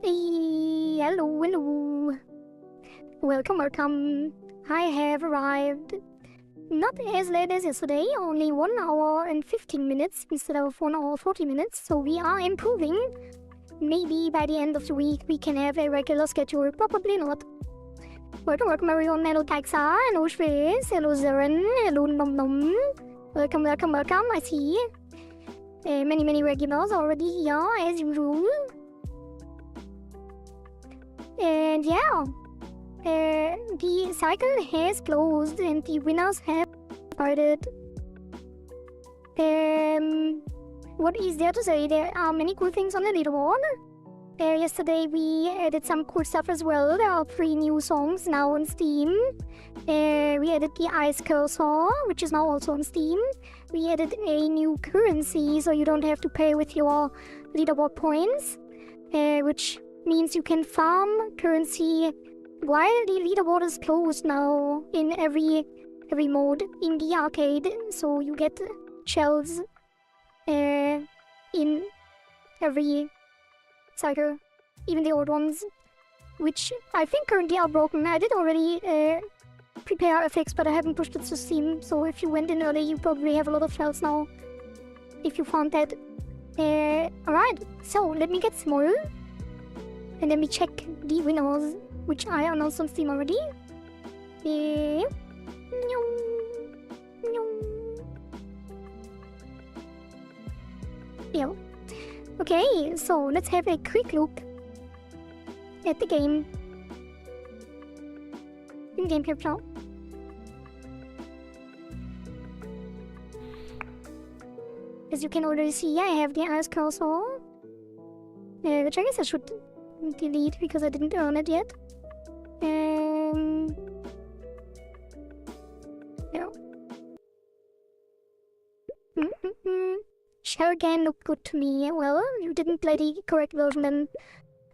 Hello, hello. Welcome. I have arrived. Not as late as yesterday, only 1 hour and 15 minutes instead of 1 hour 40 minutes, so we are improving. Maybe by the end of the week we can have a regular schedule, probably not. Welcome everyone, hello Taxa, hello Shreys, hello Zeren, hello Nom Nom. Welcome, I see many regulars already here as usual. And yeah, the cycle has closed and the winners have started. What is there to say? There are many cool things on the leaderboard. Yesterday we added some cool stuff as well. There are 3 new songs now on Steam. We added the Ice Cursor, which is now also on Steam. We added a new currency, so you don't have to pay with your leaderboard points, which means you can farm currency while the leaderboard is closed now in every mode in the arcade. So you get shells in every cycle, even the old ones, which I think currently are broken. I did already prepare a fix, but I haven't pushed it to Steam, so if you went in early you probably have a lot of shells now, if you found that. Alright, so let me get small. And then we check the winners, which I announced on Steam already. Yeah. Okay, so let's have a quick look at the game. In-game capture. As you can already see, I have the Ice Cursor, which I guess I should delete because I didn't earn it yet. Yeah. Shell can look good to me. Well, you didn't play the correct version then.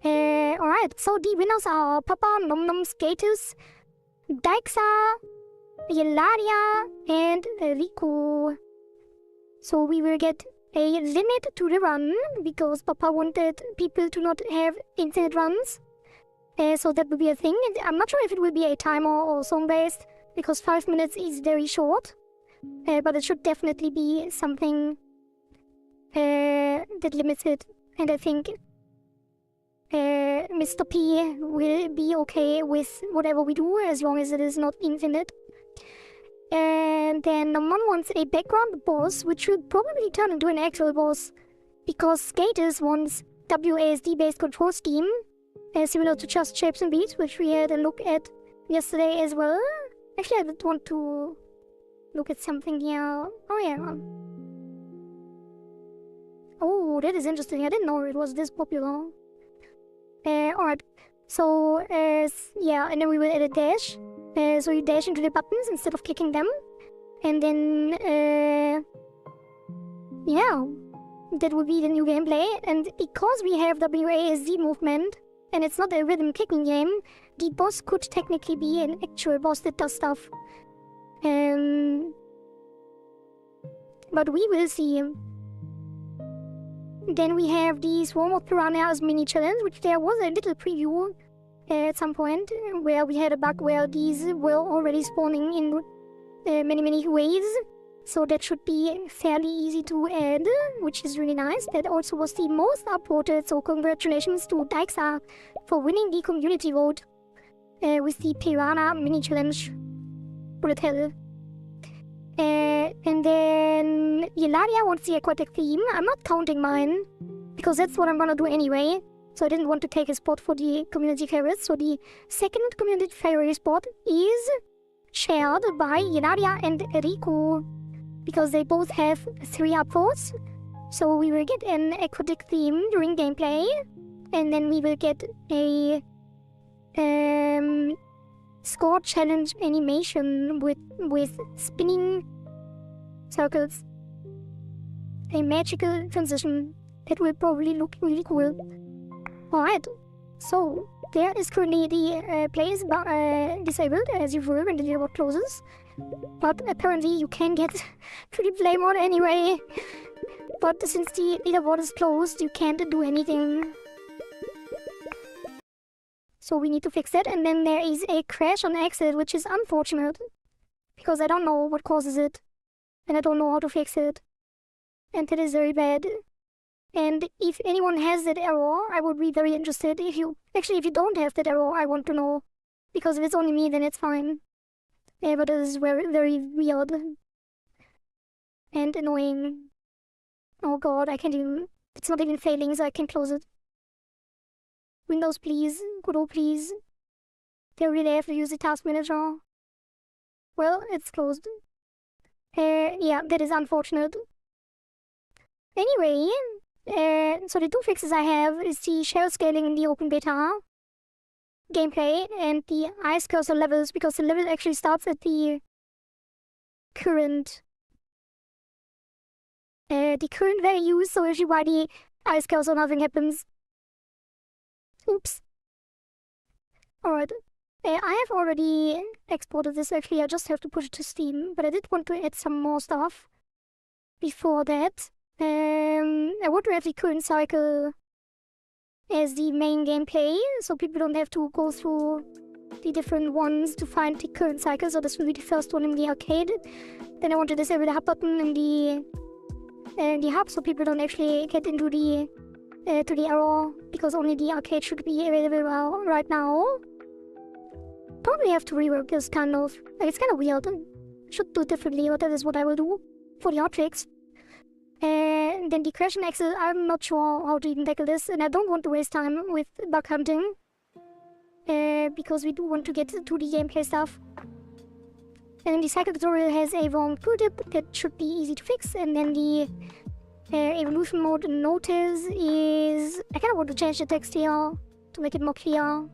Alright, so the winners are Papa, Nom Nom, Skatus, Daixa, Yelaria, and Rico. So we will get a limit to the run, because Papa wanted people to not have infinite runs. So that will be a thing. And I'm not sure if it will be a timer or song-based, because 5 minutes is very short. But it should definitely be something that limits it. And I think Mr. P will be okay with whatever we do, as long as it is not infinite. And then Nom wants a background boss, which will probably turn into an actual boss, because Skaters wants WASD-based control scheme, similar to Just Shapes and Beats, which we had a look at yesterday as well. Actually, I would want to look at something here. Oh yeah. Oh, that is interesting. I didn't know it was this popular. Alright. So, yeah, and then we will add a dash. So you dash into the buttons instead of clicking them. And then, yeah, that would be the new gameplay. And because we have WASD movement, and it's not a rhythm kicking game, the boss could technically be an actual boss that does stuff. But we will see. Then we have the Swarm of Piranhas mini challenge, which there was a little preview at some point where we had a bug where these were already spawning in many ways. So that should be fairly easy to add, which is really nice. That also was the most upvoted, so congratulations to Daixa for winning the community vote with the Piranha mini challenge. Bullet hell. And then Yelaria wants the aquatic theme. I'm not counting mine, because that's what I'm gonna do anyway. So I didn't want to take a spot for the community favorites. So the second community favorite spot is shared by Yelaria and Rico, because they both have 3 upvotes. So we will get an aquatic theme during gameplay, and then we will get a score challenge animation with spinning circles. A magical transition that will probably look really cool. Alright, so there is currently the play is disabled as usual when the leaderboard closes. But apparently you can get to the play mode anyway. But since the leaderboard is closed, you can't do anything. So we need to fix it. And then there is a crash on exit, which is unfortunate. Because I don't know what causes it. And I don't know how to fix it. And it is very bad. And if anyone has that error, I would be very interested. If you don't have that error, I want to know. Because if it's only me, then it's fine. Yeah, but it is very, very weird. And annoying. Oh god, I can't even... It's not even failing, so I can close it. Windows, please. Good old please. They really have to use the task manager. Well, it's closed. Yeah, that is unfortunate. Anyway, so the two fixes I have is the shell scaling in the open beta gameplay and the ice cursor levels, because the level actually starts at the current values, so if you buy the ice cursor, nothing happens. Oops. Alright. I have already exported this actually, I just have to push it to Steam, but I did want to add some more stuff before that. I want to have the current cycle as the main gameplay, so people don't have to go through the different ones to find the current cycle, so this will be the first one in the arcade. Then I want to disable the hub button in the hub, so people don't actually get into the to the error, because only the arcade should be available right now. Probably have to rework this kind of... it's kind of weird. Should do it differently, but that is what I will do for the hotfix. And then the crash and exit, I'm not sure how to even tackle this, and I don't want to waste time with bug hunting. Because we do want to get to the gameplay stuff. And the cycle tutorial has a wrong tooltip that should be easy to fix, and then the evolution mode notice is... I kind of want to change the text here to make it more clear.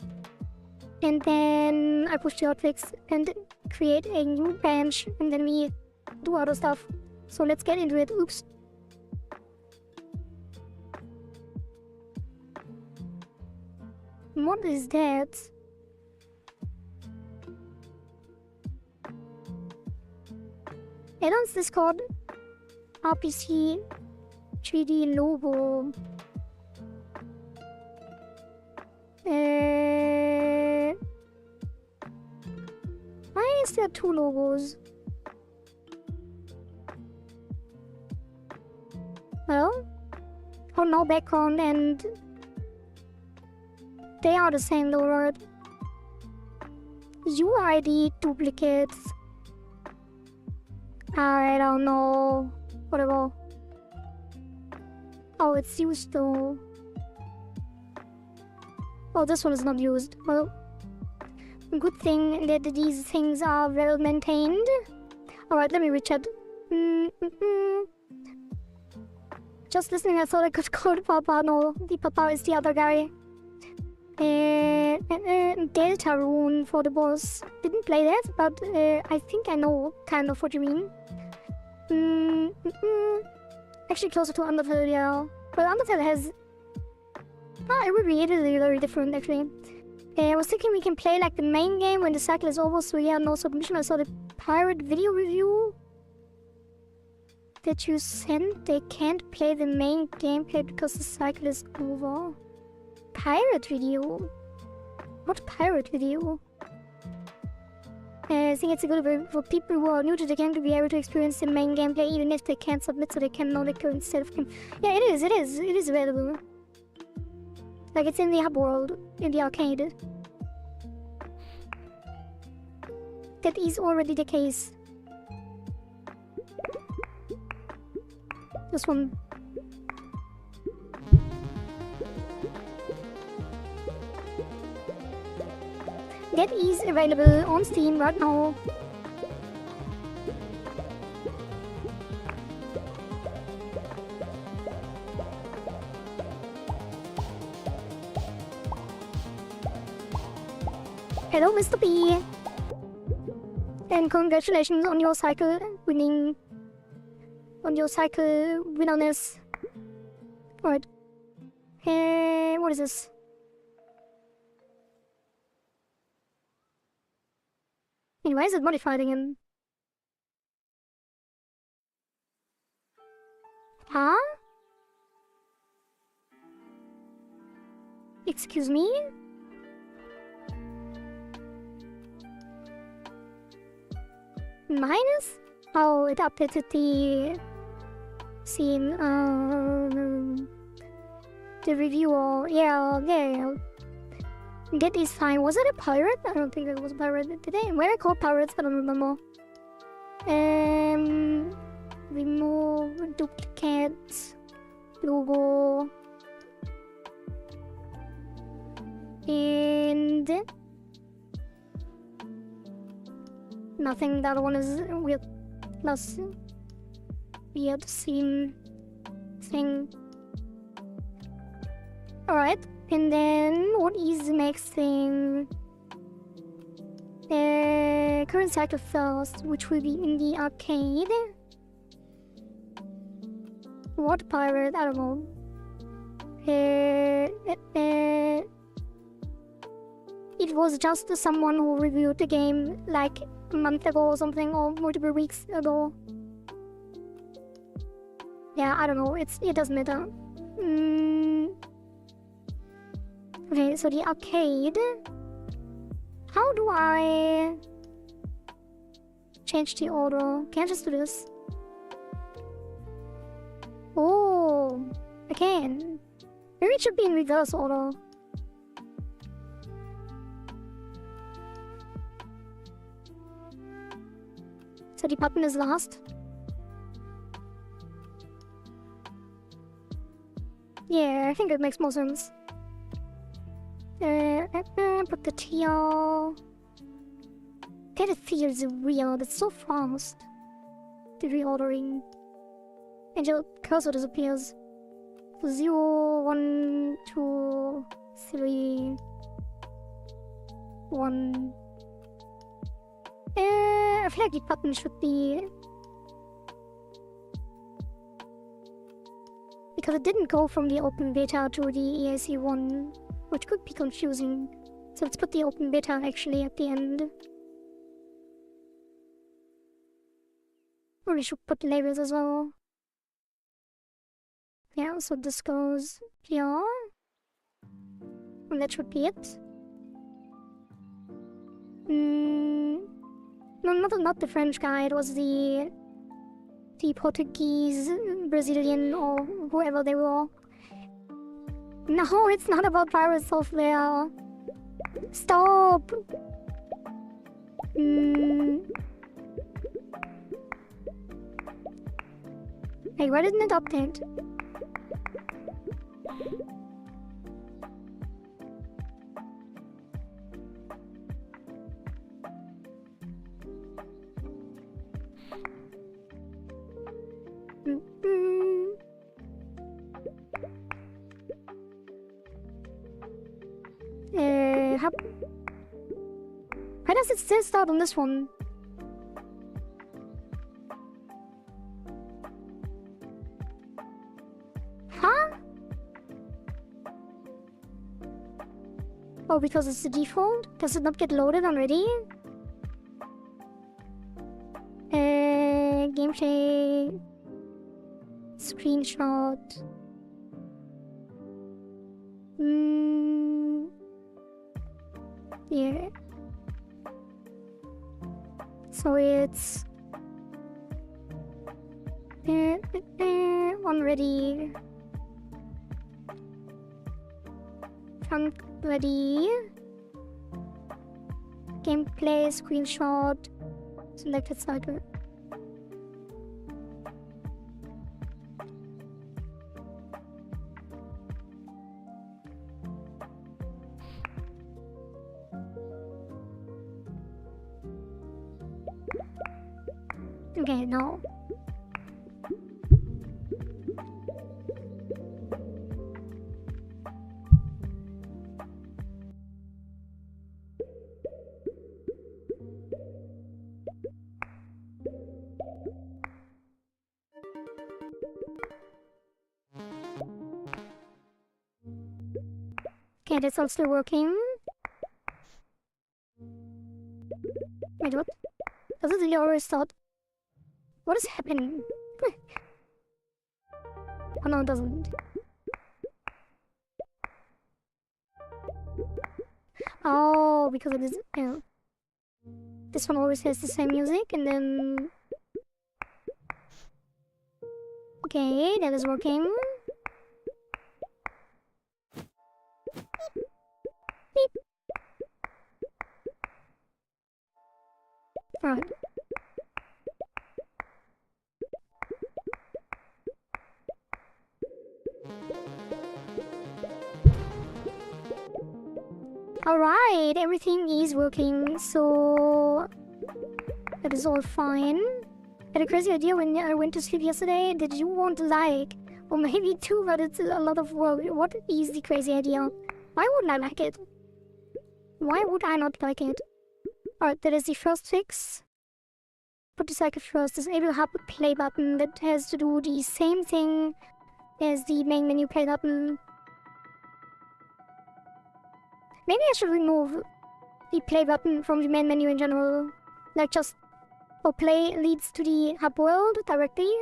And then I push the hotfix and create a new branch, and then we do other stuff. So let's get into it. Oops. What is that? Add-ons Discord RPC 3D logo. Why is there two logos? Well, oh no, background and... They are the same though, right? UID duplicates. I don't know. Whatever. Oh, it's used though. Oh, this one is not used. Well, good thing that these things are well maintained. Alright, let me rechat. Just listening, I thought I could call the Papa. No, the Papa is the other guy. Delta rune for the boss. Didn't play that, but I think I know kind of what you mean. Actually closer to Undertale, yeah. Well, Undertale has... it would be really very different, actually. I was thinking we can play like the main game when the cycle is over, so yeah, no submission. I saw the pirate video review that you sent. They can't play the main gameplay because the cycle is over. Pirate video? What pirate video? I think it's a good way for people who are new to the game to be able to experience the main gameplay even if they can't submit, so they can know the current state of game. Yeah, it is available. Like, it's in the hub world, in the arcade. That is already the case. This one. That is available on Steam right now. Hello, Mr. B. And congratulations on your cycle winning. On your cycle winnerness. Alright. What is this? Why is it modified again? Huh? Excuse me? minus? Oh, it updated the scene. The reviewer. Yeah. Get is fine. Was it a pirate? I don't think it was a pirate. Did they? Were they called pirates? I don't remember. Remove duplicate logo. And nothing. The other one is weird. Plus weird scene thing. Alright, and then what is the next thing? Current cycle first, which will be in the arcade. What pirate? I don't know. It was just someone who reviewed the game like a month ago or something, or multiple weeks ago. Yeah, I don't know. It doesn't matter. Okay, so the arcade. How do I change the order? Can I just do this? Oh, I can. Maybe it should be in reverse order. So the button is last. Yeah, I think it makes more sense. Put the here. Okay, it feels weird. It's so fast. The reordering. And your cursor disappears. 0, 1, 2, 3, 1. I feel like the button should be... Because it didn't go from the open beta to the EAC 1, which could be confusing. So let's put the open beta actually at the end. Or we should put labels as well. Yeah, so this goes here. And that should be it. No, not the French guy, it was the Portuguese, Brazilian, or whoever they were. No, it's not about pirate software. Stop! Hey, why didn't it update? Why does it still start on this one? Huh? Oh, because it's the default? Does it not get loaded already? Gameplay... Screenshot... Yeah. So it's... one ready. Front ready. Gameplay, screenshot, selected cycle. Okay, no. Okay, that's all still working. Wait, what? Does it really always start? What is happening? Oh no, it doesn't. Oh, because it is... Yeah. This one always has the same music, and then... Okay, that is working. Beep. Right. Alright, everything is working, so that is all fine. I had a crazy idea when I went to sleep yesterday that you won't like, or maybe two, but it's a lot of work. What is the crazy idea? Why wouldn't I like it? Why would I not like it? Alright, that is the first fix. Put the cycle first. Disable hub play button that has to do the same thing as the main menu play button. Maybe I should remove the play button from the main menu in general. Like just, or play leads to the hub world directly.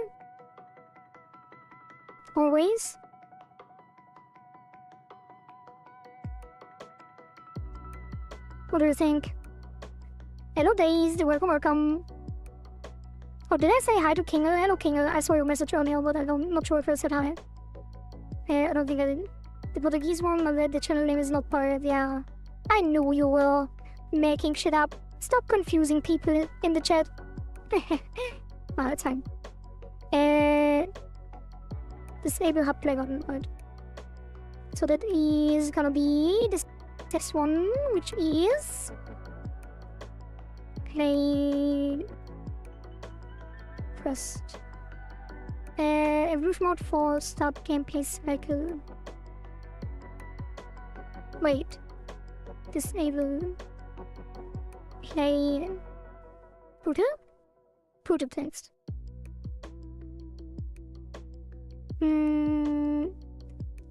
Always. What do you think? Hello Days, welcome. Oh, did I say hi to Kinger? Hello Kinger, I saw your message earlier, but I'm not sure if I said hi. I don't think I did. The Portuguese one, I read the channel name is not part, yeah. I knew you were making shit up. Stop confusing people in the chat. Ah, that's fine. Disable hub play button, right. So that is gonna be this one, which is... Play... First. Evolution mode for start gameplay cycle. Wait. Disable. Play. Put up text.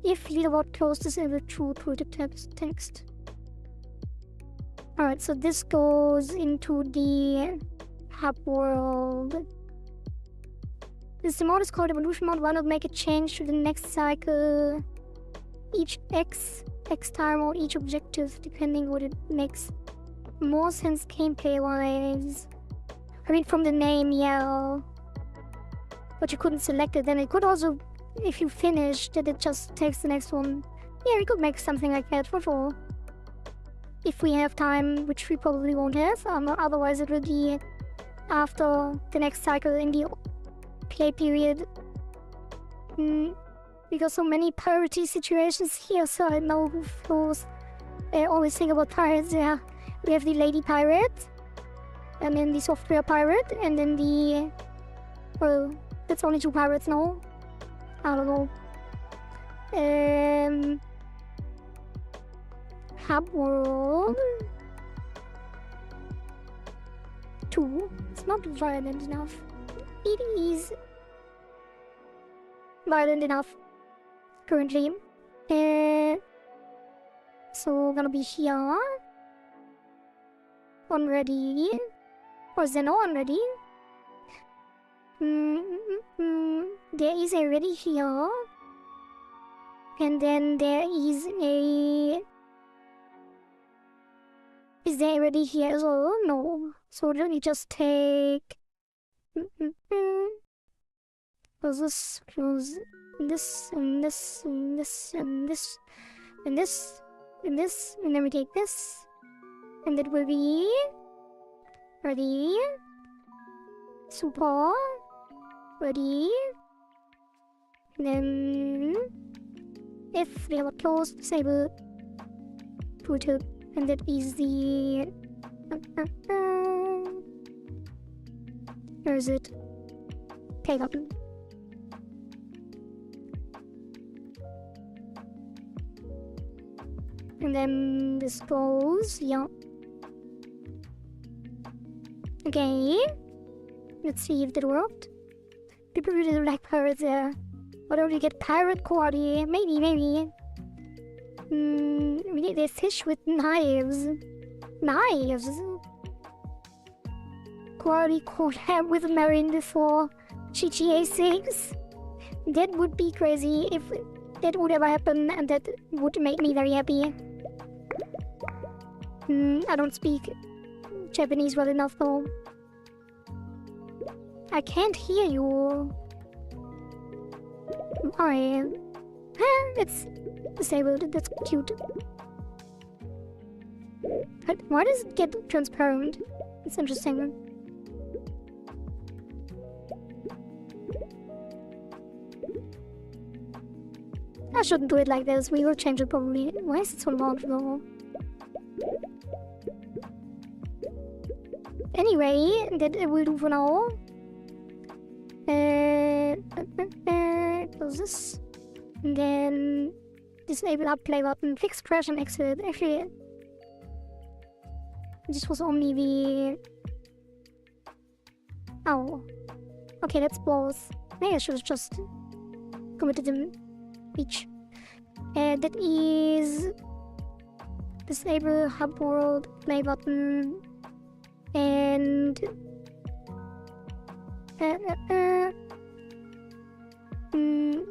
If leaderboard closed, disable true put up text. Alright, so this goes into the hub world. This mode is called evolution mode. Why not make a change to the next cycle? Each X time or each objective, depending what it makes more sense gameplay wise. I mean, from the name, yeah. But you couldn't select it. Then it could also, if you finish, that it just takes the next one. Yeah, we could make something like that for sure. If we have time, which we probably won't have. Otherwise, it will be after the next cycle in the play period. Because so many priority situations here, so I know who flows. I always think about pirates, yeah. We have the lady pirate, and then the software pirate, and then the... Well, that's only 2 pirates now. I don't know. Hub world... 2. It's not violent enough. It is... violent enough. Currently. So gonna be here. One ready. Or is there no one ready? There is a ready here. And then there is a... Is there a ready here as well? No. So let me just take... Close this, close this, and this, and this, and this, and this, and this, and then we take this, and that will be ready, super, ready, and then if they are closed, disable, put it, and that is the, where is it? Play button. And then this goes, yeah. Okay. Let's see if that worked. People really like pirates there. What do we get? Pirate quality? Maybe. We need a fish with knives. Knives? Quality collab with Marine before GTA 6? That would be crazy if that would ever happen, and that would make me very happy. I don't speak Japanese well enough though. I can't hear you. Alright. It's disabled. That's cute. Why does it get transparent? It's interesting. I shouldn't do it like this. We will change it probably. Why is it so loud though? Anyway, that will do for now. Close this. And then disable up play button, fix crash and exit. Actually, this was only the... Oh. Okay, that's both. Maybe I should have just committed them each. That is... disable hub world play button. And...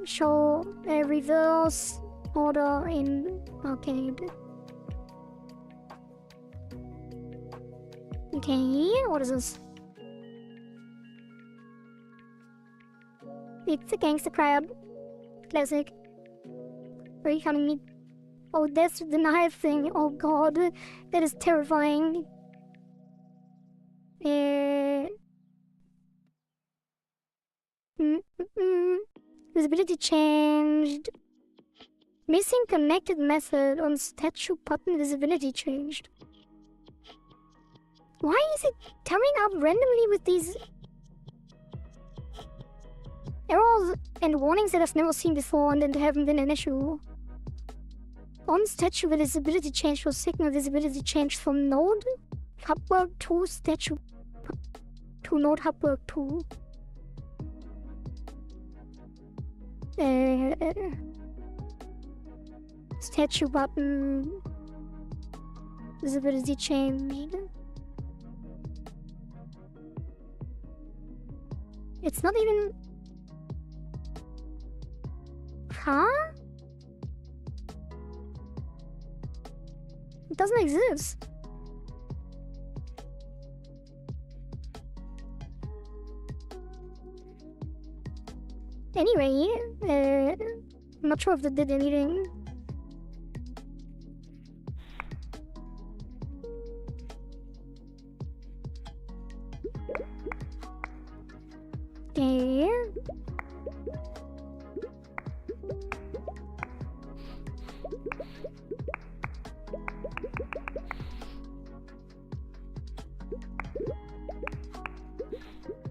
show a reverse order in arcade. Okay, what is this? It's a gangster crab. Classic. Are you counting me? Oh, that's the knife thing. Oh god, that is terrifying. Visibility changed. Missing connected method on statue button visibility changed. Why is it coming up randomly with these errors and warnings that I've never seen before and then there haven't been an issue? On statue visibility change for signal visibility changed from node hubwork to statue to node hubwork 2. Statue button visibility changed. It's not even... Huh? It doesn't exist. Anyway, I'm not sure if that did anything. Okay.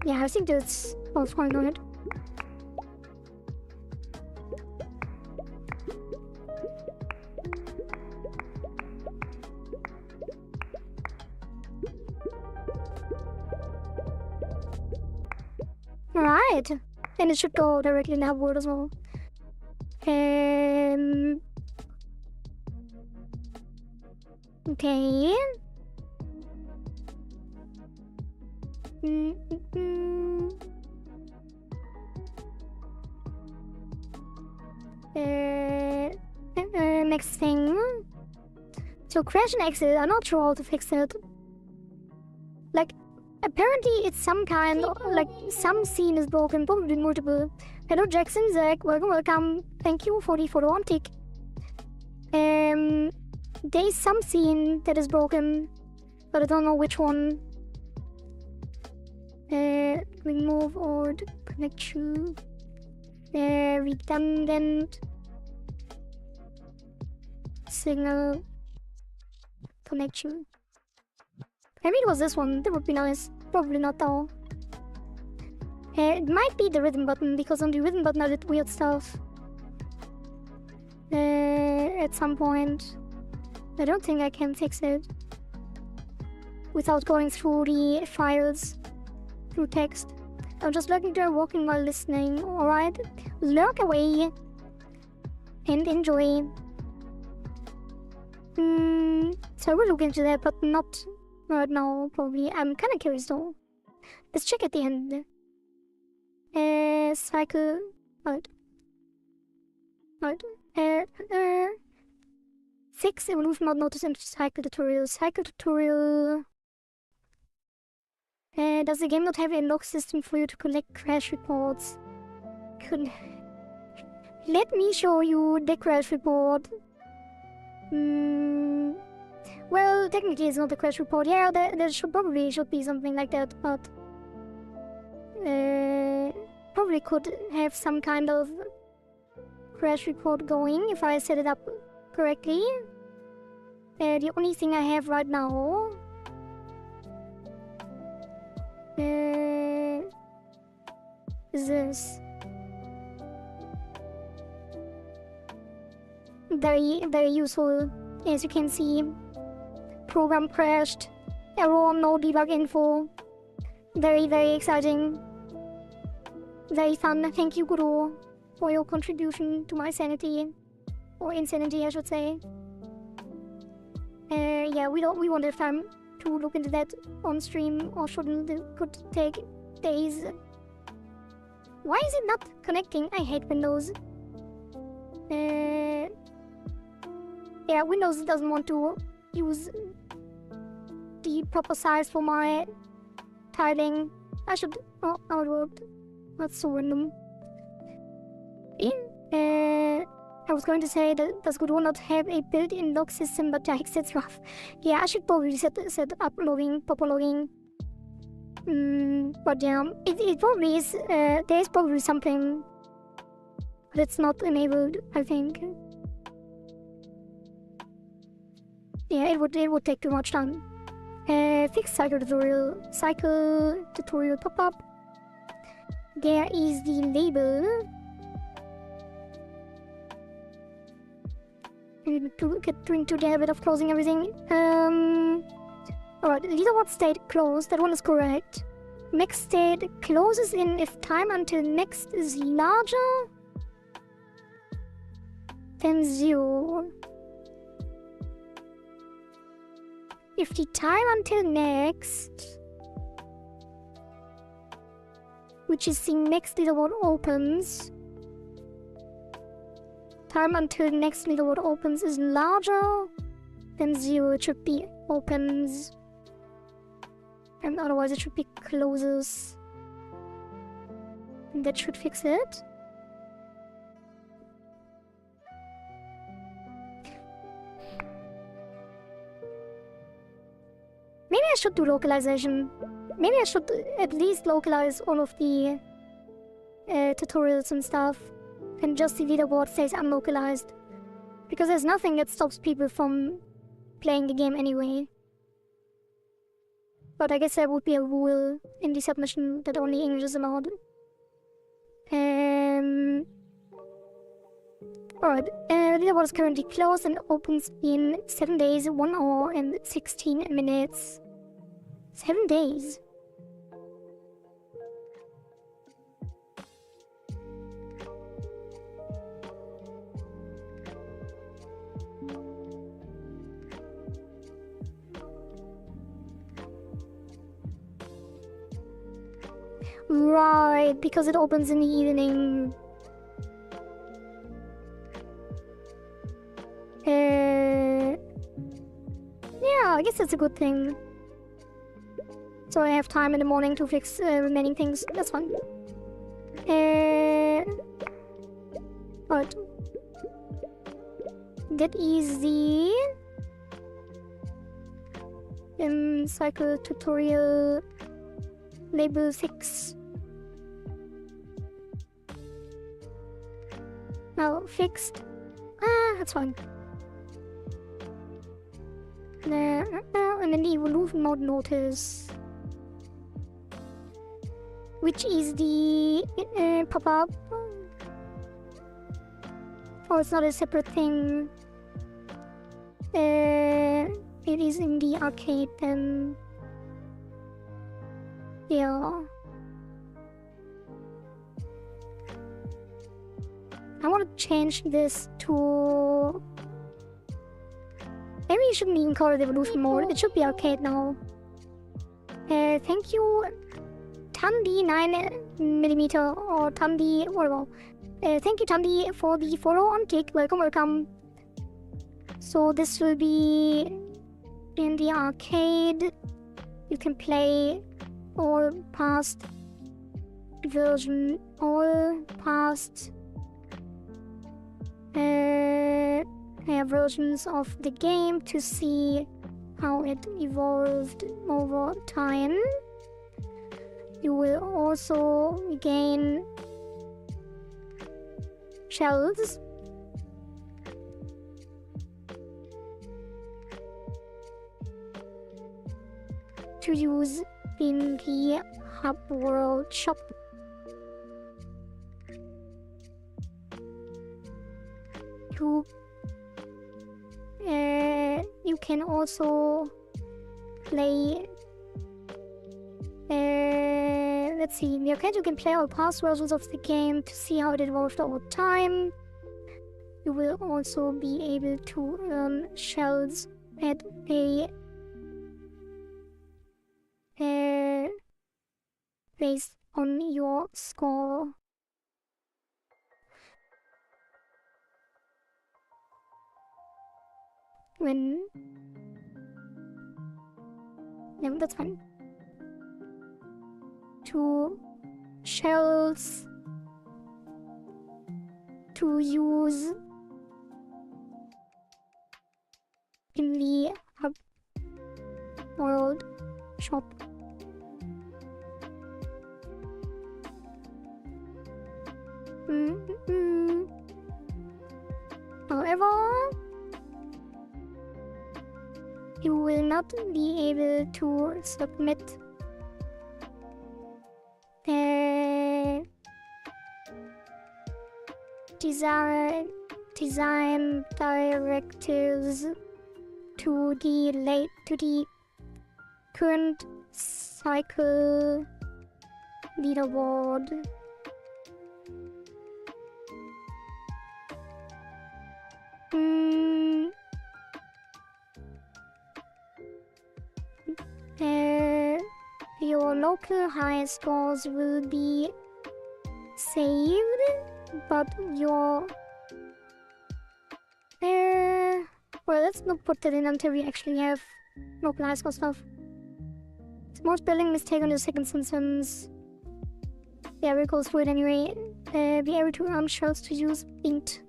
Yeah, I think that's all fine on it. Right, and it should go directly in that word as well. Okay. Next thing. So crash and exit. I'm not sure how to fix it. Like, apparently it's some kind of, like, some scene is broken, probably multiple. Hello Jackson, Zach, welcome. Thank you for the photo on tick. There's some scene that is broken, but I don't know which one. Remove or connection. Redundant. Signal. Connection. Maybe it was this one, that would be nice. Probably not though. It might be the rhythm button, because on the rhythm button I did weird stuff. At some point. I don't think I can fix it without going through the files, through text. I'm just lurking there, walking while listening. Alright, lurk away and enjoy. So I will look into that, but not right now, probably. I'm kind of curious though. Let's check at the end. Cycle. Right. 6 evolution mode notice and cycle tutorial. Cycle tutorial. Does the game not have a log system for you to collect crash reports? Let me show you the crash report. Well, technically it's not a crash report. Yeah, there probably should be something like that, but probably could have some kind of crash report going if I set it up correctly. The only thing I have right now is this. Very, very useful. As you can see, program crashed, error, no debug info. Very, very exciting. Very fun. Thank you, Guru, for your contribution to my sanity. Or insanity, I should say. Yeah, we won't have time to look into that on stream, or shouldn't. It could take days. Why is it not connecting? I hate Windows. Yeah, Windows doesn't want to use the proper size for my tiling. I should... Oh, now it worked. That's so random. I was going to say that does Godot not have a built-in log system, but yikes, that's rough. Yeah, I should probably set up logging, proper logging. But yeah, it probably is... there is probably something that's not enabled, I think. Yeah, it would take too much time. Fix cycle tutorial pop-up. There is the label. I need to get into the habit of closing everything. Alright, leaderboard state closed. That one is correct. Max state closes in if time until next is larger than 0. If the time until next, which is the next leaderboard opens, time until next leaderboard opens is larger than 0, it should be opens, and otherwise it should be closes. And that should fix it. Maybe I should do localization. Maybe I should at least localize all of the tutorials and stuff, and just the leaderboard stays unlocalized. Because there's nothing that stops people from playing the game anyway. But I guess there would be a rule in the submission that only English is allowed. Alright, leaderboard is currently closed and opens in 7 days, 1 hour and 16 minutes. 7 days. Right, because it opens in the evening. Yeah, I guess that's a good thing. So I have time in the morning to fix remaining things. That's fine. Alright. That is the cycle tutorial label 6. Now fixed. That's fine. And then the evolution mode notice, which is the pop-up. Oh, it's not a separate thing. It is in the arcade then. Yeah. I want to change this to... Maybe you shouldn't even call it evolution mode. It should be arcade now. Thank you, Tandy 9mm or Tandy, whatever. Thank you, Tandy, for the follow on Kick. Welcome, welcome. So this will be in the arcade. You can play all past versions of the game to see how it evolved over time. You will also gain shells to use in the Hub World shop. You can also play. Let's see. In the arcade, you can play all past versions of the game to see how it evolved over time. You will also be able to earn shells at based on your score. Yeah, that's fine. 2 shells to use in the Hub World shop. However, you will not be able to submit design directives to the current cycle leaderboard. Your local high scores will be saved, but your well, let's not put that in until we actually have local high score stuff. Small spelling mistake on the second sentence. Yeah, we'll go through it anyway. Be able to earn shells to use linked.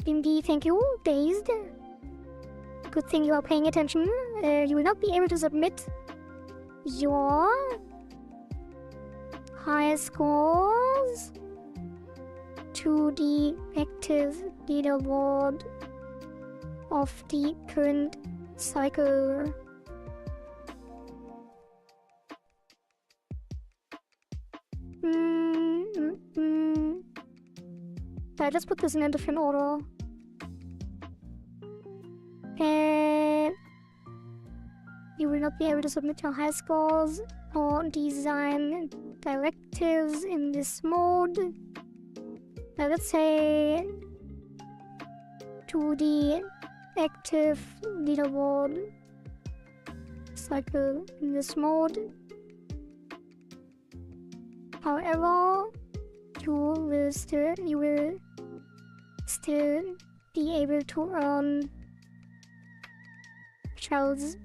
Bimbi, thank you. Dazed. Good thing you are paying attention. You will not be able to submit your high scores to the active leaderboard of the current cycle. Right, let's put this in a different order. And you will not be able to submit your high scores or design directives in this mode. Now let's say to the active leaderboard cycle in this mode. However, you will still be able to earn shells.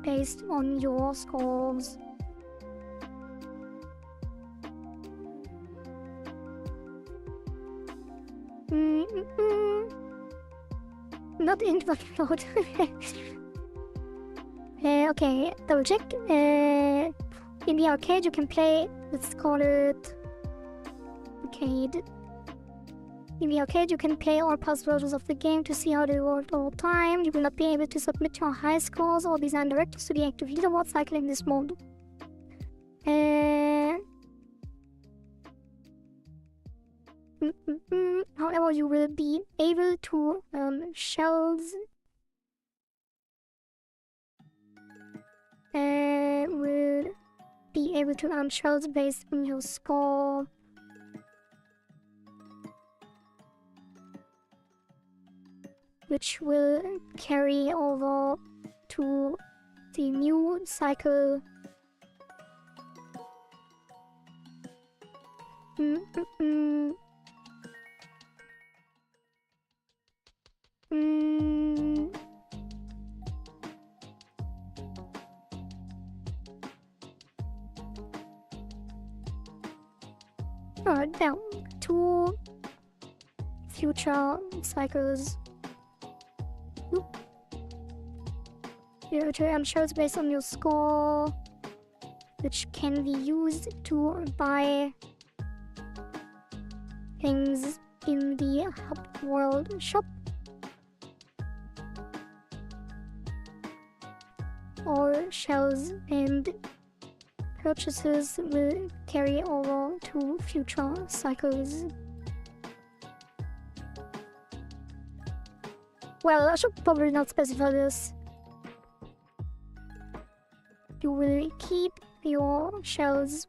Based on your scores. Not input float. Okay, double check. In the arcade you can play, let's call it arcade. In the arcade you can play all past versions of the game to see how they work over time. You will not be able to submit your high scores or design directives to the active leaderboard cycle in this mode. However, you will be able to earn shells. Will be able to earn shells based on your score. Which will carry over to the new cycle. Alright, now 2 future cycles. Oop. You earn shells based on your score, which can be used to buy things in the Hub World shop. All shells and purchases will carry over to future cycles. Well, I should probably not specify this. You will keep your shells.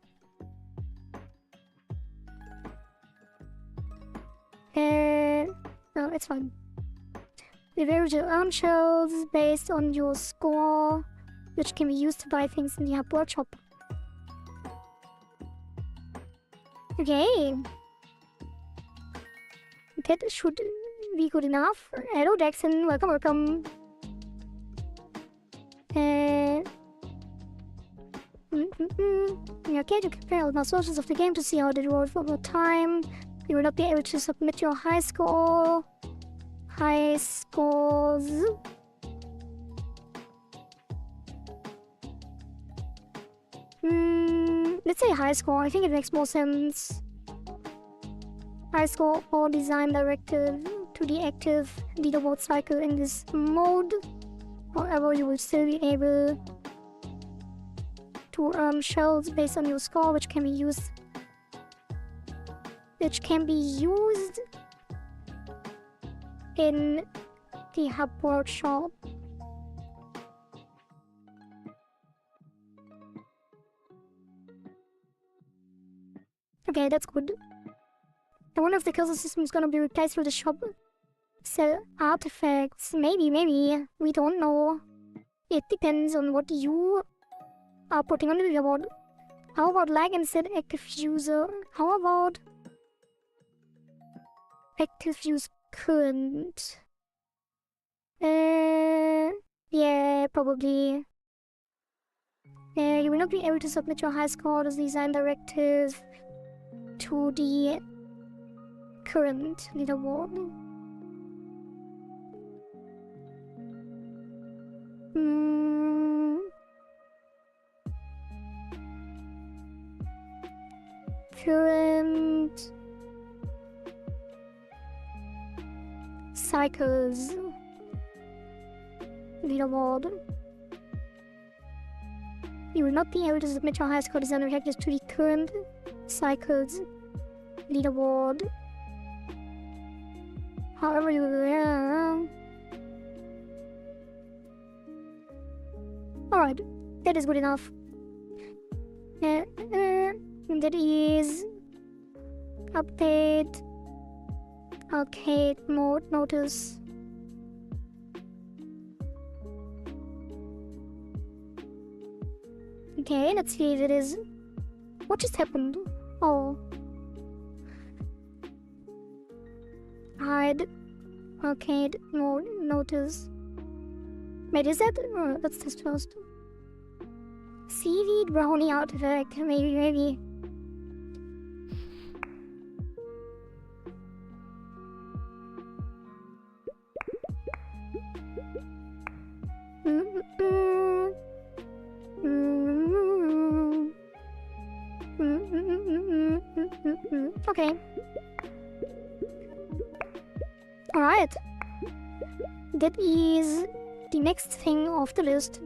No, it's fine. The ability to earn shells based on your score, which can be used to buy things in the Hub World shop. Okay. That should be good enough. Hello, Jackson. Welcome, welcome. Okay, to compare all my sources of the game to see how they evolve over time. You will not be able to submit your high score. High scores. Let's say high score. I think it makes more sense. High score or design directive to the active leaderboard cycle in this mode. However, you will still be able to earn shells based on your score, which can be used in the Hub World shop. Okay, that's good. I wonder if the cursor system is gonna be replaced with the shop. Sell artifacts. Maybe. We don't know. It depends on what you are putting on the leaderboard. How about lag and set active user? How about active use current? Yeah, probably. You will not be able to submit your high score as design directive to the current leaderboard. Current cycles leaderboard. You will not be able to submit your high score design directives to the current cycles leaderboard. However, you will. Alright, that is good enough. That is update arcade mode notice. Okay, let's see if it is. What just happened? Oh. Hide arcade mode notice. Wait, is that? Oh, let's test first. Seaweed brownie artifact. Maybe. Okay. Alright. That is the next thing off the list.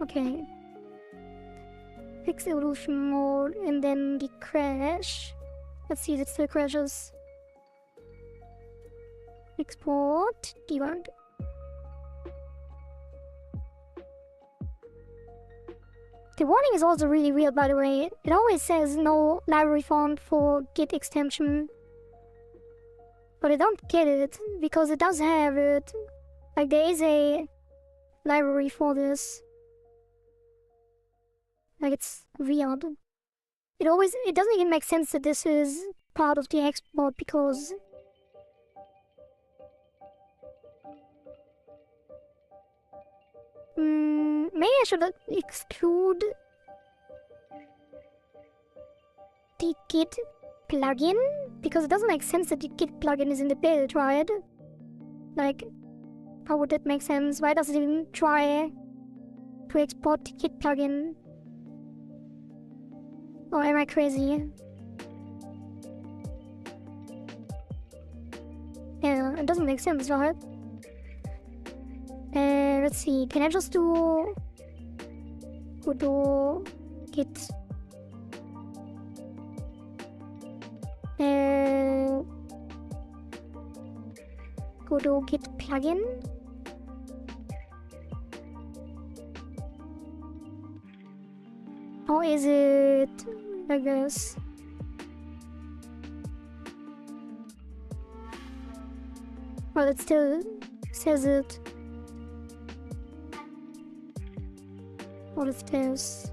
Okay. Fix evolution mode and then the crash. Let's see if it still crashes. Export. Debug. The warning is also really weird, by the way. It always says no library font for Git extension. But I don't get it, because it does have it. Like, there is a library for this. Like, it's weird. It doesn't even make sense that this is part of the export, because maybe I should exclude the Git plugin? Because it doesn't make sense that the Git plugin is in the build, right? Like, how would that make sense? Why does it even try to export the Git plugin? Or am I crazy? Yeah, it doesn't make sense, right? Let's see, can I just do git git plugin? How is it? I guess. Well, it still says it. What is this?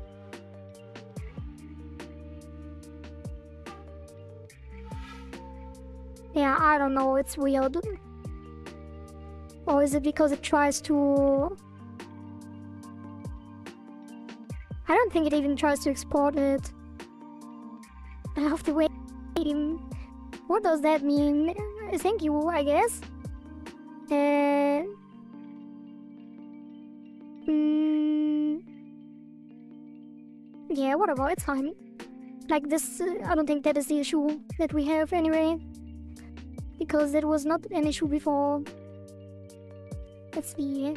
Yeah, I don't know, it's weird. Or is it because it tries to... I don't think it even tries to export it. I have to wait. What does that mean? Thank you, I guess. Yeah, whatever, it's fine. Like this, I don't think that is the issue that we have anyway. Because that was not an issue before. Let's see.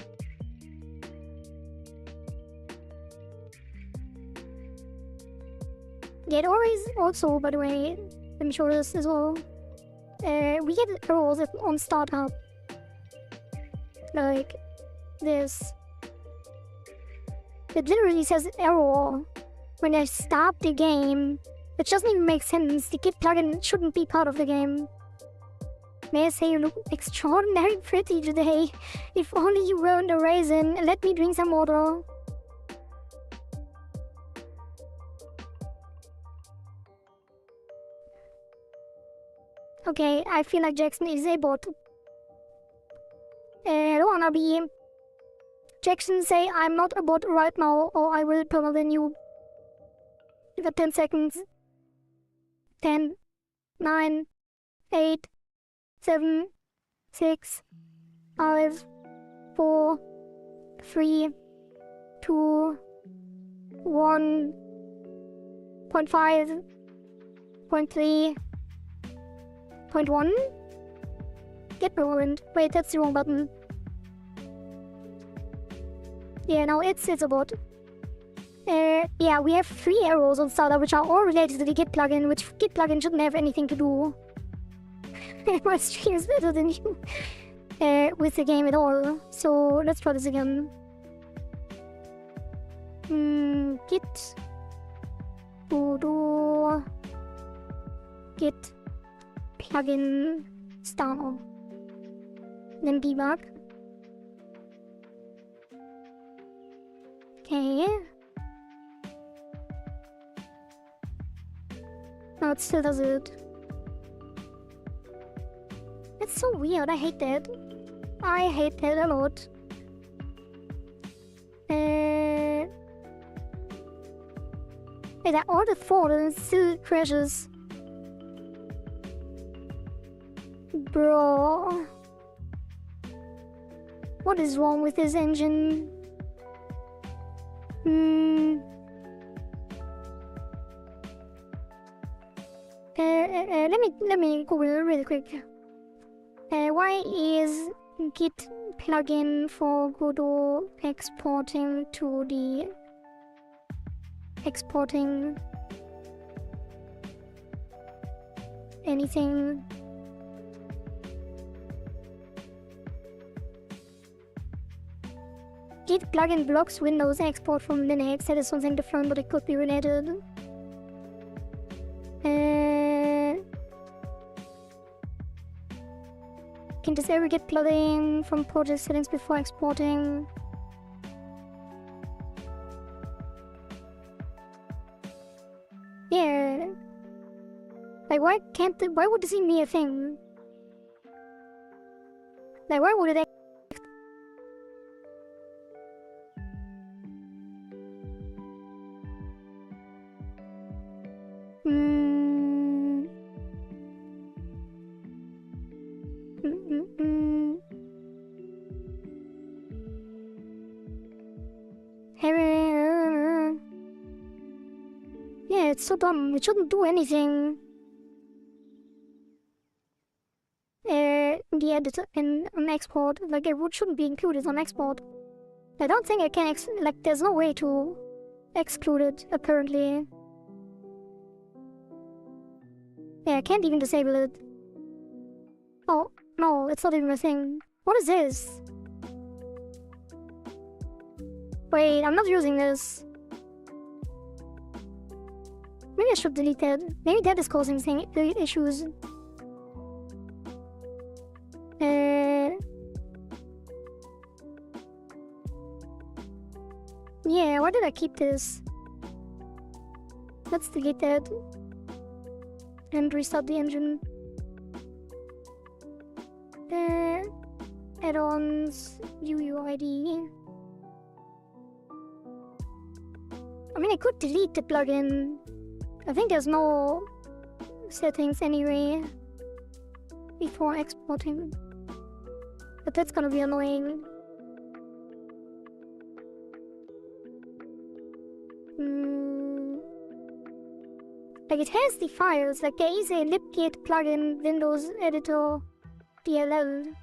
Yeah, it always also, by the way, let me show this as well. We get errors on startup. Like this. It literally says error when I start the game. It doesn't even make sense. The Git plugin shouldn't be part of the game. May I say you look extraordinarily pretty today. If only you weren't a raisin. Let me drink some water. Okay, I feel like Jackson is a bot. I don't wanna be... Jackson, say I'm not a bot right now or I will permanent you. You got 10 seconds. 10, 9, 8, 7, 6, 5, 4, 3, 2, 1, 0.5, 0.3, 0.1. Get permanent. Wait, that's the wrong button. Yeah, now it's a bot. Yeah, we have 3 arrows on startup which are all related to the Git plugin, which Git plugin shouldn't have anything to do. My stream is better than you with the game at all. So let's try this again. Git sudo Git plugin start. Then debug. Okay. No, it still does it. It's so weird, I hate that. I hate that a lot. Wait, I ordered 4 and it still crashes. Bro. What is wrong with this engine? Let me Google really quick. Why is Git plugin for Godot exporting to the anything? Git plugin blocks Windows export from Linux. That is something different, but it could be related. Can disable Git plugin from project settings before exporting. Yeah. Like, why would this even be a thing? Like, why would it It's so dumb. It shouldn't do anything. The editor in an export, like it shouldn't be included on export. I don't think I can there's no way to exclude it apparently. Yeah, I can't even disable it. Oh no, it's not even a thing. What is this? Wait, I'm not using this. Maybe I should delete that. Maybe that is causing issues. Yeah, why did I keep this? Let's delete that. And restart the engine. Add-ons, UUID. I mean, I could delete the plugin. I think there's no settings anyway before exporting. But that's gonna be annoying. Like it has the files, like there is a libgit plugin Windows editor DLL.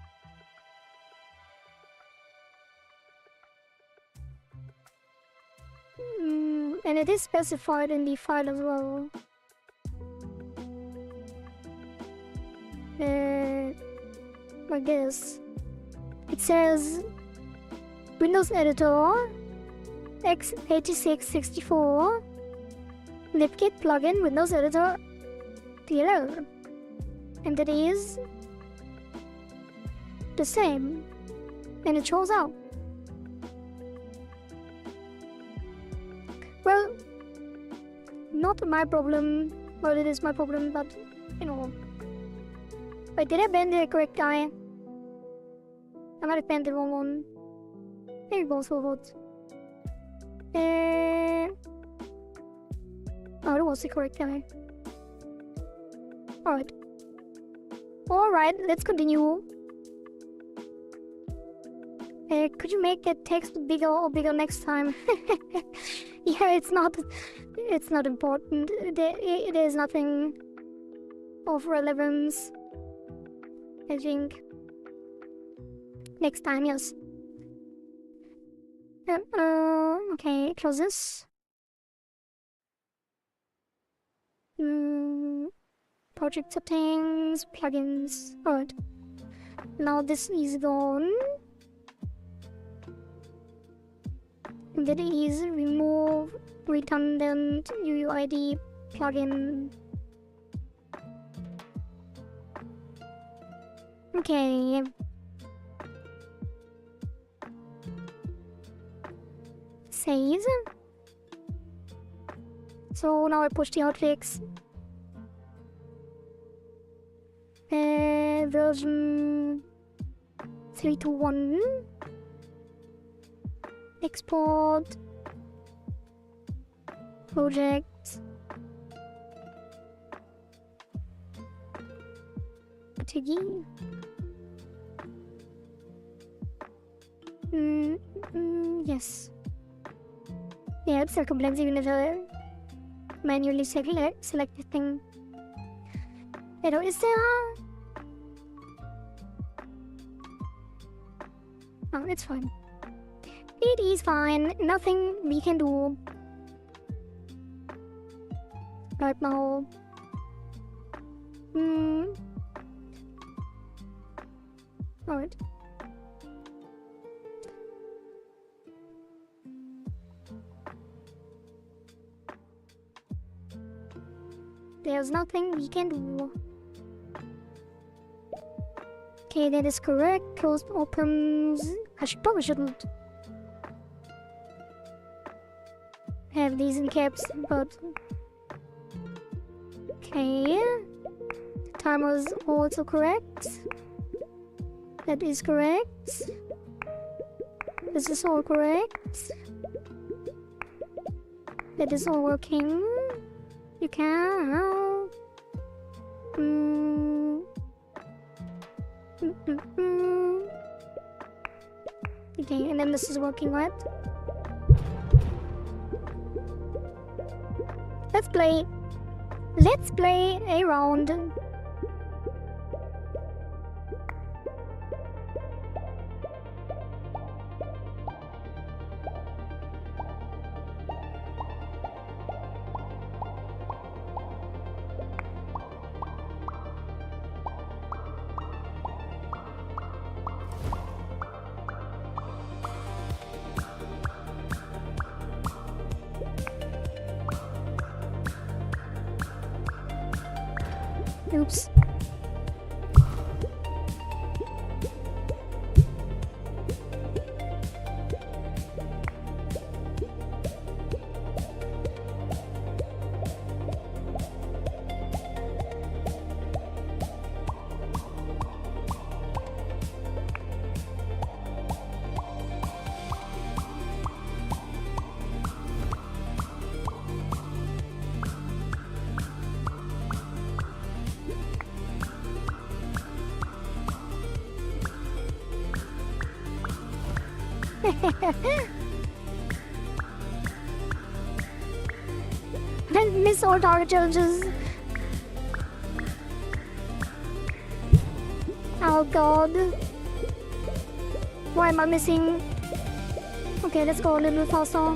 And it is specified in the file as well. Like this. It says Windows Editor x8664 libgit plugin Windows Editor DLL. And it is the same. And it shows up. Well, not my problem. Well, it is my problem, but you know. Wait, did I ban the correct guy? I might have banned the wrong one. Maybe both will vote. Oh, that was the correct guy. Alright. Alright, let's continue. Could you make that text bigger or bigger next time? Yeah, it's not important. There's nothing of relevance, I think. Next time, yes. Okay, close this. Project settings, plugins. Alright. Now this is gone. And that is remove redundant UUID plugin. Okay. Saves. So now I push the hotfix. Version 3.2.1. Export. Project. ItaGy. Yes. Yeah, it's still complex even if I manually select the thing. Is there? Oh, it's fine. It is fine. Nothing we can do right now. Alright. There's nothing we can do. Okay, that is correct. Close opens. I probably shouldn't have these in caps, but okay. Timer is also correct. That is correct. This is all correct. That is all working. You can. Okay, and then this is working, right? Let's play. Let's play a round. Oops. I miss all target challenges. Oh god. Why am I missing? Okay, let's go a little faster.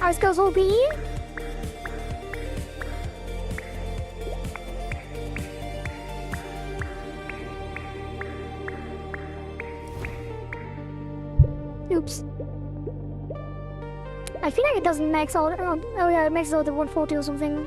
Ours goes OP. Oops. I feel like it doesn't max out. Oh yeah, it maxes out the 140 or something.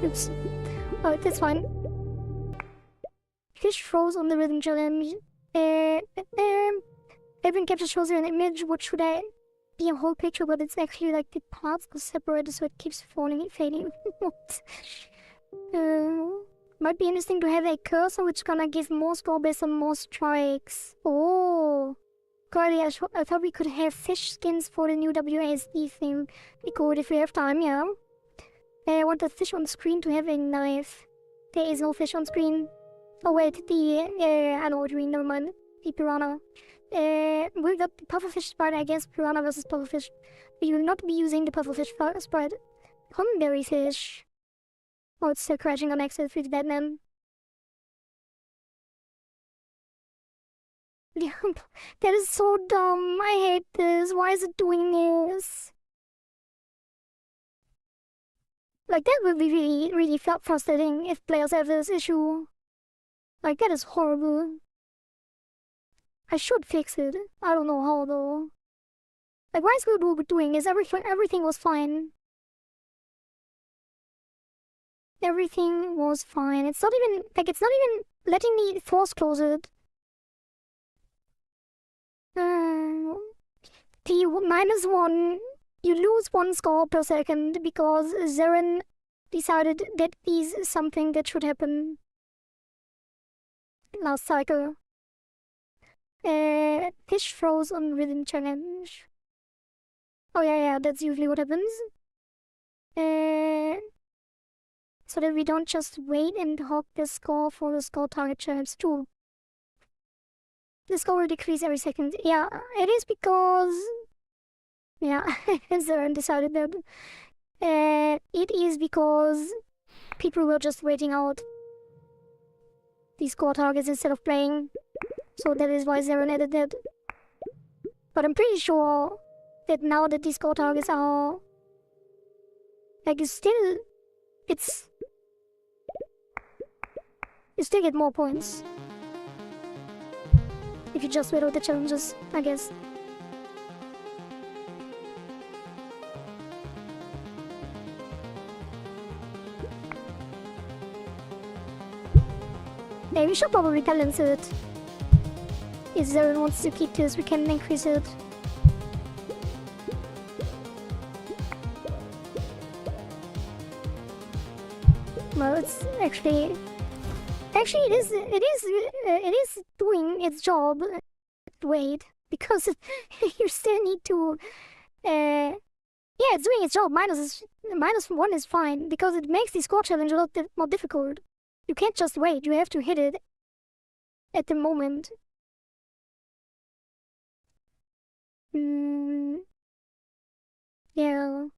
Oops. Oh, that's fine. Fish froze on the rhythm challenge. Everyone capture shows you an image. What should I be a whole picture? But it's actually like the parts are separated, so it keeps fading. What? Might be interesting to have a cursor which gonna give more score based on more strikes. Oh. God, yeah, I thought we could have fish skins for the new WASD thing. Be cool if we have time, yeah. I want the fish on screen to have a knife. There is no fish on screen. Oh wait, I know what you mean, never mind. The piranha. With the pufferfish sprite, I guess piranha versus pufferfish. We will not be using the pufferfish sprite. Humberry fish. Oh, it's still crashing on exit with Batman. That is so dumb. I hate this. Why is it doing this? Like, that would be really, really frustrating if players have this issue. Like, that is horrible. I should fix it. I don't know how, though. Like, why is Google doing is everything was fine. Everything was fine. It's not even letting me force close it. T -1. You lose 1 score per second because Zeren decided that this is something that should happen last cycle. Fish froze on rhythm challenge. Oh yeah, that's usually what happens. So that we don't just wait and hog the score for the score target challenge too. The score will decrease every second. Yeah, it is because... Yeah, Zeren decided that. It is because people were just waiting out these score targets instead of playing. So that is why Zeren added that. But I'm pretty sure that now that these score targets are... Like, you still get more points. If you just wait out the challenges, I guess. Yeah, we should probably balance it. If Zeren wants to keep this, we can increase it. Well, it's actually it is doing its job. Wait, because you still need to. Yeah, it's doing its job. -1 is fine because it makes the score challenge a lot more difficult. You can't just wait. You have to hit it at the moment. Yeah.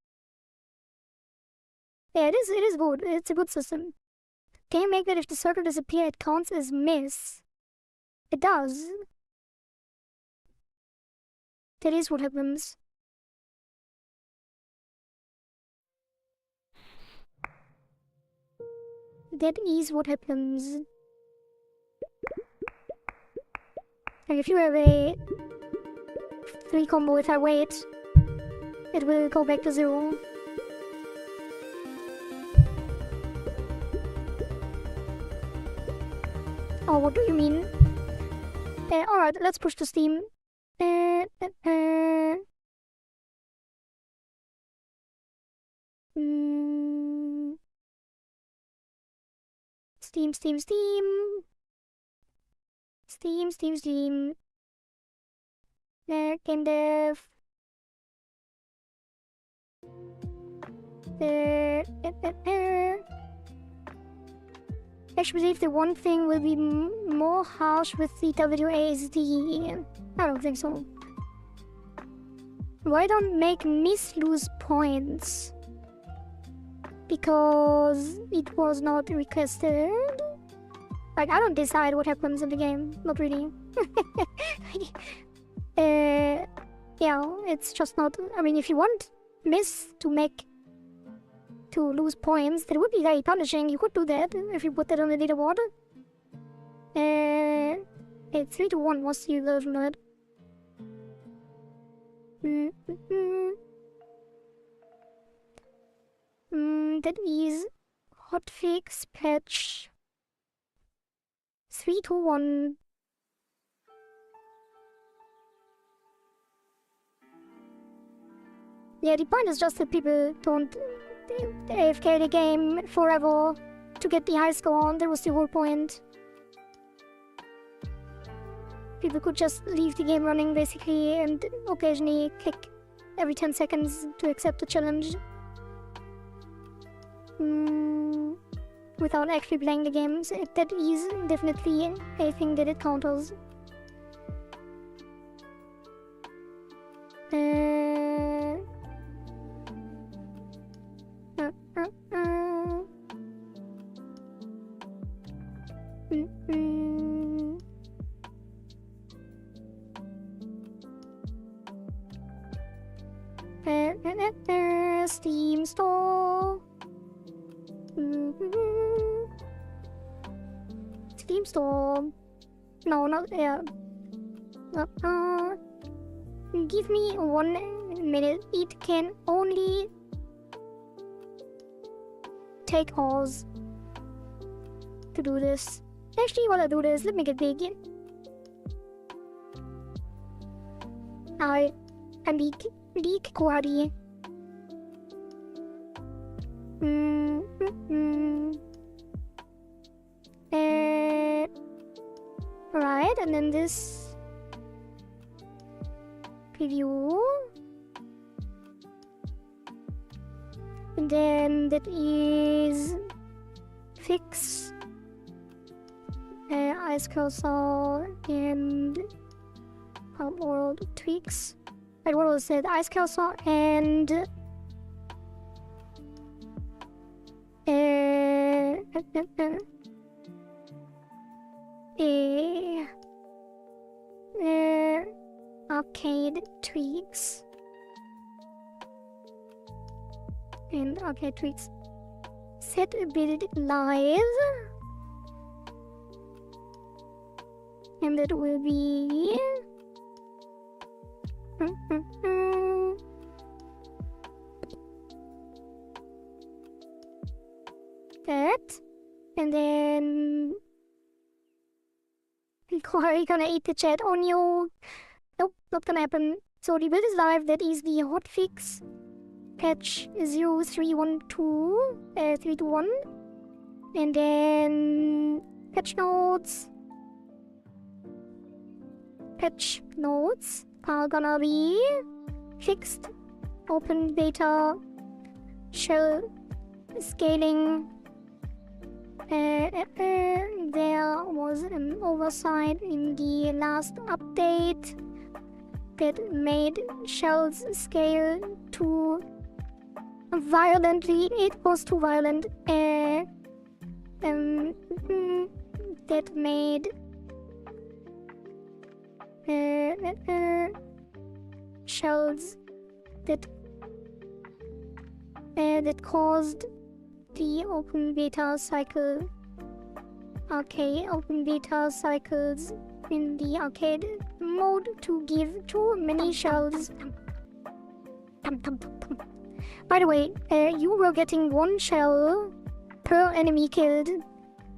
Yeah, it is good. It's a good system. Can you make that if the circle disappears, it counts as miss? It does. That is what happens. That is what happens. Like if you have a 3 combo, if I wait, it will go back to 0. Oh, what do you mean? Alright, let's push to Steam. Steam. Game dev. I believe the one thing will be more harsh with the WASD. I don't think so. Why don't make miss lose points? Because it was not requested. Like, I don't decide what happens in the game. Not really. Yeah, it's just not... I mean, if you want miss to lose points, that would be very punishing. You could do that if you put that on the leaderboard. It's 3-1 was the version of it. That is hotfix patch 3-1. Yeah, the point is just that people don't AFK the game forever to get the high score on. That was the whole point. People could just leave the game running basically and occasionally click every 10 seconds to accept the challenge. Without actually playing the games. That is definitely a thing that it counters. Steam store. Steam store. No, not yeah. Give me 1 minute. It can only take hours to do this. Actually, while I do this, let me get big. I'm big quaddy. Right, and then this preview, and then that is fix ice cursor and world tweaks. Right, what was it? Ice cursor and arcade tweaks and arcade tweaks. Set build live, and it will be that, and then Corey gonna eat the chat. Oh no, nope, not gonna happen. So the build is live. That is the hotfix patch 0312 321, and then patch notes are gonna be fixed open beta shell scaling. There was an oversight in the last update that made shells scale too violently. It was too violent. That made shells that caused the open beta cycle open beta cycles in the arcade mode to give too many shells. By the way, you were getting 1 shell per enemy killed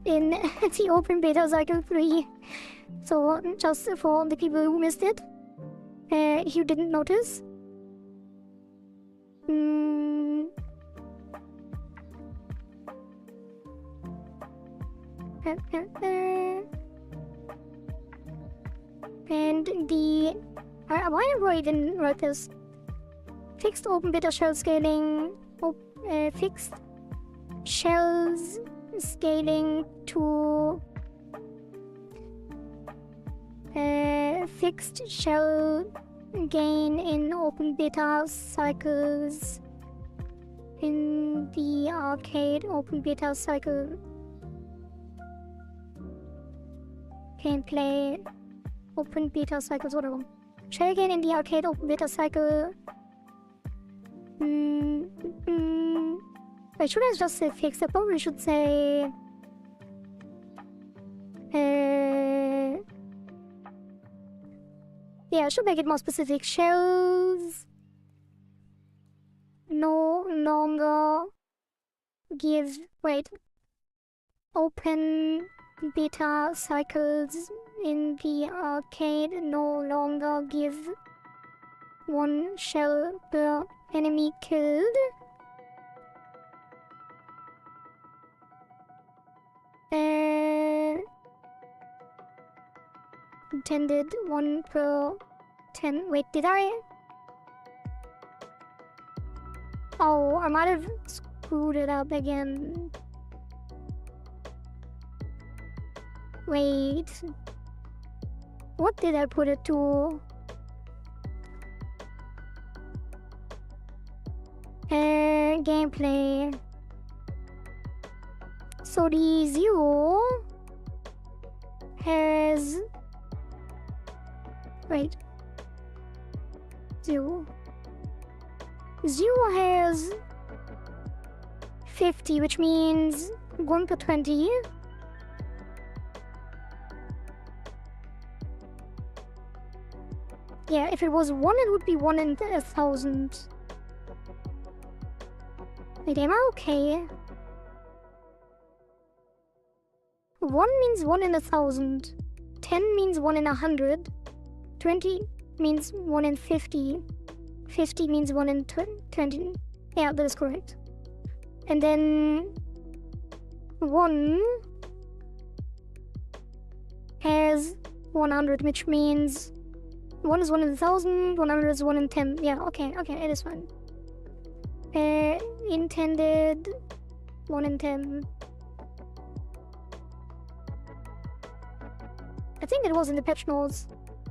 in the open beta cycle 3. So just for the people who missed it, if you didn't notice. And the why did I even write this? Fixed open beta shell scaling, fixed shells scaling to fixed shell gain in open beta cycles in the arcade open beta cycle gameplay open beta cycles, whatever. Shell gain in the arcade open beta cycle. Wait, should I just say fixed? I probably should say yeah, I should make it more specific. Shells no longer give open beta cycles in the arcade no longer give 1 shell per enemy killed. Intended 1 per 10. Wait, did I? Oh, I might have screwed it up again. Wait. What did I put it to? Gameplay. So the 0 has... Wait. 0 has 50, which means 1 per 20. Yeah, if it was 1, it would be 1 in 1,000. Wait, am I okay? 1 means 1 in 1,000. 10 means 1 in 100. 20 means 1 in 50. 50 means 1 in 20. Yeah, that is correct. And then 1 has 100, which means 1 is 1 in 1,000, 100 is 1 in 10. Yeah, okay, it is fine. Intended 1 in 10. I think it was in the patch notes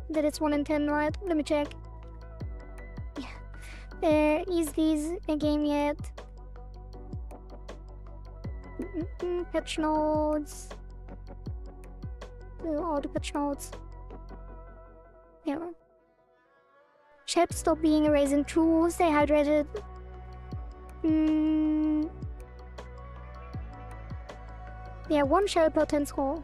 that it's 1 in 10, right? Let me check. Is this a game yet? Patch notes. All the patch notes. Yeah. Chat, stop being a raisin. True, stay hydrated. Yeah, 1 shell per 10 score.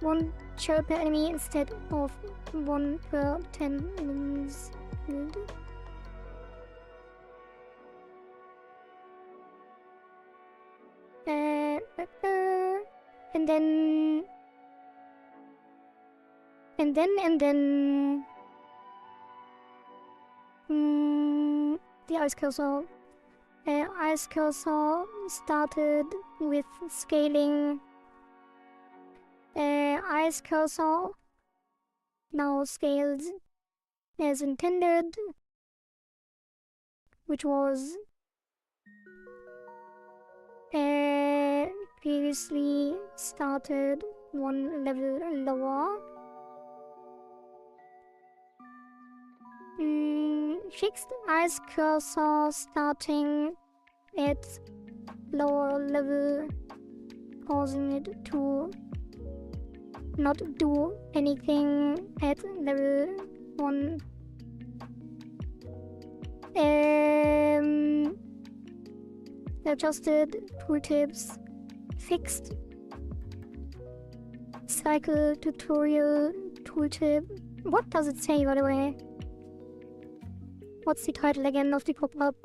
One shell per enemy instead of 1 per 10 enemies. And then the ice cursor. Ice cursor started with scaling. Ice cursor now scales as intended, which was previously started 1 level lower. Fixed ice cursor starting at lower level, causing it to not do anything at level 1. Adjusted tooltips, fixed cycle tutorial tooltip. What does it say, by the way? What's the title again of the pop-up?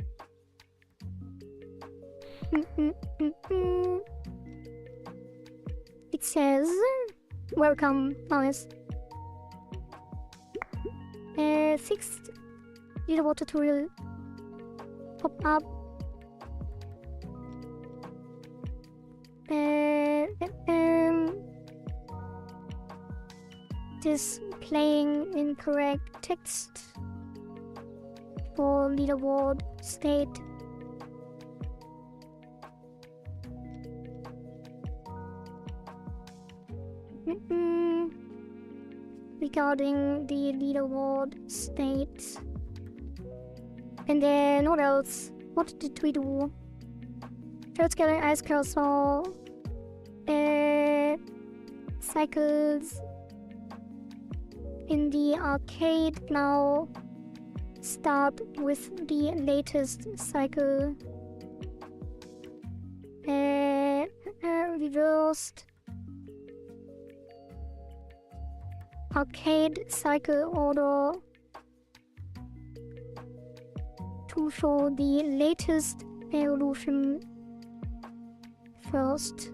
It says, welcome, nice. Fixed leaderboard tutorial pop-up. Displaying incorrect text for leaderboard state. Regarding the leaderboard state. And then what else? What did we do? Third scaling ice cursor. Cycles in the arcade now start with the latest cycle. Reversed arcade cycle order to show the latest evolution first,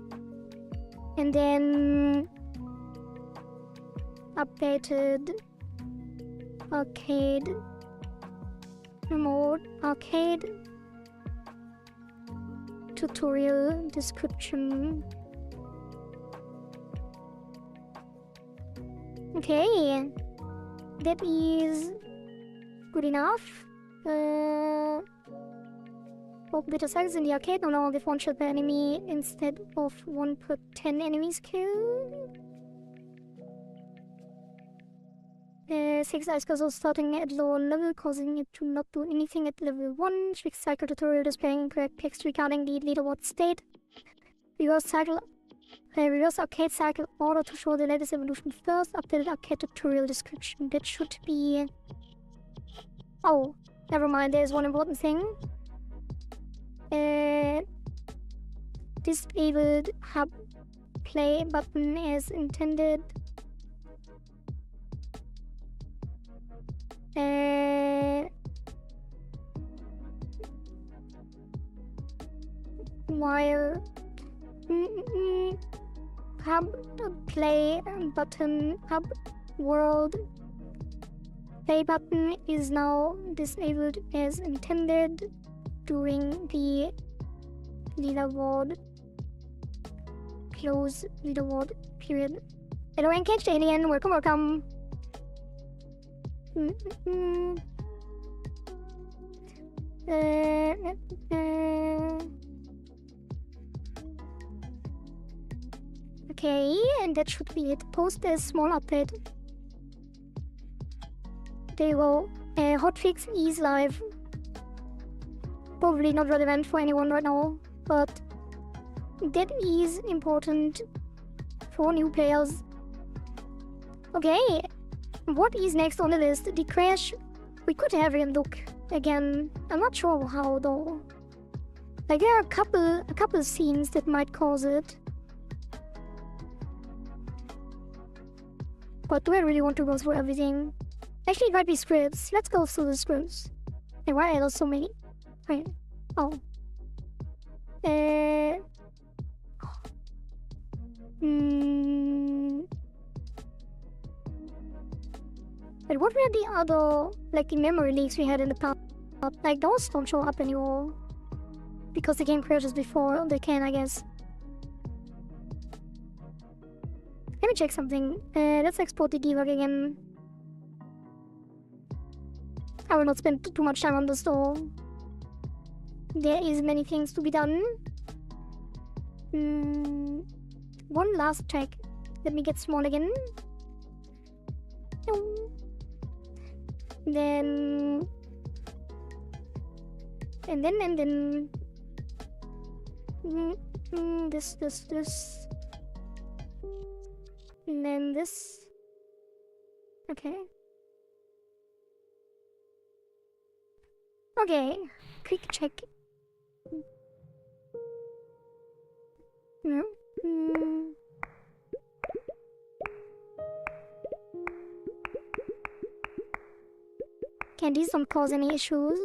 and then updated arcade mode, arcade tutorial description. Okay, that is good enough. Open beta cycles in the arcade no longer give 1 shot per enemy instead of 1 per 10 enemies killed. 6 ice cursors starting at lower level, causing it to not do anything at level 1. Fixed cycle tutorial displaying incorrect text regarding the leaderboard state. Reverse arcade cycle order to show the latest evolution first. Updated arcade tutorial description. That should be... Oh, never mind, there's one important thing. Disabled hub play button as intended. While hub play button, hub world play button is now disabled as intended during the leaderboard close leaderboard period. Hello, engaged alien, welcome. Okay, and that should be it. Post a small update. There you go. Hotfix is live. Probably not relevant for anyone right now, but that is important for new players. Okay, what is next on the list? The crash. We could have a look again. I'm not sure how though. Like there are a couple scenes that might cause it. But do I really want to go through everything? Actually, it might be scripts. Let's go through the scripts. And why are there so many? Wait. Oh. But what were the other, like the memory leaks we had in the past? Like those don't show up anymore. Because the game crashes before they can, I guess. Let me check something. Let's export the debug again. I will not spend too much time on this though. There is many things to be done. One last check. Let me get small again. No. Then... And then... This. And then this. Okay. Okay. Quick check. No. Can these don't cause any issues?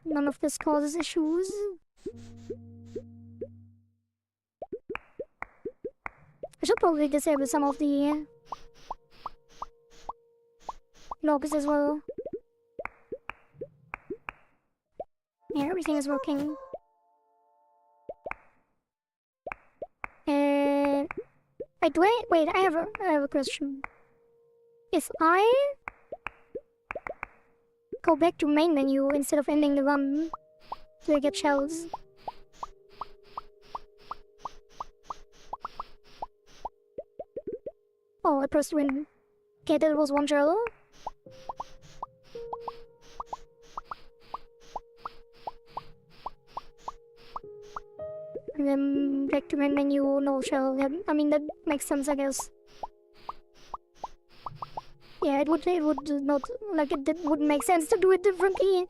None of this causes issues. I should probably disable some of the logs as well. Yeah, everything is working. Wait, I have a question. If I go back to main menu instead of ending the run, do I get shells? Oh, I pressed win. Okay, that was one shell. And then back to main menu, no shell. I mean, that makes sense, I guess. Yeah, it would not, like, it wouldn't make sense to do it differently.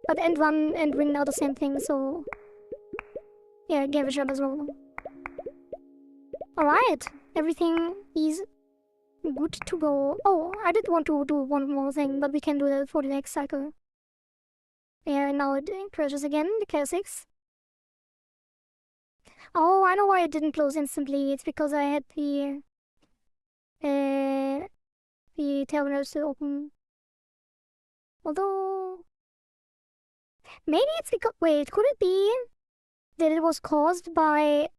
But end run and win are the same thing, so... Yeah, I gave a shot as well. Alright, everything is good to go. Oh, I did want to do one more thing, but we can do that for the next cycle. Yeah, now it crashes again, the classics. Oh, I know why it didn't close instantly. It's because I had the terminal still open. Although... Maybe it's because... Wait, could it be that it was caused by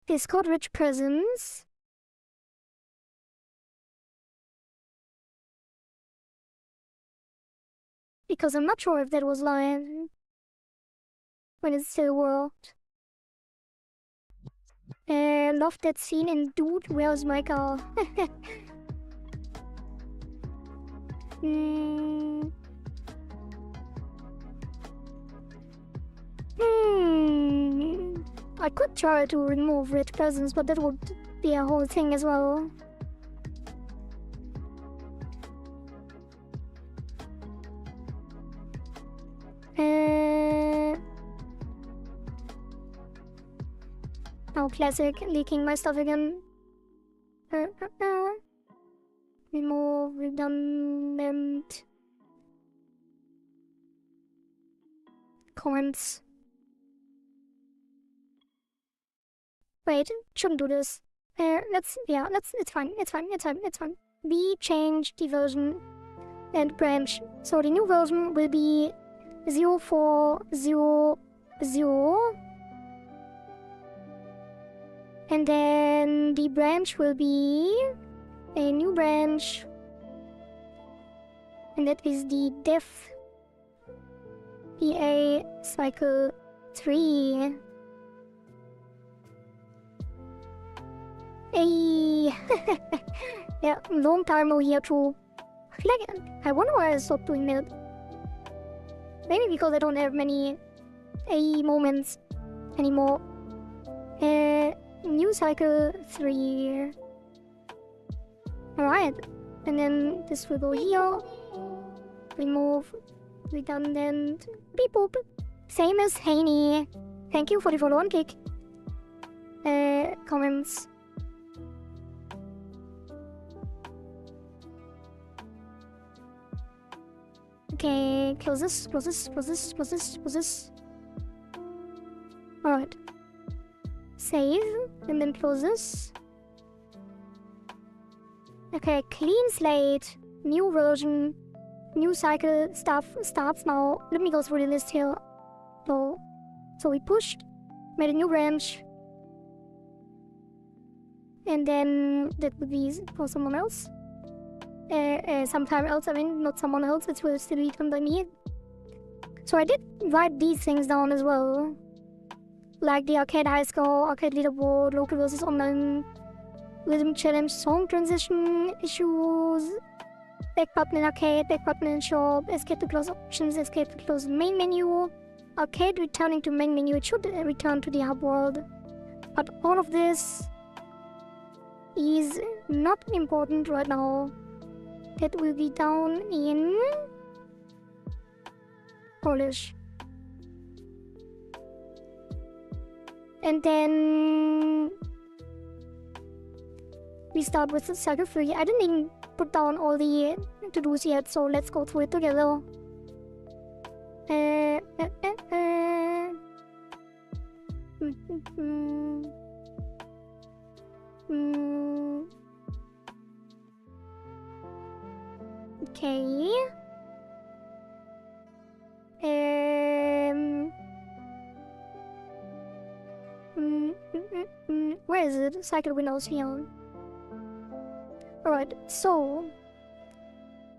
Discord-rich presence? Because I'm not sure if that was live when it still worked. Love that scene in Dude, Where's My Car? I could try to remove rich presence, but that would be a whole thing as well. Oh, classic, leaking my stuff again. Remove redundant comments. Wait, shouldn't do this. It's fine. We change the version and branch. So the new version will be 0400. And then the branch will be a new branch, and that is the def PA cycle 3. Hey, yeah, long time no here too. Like, I wonder why I stopped doing that. Maybe because I don't have many AE moments anymore. New cycle 3. Alright, and then this will go here. Remove, redundant, beep boop. Same as Haney. Thank you for the follow on kick. Comments. Okay, close this, close this, close this, close this, close this. Alright. Save, and then close this. Okay, clean slate, new version, new cycle stuff starts now. Let me go through the list here. So we pushed, made a new branch. And then that would be for someone else. Sometime else, I mean, not someone else, it will still be done by me. So I did write these things down as well. Like the arcade high score, arcade leaderboard, local versus online, rhythm challenge, song transition issues, back button in arcade, back button in shop, escape to close options, escape to close main menu, arcade returning to main menu, it should return to the hub world. But all of this is not important right now. That will be down in Polish. And then we start with cycle 3. I didn't even put down all the to-dos yet, so let's go through it together. Okay. Where is it? Cycle windows here. Alright, so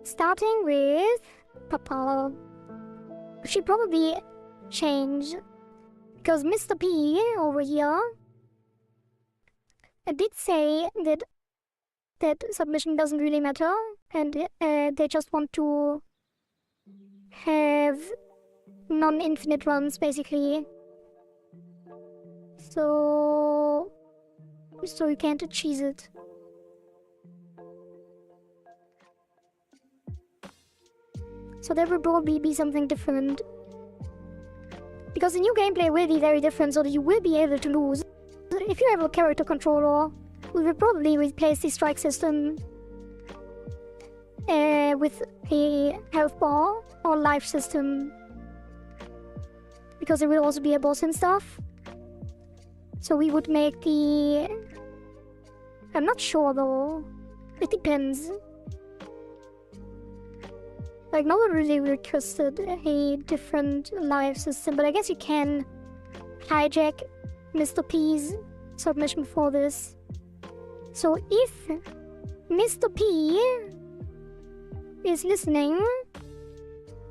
starting with Papa. Should probably change because Mr. P over here did say that submission doesn't really matter and they just want to have non-infinite runs basically. So you can't cheese it. So there will probably be something different. Because the new gameplay will be very different, so that you will be able to lose. If you have a character controller, we will probably replace the strike system with a health bar or life system. Because there will also be a boss and stuff. So we would make the... I'm not sure though. It depends. Like, no one really requested a different life system, but I guess you can hijack Mr. P's submission for this. So if Mr. P is listening,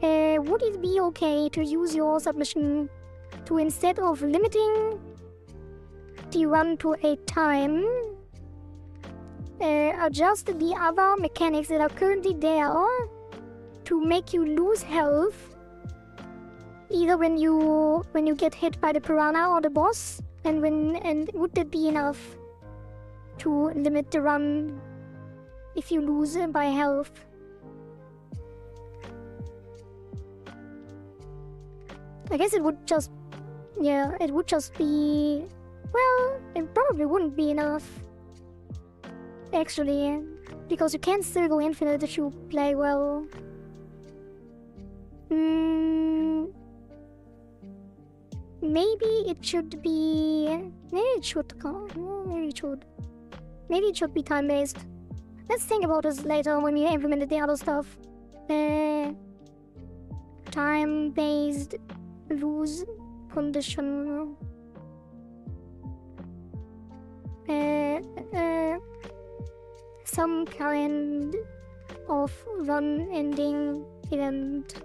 would it be okay to use your submission to, instead of limiting the run to a time, adjust the other mechanics that are currently there to make you lose health either when you get hit by the piranha or the boss, and would that be enough to limit the run if you lose by health? I guess it would just be, well, it probably wouldn't be enough actually, because you can still go infinite if you play well. Maybe it should be... Maybe it should be time-based. Let's think about this later when we implemented the other stuff. Time-based lose condition. some kind of run-ending event.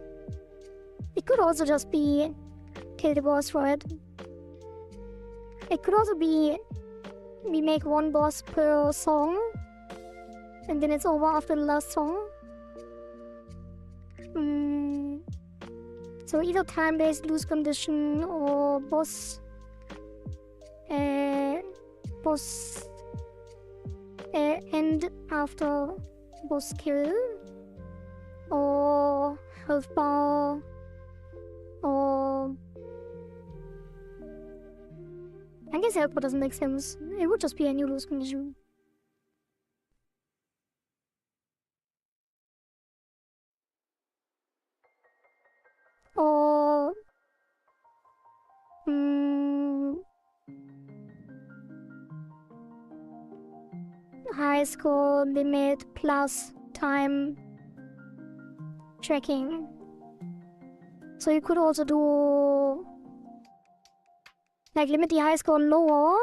It could also just be kill the boss, right? It could also be we make one boss per song, and then it's over after the last song. So either time-based lose condition or boss end after boss kill, or health bar, or I guess health bar doesn't make sense. It would just be a new lose condition. Or high score limit plus time tracking. So you could also do like limit the high score lower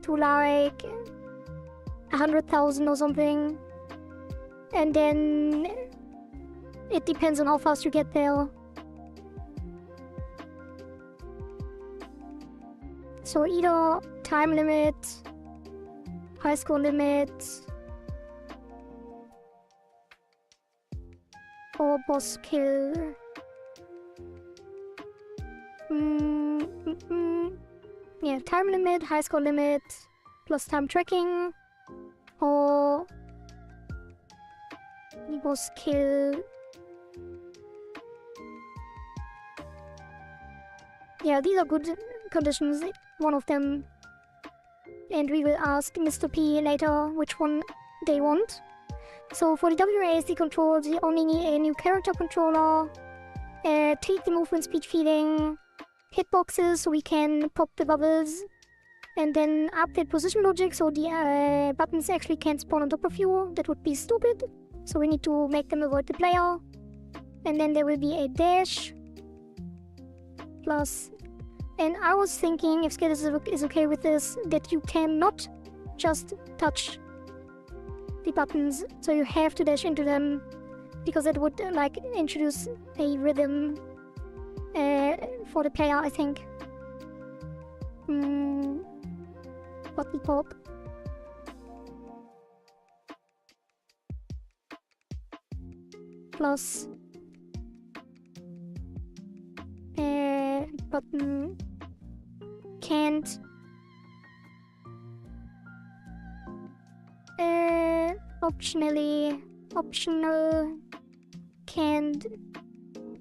to like 100,000 or something, and then it depends on how fast you get there. So either time limit, high score limit, or boss kill. Yeah, time limit, high score limit, plus time tracking, or boss kill. Yeah, these are good conditions, one of them. And we will ask Mr. P later which one they want. So for the WASD controls, we only need a new character controller, tweak the movement speed feeding, hitboxes so we can pop the bubbles, and then update position logic so the buttons actually can't spawn on top of you. That would be stupid. So we need to make them avoid the player. And then there will be a dash plus. And I was thinking, if Skid is okay with this, that you cannot just touch the buttons, so you have to dash into them, because it would like introduce a rhythm for the player, I think. Button pop. Plus button can't optional can't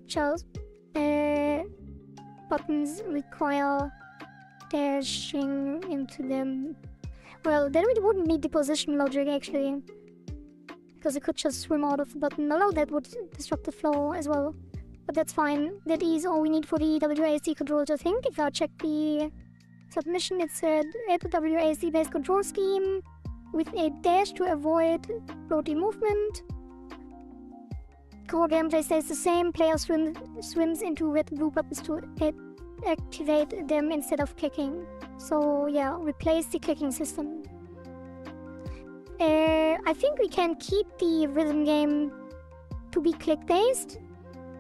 just buttons require dashing into them. Well, then we wouldn't need the position logic actually, because it could just swim out of the button, although that would disrupt the flow as well. But that's fine. That is all we need for the WASD controls, I think. If I check the submission, it said add the WASD based control scheme with a dash to avoid floaty movement. Core gameplay stays the same. Player swims into red and blue buttons to activate them instead of clicking. So yeah, replace the clicking system. I think we can keep the rhythm game to be click based,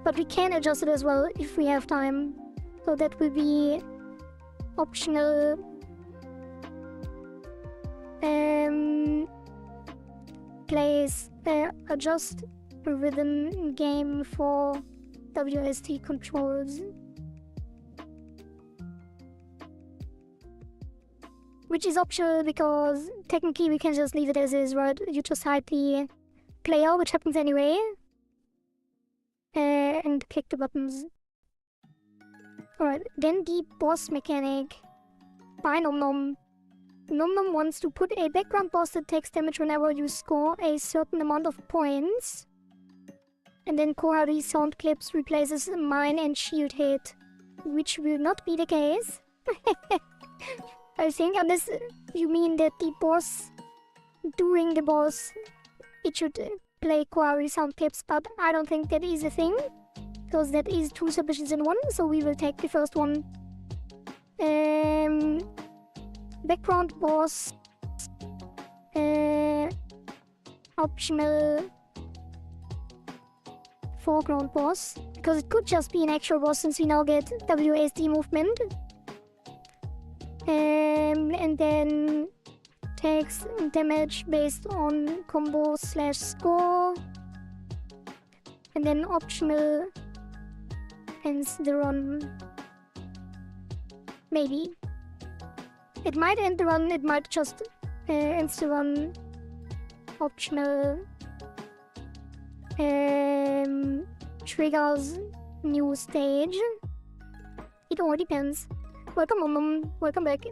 but we can adjust it as well if we have time. So that will be optional. Place adjust the rhythm game for WSD controls. Which is optional because technically we can just leave it as is, right? You just hide the player, which happens anyway. And click the buttons. Alright, then the boss mechanic. By Nom Nom. Nom Nom wants to put a background boss that takes damage whenever you score a certain amount of points. And then Kohari sound clips replaces mine and shield hit, which will not be the case. I think, unless you mean that the boss, during the boss, it should play Kohari sound clips, but I don't think that is a thing, because that is two submissions in one, so we will take the first one. Background boss optional foreground boss, because it could just be an actual boss since we now get WASD movement. And then takes damage based on combo/score. And then optional ends the run. Maybe. It might end the run, it might just end the run. Optional triggers new stage. It all depends. Welcome Mom, welcome back.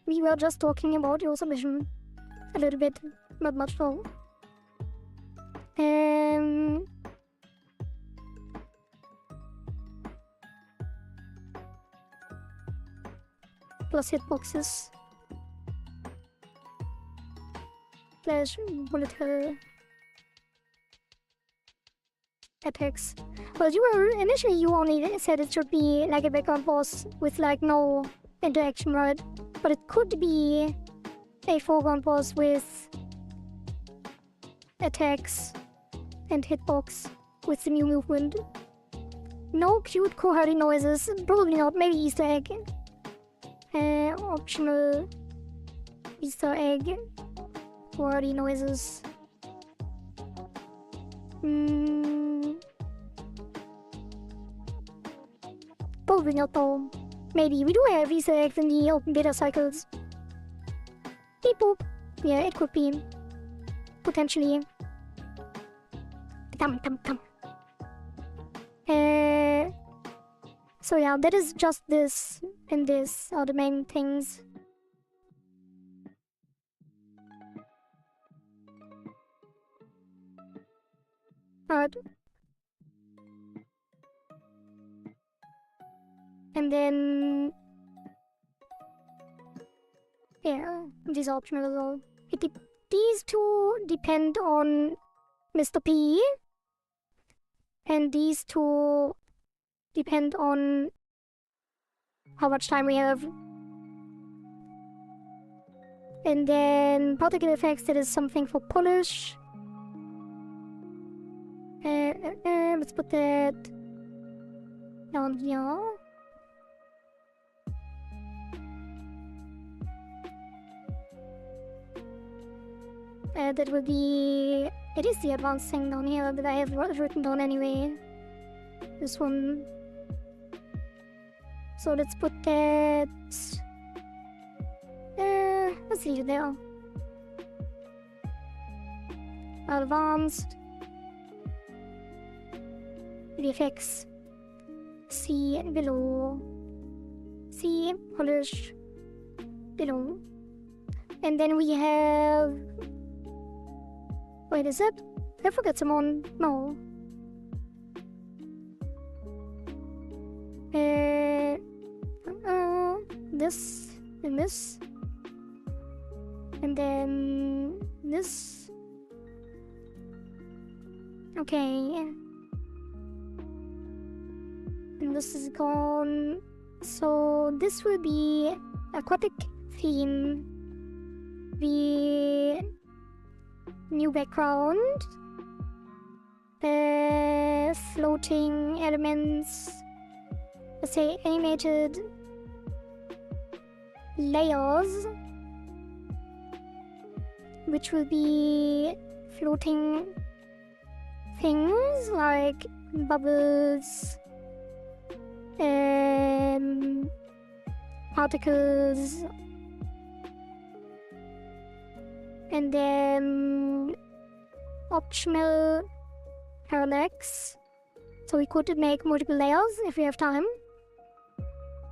We were just talking about your submission. A little bit, not much though. Plus hitboxes. Slash bullet hell attacks. Well, initially you only said it should be like a background boss with like no interaction, right? But it could be a foreground boss with attacks and hitbox with the new movement. No cute cohorty noises, probably not, maybe Easter egg. Optional Easter egg. Cohorty noises. Probably not though. Maybe. We do have Easter eggs in the open beta cycles. Beep boop. Yeah, it could be. Potentially. Come. So yeah, that is just this and this are the main things. Alright. And then... yeah, these are optional as well. These two depend on Mr. P. And these two depend on how much time we have. And then particle effects, that is something for polish. Let's put that down here. That would be... it is the advanced thing down here that I have written down anyway. This one. So let's put that... let's leave it there. Advanced. VFX. C below. C polish below. And then we have... wait, is it? I forgot someone. No. This and this. And then this. Okay. And this is gone. So this will be aquatic theme. The new background. Floating elements. Let's say animated layers, which will be floating things like bubbles, particles, and then optional parallax. So we could make multiple layers if we have time.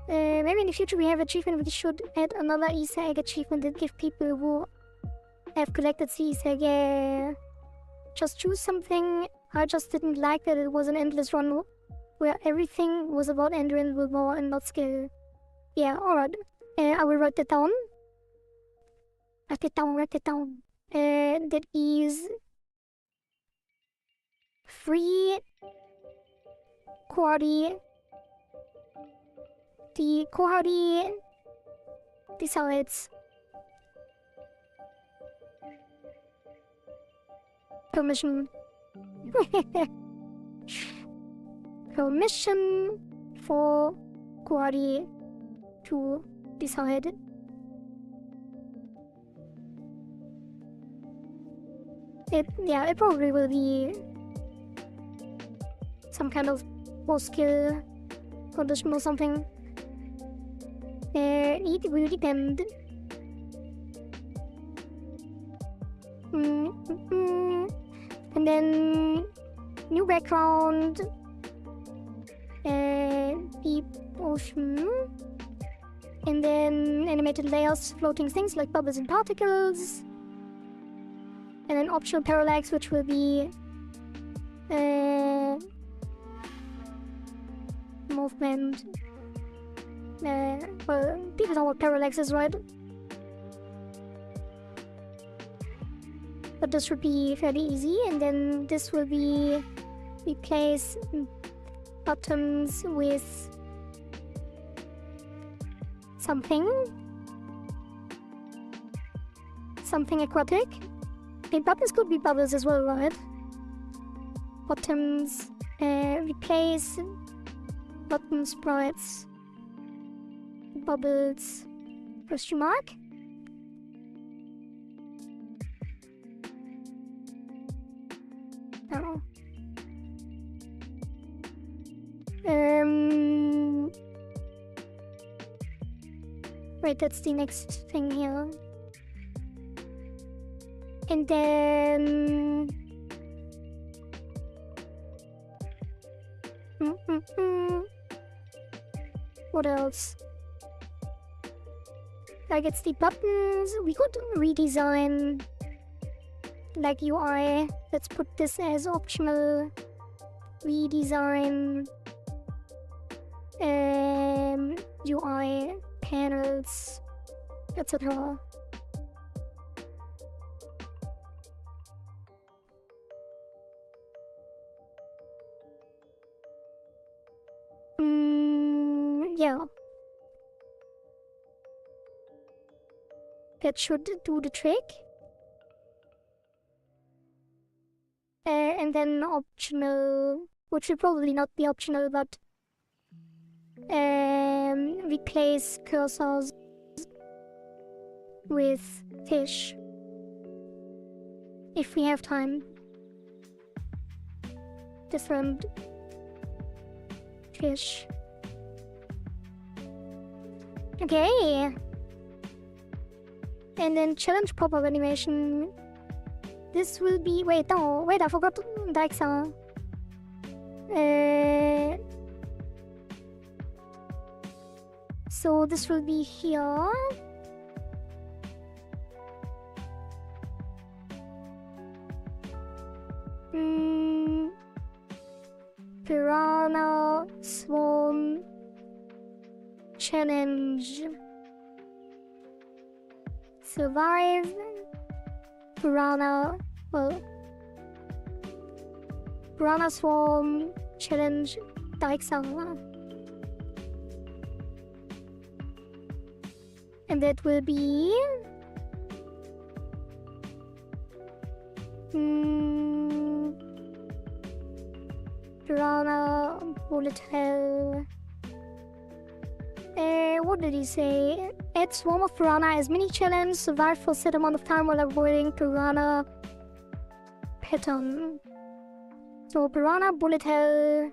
Maybe in the future we have achievement, we should add another Easter egg achievement that give people who have collected the Easter egg. Yeah. Just choose something. I just didn't like that it was an endless run where everything was about endurance with more and not skill. Yeah, alright. I will write that down. Write it down. That is... free Cohorty. The Cohorty decides Permission. Permission for Quarry to decide. It probably will be some kind of boss skill condition or something. It will depend. And then new background, deep ocean, and then animated layers, floating things like bubbles and particles, and then optional parallax, which will be movement. Well, people know what parallax is, right? But this should be fairly easy, and then this will be replace buttons with something aquatic. The buttons could be bubbles as well, right? Buttons, replace button sprites, bubbles, question mark. Oh. Wait, that's the next thing here. And then what else? Like, it's the buttons. We could redesign like UI. Let's put this as optional. Redesign UI panels, etc. Yeah. That should do the trick. And then optional, which will probably not be optional, but replace cursors with fish if we have time. Different fish. Okay. And then challenge pop-up animation. This will be... Wait, I forgot Daixa. So this will be here. Piranha Swarm Challenge. Survive Piranha Swarm Challenge Daixa. And that will be Piranha Bullet Hell. What did he say? Add Swarm of Piranha as mini challenge, survive for a set amount of time while avoiding Piranha pattern. So Piranha Bullet Hell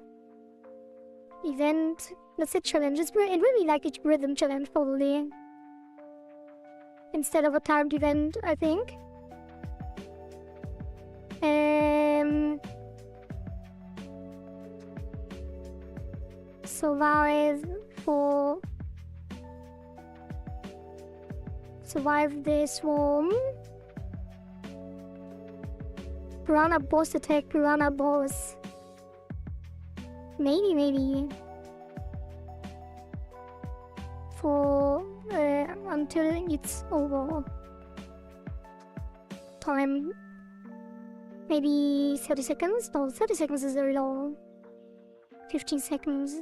event. That's a challenge. It will be like a rhythm challenge probably. Instead of a timed event, I think. Survive the swarm. Piranha boss attack, Piranha boss. Maybe. For until it's over. Time. Maybe 30 seconds? No, 30 seconds is very long. 15 seconds.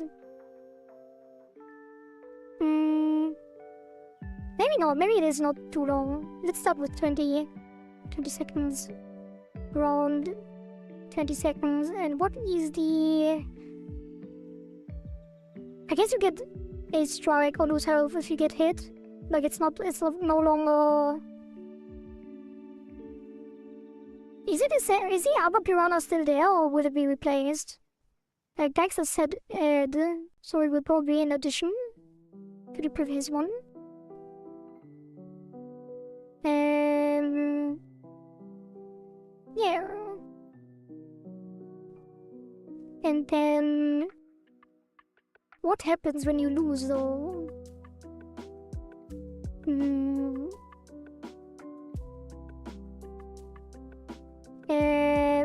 Maybe not. Maybe it is not too long. Let's start with 20 seconds. around 20 seconds. And what is the... I guess you get a strike or lose health if you get hit. Like it's no longer... Is the other piranha still there, or will it be replaced? Like Dexter said add, so it will probably be in addition to the previous one. Yeah. And then... What happens when you lose though?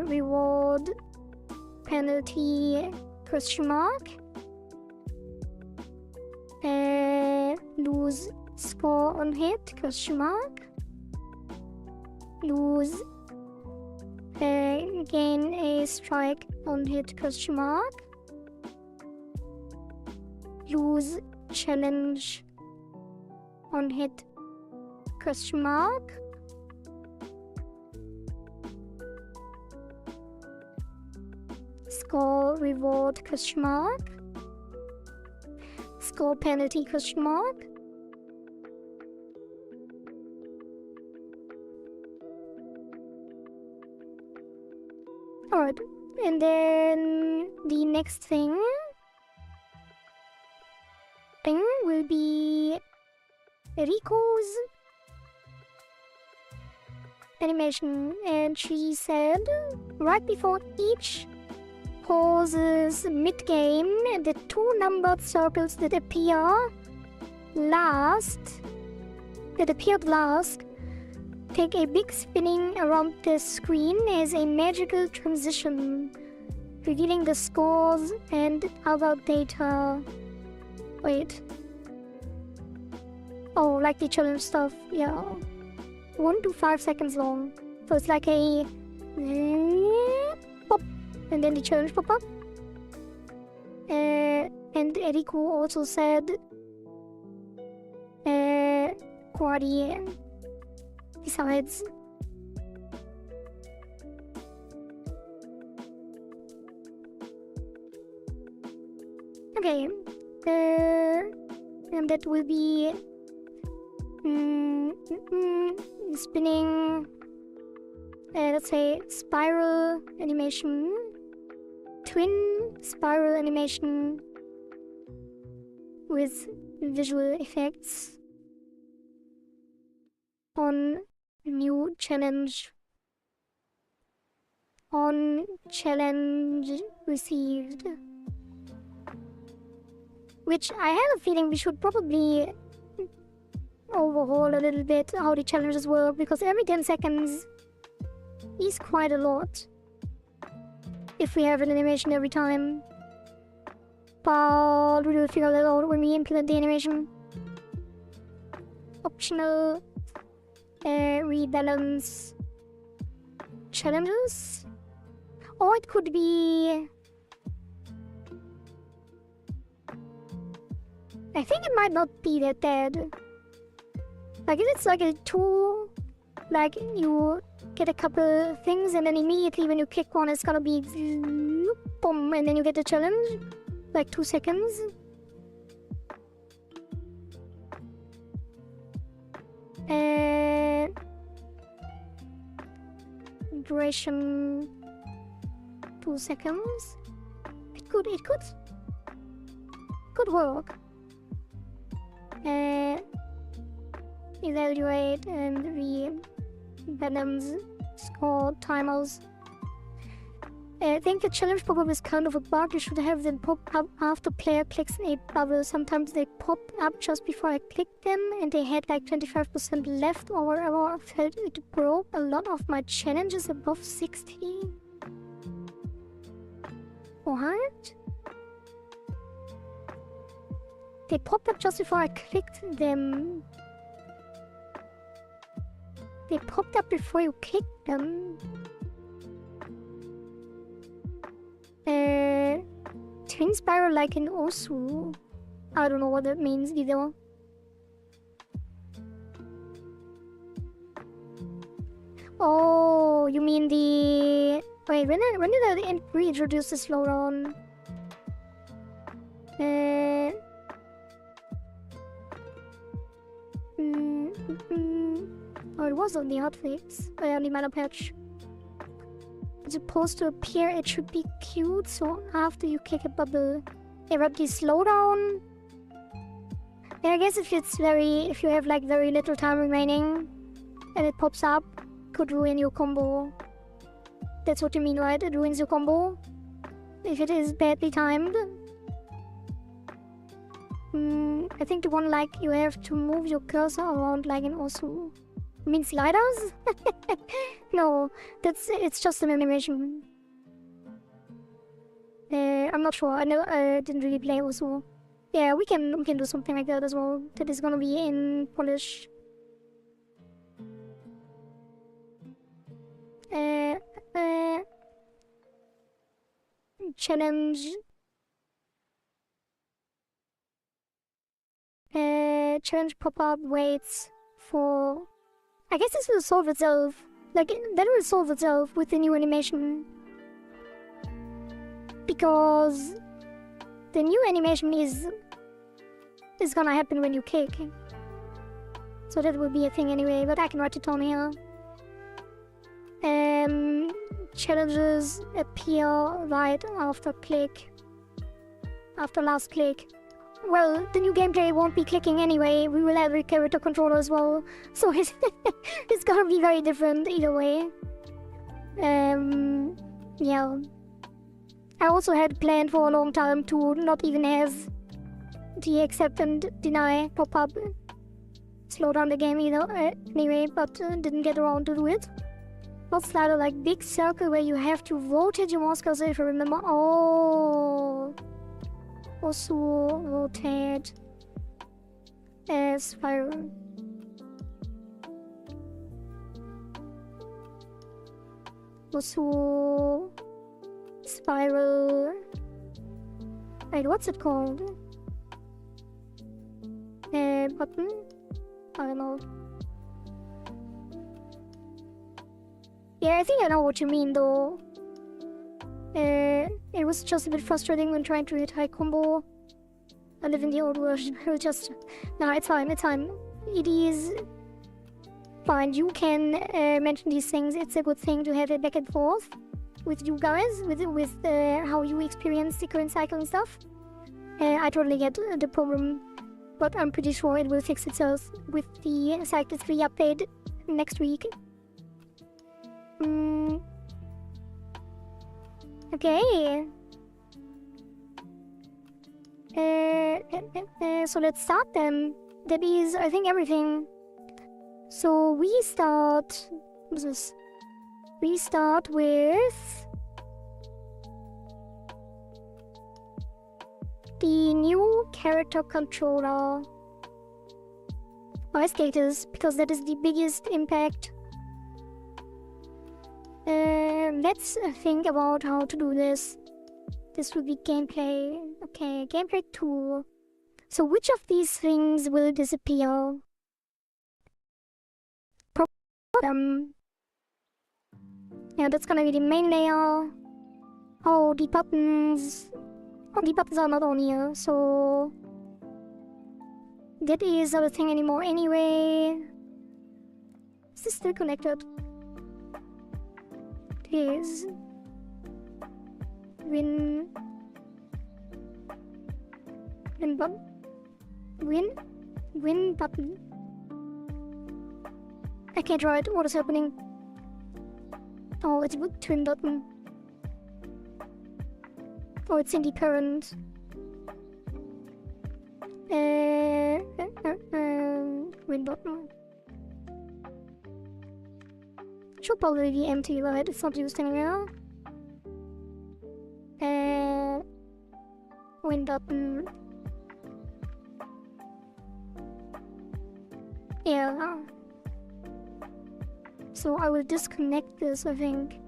Reward, penalty, question mark. Lose score on hit, question mark. Lose, gain a strike on hit, question mark. Lose challenge on hit, question mark. Score reward, question mark. Score penalty, question mark. Alright, and then the next thing will be Riko's animation, and she said right before each pauses mid-game, the two numbered circles that appeared last, take a big spinning around the screen as a magical transition, revealing the scores and other data. Wait. Oh, like the challenge stuff, yeah. 1 to 5 seconds long. So it's like a pop, and then the challenge pop up. And Eriko also said Quarry besides. Okay. And that will be spinning, let's say spiral animation, twin spiral animation with visual effects on new challenge, on challenge received. Which I have a feeling we should probably overhaul a little bit how the challenges work, because every 10 seconds is quite a lot if we have an animation every time. But we will figure that out when we implement the animation. Optional rebalance challenges, or it could be... I think it might not be that bad. Like if it's like a tool, like you get a couple things and then immediately when you click one it's gonna be boom, and then you get the challenge. Like 2 seconds. Duration 2 seconds. It could work. Evaluate and rebalance score timers. I think the challenge pop-up is kind of a bug. You should have them pop up after player clicks a bubble. Sometimes they pop up just before I click them, and they had like 25% left or whatever. I felt it broke a lot of my challenges above 60. What? They popped up just before I clicked them. They popped up before you clicked them. Twin spiral like in Osu. I don't know what that means either. Oh, you mean the... Wait, when did I reintroduce the slowdown? Oh, it was on the hotfix. Oh yeah, on the mana patch. It's supposed to appear, it should be cute, so after you kick a bubble. Yeah, but the slowdown... Yeah, I guess if you have like very little time remaining and it pops up, could ruin your combo. That's what you mean, right? It ruins your combo if it is badly timed. I think the one like you have to move your cursor around like in Osu. You mean sliders? No, it's just an animation. I'm not sure. I didn't really play Osu. Yeah, we can do something like that as well. That is gonna be in Polish. Challenge. Challenge pop-up waits for... I guess this will solve itself. Like, that will solve itself with the new animation. Because... the new animation is gonna happen when you kick. So that will be a thing anyway, but I can write it on here. Challenges appear right after click. After last click. Well, the new gameplay won't be clicking anyway. We will have a character controller as well. So it's gonna be very different either way. Yeah. I also had planned for a long time to not even have the accept and deny pop-up slow down the game either, anyway, but didn't get around to do it. What's that, like big circle where you have to rotate your mouse cursor if you remember? Oh. Also rotate as spiral. Also spiral. Wait, what's it called? Button? I don't know. Yeah, I think I know what you mean though. It was just a bit frustrating when trying to hit high combo. I live in the old version. I'll just... No, it's fine, it's fine. It is... fine. You can mention these things. It's a good thing to have it back and forth with you guys, with how you experience the current cycle and stuff. I totally get the problem, but I'm pretty sure it will fix itself with the Cycle 3 update next week. Okay. So let's start then. That is, I think, everything. So we start... What's this? We start with... the new character controller. Ice skaters, because that is the biggest impact. Let's think about how to do this. This will be gameplay. Okay, gameplay 2. So which of these things will disappear? Yeah, that's gonna be the main layer. Oh, the buttons. Oh, the buttons are not on here, so... that is not a thing anymore anyway. Is this still connected? It is. Win button. Win button. I can't draw it. What is happening? Oh, it's a twin button. Oh, it's in the current. Win button. Should probably be empty, right? It's not used anywhere. Win button. Yeah. So I will disconnect this, I think.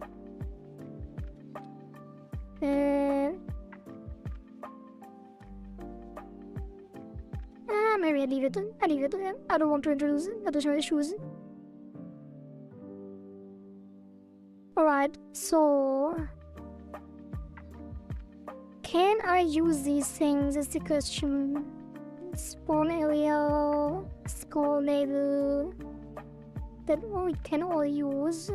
Maybe I leave it. I leave it. I don't want to introduce additional issues. Alright, so... Can I use these things is the question. Spawn area, skull label... That we can all use.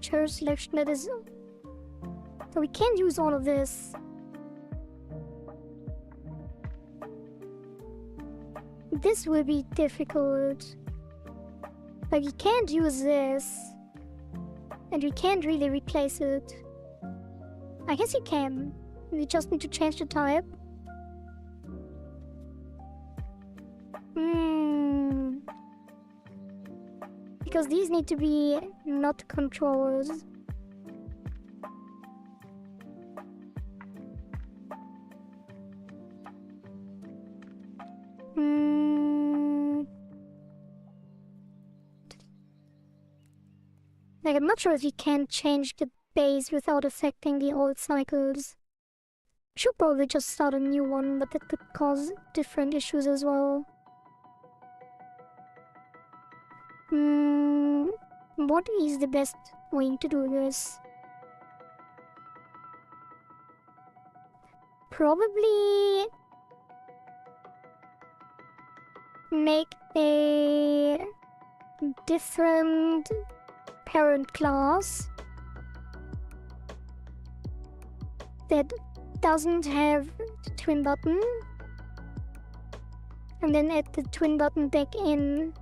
Chair selection, that is... So we can't use all of this. This will be difficult. Like, you can't use this. And we can't really replace it. I guess you can. We just need to change the type. Because these need to be not controllers. Like, I'm not sure if you can change the base without affecting the old cycles. Should probably just start a new one, but that could cause different issues as well. What is the best way to do this? Probably make a different parent class that doesn't have the twin button, and then add the twin button back in.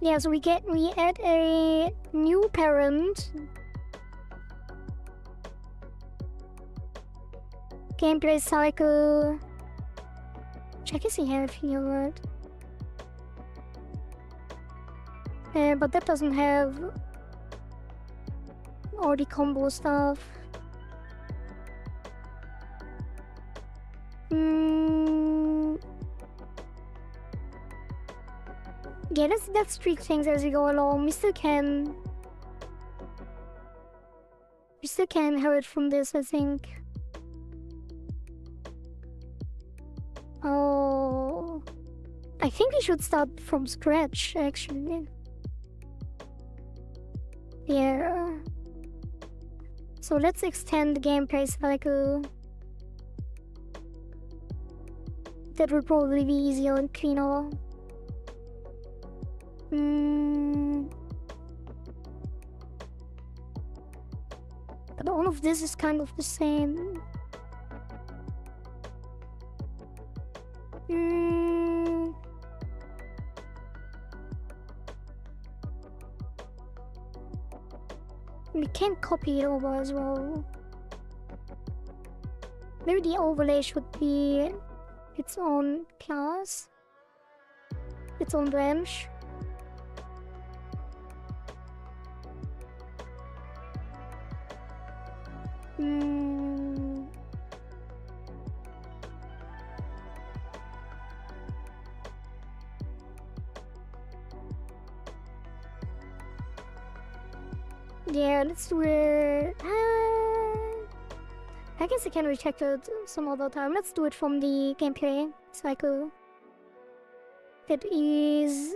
Yeah, so we add a new parent. Gameplay cycle. Which I guess we have here, right? But that doesn't have all the combo stuff. Yeah, let's tweak things as we go along. We still can inherit from this, I think. Oh, I think we should start from scratch, actually. Yeah. So let's extend the gameplay cycle. That will probably be easier and cleaner. But all of this is kind of the same. We can copy it over as well. Maybe the overlay should be its own class, its own branch. Yeah, let's do it. I guess I can recheck it some other time. Let's do it from the gameplay cycle. That is...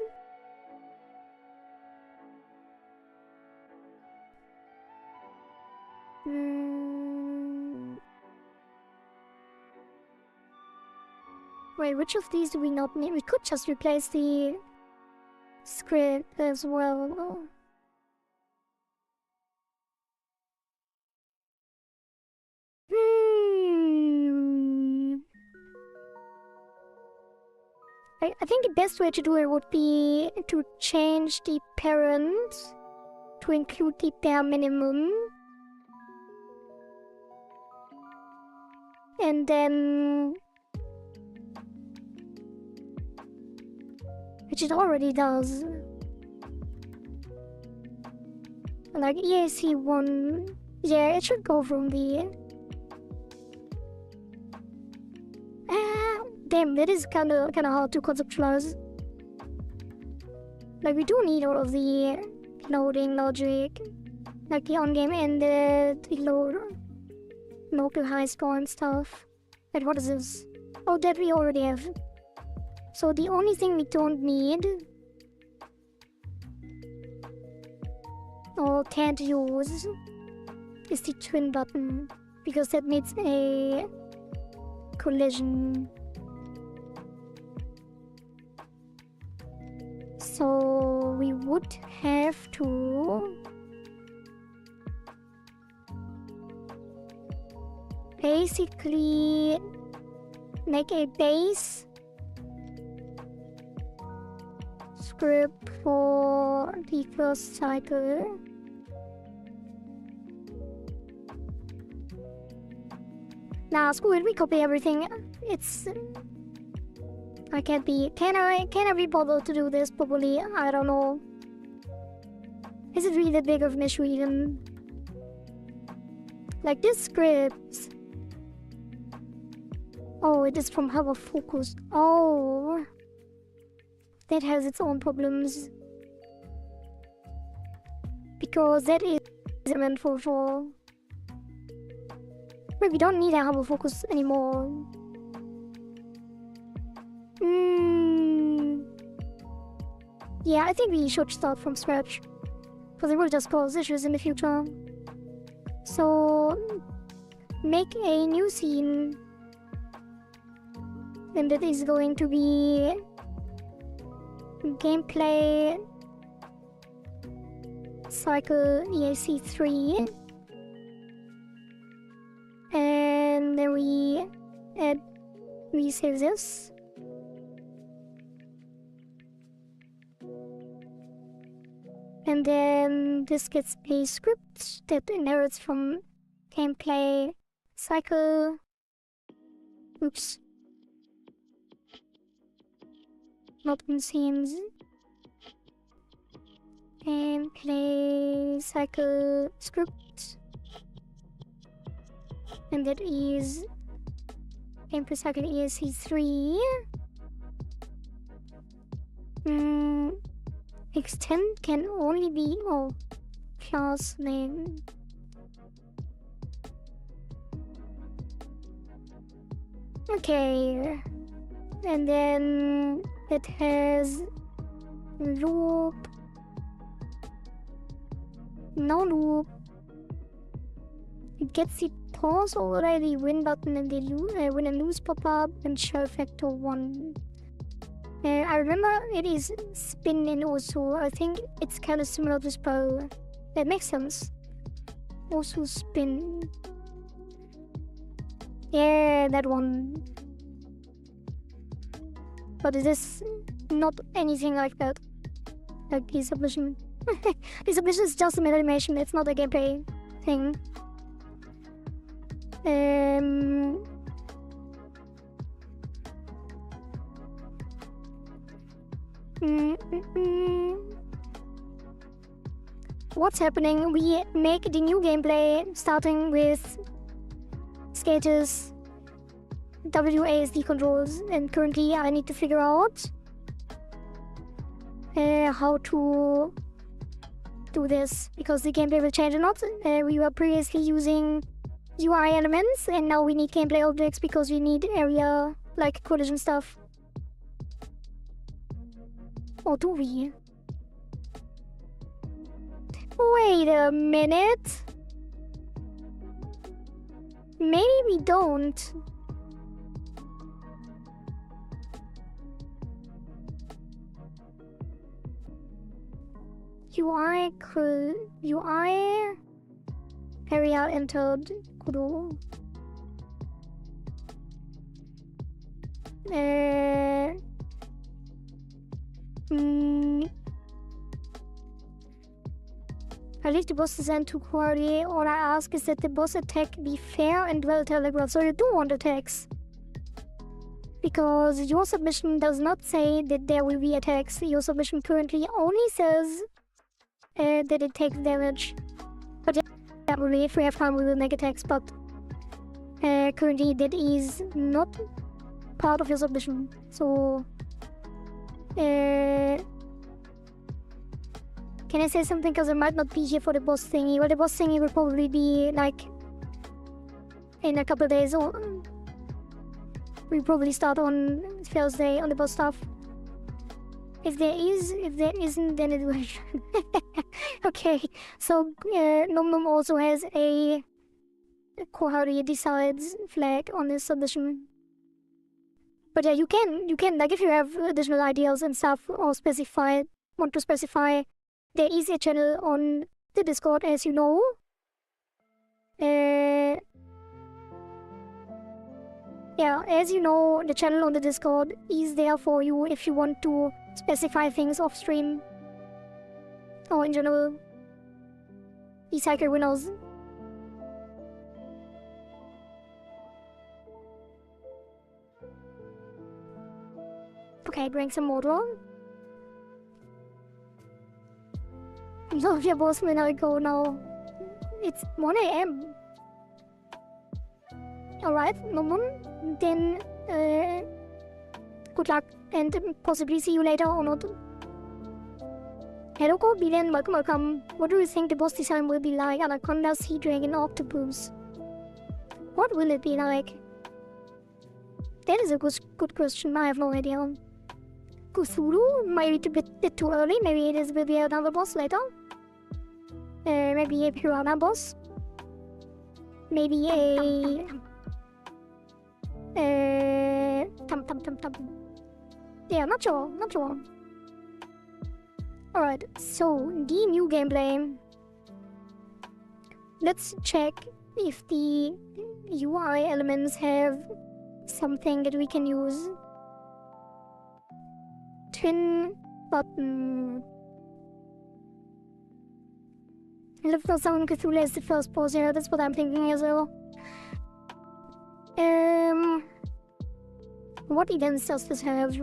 Wait, which of these do we not need? We could just replace the script as well. I think the best way to do it would be to change the parent to include the bare minimum. And then... which it already does. Like EAC1... yeah, it should go from the... damn, that is kinda hard to conceptualize. Like, we do need all of the loading logic. Like the on-game ended, the local high score and stuff. Wait, what is this? Oh, that we already have. So the only thing we don't need or can't use is the twin button, because that needs a collision. So we would have to basically make a base script for the first cycle. Nah, screw it, we copy everything. I can't be. Can I be bothered to do this properly? I don't know. Is it really that big of an issue even? Like this script. Oh, it is from Hover Focus. Oh. That has its own problems. Because that is meant for. Wait, we don't need a Hover Focus anymore. Yeah, I think we should start from scratch, because it will just cause issues in the future. So, make a new scene, and that is going to be gameplay cycle EAC3, and then we save this. And then this gets a script that inherits from gameplay cycle. Oops. Not in scenes. Gameplay cycle script. And that is gameplay cycle ESC3. Extend can only be class name. Okay, and then it has loop, no loop. It gets the pause already, win button, and the win and lose pop up, and shell factor 1. I remember it is spin and also I think it's kind of similar to spell. That makes sense. Also spin. Yeah, that one. But it is not anything like that. Like the submission. The submission is just an animation, it's not a gameplay thing. What's happening? We make the new gameplay starting with skaters, WASD controls, and currently I need to figure out how to do this, because the gameplay will change or not. We were previously using UI elements and now we need gameplay objects because we need area like collision stuff. Or do we? Wait a minute. Maybe we don't. UI area entered Kudo. I leave the boss design to quality. All I ask is that the boss attack be fair and well telegraphed. So you do want attacks. Because your submission does not say that there will be attacks. Your submission currently only says that it takes damage. But yeah, probably if we have time we will make attacks, but currently that is not part of your submission. So can I say something? Because I might not be here for the boss thingy. Well, the boss thingy will probably be like in a couple of days. Or we probably start on Thursday on the boss stuff. If there isn't, then it will. Okay, so Num Num also has a Kohari decides flag on this submission. But yeah, you can like if you have additional ideas and stuff or want to specify, there is a channel on the Discord, as you know. Yeah, as you know, the channel on the Discord is there for you if you want to specify things off stream or in general. ItaGy winners. Okay, drink some water. Love your boss when I go now. It's 1 AM. Alright, Momun. Then, good luck and possibly see you later or not. Hello, Billion, welcome. What do you think the boss design will be like? Anaconda, Sea Dragon, Octopus. What will it be like? That is a good question. I have no idea. Cthulhu? Maybe a bit too early. Maybe it will be another boss later. Maybe a piranha boss. Maybe a... Yeah, not sure. Alright, so the new gameplay. Let's check if the UI elements have something that we can use. Twin button. Lift for Summon Cthulhu as the first pause here, that's what I'm thinking as well. What events does this have?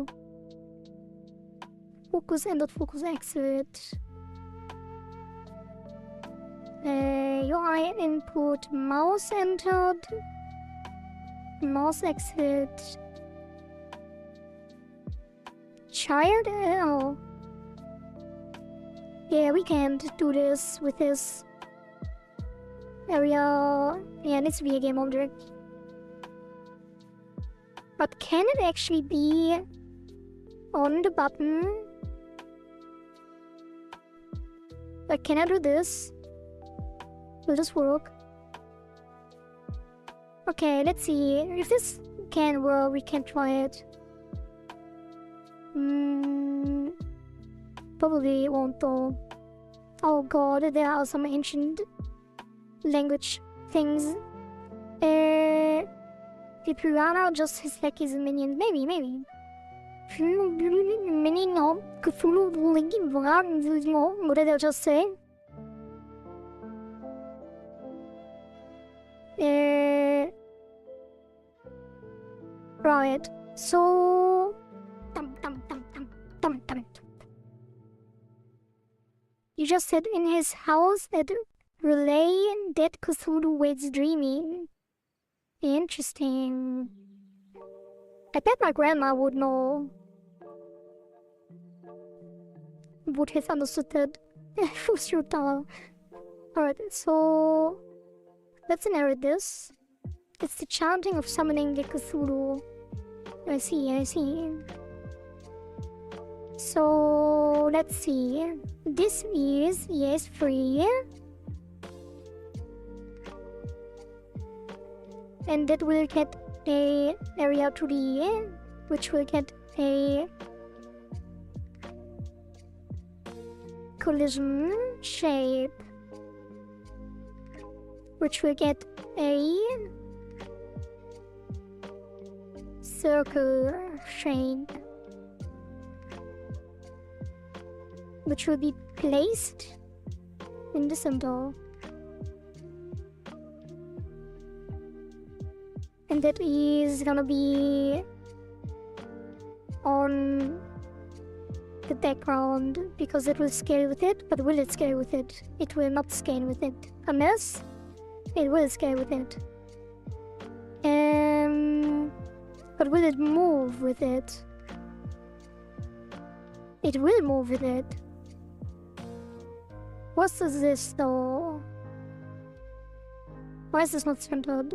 Focus and focus exit. UI input, mouse entered. Mouse exit. Child? Oh. Yeah, we can't do this with this area. Yeah, it needs to be a game object. But can it actually be on the button? Like, can I do this? Will this work? Okay, let's see. If this can work, we can try it. Probably it won't though. Oh god, there are some ancient language things. The piranha just his like his minion. Maybe. Minion of Cthulhu linking what did I just say? Right. So you just said in his house that relay that Cthulhu waits dreaming. Interesting. I bet my grandma would know. Would have understood that. Alright, so let's narrate this. It's the chanting of summoning the Cthulhu. I see. So let's see. This is, yes, free. And that will get a area 2D, which will get a collision shape, which will get a circle shape, which will be placed in the center. And that is gonna be on the background because it will scale with it. But will it scale with it? It will not scale with it. Unless it will scale with it. But will it move with it? It will move with it. What is this though? Why is this not centered?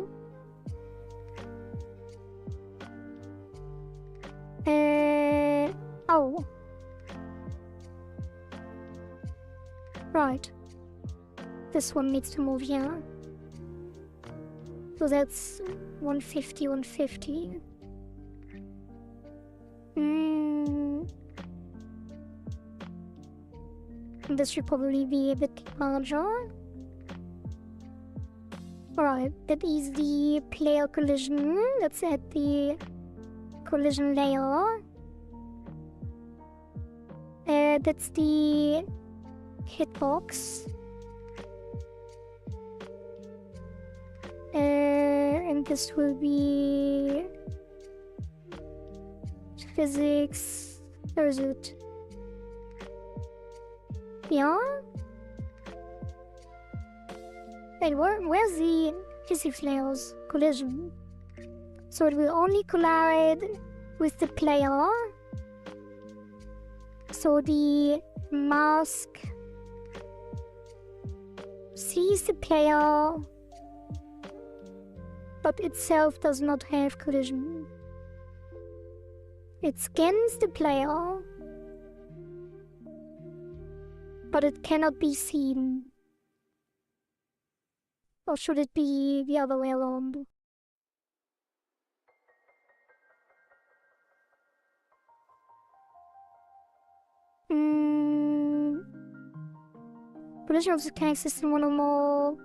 Oh. Right. this one needs to move here. So that's 150, 150. This should probably be a bit larger. Alright, that is the player collision. Let's add the collision layer. That's the hitbox. And this will be physics. Where is it? Yeah? Wait, where's the physics layers? Collision. So it will only collide with the player. So the mask sees the player, but itself does not have collision. It scans the player, but it cannot be seen. Or should it be the other way around? Collision of the scanning system, one or more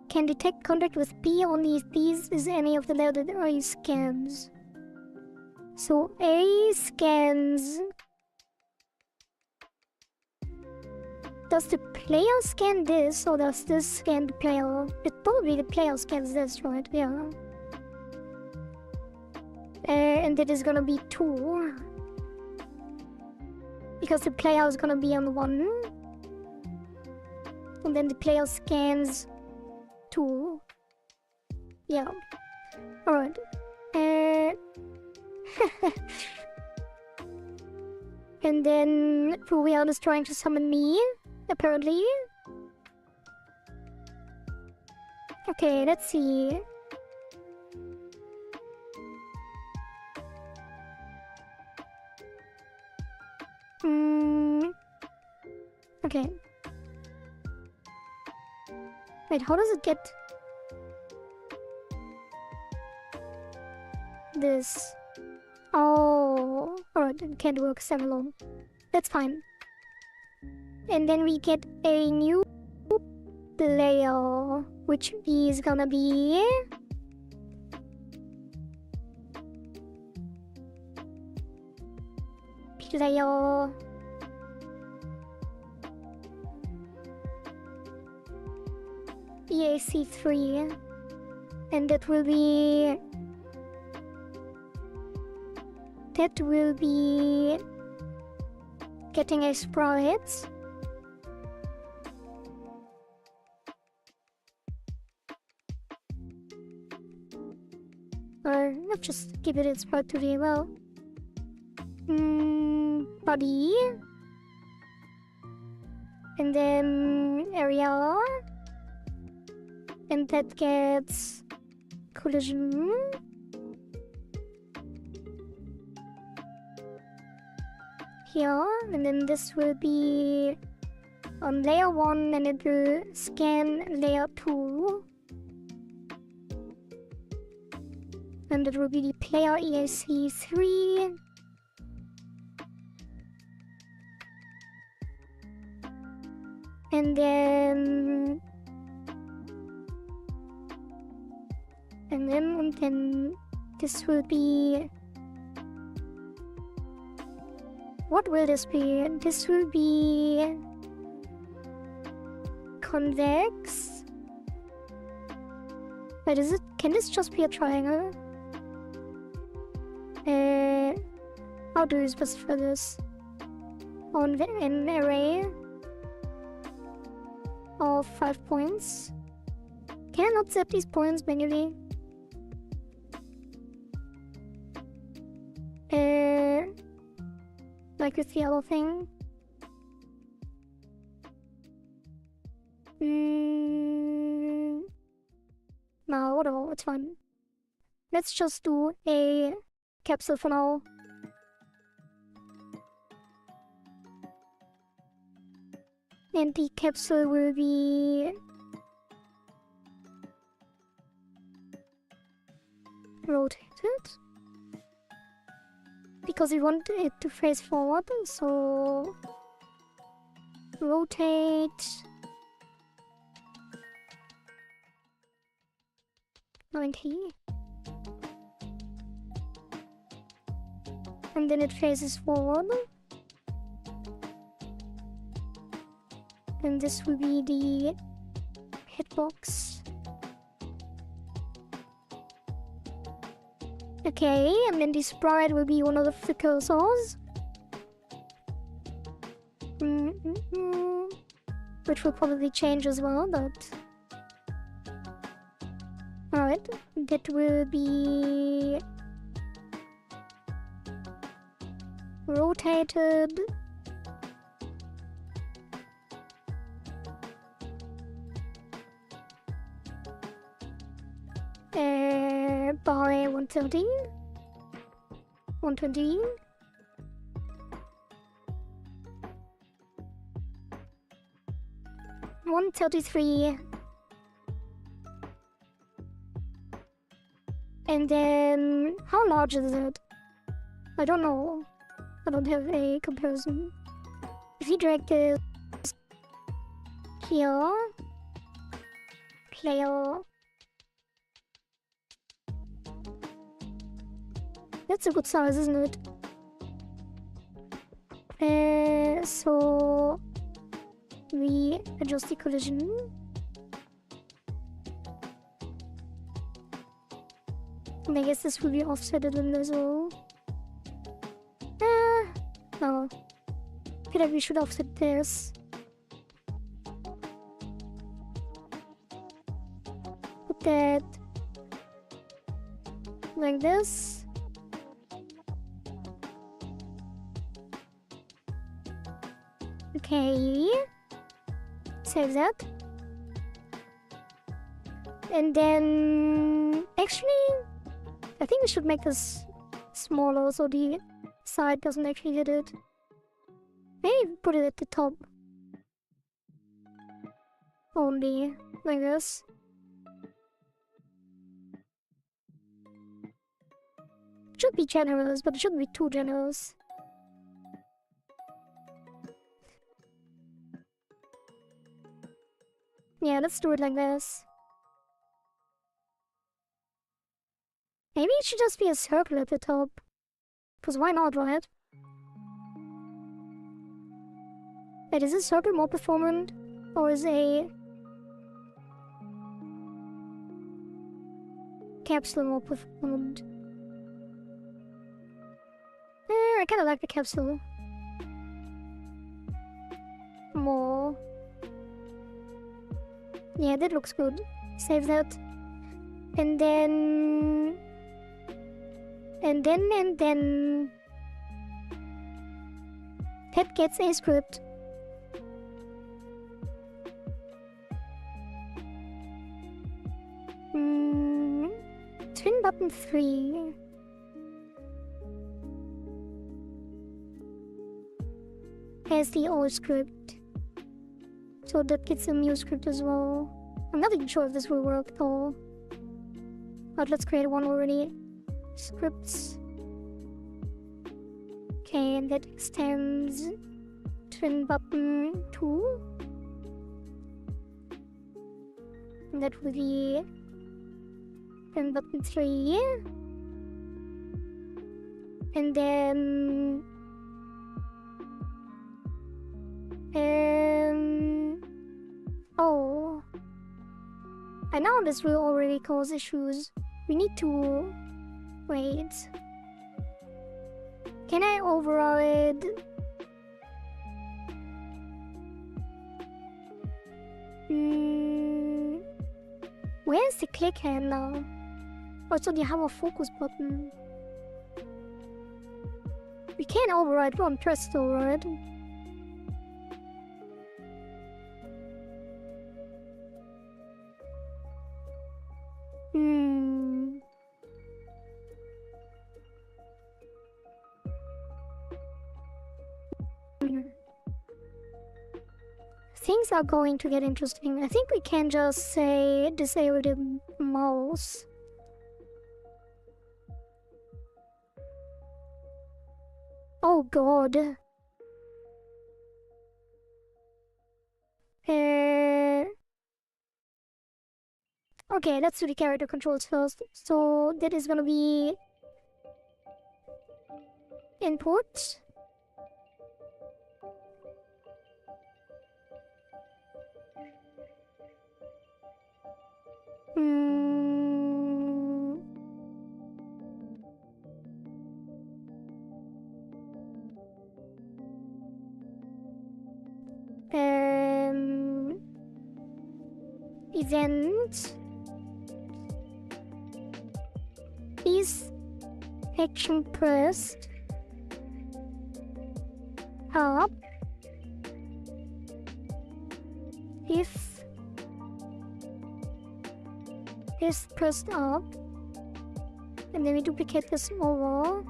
can detect contact with B only if B is any of the layer that A scans. So A scans. Does the player scan this, or does this scan the player? Probably the player scans this, right? Yeah. And it is gonna be 2. Because the player is gonna be on 1. And then the player scans 2. Yeah. Alright. And then Fuwian is trying to summon me, apparently. Okay, let's see. Okay. Wait, how does it get this? Oh, alright, it can't work standalone. That's fine. And then we get a new player, which is gonna be player EAC3, and that will be getting a sprite. Or let's just give it a sprite to the well. Body, and then area, and that gets collision. Here, and then this will be on layer 1, and it will scan layer 2. And it will be the player EAC3. And then this will be, what will this be? This will be convex. Wait, is it? Can this just be a triangle? How do you specify this? On an array of 5 points. Can I not set these points manually? Like with the other thing? No, whatever, it's fine. Let's just do a capsule for now. And the capsule will be rotated because we want it to face forward, so rotate 90, and then it faces forward, and this will be the hitbox. Okay, and then the sprite will be one of the cursors. Which will probably change as well, but... Alright, that will be... rotated... by 130, 120, $133, and then how large is it? I don't know. I don't have a comparison. If you drag this here, player. That's a good size, isn't it? So we adjust the collision. And I guess this will be offset a little as well. No. I feel like we should offset this. Put that like this. Okay, save that. And then, actually, I think we should make this smaller so the side doesn't actually hit it. Maybe put it at the top. Only, like this. Should be generous, but it shouldn't be too generous. Yeah, let's do it like this. Maybe it should just be a circle at the top. Because why not, right? Wait, is this circle more performant? Or is a capsule more performant? I kinda like the capsule more. Yeah, that looks good. Save that. And then... That gets a script. Twin button 3. Has the old script. So that gets a new script as well. I'm not even sure if this will work at all. But let's create one already. Scripts. Okay, and that extends twin button 2. And that will be twin button 3. And then oh, and now this will already cause issues. We need to wait. Can I override? Where's the click hand now? Also, you have a focus button. We can't override one press though, right? things are going to get interesting. I think we can just say disable the mouse. Oh god. Okay, let's do the character controls first. So that is gonna be input. Event is action pressed up if is pressed up, and then we duplicate this over.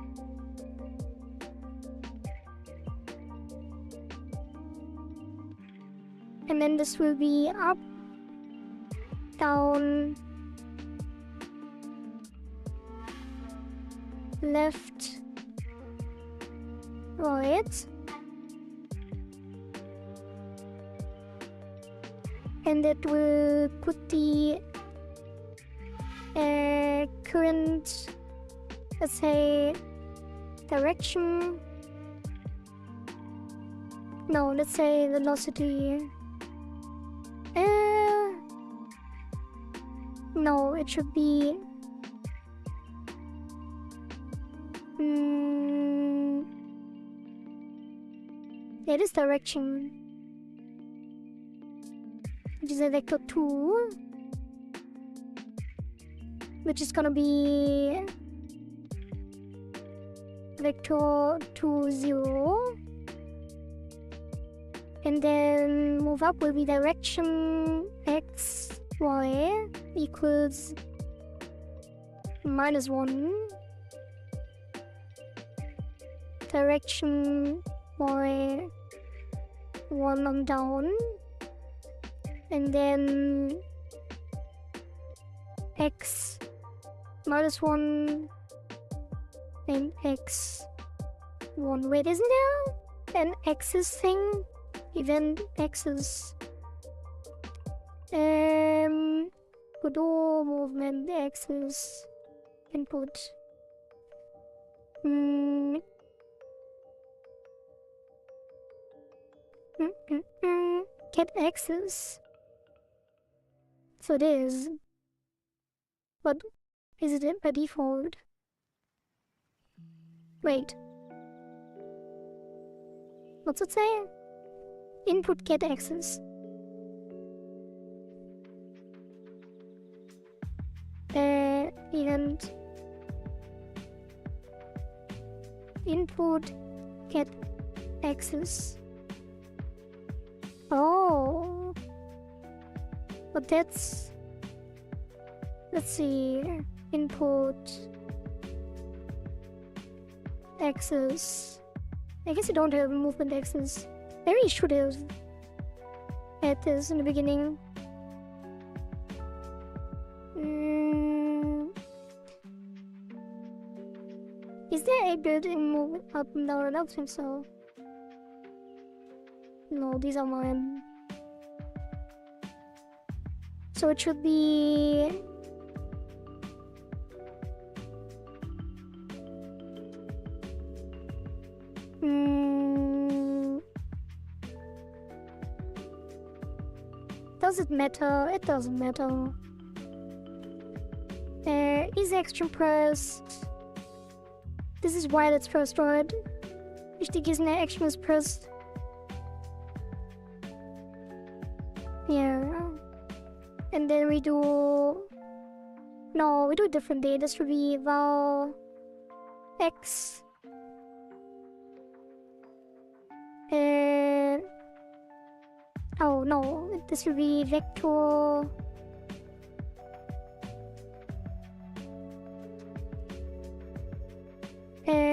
And then this will be up, down, left, right. And that will put the current, let's say, direction. No, let's say velocity. No, it should be yeah, this direction, which is a vector 2, which is gonna be vector 2 0, and then move up will be direction x y equals -1, direction y 1 on down, and then x -1 and x 1. Wait, isn't there an axis thing? Event axis. Godot movement axis input. Get axis. So it is. But is it by default? Wait. What's it say? Input get axis. Event input get axis. Oh, but that's, let's see, input axis. I guess you don't have movement axis. Maybe you should have had this in the beginning. Is there a built-in movement up and down? I don't think so. No, these are mine. So it should be does it matter? It doesn't matter. Is action pressed? This is while it's pressed, right? Wichtig ist, eine action is pressed. Yeah. And then we do... No, we do a different day. This should be val x. Oh no, this will be vector...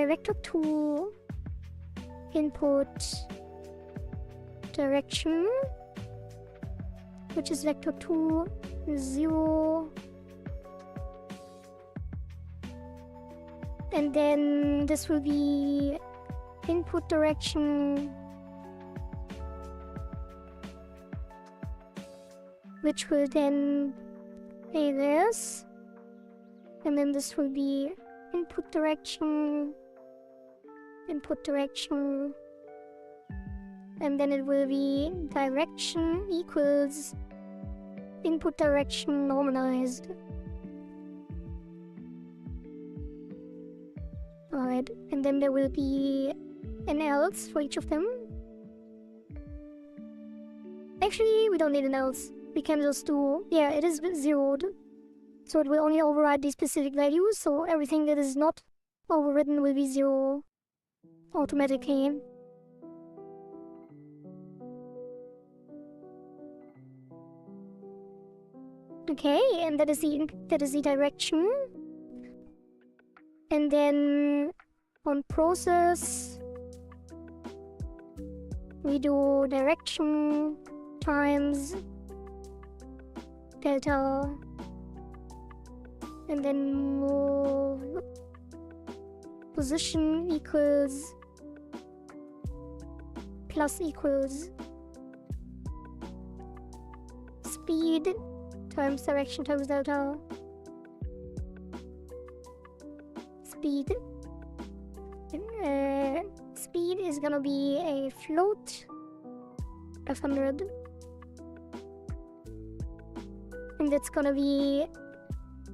vector 2 input direction which is vector 2, 0. And then this will be input direction, which will then be this. And then this will be input direction, and then it will be direction equals input direction normalized. Alright, and then there will be an else for each of them. Actually, we don't need an else. We can just do, yeah, it is zeroed. So it will only override these specific values, so everything that is not overridden will be 0 automatically. Okay, and that is the direction. And then on process, we do direction times delta, and then move position equals plus equals speed times direction times delta. Speed. Speed is gonna be a float of 100. And that's gonna be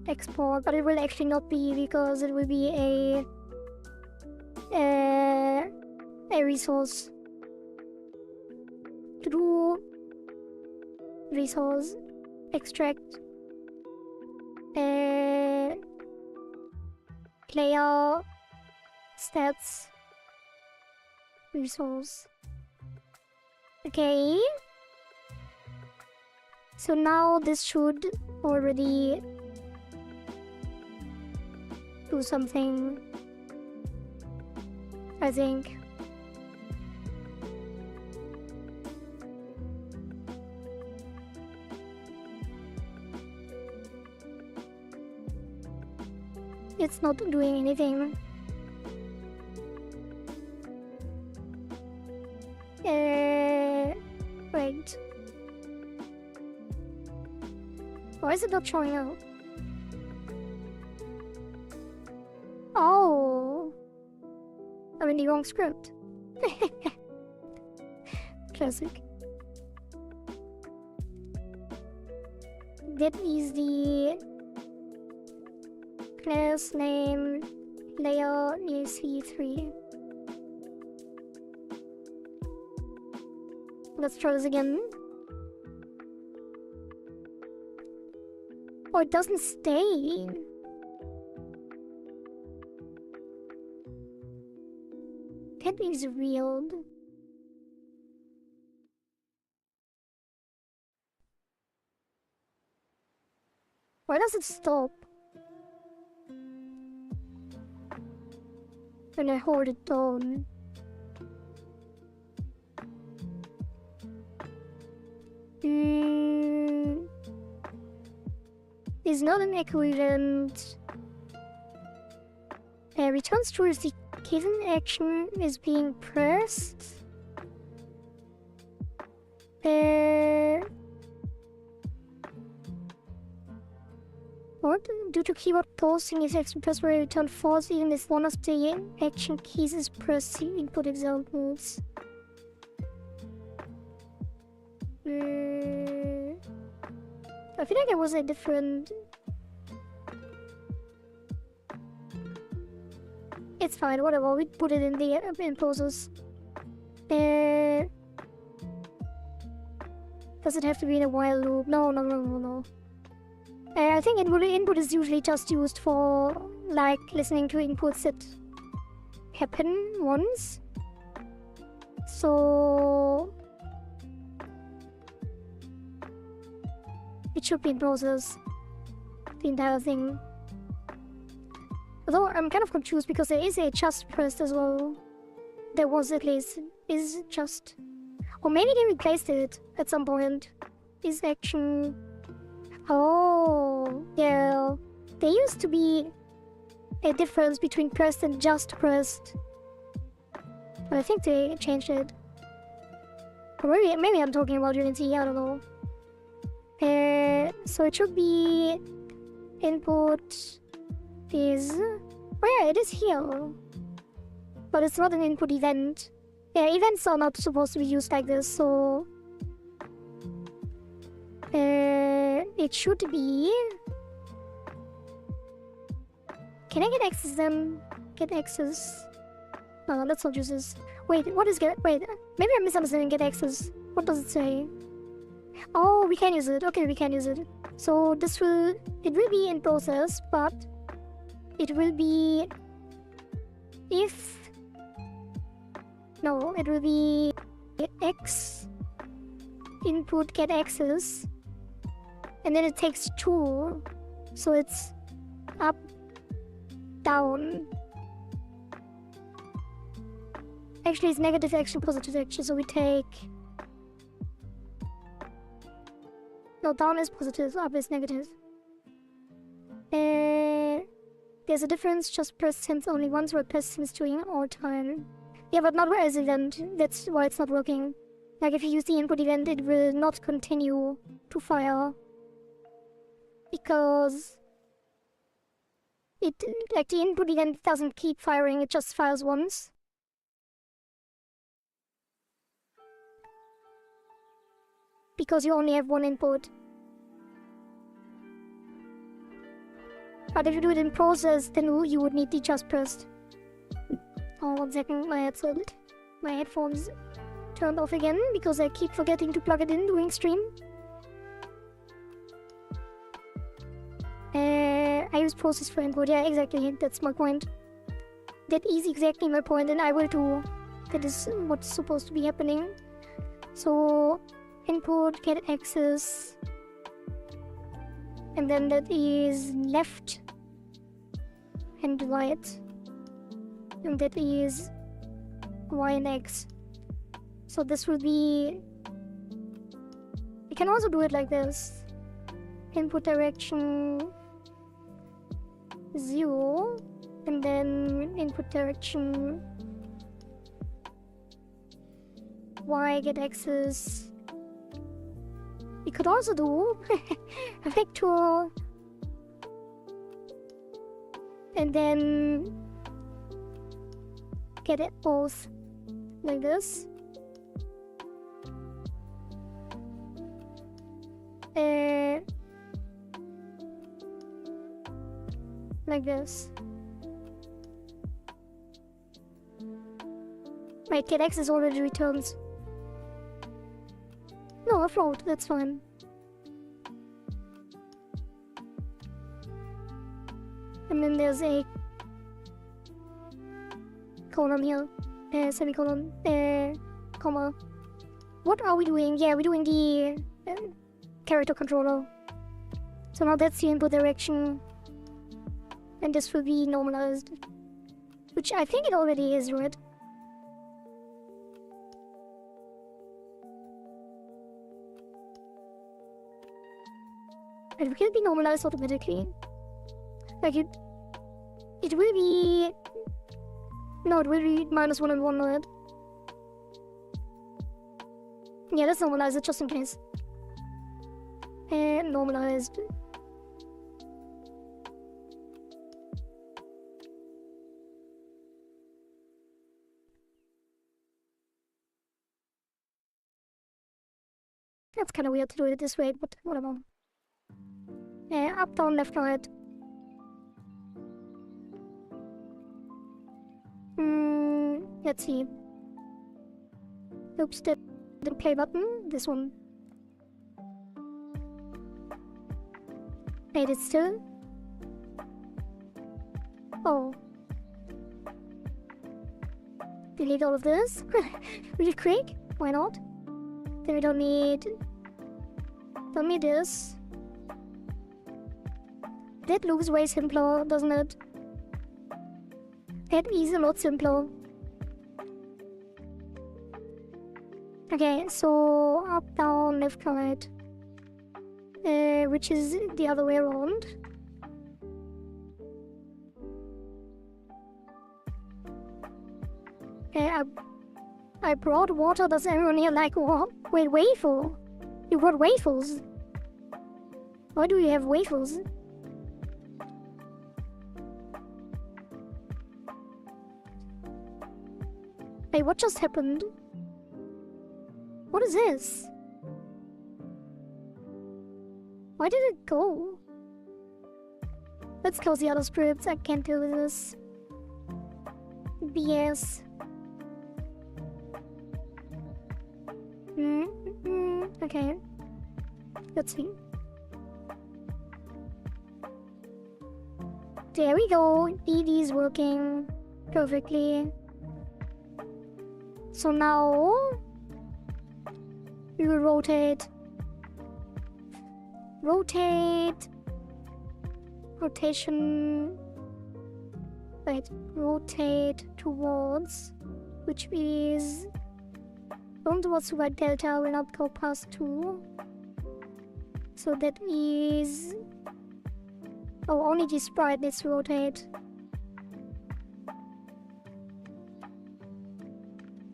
export, but it will actually not be, because it will be a resource. To do resource extract player stats resource. Okay, so now this should already do something, I think. It's not doing anything. Wait. Why is it not showing out? Oh! I'm in the wrong script. Classic. That is the class name layer EC3. Let's try this again. Oh, it doesn't stay. That is weird. Why does it stop when I hold it down? Is not an equivalent. Returns true if the given action is being pressed. What? Due to keyboard pausing, if action press will return false even if one of the action keys is pressed. See input examples. I feel like it was a different... It's fine, whatever, we put it in the process. Does it have to be in a while loop? No. I think input is usually just used for, like, listening to inputs that happen once. So... it should be in process, the entire thing. Although I'm kind of confused because there is a just pressed as well. There was at least. Is it just? Or maybe they replaced it at some point. is action. Oh, yeah. There used to be a difference between pressed and just pressed. But I think they changed it. Or maybe I'm talking about Unity, I don't know. So it should be input is... Oh yeah, it is here. But it's not an input event. Yeah, events are not supposed to be used like this, so... it should be... Can I get access then? Get access? No, let's not use this. Wait, what is get... Wait, maybe I'm misunderstanding get access. What does it say? Oh, we can use it. Okay, we can use it. So this will... It will be in process, but... It will be... If... No, it will be... X... Input get access. And then it takes 2. So it's... Up... Down. Actually, it's negative action, positive action, so we take... No, down is positive, up is negative. There's a difference, just press since only once, or press since during all time. Yeah, but not as event, that's why it's not working. Like, if you use the input event, it will not continue to fire. Because... Like, the input event doesn't keep firing, it just fires once. Because you only have one input. But if you do it in process, then you would need the just pressed. Oh, 1 second, my headphones turned off again because I keep forgetting to plug it in during stream. I use process for input, yeah, exactly, that's my point. That is exactly my point, and I will too. That is what's supposed to be happening. So, input, get access, and then that is left and right, and that is y and x. So this will be... You can also do it like this. Input direction 0, and then input direction y get access. You could also do a vector and then get it both like this. Like this. Wait, get access already returns. No, a float, that's fine. And then there's a colon here. Semicolon. Comma. What are we doing? Yeah, we're doing the character controller. So now that's the input direction. And this will be normalized. Which I think it already is, right? It will be normalized automatically. Like it will be... No, it will be -1 and 1, right? Yeah, let's normalize it just in case. And normalized. That's kind of weird to do it this way, but whatever. Up, down, left, right. Let's see. Oops, the play button. This one. Wait, it's still... Oh. Delete all of this. Really quick. Why not? Then we don't need this. That looks way simpler, doesn't it? That is a lot simpler. Okay, so up, down, left, right. which is the other way around. I brought water. Does everyone here like wait, waffle? You brought waffles? Why do you have waffles? Hey, what just happened? What is this? Why did it go? Let's close the other scripts. I can't deal with this. BS. Okay. Let's see. There we go. DD is working perfectly. So now we will rotate. Rotation. Wait, rotate towards, which is going towards the right delta, will not go past 2. So that is... Oh, only the sprite needs to rotate.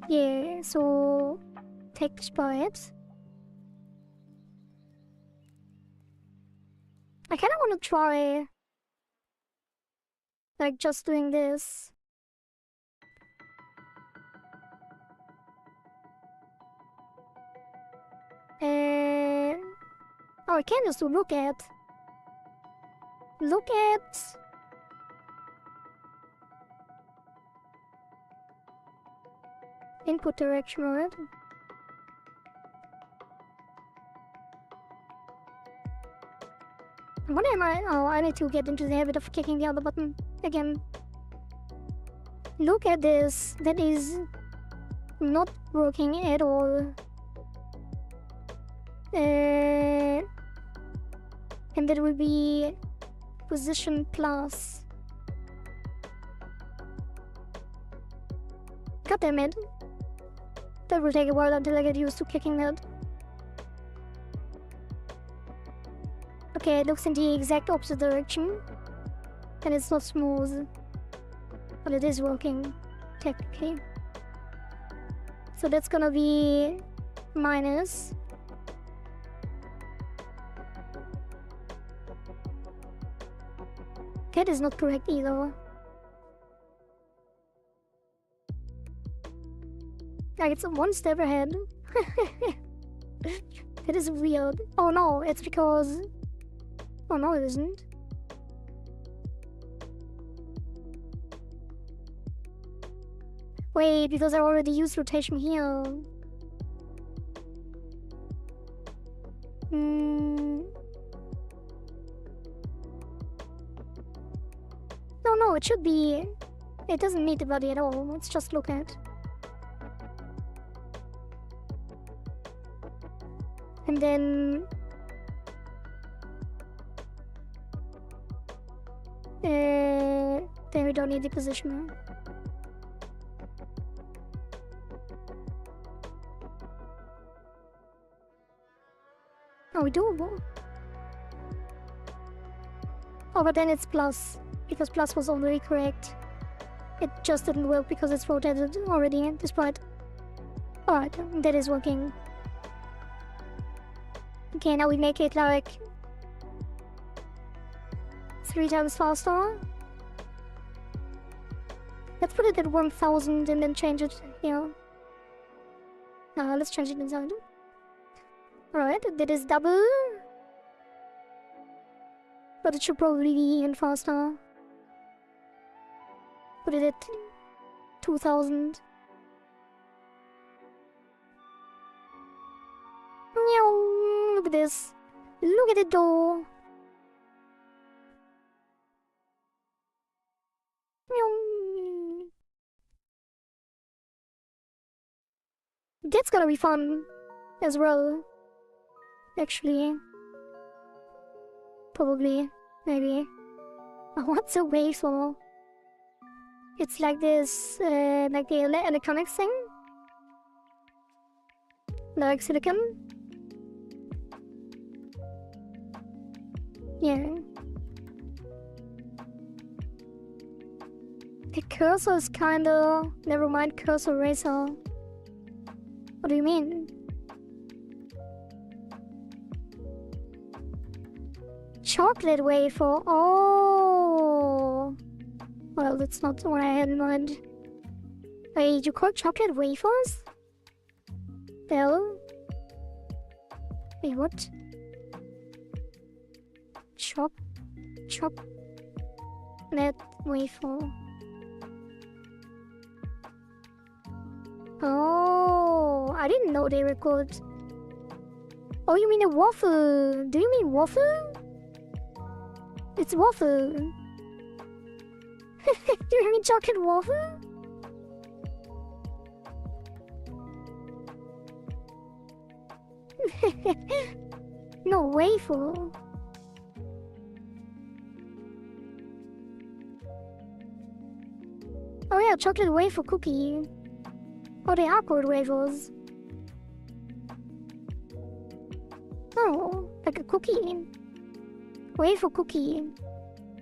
Yeah, so take the sprite. I kinda wanna try like just doing this. Oh, I can just do look at. Input direction, right? What am I? Oh, I need to get into the habit of kicking the other button again. Look at this. That is not working at all. And that will be position plus. God damn it. That will take a while until I get used to kicking that. Okay, it looks in the exact opposite direction. And it's not smooth. But it is working, technically. So that's gonna be minus. That is not correct either. Like, it's one step ahead. That is weird. Oh no, it's because... Oh no, it isn't. Wait, because I already used rotation here. No, it should be... It doesn't need the body at all. Let's just look at. And then... Then we don't need the positioner. Oh, we do? Oh, but then it's plus. Because plus was already correct. It just didn't work because it's rotated already, despite... Alright, that is working. Okay, now we make it like... 3 times faster. Let's put it at 1000 and then change it here. Let's change it inside. Alright, that is double. But it should probably be even faster. Put it at 2000. Look at this. Look at it go. That's gonna be fun as well. Actually. Probably. Maybe. What's a wave for? It's like this, like the electronics thing. Like silicon. Yeah. The cursor is kinda... Never mind, cursor eraser. What do you mean? Chocolate wafer. Oh. Well, that's not what I had in mind. Wait, you call chocolate wafers? Well. Wait, what? Chocolate wafer. Oh, I didn't know they were called. Oh, you mean a waffle? Do you mean waffle? It's waffle. Do you mean chocolate waffle? No, waffle. Oh yeah, chocolate wafer cookie. Oh, they are called wafers. Oh, like a cookie. Wafer cookie.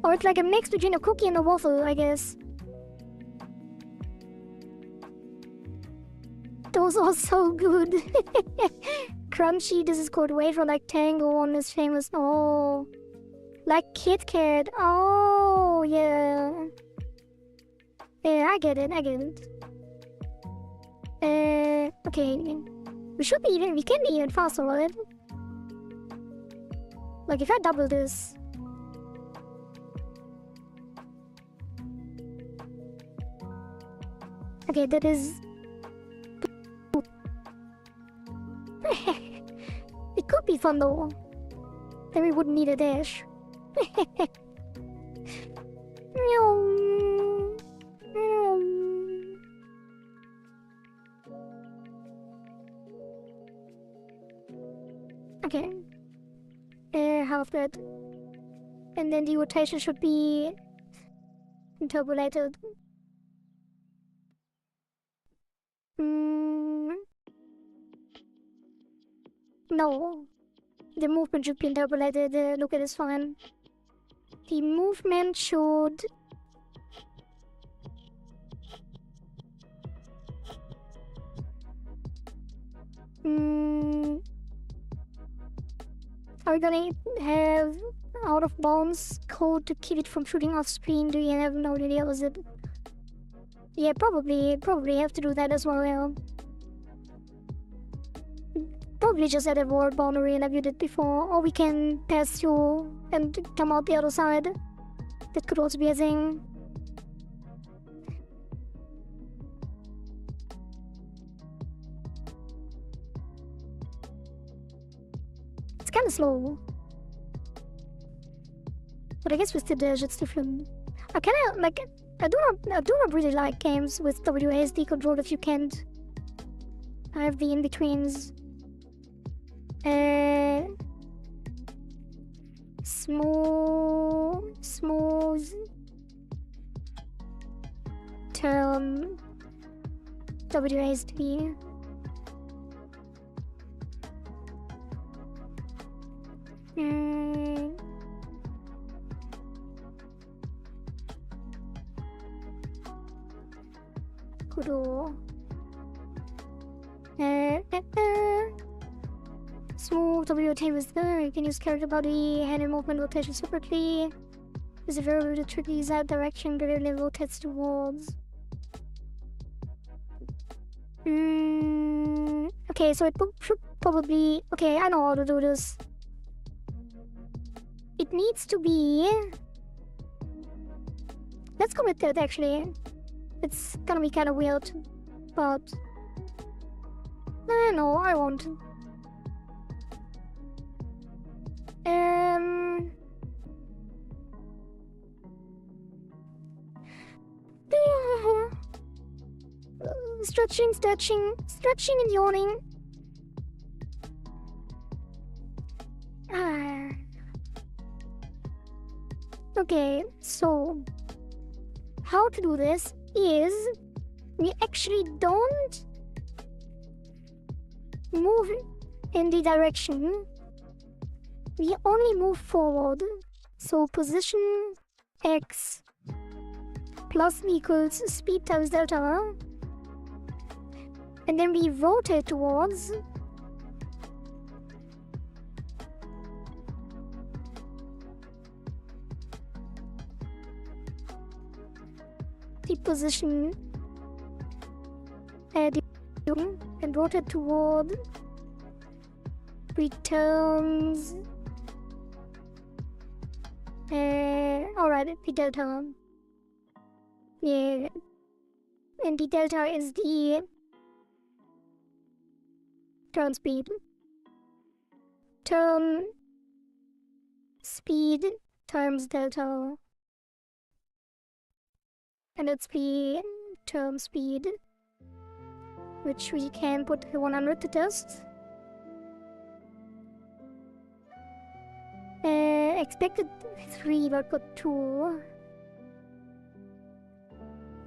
Or it's like a mix between a cookie and a waffle, I guess. Those are so good. Crunchy, this is called wafer, like Tango one is famous. Oh. Like Kit Kat. Oh, yeah. Yeah, I get it. Okay. We can be even faster, right? Like if I double this. Okay, that is... It could be fun though. Then we wouldn't need a dash. Okay. Half that. And then the rotation should be interpolated. No. The movement should be interpolated. Look at this fine. The movement should... Are we gonna have out of bounds code to keep it from shooting off screen? Do you have no idea? Was it? Yeah, probably have to do that as well. Yeah. Probably just add a word boundary like you did before, or we can pass through and come out the other side. That could also be a thing. It's kind of slow, but I guess with the dash it's different. I kind of like. I do not really like games with WASD control if you can't have the in-betweens. Smooth term WASD. Kudo. Smooth WOT with there. You can use character body, hand and movement rotation separately. There's a variable to trigger the desired direction gradually rotates towards. Okay, so it should probably... Okay, I know how to do this. It needs to be... Let's go with that, actually. It's gonna be kind of weird, but... No, I won't. Stretching and yawning. Okay, so how to do this is we actually don't move in the direction. We only move forward So position x plus equals speed times delta, and then we rotate towards the position and rotate toward returns. Alright, the delta. Yeah. And the delta is the turn speed. Turn speed times delta. And it's the turn speed, which we can put 100 to test. Expected 3, but got 2.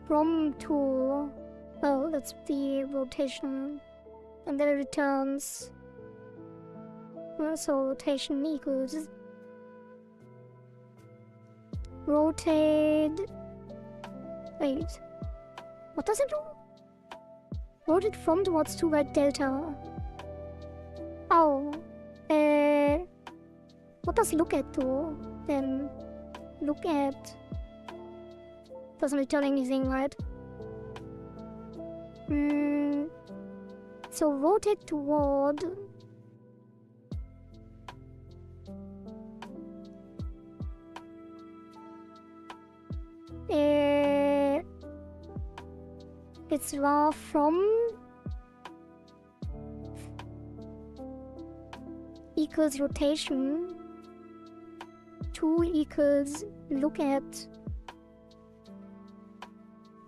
From 2. Well, that's the rotation. And then it returns. So rotation equals rotate. Wait. What does it do? Rotate from towards 2 by delta. Oh. What does look at do? Then look at doesn't return anything, right? So rotate toward it's raw from equals rotation. 2 equals look at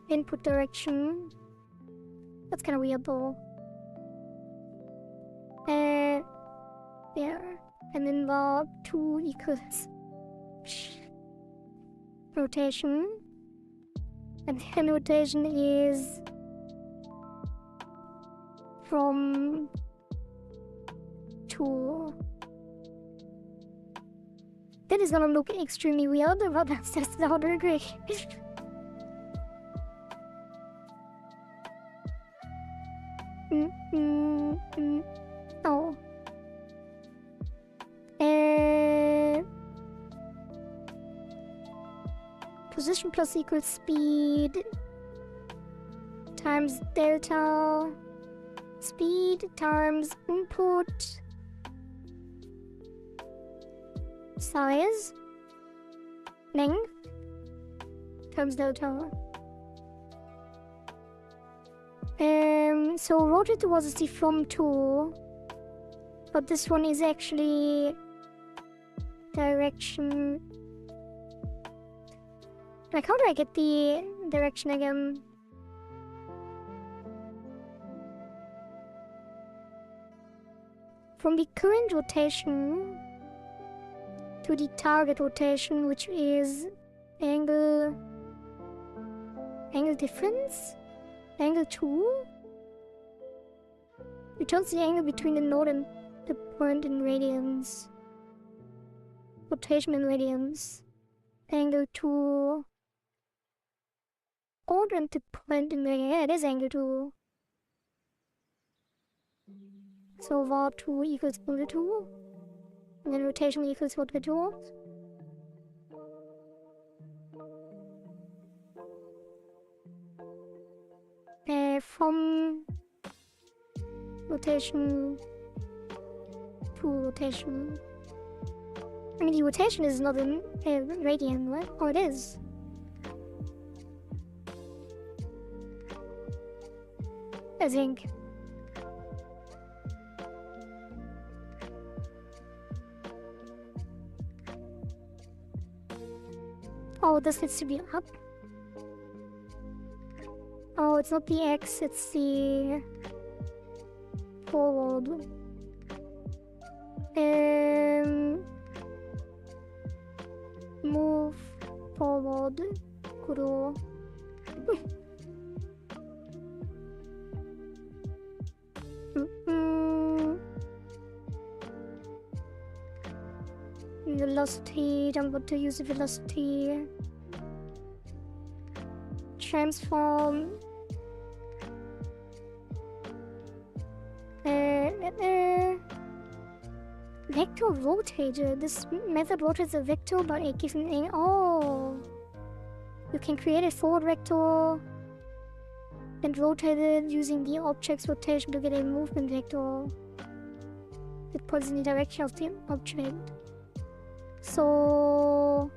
input direction. That's kind of weird though. Yeah, and then the 2 equals rotation, and then rotation is from 2. That is gonna look extremely weird, but that's just how to agree. Oh. Position plus equals speed times delta. Speed times input size length times delta. So rotate towards the from 2, but this one is actually direction. Like, how do I get the direction again? From the current rotation to the target rotation, which is angle difference, angle 2, returns the angle between the node and the point in radians, rotation in radians, angle 2, order and the point in radians. Yeah, it is angle 2. So var 2 equals angle 2. And then rotation equals what we do. From rotation to rotation. I mean, the rotation is not in radian, right? Oh, it is. I think. Oh, this needs to be up. Oh, it's not the X, it's the forward. Move forward. Kuro. velocity, don't want to use the velocity. Transform. Vector rotator. This method rotates a vector by a given angle. Oh, you can create a forward vector and rotate it using the object's rotation to get a movement vector that points in the direction of the object. So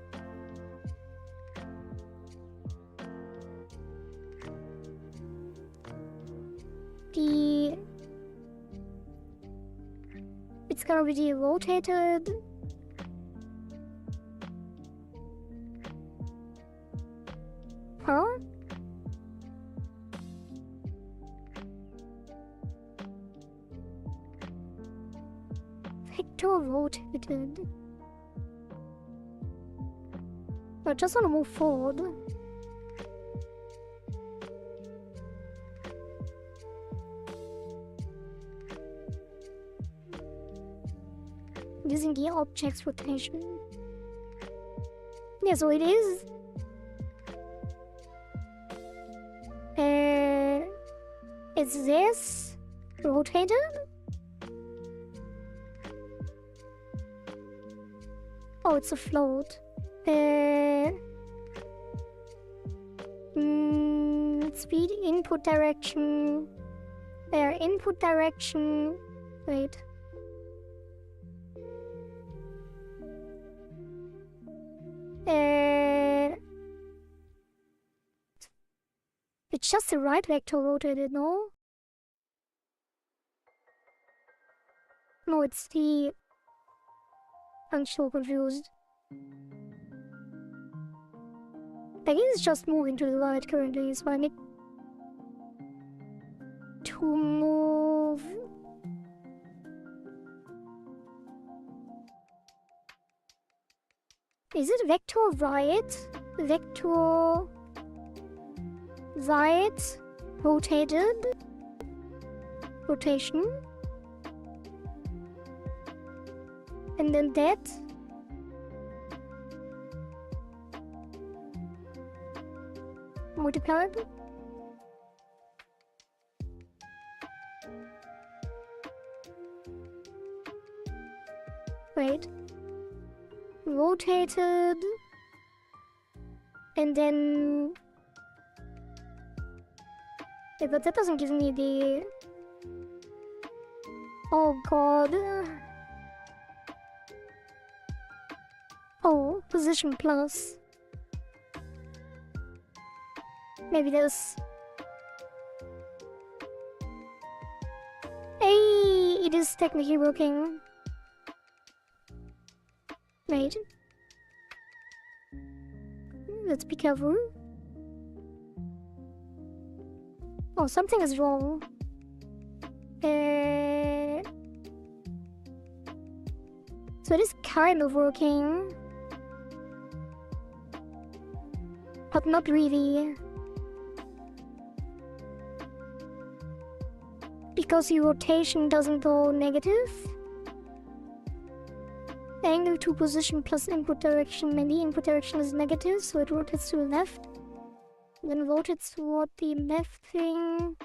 it's gonna be rotated. Huh? Vector rotated. I just wanna move forward. Using the object's rotation. Yeah, so it is. Is this rotated? Oh, it's a float. Speed input direction. Input direction. Wait. It's just the right vector rotated, no? No, it's the... I'm so confused. I guess it's just moving to the right currently, so I need to move... Is it vector right? Vector... right? Rotated? Rotation? And then that? Multiplied? Wait. Rotated. And then... Yeah, but that doesn't give me the... Oh god. Oh, position plus. Maybe this. Hey, it is technically working. Wait. Let's be careful. Oh, something is wrong. So it is kind of working. But not really. Because the rotation doesn't go negative. Angle to position plus input direction, and the input direction is negative, so it rotates to the left. Then rotates toward the left thing.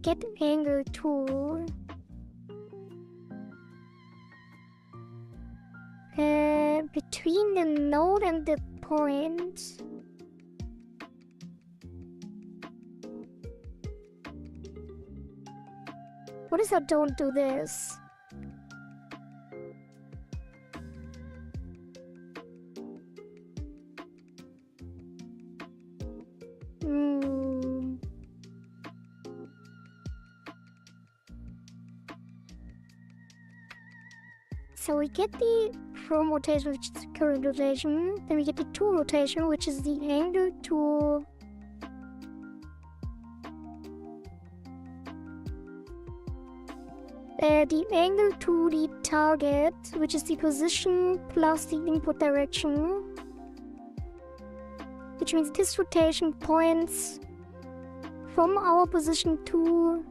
Get angle tool. Between the node and the point. What if I don't do this? So we get the from rotation, which is the current rotation. Then we get the to rotation, which is the angle to... the angle to the target, which is the position plus the input direction. Which means this rotation points from our position to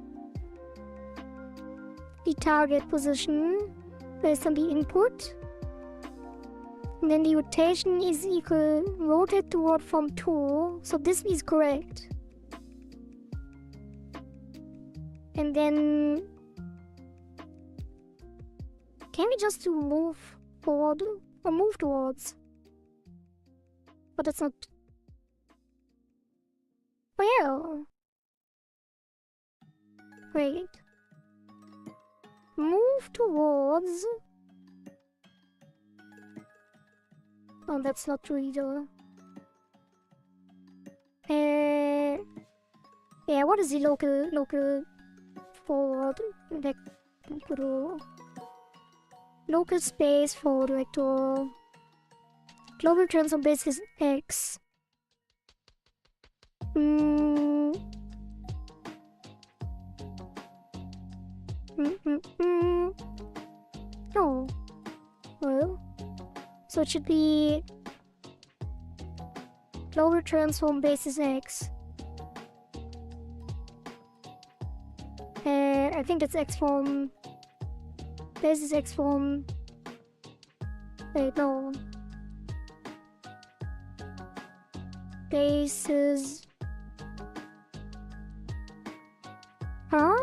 the target position based on the input. And then the rotation is equal rotate toward from 2. So this is correct. And then can we just do move forward or move towards? But that's not. Well. Wait. Move towards. Oh, that's not true either. Yeah, what is the local forward vector? Local space forward vector. Global transform basis X. No. Well, so it should be global transform basis X. I think that's X form. Basis X form. Wait, no. Basis. Huh?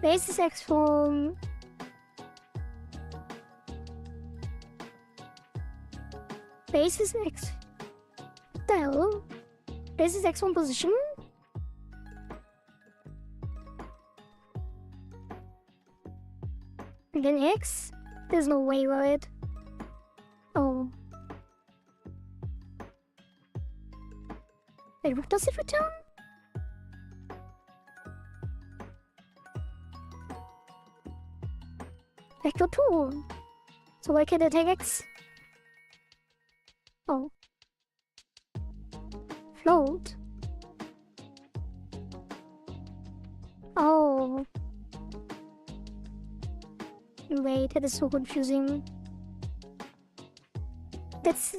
Basis X form. Basis X. What the hell? Basis X form position? And then X? There's no way, right? Oh. Wait, what does it return? Vector 2. So why can't I take X? Oh. Float. Oh. Wait, that is so confusing. That's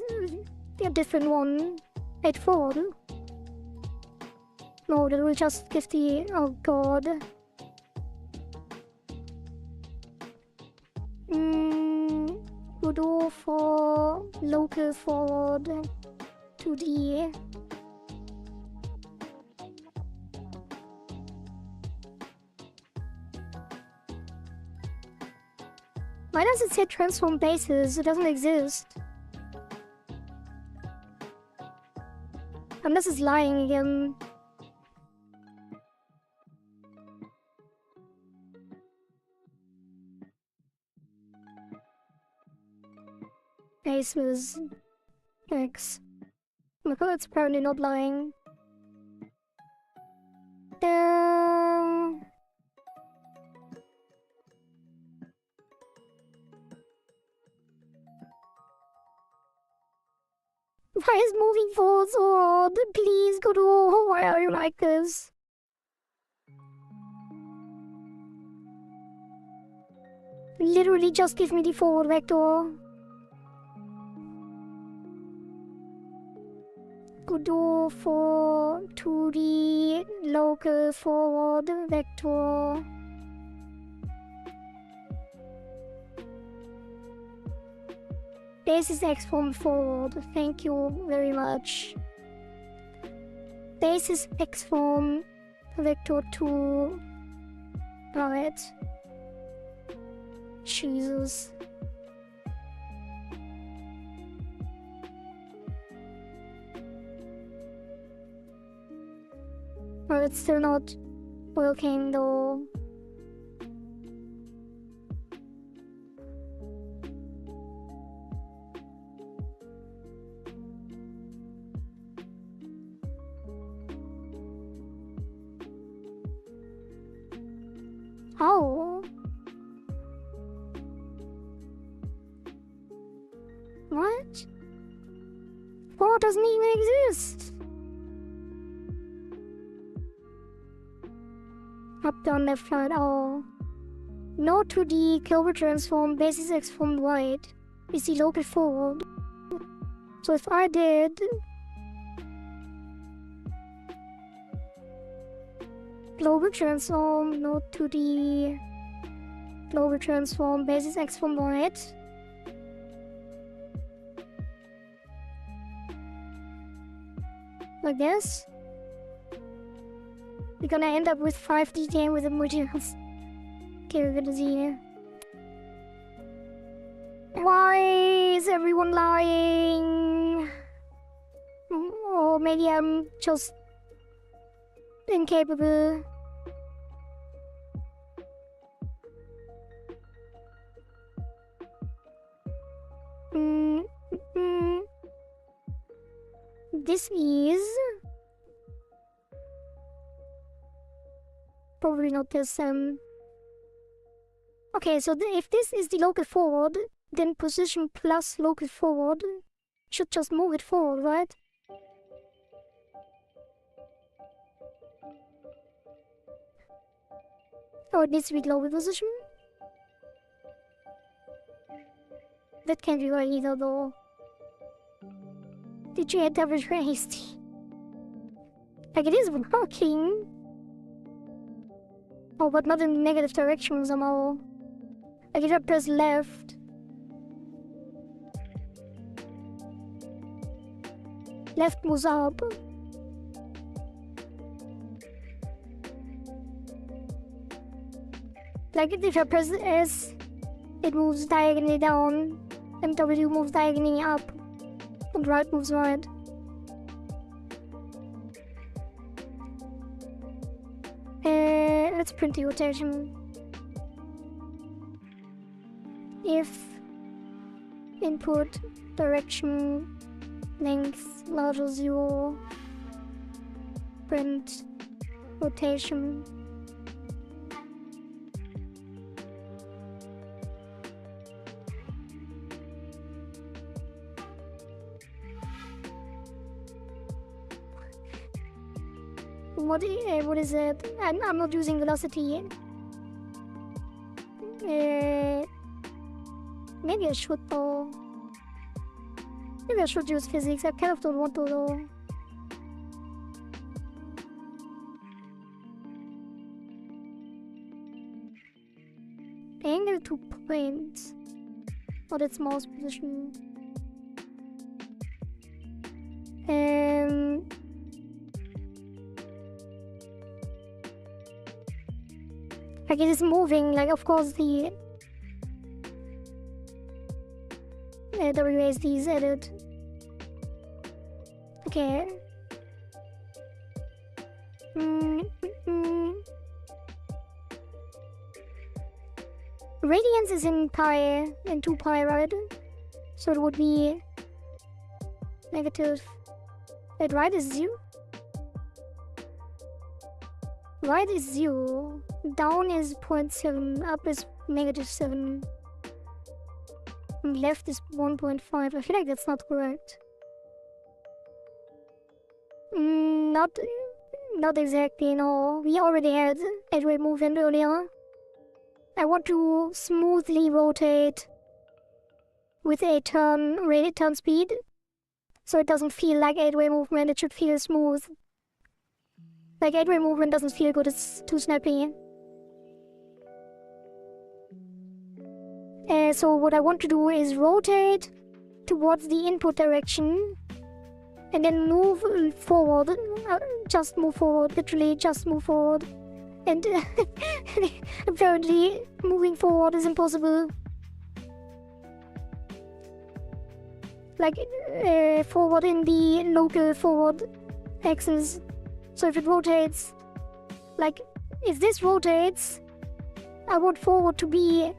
a different one. Wait, forward. No, that will just give the... Oh god. We'll do for local forward to the... Why does it say transform basis? It doesn't exist. Unless it's lying again. Base was X. Oh my god, it's apparently not lying. Why is moving forward so hard? Please, Guru, why are you like this? Literally just give me the forward vector. Guru for 2D local forward vector. Basis X form forward, thank you very much. Basis X form vector 2. Right. Jesus. Well, it's still not working though. How? What? What doesn't even exist? Up, down, left, right, oh. No 2D, global transform, basis X form right. Is the local forward. So if I did... Global transform, no 2D. Global transform, basis X from right. Like this. We're gonna end up with 5D game with emojis. Okay, we're gonna see. Why is everyone lying? Or maybe I'm just incapable. This is probably not this. Okay, so if this is the local forward, then position plus local forward should just move it forward, right? Oh, it needs to be global position? That can't be right either, though. Did you hit double hasty? Like, it is working. Oh, but not in the negative direction somehow. Like, if I press left. Left moves up. Like, if I press S, it moves diagonally down, and W moves diagonally up, and right moves right. Let's print the rotation. If input direction length larger 0, print rotation. What is it? I'm not using velocity. Maybe I should though. Maybe I should use physics. I kind of don't want to though. Angle to point. Oh, that's mouse position. Like, it is moving, like, of course the WASD is added. Okay. Radiance is in pi, in 2 pi, right? So it would be negative. Wait, right is 0? Right is 0. Down is 0.7. Up is negative 7. And left is 1.5. I feel like that's not correct. Not exactly, no. We already had edgeway movement earlier. I want to smoothly rotate with a rated turn speed. So it doesn't feel like edgeway movement, it should feel smooth. Like, edgeway movement doesn't feel good, it's too snappy. So what I want to do is rotate towards the input direction and then move forward. Just move forward, literally just move forward. And apparently moving forward is impossible. Like, forward in the local forward axis. So if it rotates, like, if this rotates, I want forward to be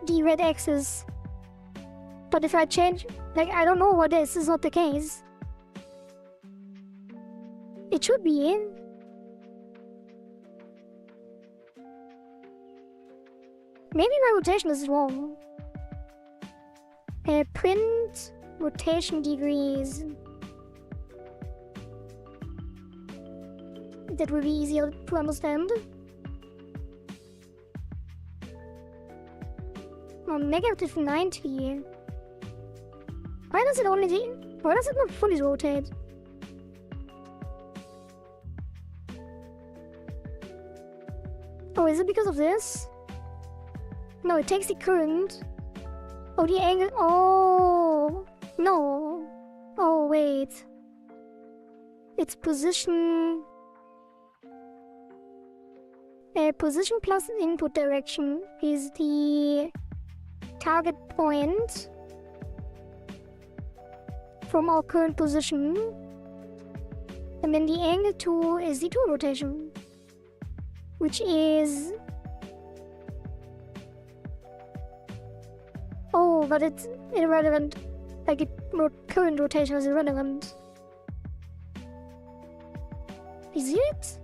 the red axis. But if I change, like, I don't know what this is not the case. It should be in. Maybe my rotation is wrong. Print rotation degrees. That will be easier to understand. Oh, negative 90. Why does it not fully rotate? Oh, is it because of this? No, it takes the current. Oh, the angle. Oh, no. Oh, wait. Its position. Position plus input direction is the target point from our current position. And then the angle 2 is the 2 rotation, which is... Oh, but it's irrelevant. Like, current rotation is irrelevant. Is it?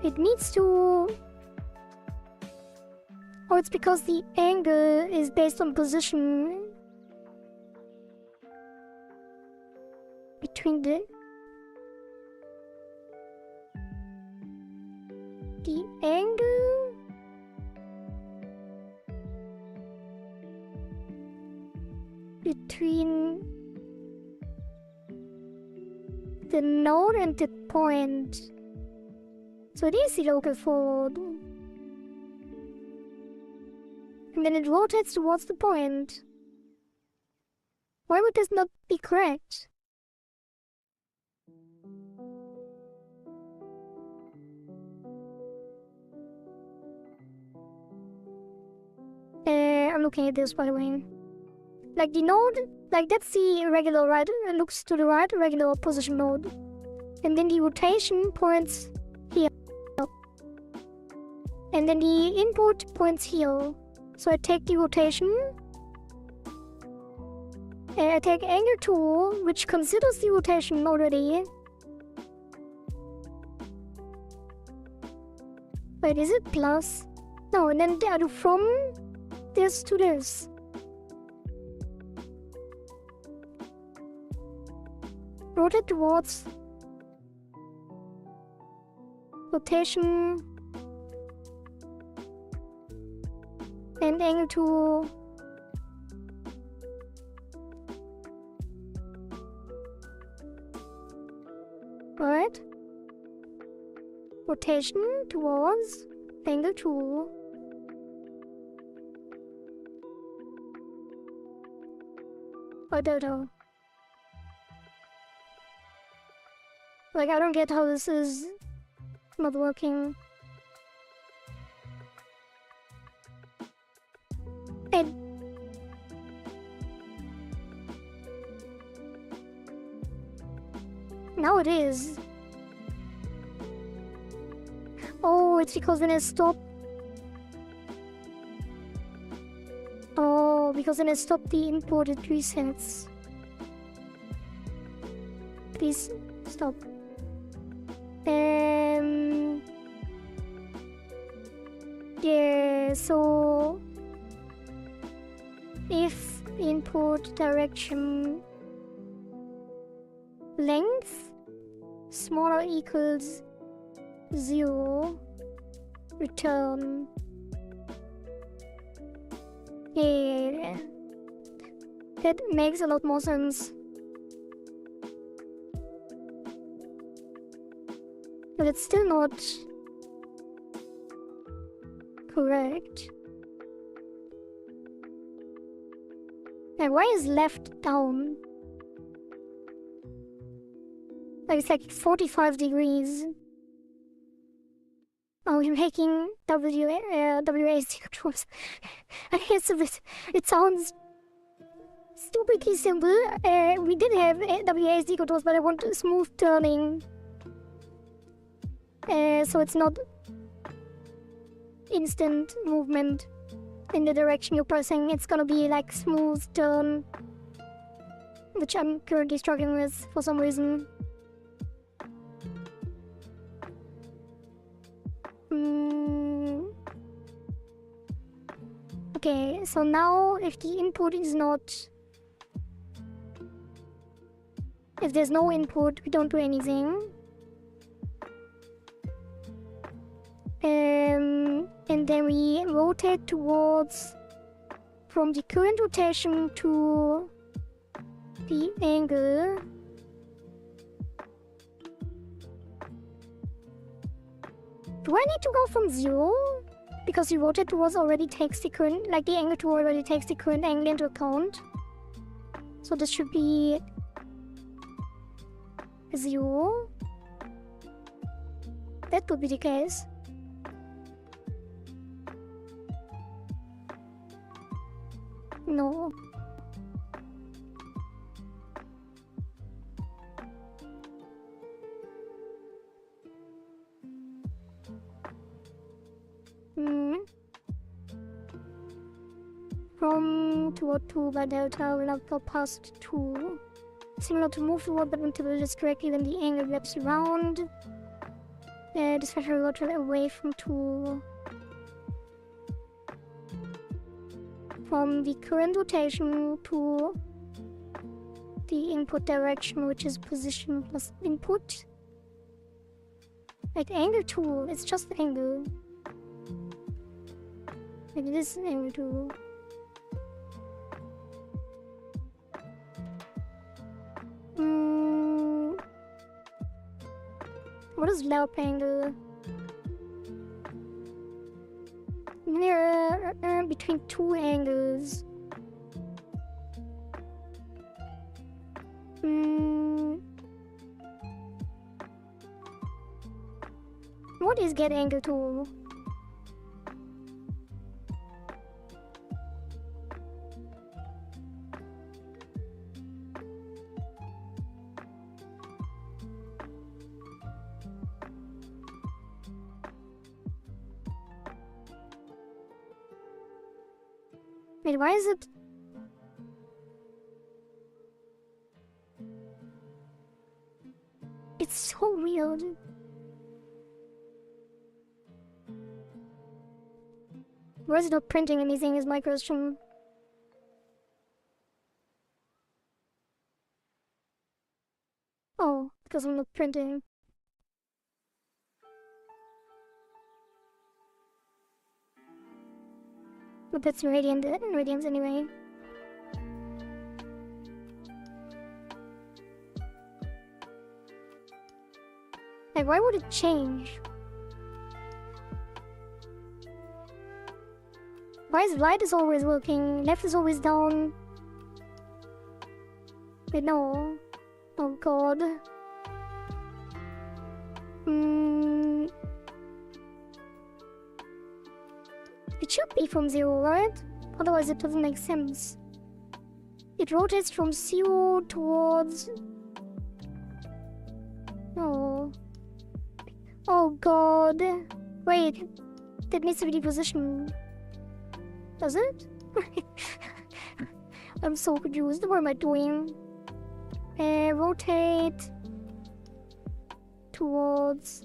It needs to... Oh, it's because the angle is based on position between the angle between the node and the point. So it is the local forward. And then it rotates towards the point. Why would this not be correct? I'm looking at this, by the way. Like the node, like that's the regular right, it looks to the right, regular position node. And then the rotation points here. And then the input points here. So I take the rotation. I take angle 2, which considers the rotation already. Wait, is it plus? No, and then I do from this to this. Rotate towards rotation and angle 2. Right? Rotation towards angle 2. I don't know. Like, I don't get how this is not working. And now it is. Oh, it's because when I stop. Oh, because when I stop the input, it resets. Please stop. Yeah, so if input direction length smaller equals 0, return. Yeah, that makes a lot more sense. But it's still not correct. And why is left down? Like it's like 45 degrees. Oh, you're making WASD controls. It sounds stupidly simple. We did have WASD controls, but I want smooth turning. So it's not instant movement in the direction you're pressing. It's gonna be like smooth turn, which I'm currently struggling with for some reason. Okay, so now if the input is not... If there's no input, we don't do anything. And then we rotate towards... From the current rotation to the angle. Do I need to go from 0? Because the rotate towards already takes the current, like the angle tool already takes the current angle into account. So this should be 0. That would be the case. No. From toward 2 by delta will not go past 2. Similar to move toward but until it is directly when the angle wraps around. This factor will rotate away from 2. From the current rotation to the input direction, which is position plus input. Like angle tool, it's just angle. Like this is angle tool. What is lamp angle? Near between 2 angles. What is get angle tool? Wait, why is it? It's so weird. Why is it not printing anything is my question. Oh, because I'm not printing. But that's radians anyway. Like, why would it change? Why is right is always working, left is always down? Wait, no. Oh god. It should be from 0, right? Otherwise it doesn't make sense. It rotates from 0 towards... No. Oh god. Wait. That needs to be the position. Does it? I'm so confused. What am I doing? Rotate towards...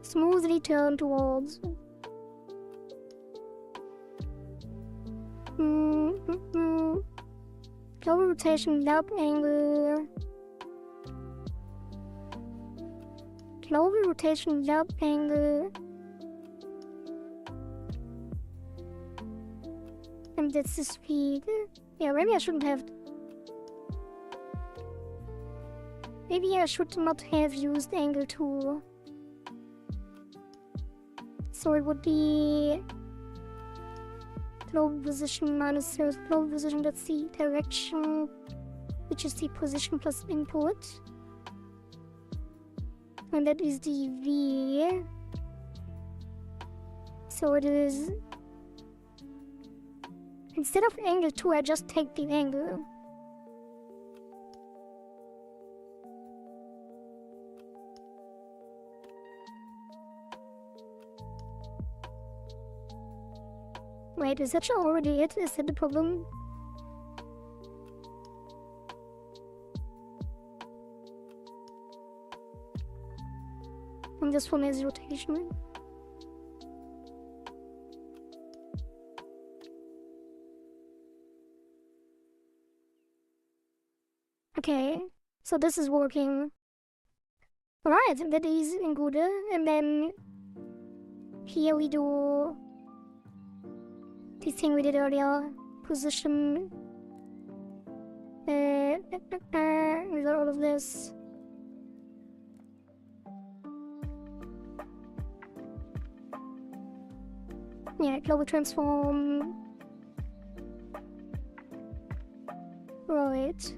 Smoothly turn towards. Global rotation, lamp angle. Global rotation, lamp angle. And that's the speed. Yeah, maybe I shouldn't have. Maybe I should not have used angle tool. So it would be global position minus global position, that's the direction, which is the position plus input. And that is the V. So it is... Instead of angle 2, I just take the angle. Wait, is that already it? Is that the problem? And this one is rotation. Okay, so this is working. Alright, that is good. And then here we do this thing we did earlier. Position. We got all of this. Yeah, global transform. Right.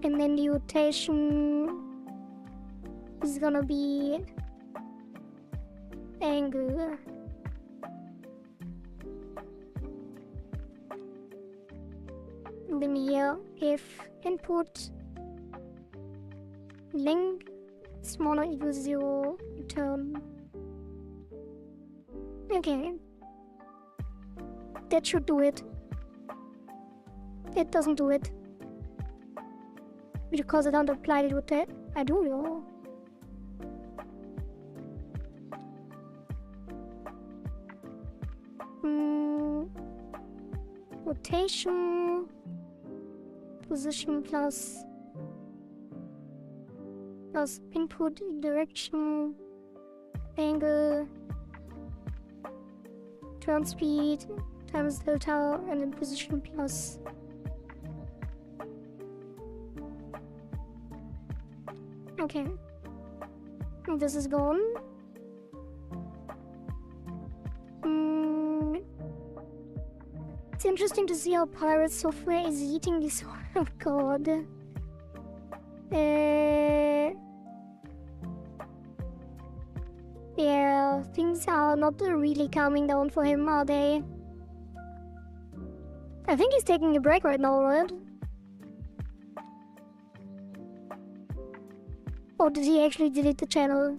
And then the rotation is gonna be angle. Linear if input length smaller equals 0, return. Okay. That should do it. It doesn't do it. Because I don't apply it with that. I do know. Rotation, position plus input direction, angle, turn speed times delta, and then position plus. Okay. This is gone. It's interesting to see how pirate software is eating this. Oh god. Yeah, things are not really calming down for him, are they? I think he's taking a break right now, right? Or did he actually delete the channel?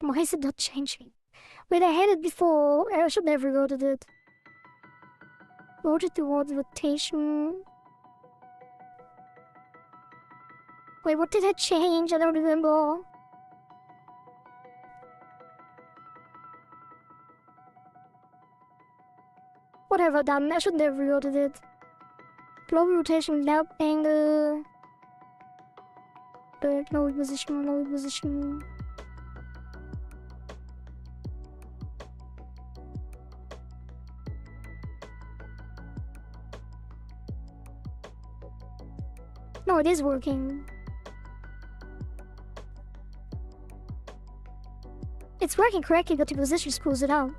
Why is it not changing? Wait, I had it before. I should never rotate it. Rotate towards rotation. Wait, what did I change? I don't remember. What have I done? I should never rotate it. Global rotation, lap angle. Global position, global position. No, it is working. It's working correctly, but the position screws it out.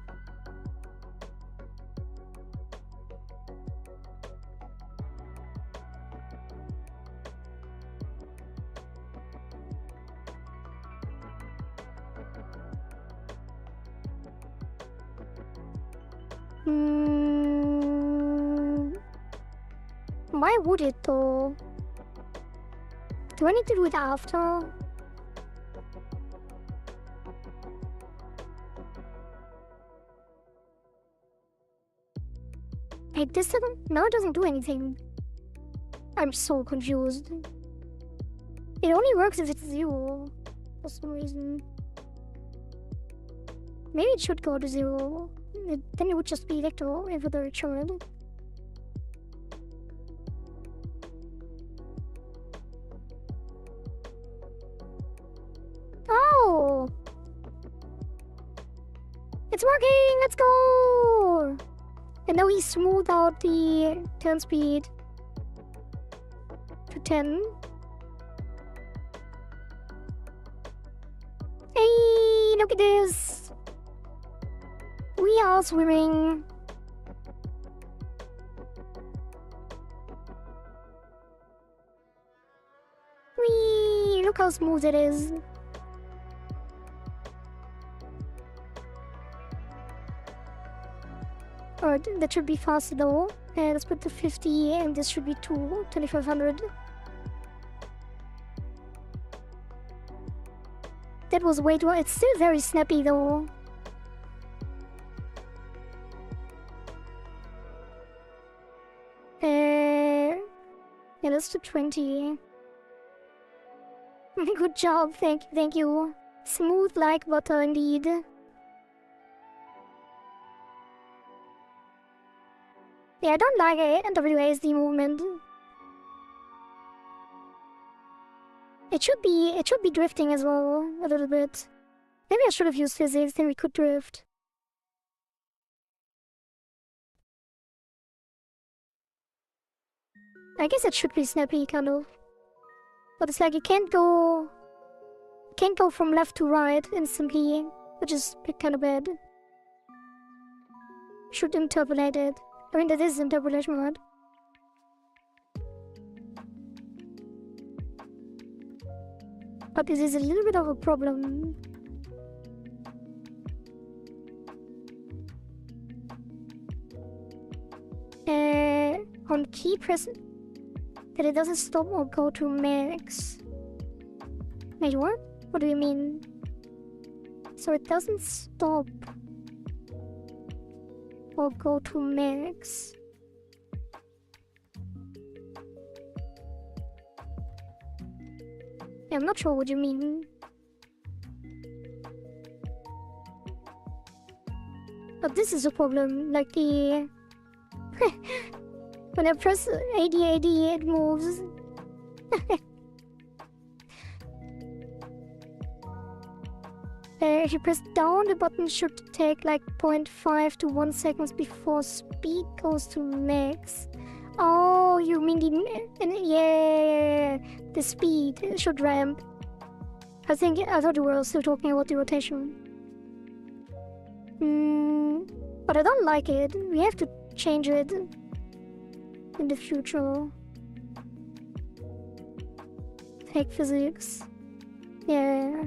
Why would it though? Do I need to do it after? Hey, this doesn't... No, it doesn't do anything. I'm so confused. It only works if it's 0. For some reason. Maybe it should go to 0. Then it would just be vector every direction. Oh! It's working! Let's go! And now he smoothed out the turn speed to 10. Hey, look at this! We are swimming. Whee! Look how smooth it is. Alright, that should be faster though. Let's put the 50 and this should be 2500. That was way too... It's still very snappy though. Yeah, let's do 20. Good job, thank you. Smooth like butter indeed. Yeah, I don't like it. WASD movement. It should be drifting as well a little bit. Maybe I should have used physics, then we could drift. I guess it should be snappy, kind of. But it's like you can't go from left to right instantly, which is kind of bad. Should interpolate it. I mean, that is interpolation mode. But this is a little bit of a problem. On key press that it doesn't stop or go to max. Wait, what? What do you mean? So it doesn't stop or go to max. Yeah, I'm not sure what you mean. But this is a problem, like the... when I press AD, it moves. If you press down, the button should take like 0.5 to 1 seconds before speed goes to max. Oh, you mean yeah, the speed should ramp. I thought you were still talking about the rotation. But I don't like it. We have to change it in the future. Take physics. Yeah.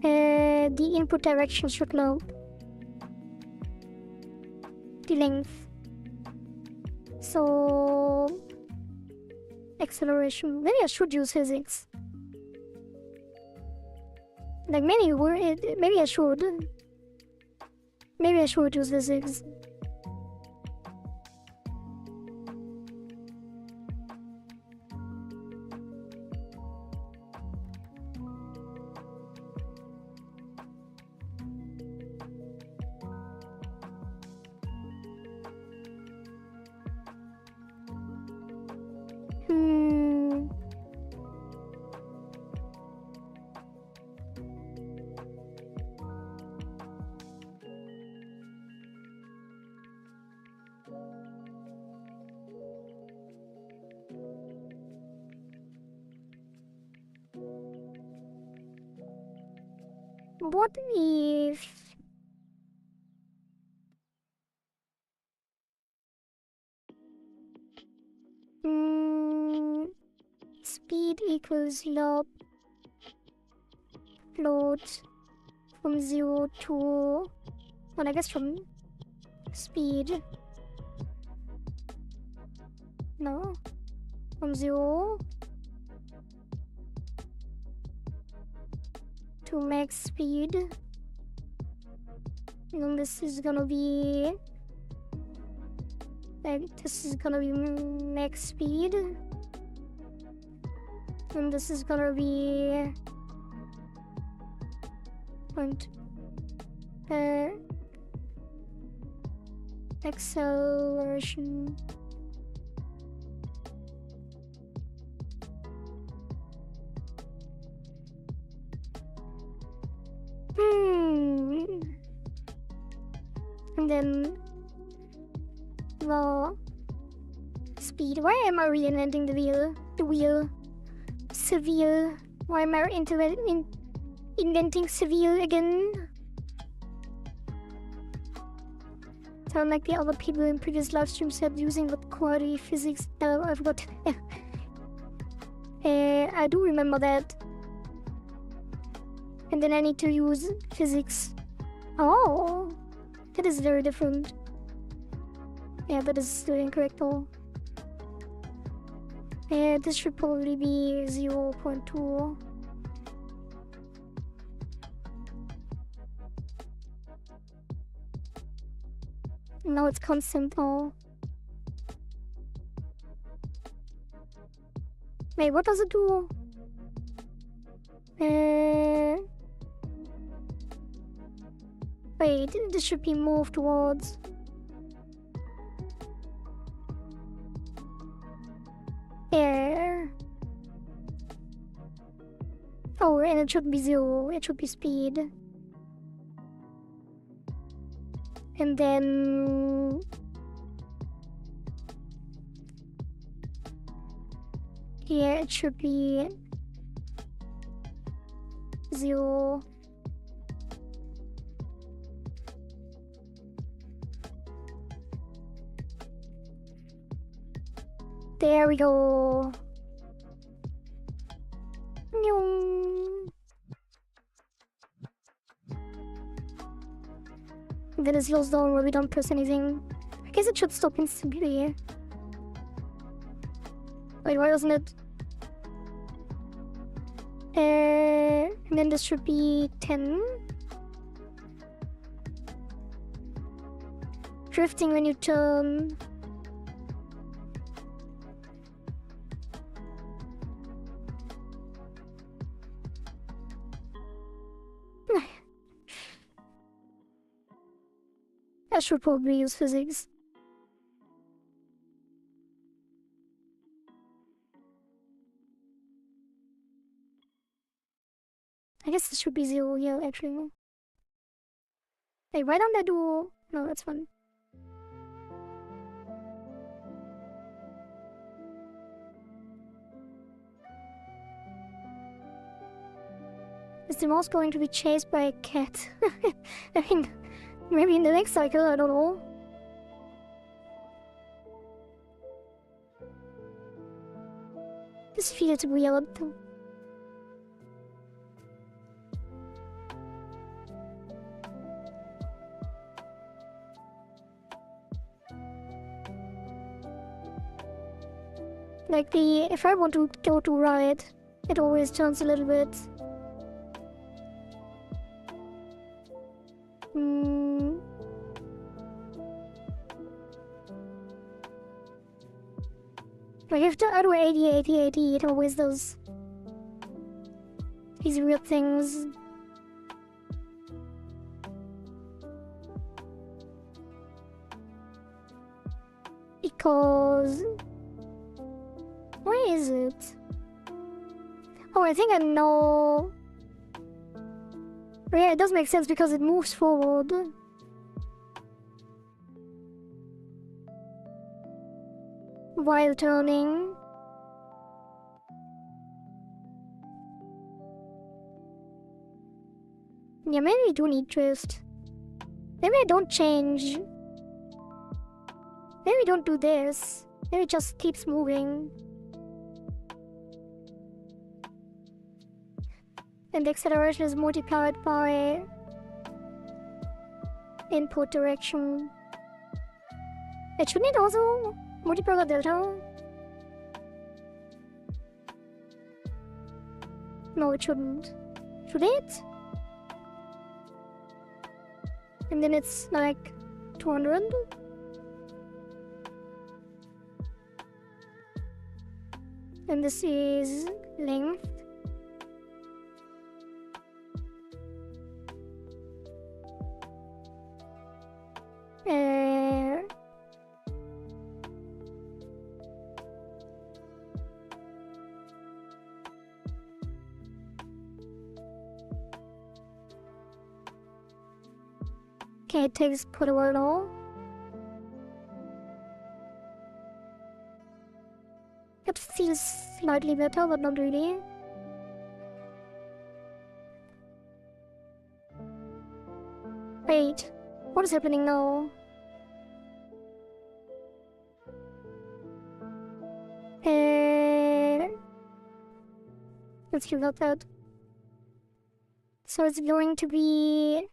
The input direction should load. The length. So... acceleration. Maybe I should use physics. Like maybe I should. Maybe I should use physics. What if... speed equals load from 0 to... well, I guess from speed. No. From 0 to max speed. And then this is gonna be... like, this is gonna be max speed. And this is gonna be... acceleration. And then... well... speed. Why am I reinventing the wheel? The wheel. Severe. Why am I inventing severe again? Sound like the other people in previous live streams said using what quality physics. I forgot. I do remember that. And then I need to use physics. Oh, that is very different. Yeah, that is still incorrect though. Yeah, this should probably be 0.2. Now it's constant though. Wait, what does it do? Wait, this should be moved towards... air. Oh, and it should be 0. It should be speed. And then... here it should be 0. There we go. Then it slows down where we don't press anything. I guess it should stop instantly. Wait, why doesn't it? And then this should be 10. Drifting when you turn. I should probably use physics. I guess this should be 0 here, actually. Hey, why don't I do... no, that's fun. Is the mouse going to be chased by a cat? I mean, maybe in the next cycle, I don't know. This feels weird. Like if I want to go to right, it always turns a little bit. Like if I do 80, 80, 80, it always does these weird things. Because... why is it? Oh, I think I know. Yeah, it does make sense because it moves forward. While turning. Yeah, maybe we do need drift. Maybe I don't change. Maybe we don't do this. Maybe it just keeps moving. And the acceleration is multiplied by input direction. It shouldn't it also multiply the delta? No, it shouldn't. Should it? And then it's like 200. And this is length. Okay, it takes quite a while now. It feels slightly better, but not really. Wait, what is happening now? Let's keep that. So it's going to be...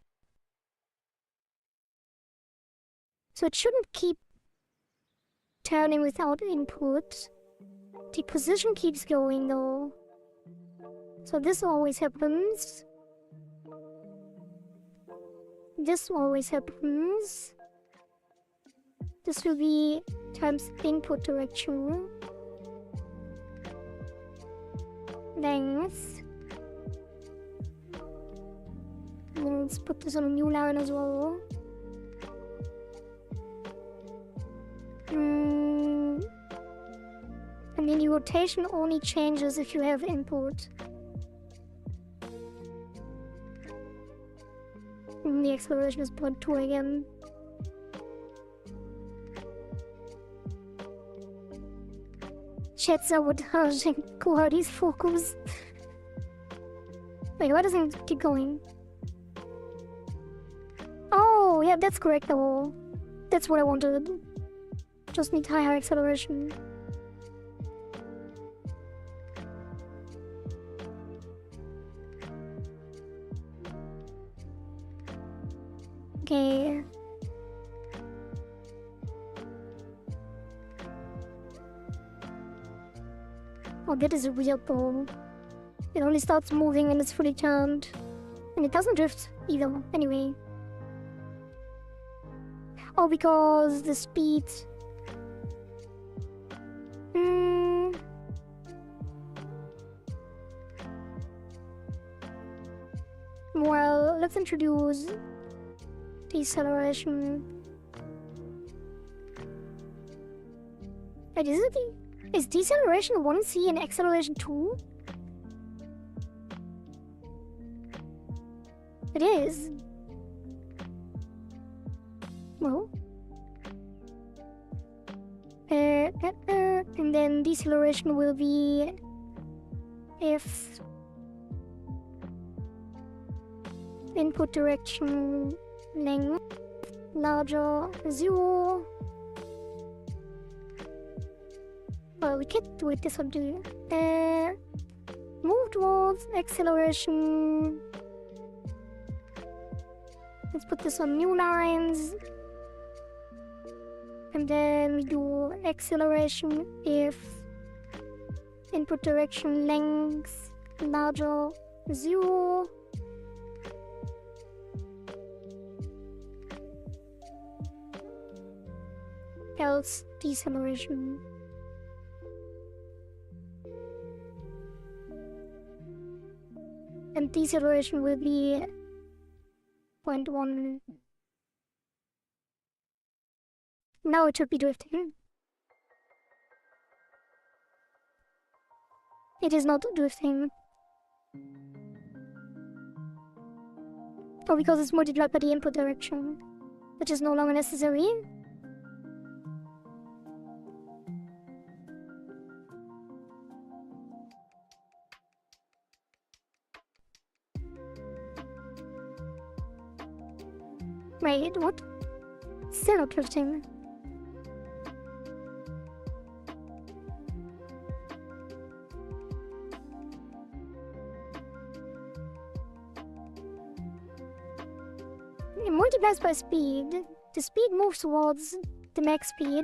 so it shouldn't keep turning without input. The position keeps going though. So this always happens. This always happens. This will be times input direction. Length. And then let's put this on a new line as well. And then the rotation only changes if you have input. The acceleration is 0.2 again. Schätze would Kuhari's focus. Wait, why doesn't it keep going? Oh, yeah, that's correct though. That's what I wanted. Just need higher acceleration. Okay. Oh, that is weird though. It only starts moving when it's fully turned. And it doesn't drift either, anyway. Oh, because the speed... Well, let's introduce deceleration. Wait, is deceleration 1C and acceleration 2? It is. Well. And then deceleration will be if input direction length larger 0. Well, we can't do it this one, do you? Move towards acceleration. Let's put this on new lines. And then we do acceleration if input direction length larger 0. Else deceleration. And deceleration will be 0.1. Now it should be drifting. It is not drifting. Oh, because it's multiplied by the input direction, which is no longer necessary. Wait, what? Still not drifting. It multiplies by speed. The speed moves towards the max speed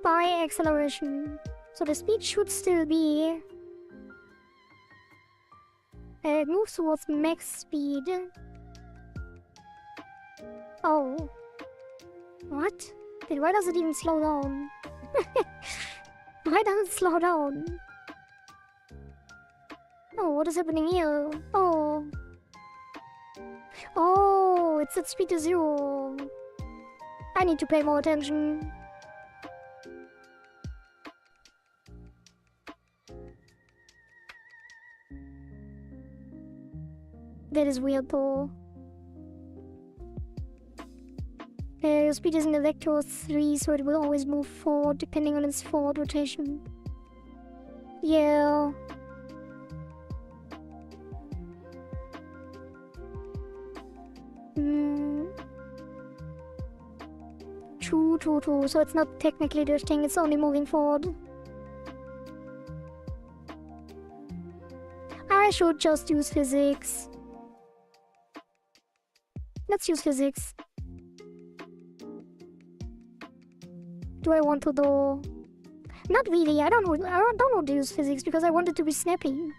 by acceleration. So the speed should still be... it moves towards max speed. Oh. What? Then why does it even slow down? Why does it slow down? Oh, what is happening here? Oh. Oh, it's at speed to 0. I need to pay more attention. That is weird though. Your speed is in a vector 3, so it will always move forward depending on its forward rotation. Yeah. True. So it's not technically drifting, it's only moving forward. I should just use physics. Let's use physics. Do I want to though? Not really, I don't want to use physics because I want it to be snappy.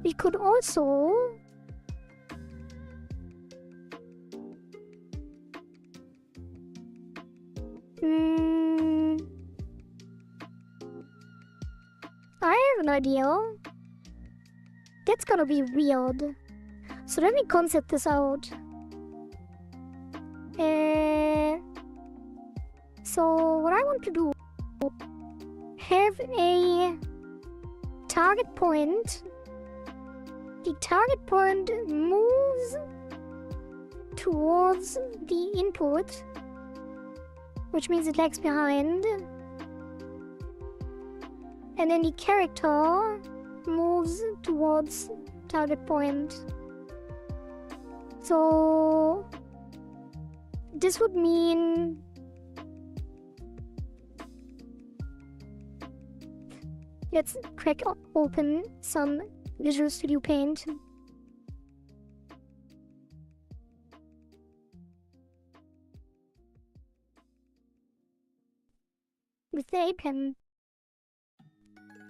We could also... I have an idea. That's gonna be weird. So let me concept this out. So what I want to do, have a target point. The target point moves towards the input, which means it lags behind. And then the character moves towards target point. So this would mean let's crack open some Visual Studio Paint. With the A pen.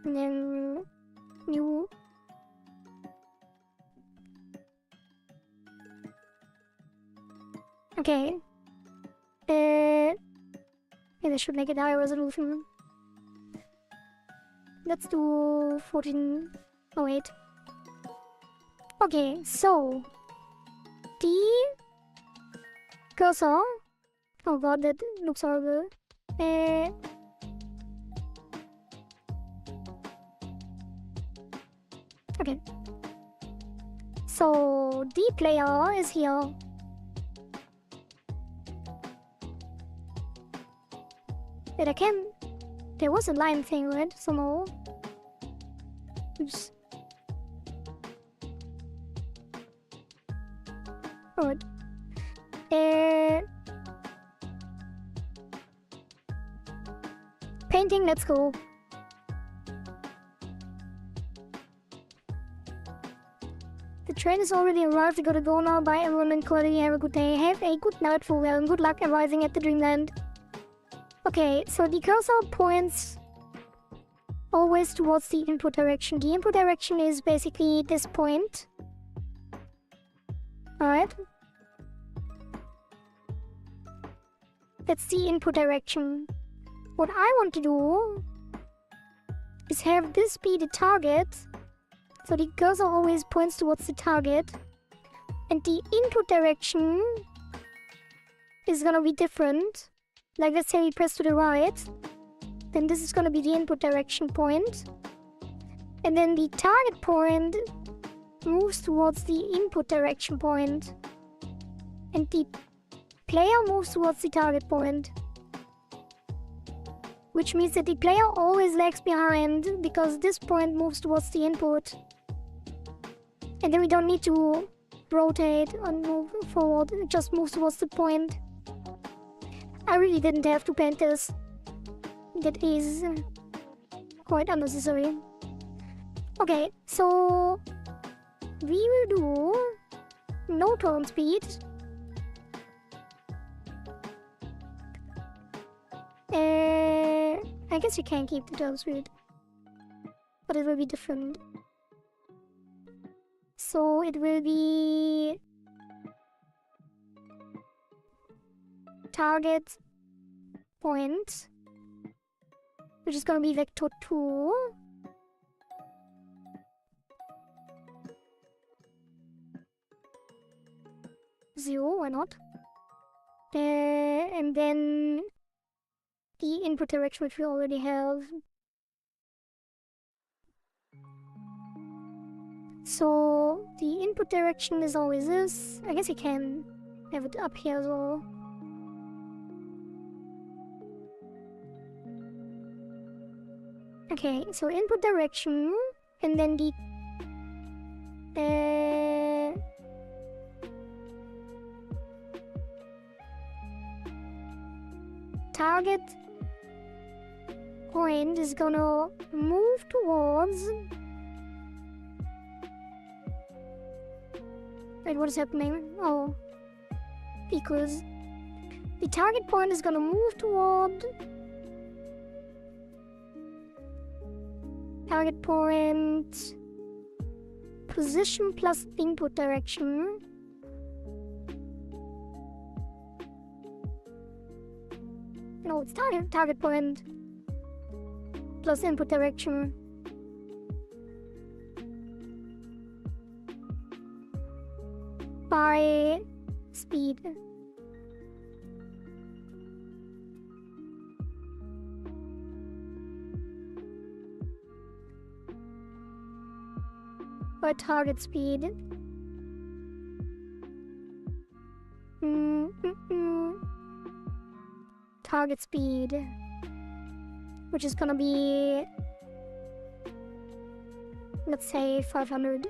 And then new. Okay. Maybe I should make it higher resolution. Let's do 1408. Okay, so the cursor. Oh god, that looks horrible. Okay. So the player is here. But I can. There was a line thing, right? Somehow. Oops. Alright. Painting, let's go. The train has already arrived. We gotta go now. Bye everyone and quality. Have a good day. Have a good night, farewell, and good luck arriving at the dreamland. Okay, so the cursor points always towards the input direction. The input direction is basically this point. Alright. That's the input direction. What I want to do is have this be the target. So the cursor always points towards the target. And the input direction is gonna be different. Like let's say we press to the right. Then this is gonna be the input direction point. And then the target point moves towards the input direction point. And the player moves towards the target point. Which means that the player always lags behind because this point moves towards the input. And then we don't need to rotate and move forward, it just moves towards the point. I really didn't have to paint this. That is quite unnecessary. Okay, so we will do no turn speed. I guess you can keep the turn speed, but it will be different. So it will be target point, which is gonna be vector 2. Zero, why not? And then the input direction, which we already have. So the input direction is always this. I guess you can have it up here as well. Okay, so input direction, and then the target point is gonna move towards. Wait, what is happening? Oh, because the target point is gonna move toward target point position plus input direction. No, it's target point plus input direction. By speed. or target speed? Target speed, which is gonna be, let's say 500.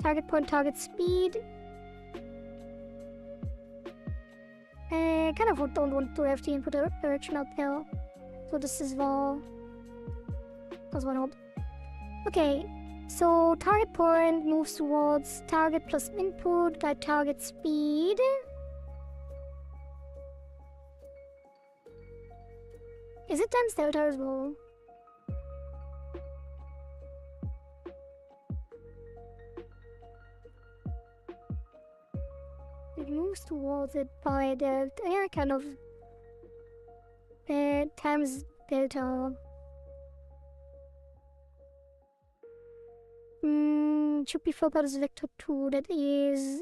Target point, target speed. Kind of don't want to have the input direction out there, so this is well, because why not? Okay, so target point moves towards target plus input, guide target speed. Is it times delta as well? It moves towards it by delta, yeah, kind of. Times delta. Should be filled out as vector 2, that is...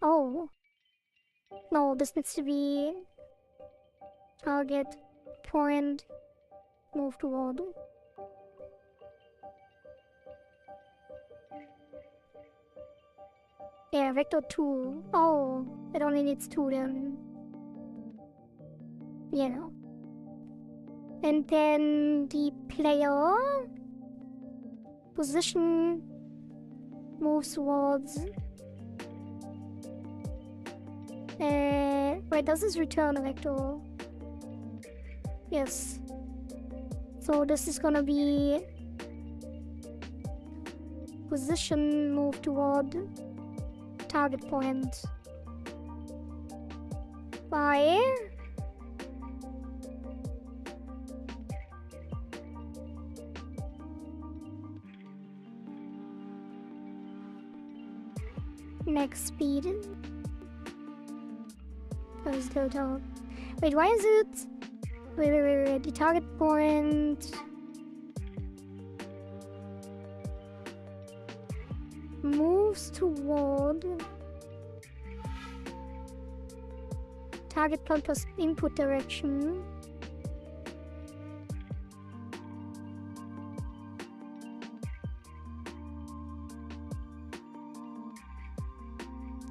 Oh. No, this needs to be... target, point, move toward. Yeah, vector 2. Oh, it only needs 2 then. Yeah. And then the player position moves towards. Wait, does this return a vector? Yes. So this is gonna be position move toward target point by next speed. Where's delta? Wait, why is it? Wait. The target point moves toward target point plus input direction.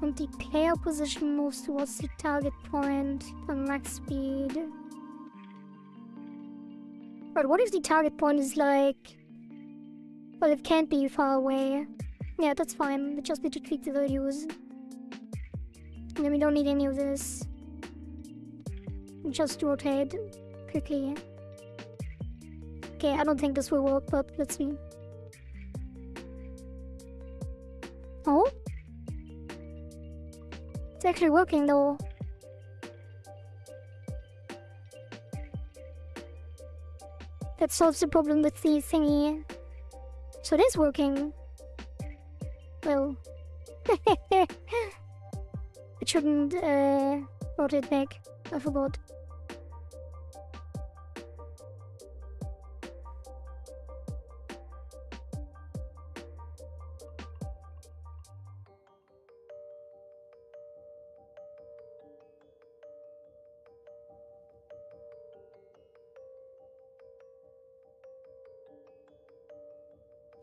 And the player position moves towards the target point on max speed. But what if the target point is like... Well, it can't be far away. Yeah, that's fine. We just need to tweak the values. And then we don't need any of this. Just rotate quickly. Okay, I don't think this will work, but let's see. Oh? It's actually working though. That solves the problem with the thingy. So it is working. Well. It shouldn't rotate back. I forgot.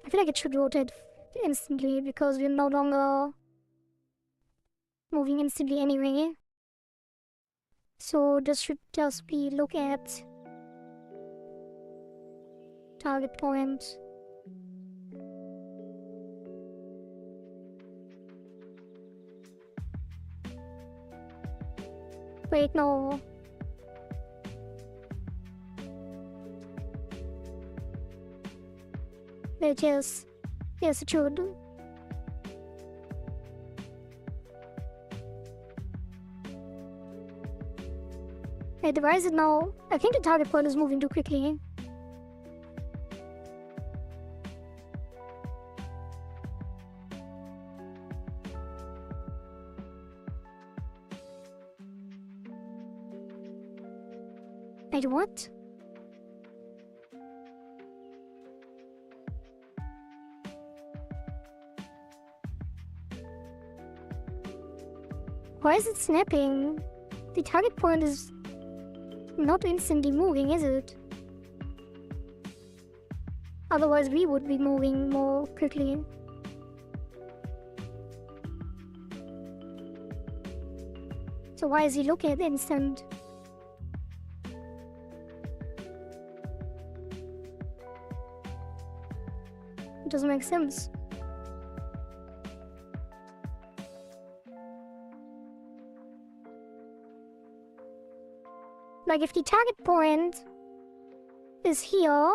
I feel like it should rotate instantly because we're no longer moving instantly anyway. So this should just be look at target point. Wait, no. Wait, yes. Yes, it should. Wait, why is it now? I think the target point is moving too quickly. Wait, what? Why is it snapping? The target point is not instantly moving, is it? Otherwise, we would be moving more quickly. So why is he looking at instant? It doesn't make sense. Like if the target point is here,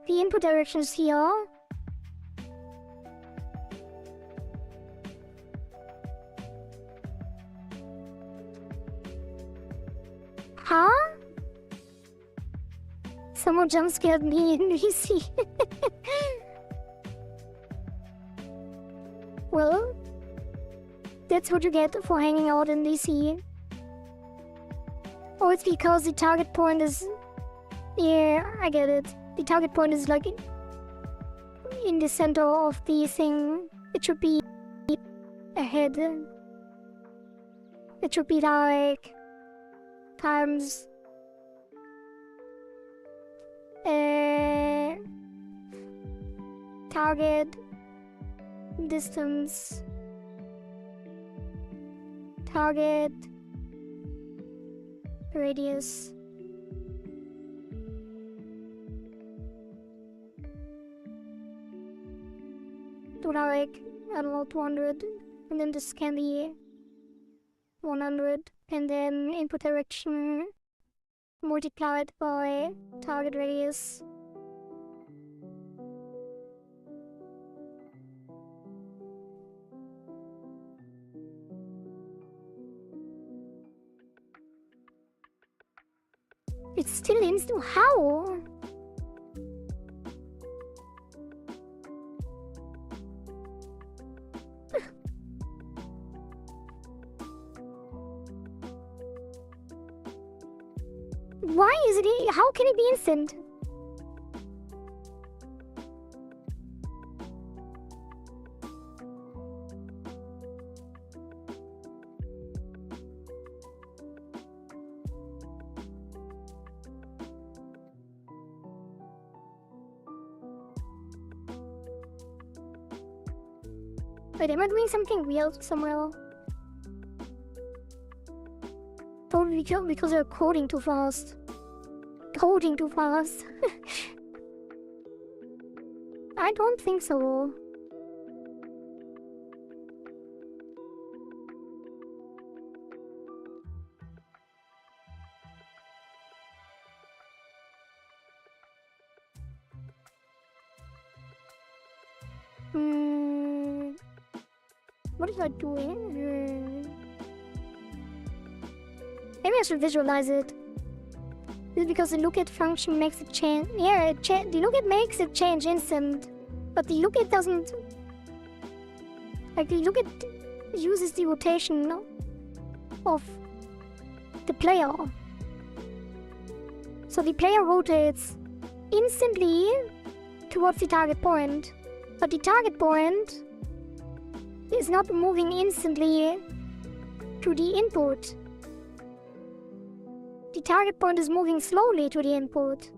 the input direction is here. Huh? Someone jump scared me in VC. Well, that's what you get for hanging out in DC. Oh, it's because the target point is... Yeah, I get it. The target point is like in the center of the thing. It should be ahead. It should be like times target distance target radius. To like, I don't know, 200, and then this can be 100, and then input direction multiplied by target radius. It's still instant. How? Why is it? How can it be instant? Wait, am I doing something weird somewhere? Probably because they're coding too fast. Coding too fast. I don't think so. What is I doing? Maybe I should visualize it. This is because the lookat function makes it change. Yeah, the lookat makes it change instant, but the lookat doesn't. Like the lookat uses the rotation of the player. So the player rotates instantly towards the target point, but the target point is not moving instantly to the input. The target point is moving slowly to the input.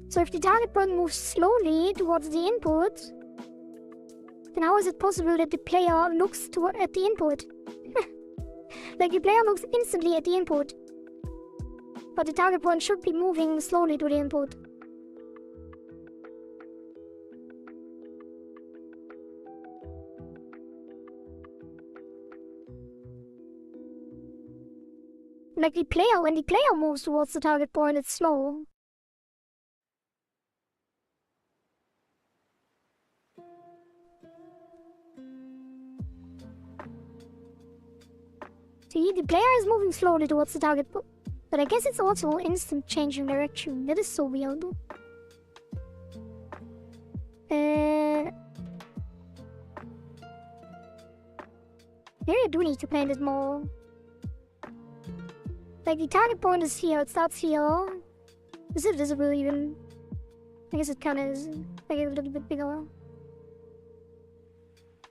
So if the target point moves slowly towards the input, then how is it possible that the player looks at the input? Like the player looks instantly at the input, but the target point should be moving slowly to the input. Like when the player moves towards the target point, it's slow. See, the player is moving slowly towards the target point, but I guess it's also instant change in direction. That is so weird. Maybe I do need to plan it more. Like the target point is here, it starts here. Is it visible even? I guess it kinda is. Make it a little bit bigger.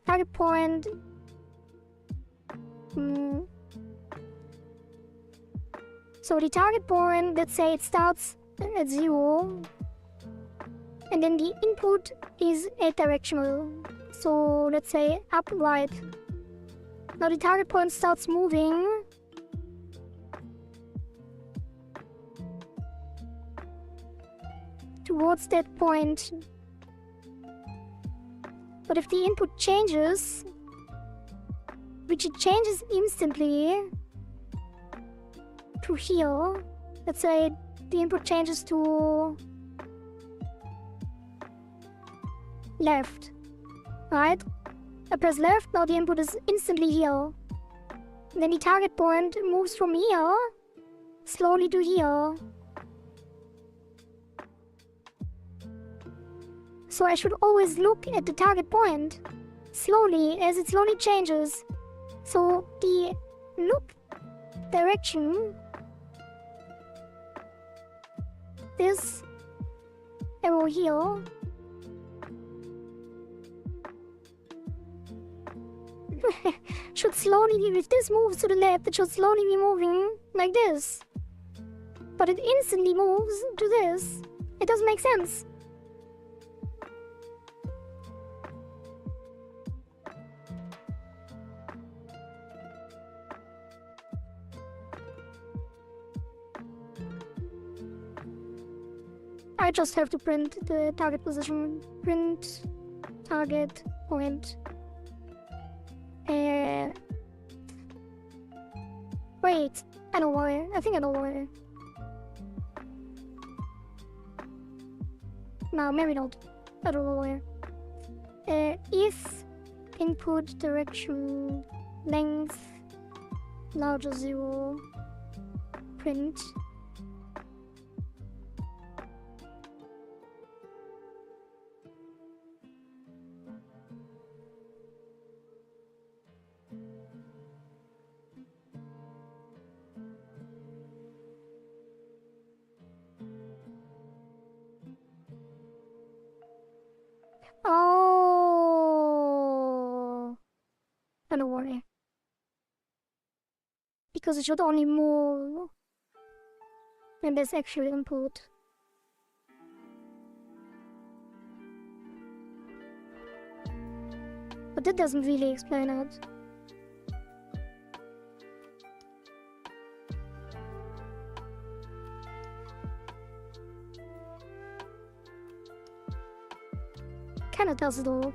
Target point. So the target point, let's say it starts at 0, and then the input is directional. So let's say up, right. Now the target point starts moving. Towards that point. But if the input changes, which it changes instantly to here, let's say the input changes to left, right? I press left, now the input is instantly here. And then the target point moves from here slowly to here. So I should always look at the target point slowly as it slowly changes. So the look direction, this arrow here, should slowly, if this moves to the left, it should slowly be moving like this. But it instantly moves to this. It doesn't make sense. I just have to print the target position. Print target point. Wait, I know why. I think I know why. No, maybe not. I don't know why. If input direction length larger 0, print. Oh, I don't worry. Because it should only move when there's actual input. But that doesn't really explain it. Kinda does though.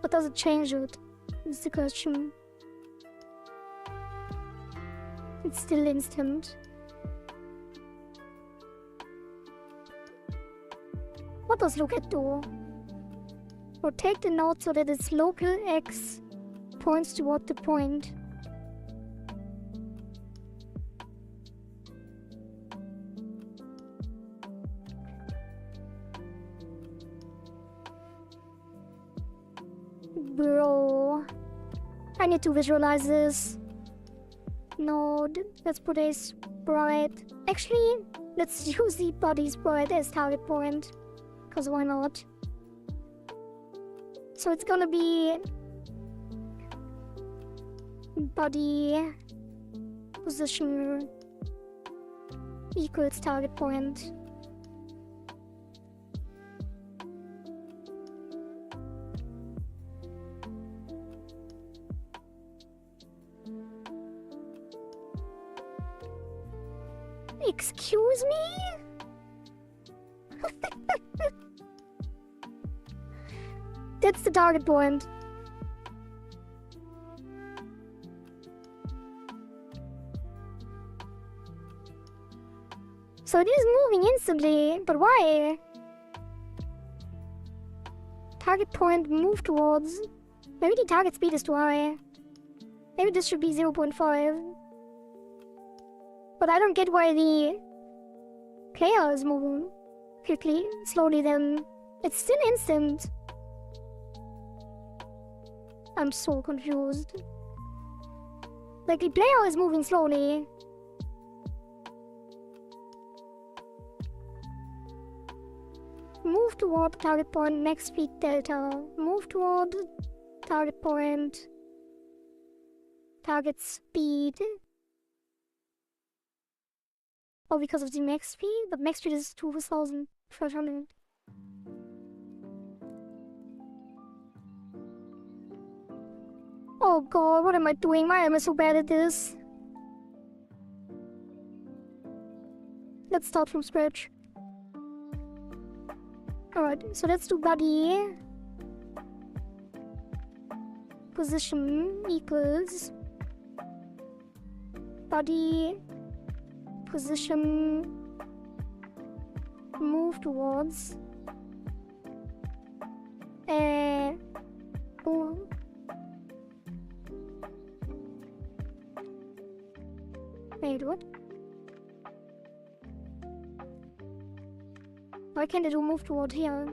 But does it change it? Is the question. It's still instant. What does look at do? Rotate the node so that its local x points toward the point. Bro, I need to visualize this. Node, let's put a sprite. Actually, let's use the body sprite as target point. Cause why not? So it's gonna be body position equals target point. Excuse me? That's the target point. So it is moving instantly, but why? Target point move towards. Maybe the target speed is too high. Maybe this should be 0.5. But I don't get why the player is moving quickly, slowly then. It's still instant. I'm so confused. Like the player is moving slowly. Move toward target point, max speed delta. Move toward target point, target speed. Oh, because of the max speed? But max speed is 2,500. Oh god, what am I doing? Why am I so bad at this? Let's start from scratch. Alright, so let's do body. Position equals body position move towards oh. Wait, what? Why can't I do move toward here?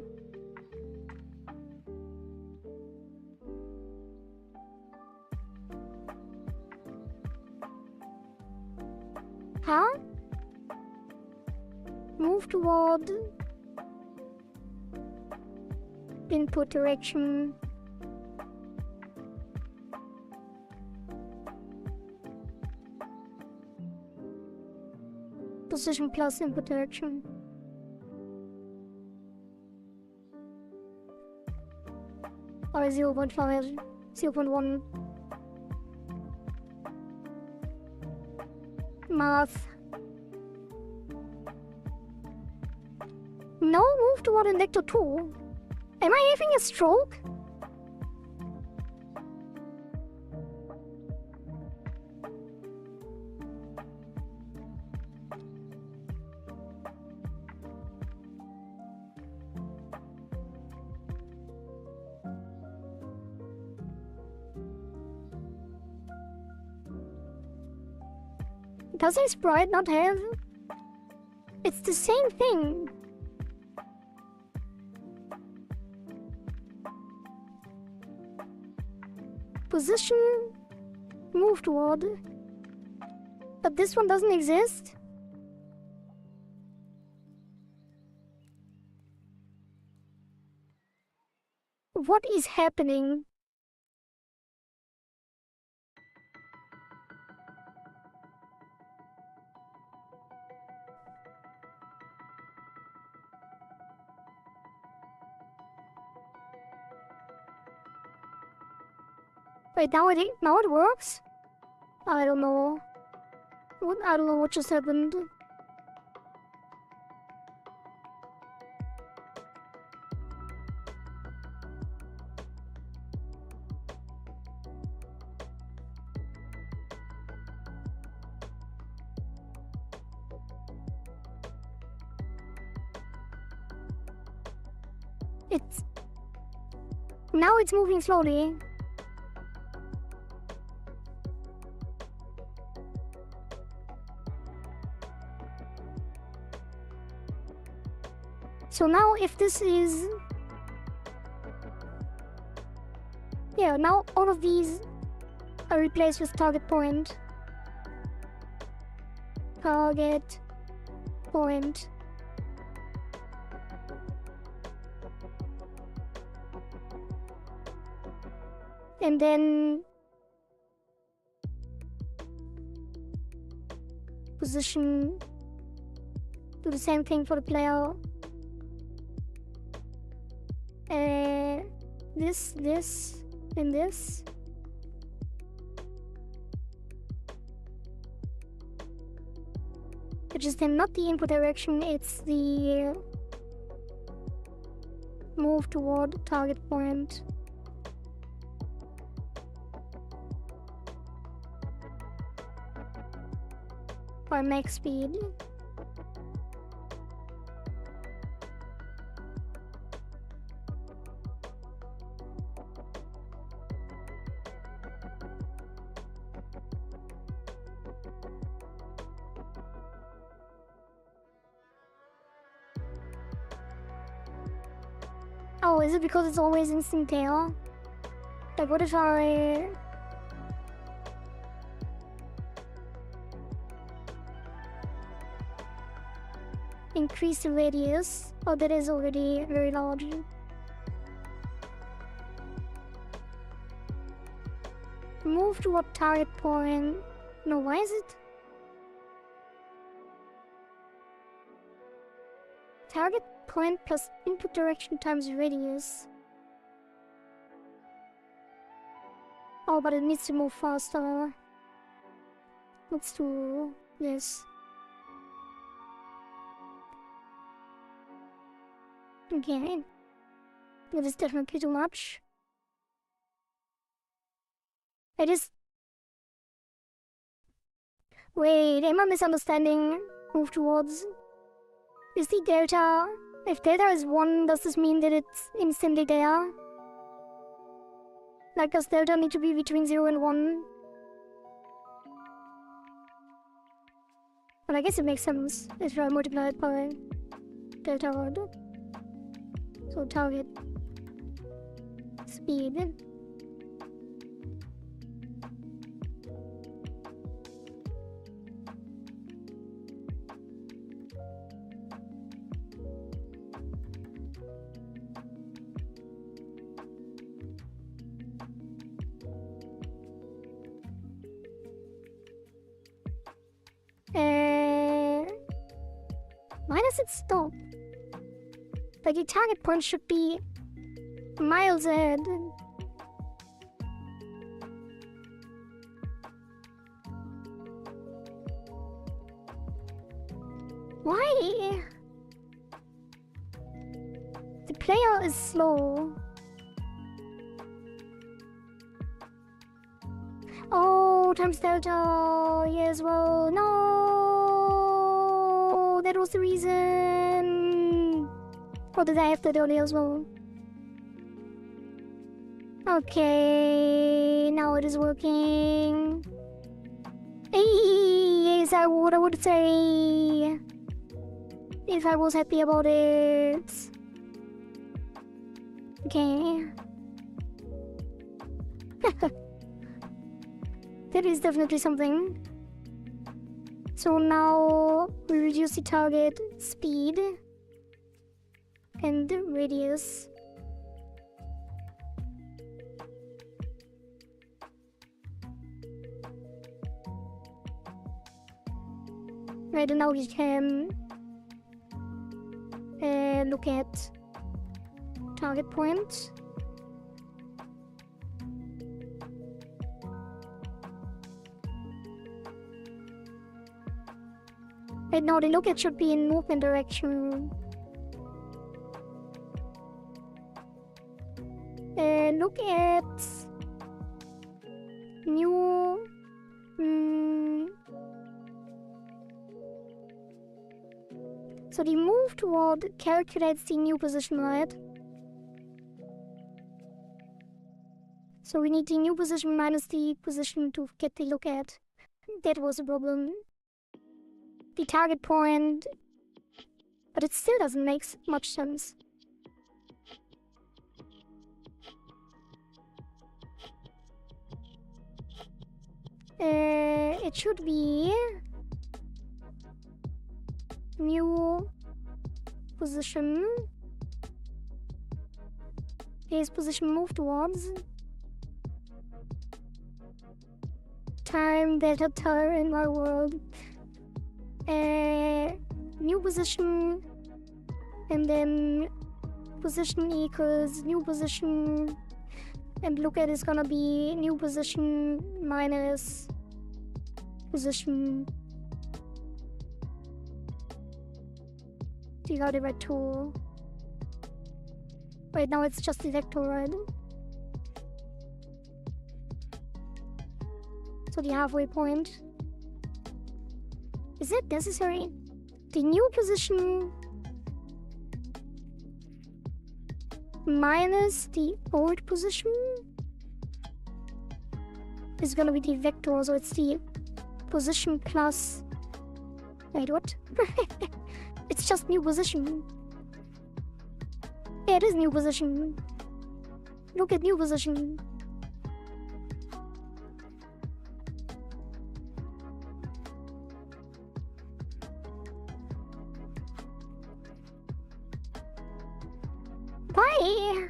Huh? Move toward input direction. Position plus input direction. Or 0.5, 0.1. Math. No, move toward inlector 2. Am I having a stroke? Does a sprite not have? It's the same thing. Position, move toward. But this one doesn't exist? What is happening? Wait, now it works? I don't know. I don't know what just happened. Now it's moving slowly. So now if this is... Yeah, now all of these are replaced with target point. Target point. And then position, do the same thing for the player. This, and this. Which is then not the input direction, it's the move toward target point. Or max speed. Oh, is it because it's always instant tail? Like, what if I... increase the radius? Oh, that is already very large. Move toward target point. No, why is it? Target point plus input direction times radius. Oh, but it needs to move faster. Let's do this. Okay. That is definitely too much. It is... Wait, am I misunderstanding? Move towards... Is the delta... If delta is 1, does this mean that it's instantly there? Like, does delta need to be between 0 and 1? Well, I guess it makes sense if I multiply it by delta odd. So target speed. Why does it stop? Like, the target point should be miles ahead. Why? The player is slow. Oh, times delta. Yes, well, no. That was the reason. Or did I have that earlier as well? Okay, now it is working. Hey, is that what I would say? If I was happy about it. Okay. That is definitely something. So now we reduce the target speed and the radius. Right, and now we can look at target point. Right now the look at should be in movement direction. Look at new so the move toward calculates the new position, right? So we need the new position minus the position to get the look at. That was a problem. The target point, but it still doesn't make much sense. It should be new position. Here's position move towards. Time delta time in my world. New position, and then position equals new position, and look at is gonna be new position minus position divided by 2. Right now it's just the vector, right? So the halfway point. Is it necessary? The new position minus the old position is gonna be the vector, so it's the position plus... Wait, what? It's just new position. Yeah, it is new position. Look at new position. Why?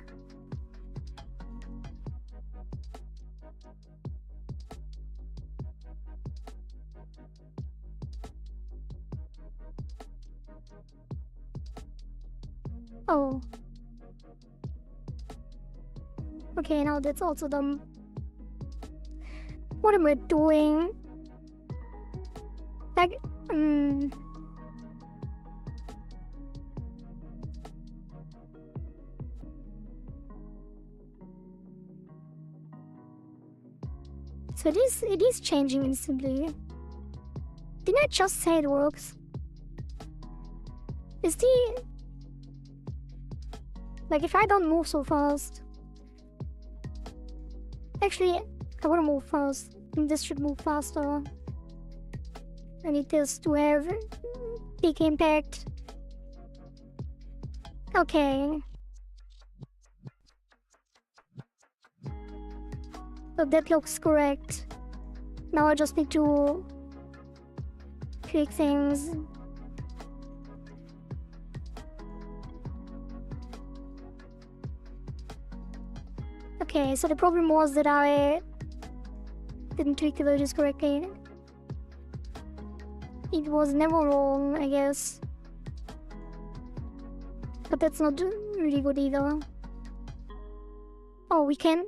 Oh. Okay, now that's also dumb. What am I doing? Like, So it is changing instantly. Didn't I just say it works? Is the... Like, if I don't move so fast... Actually, I wanna move fast. This should move faster. I need this to have big impact. Okay. So that looks correct. Now I just need to tweak things. Okay, so the problem was that I didn't tweak the values correctly. It was never wrong, I guess. But that's not really good either. Oh, we can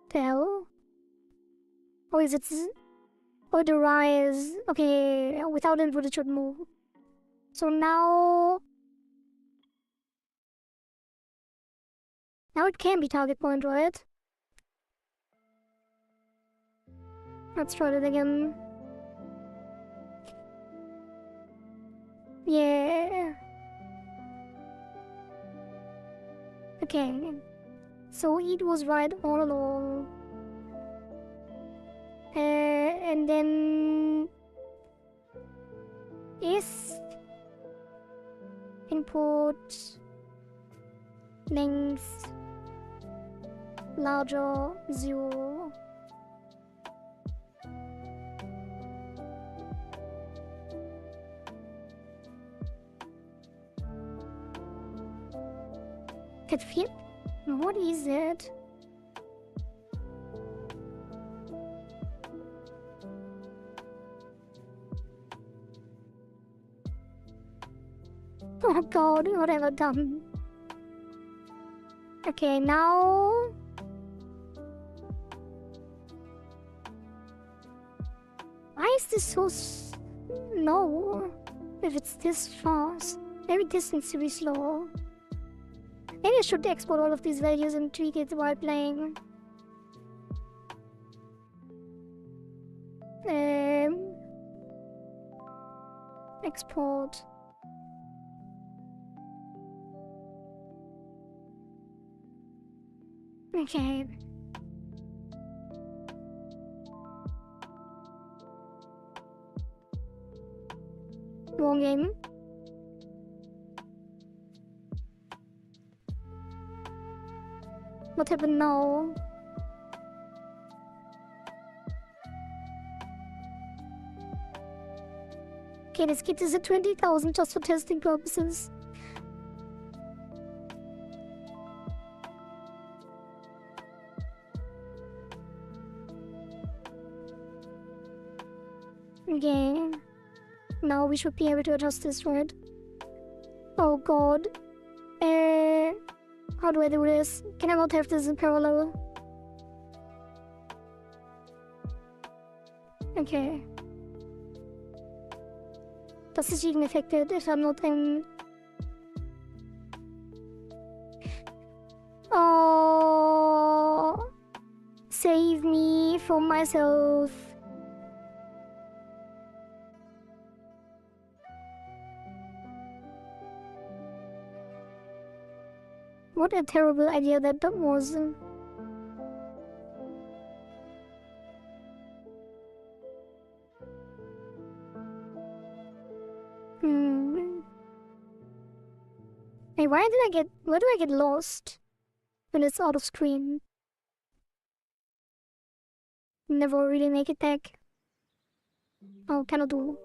tell? Or is it... Or the rise... Okay, without input it should move. So now... Now it can be target point, right? Let's try that again. Yeah. Okay. So it was right all along. And then... Is... Input... Length... Larger 0. That feel... What is it? Oh god, what have I done? Okay, now... Why is this so slow? If it's this fast. Maybe this needs to be slow. Maybe I should export all of these values and tweak it while playing. Export. Okay. Wrong game. What happened now? Okay, let's keep this at 20,000 just for testing purposes. Okay. Now we should be able to adjust this, right? Oh god. How do I do this? Can I not have this in parallel? Okay. Das ist even affected if I'm not in... Oh... Save me from myself. What a terrible idea that was. Hey, where do I get lost when it's out of screen? Never really make it back. Oh, cannot do.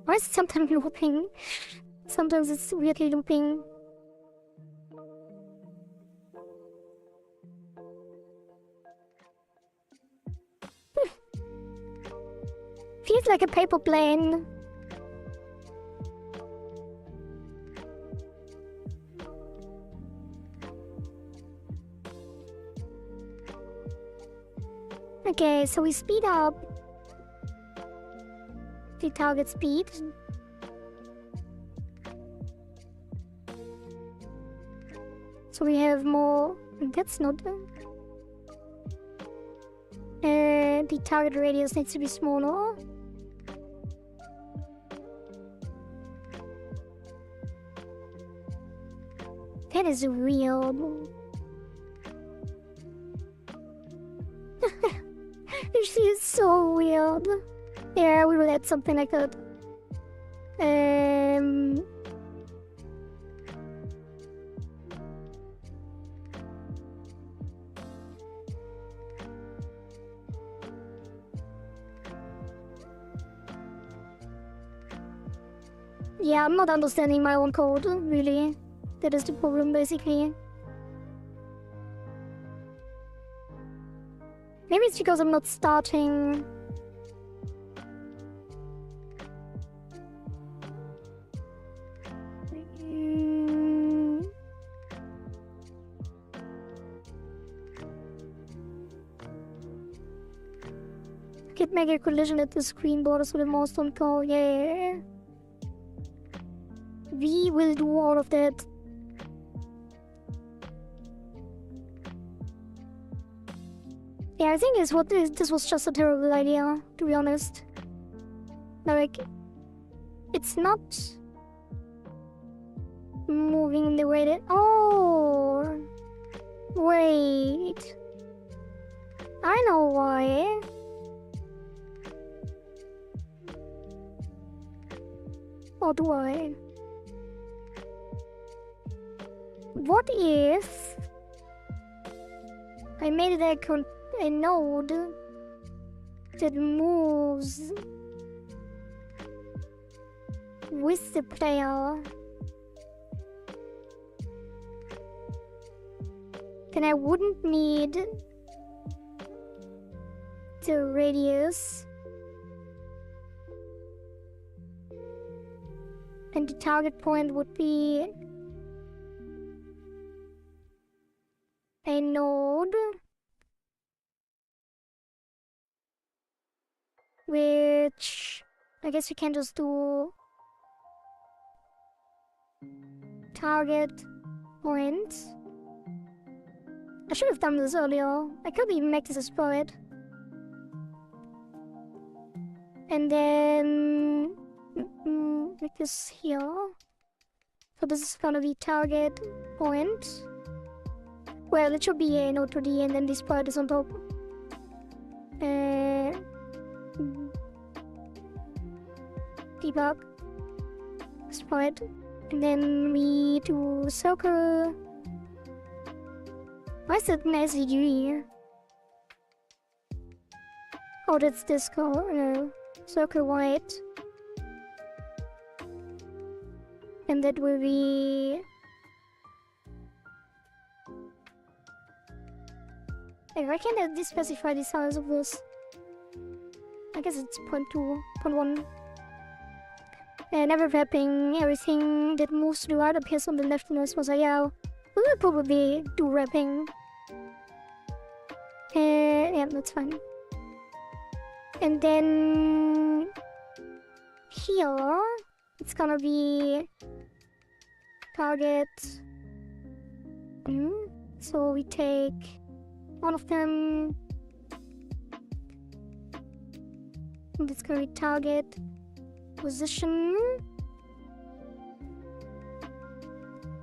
Why is it sometimes looping? Sometimes it's weirdly looping. Feels like a paper plane. Okay, so we speed up the target speed. So we have more. That's not. The target radius needs to be smaller. That is weird. She is so weird. Yeah, we will add something like that. Yeah, I'm not understanding my own code, really. That is the problem, basically. Maybe it's because I'm not starting. Get make a collision at the screen borders with a milestone call. Yeah. We will do all of that. Yeah, I think this was just a terrible idea, to be honest. Like, it's not moving in the way that. Oh! Wait. I know why. Or do I? What if I made it a node that moves with the player? Then I wouldn't need the radius, and the target point would be a node which I guess we can just do target point. I should have done this earlier. I could even make this a spread. And then make this here. So this is gonna be target point. Well, it should be a node 2D and then this part is on top. Debug. Sprite. And then we do circle. Why is it an ItaGy? Oh, that's this color. No. Circle white. And that will be. Why can't I specify the size of this? I guess it's 0.2, 0.1. Never wrapping. Everything that moves to the right appears on the left and was like, yeah, we will probably do wrapping. Yeah, that's fine. And then here it's gonna be target. So we take one of them. And it's gonna be target position.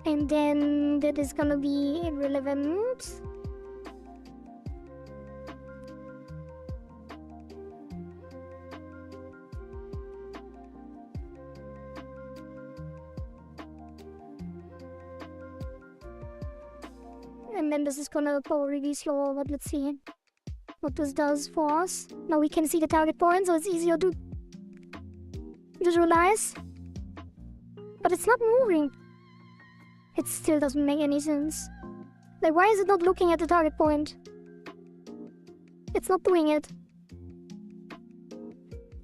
And then that is gonna be irrelevant. And then this is gonna probably be slower, but let's see what this does for us. Now we can see the target point, so it's easier to visualize. But it's not moving. It still doesn't make any sense. Like, why is it not looking at the target point? It's not doing it.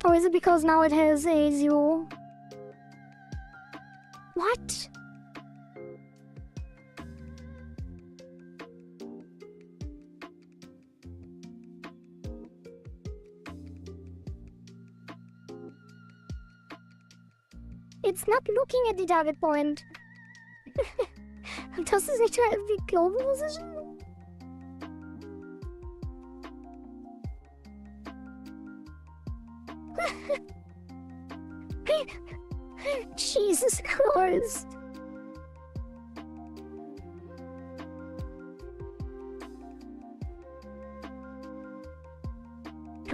Or is it because now it has a 0? What? It's not looking at the target point. Does this actually have the global position? Jesus Christ.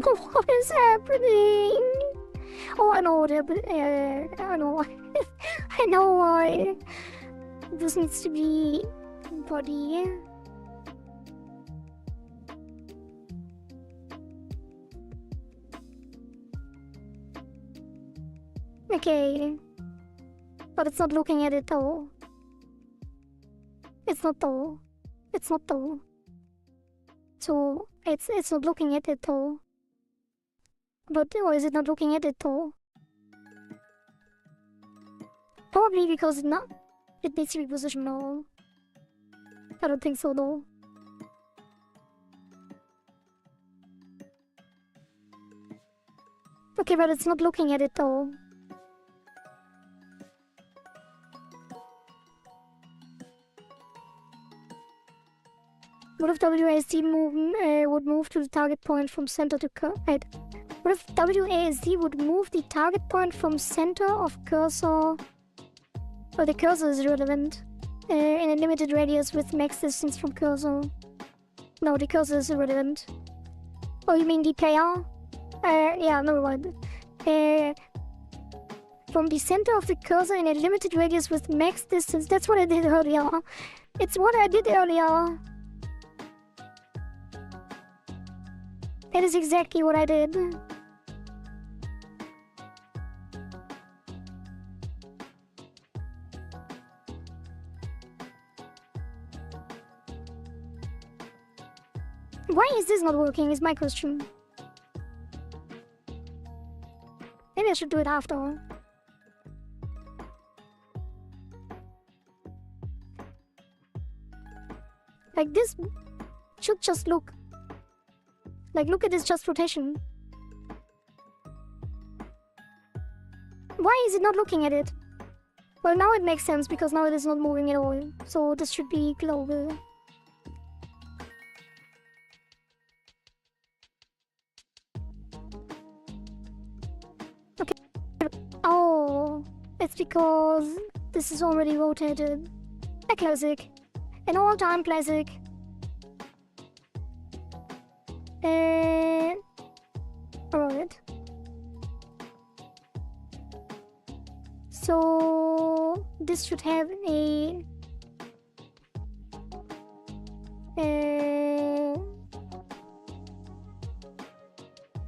What is happening? Oh, I know what happened. I know. I know why. This needs to be body. Okay. But it's not looking at it though. It's not though. It's not though. So it's not looking at it though. But or is it not looking at it though? Probably because it needs to be positioned now. I don't think so though. Okay, but it's not looking at it though. What if WASD would move to the target point from center to right? What if WASD would move the target point from center of cursor? Well, the cursor is irrelevant. In a limited radius with max distance from cursor. No, the cursor is irrelevant. Oh, you mean the player? Yeah, never mind. From the center of the cursor in a limited radius with max distance. That's what I did earlier. It's what I did earlier. That is exactly what I did. Why is this not working is my question. Maybe I should do it after. Like this should just look. Like look at this just rotation. Why is it not looking at it? Well, now it makes sense because now it is not moving at all. So this should be global. Okay. Oh, it's because this is already rotated. A classic. An all-time classic. Alright. So this should have a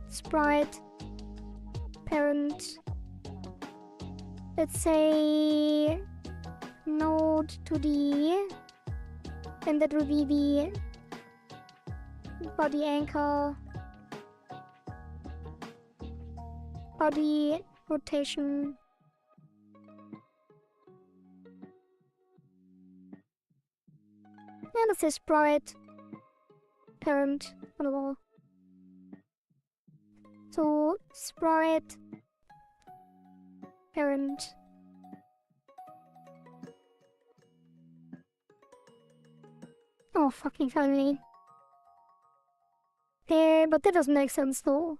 sprite parent. Let's say node to the, and that will be the body anchor, body rotation, and this is sprite parent on the wall. So sprite parent. Oh, fucking family. But that doesn't make sense though.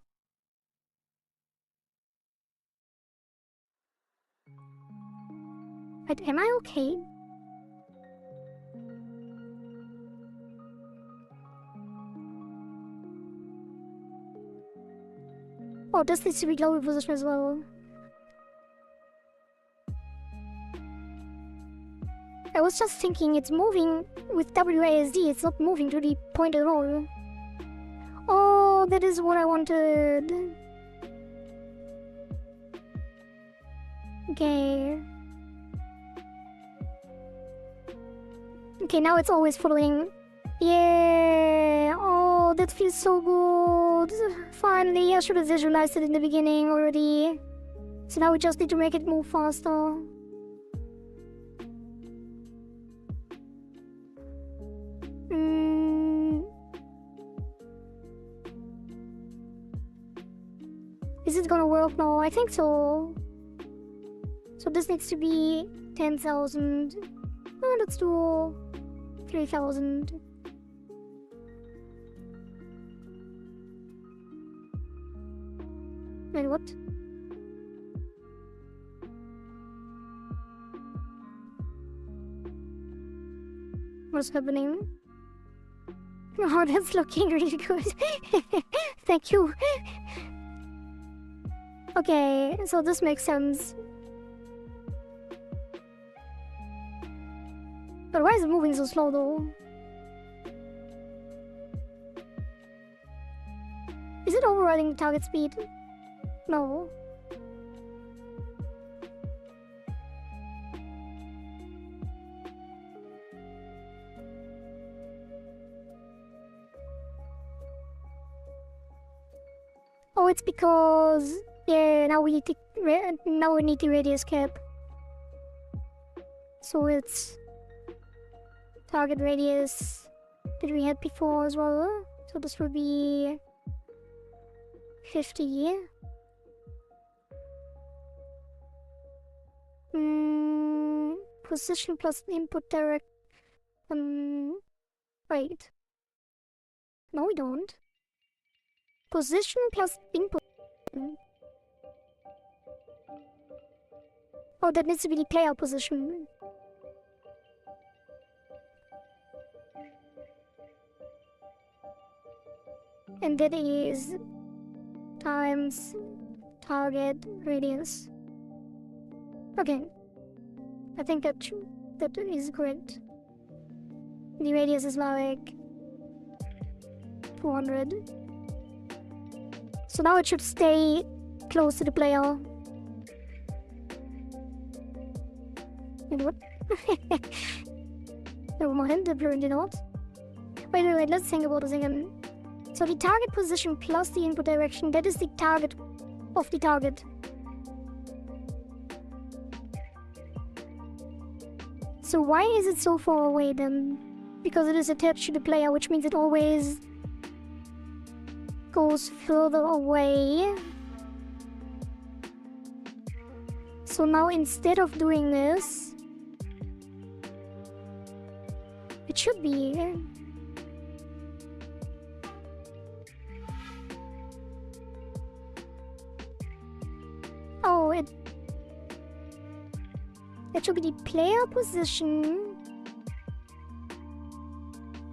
Wait, am I okay? Oh, this needs to be global position as well. I was just thinking it's moving with WASD, it's not moving to the point at all. Oh, that is what I wanted. Okay. Okay, now it's always following. Yeah. Oh, that feels so good. Finally, I should have visualized it in the beginning already. So now we just need to make it move faster. Is it gonna work now? I think so. So this needs to be 10,000. Oh, let's do 3,000. Wait, what? What's happening? Oh, that's looking really good. Thank you. Okay, so this makes sense. But why is it moving so slow though? Is it overriding the target speed? No. Oh, it's because now we need the radius cap. So it's target radius that we had before as well. So this would be 50. Position plus input direct. Wait. No, we don't. Position plus input. Oh, that needs to be the player position. And that is times target radius. Okay. I think that is correct. The radius is like 200. So now it should stay close to the player. And what? Never mind, apparently not. Wait, let's think about this again. So the target position plus the input direction, that is the target of the target. So why is it so far away then? Because it is attached to the player, which means it always goes further away. So now instead of doing this, it should be oh, it should be the player position,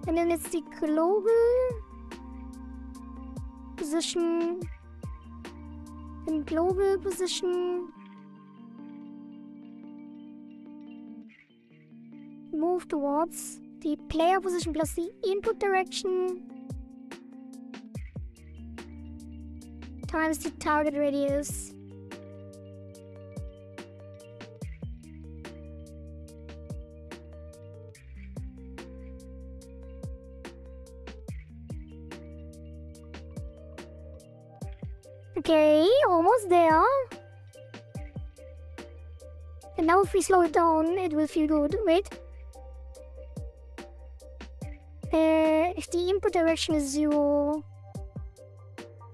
and then it's the global position and global position. Move towards the player position plus the input direction times the target radius. Okay, almost there. And now if we slow it down, it will feel good. Wait. If the input direction is 0,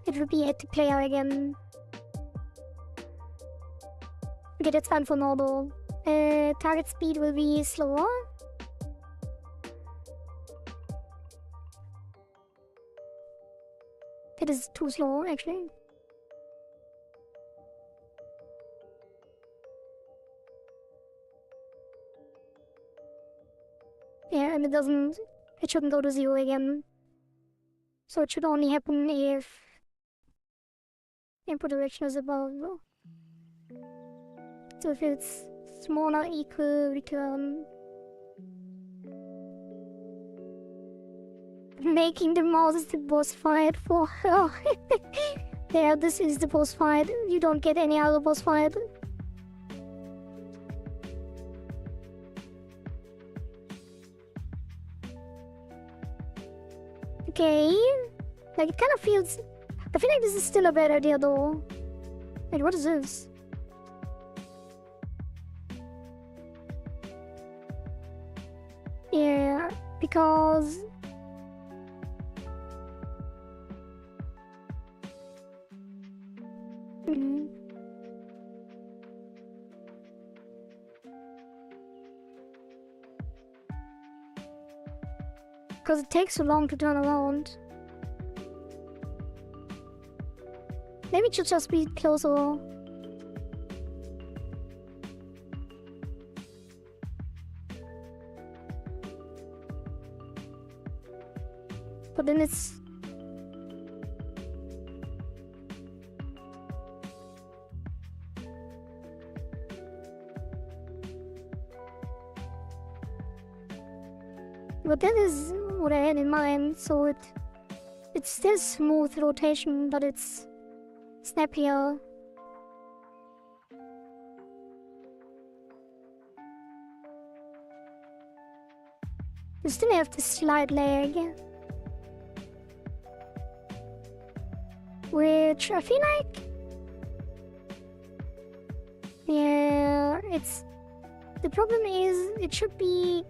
it will be at the player again. Okay, that's fine for normal. Target speed will be slower. It is too slow, actually. Yeah, and it shouldn't go to 0 again. So it should only happen if input direction is above. So if it's smaller, equal, return. Making the mouse the boss fight for her. Yeah, this is the boss fight. You don't get any other boss fight. Okay, like it kind of feels. I feel like this is still a bad idea though. Wait, what is this? Yeah, because Because it takes so long to turn around. Maybe it should just be closer. But then it's... But that is what I had in mind, so it's still smooth rotation, but it's snappier. You still have the slight lag, which I feel like, yeah, it's, the problem is it should be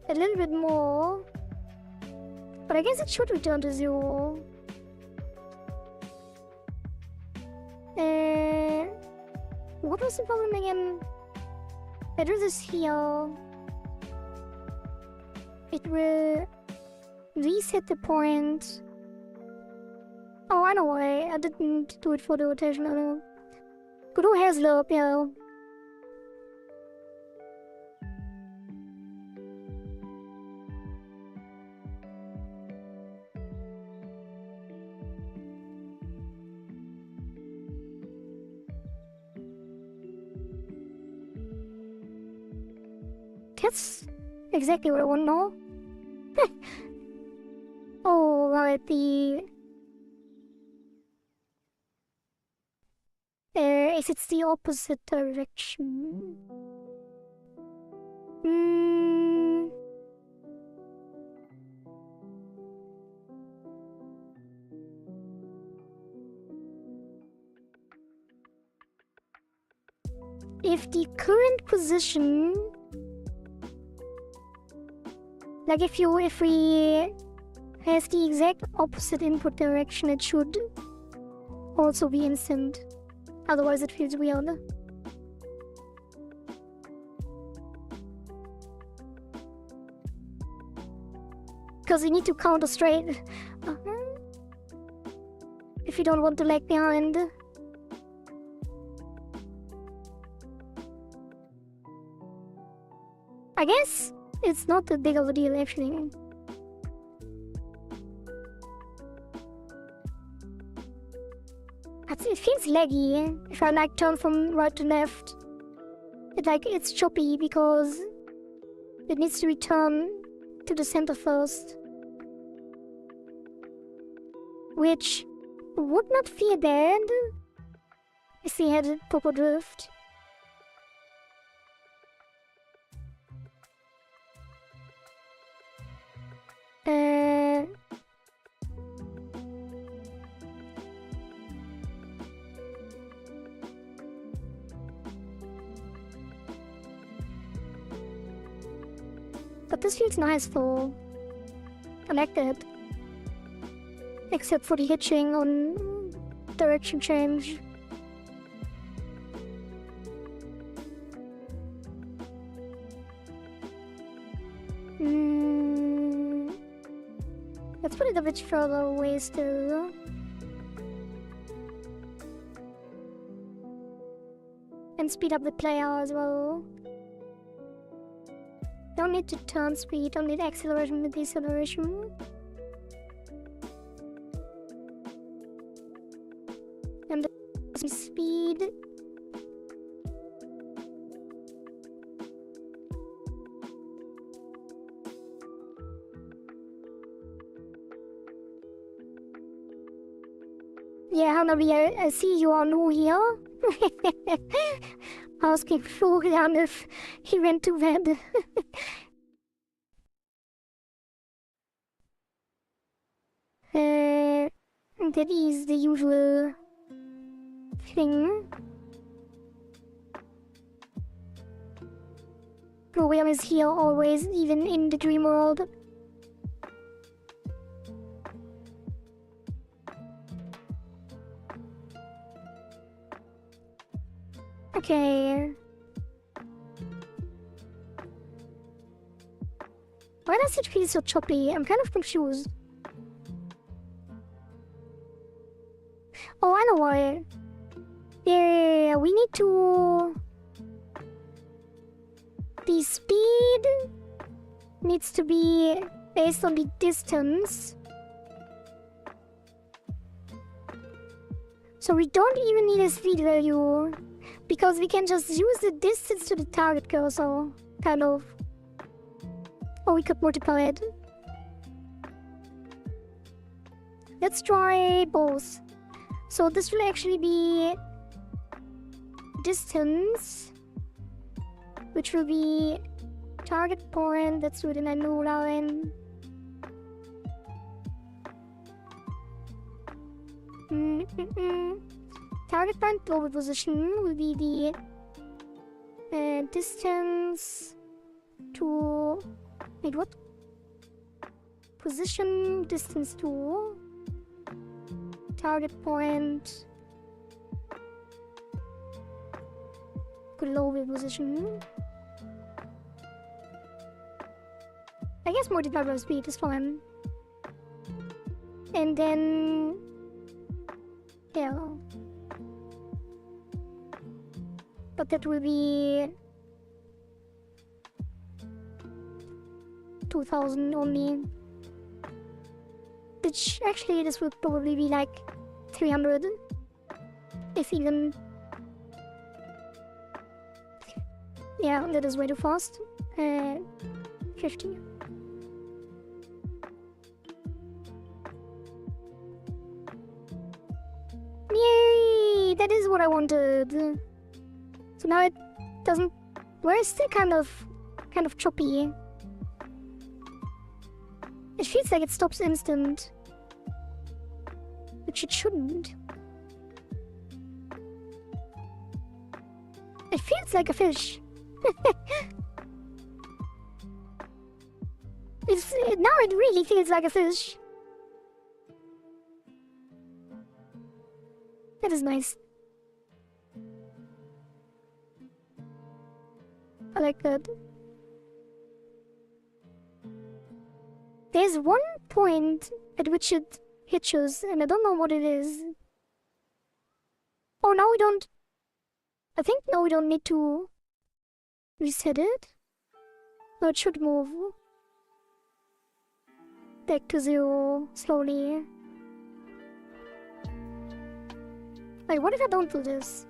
a little bit more, but I guess it should return to 0. What was the problem again? I do this here. It will reset the point. Oh, I know why. I didn't do it for the rotation. I know. Could do hair slope, yeah. That's exactly what I want to know. Oh, right, if it's the opposite direction. If the current position, like if we have the exact opposite input direction, it should also be instant. Otherwise it feels weird. Because you need to counter straight. If you don't want to lag behind. I guess it's not that big of a deal actually. It feels laggy if I like turn from right to left. It's choppy because it needs to return to the center first. Which would not feel bad if we had a proper drift. But this feels nice though. I like that. Except for the hitching on direction change. Let's put it a bit further away still. And speed up the player as well. Don't need to turn speed, don't need acceleration with deceleration. And the speed. Yeah, Hanabi, I see you are new here. Asking Florian if he went to bed. That is the usual thing. Florian is here always, even in the dream world. Okay. Why does it feel so choppy? I'm kind of confused. Oh, I know why. Yeah, we need to... The speed needs to be based on the distance. So we don't even need a speed value, because we can just use the distance to the target cursor, kind of. Or we could multiply it. Let's try both. So this will actually be distance, which will be target point. Let's do it in a new line. Target point global position will be the distance to... Wait, what? Position distance to target point global position. I guess multiply by speed is fine. And then... yeah. But that will be 2000 only. Which actually this would probably be like 300. If even. Yeah, that is way too fast. 50. Yay! That is what I wanted. So now it doesn't... Well, it's still kind of choppy. It feels like it stops instant. Which it shouldn't. It feels like a fish. Now it really feels like a fish. That is nice. I like that. There's one point at which it hitches, and I don't know what it is. Oh, now we don't... I think now we don't need to reset it. No, it should move back to 0 slowly. Like, what if I don't do this?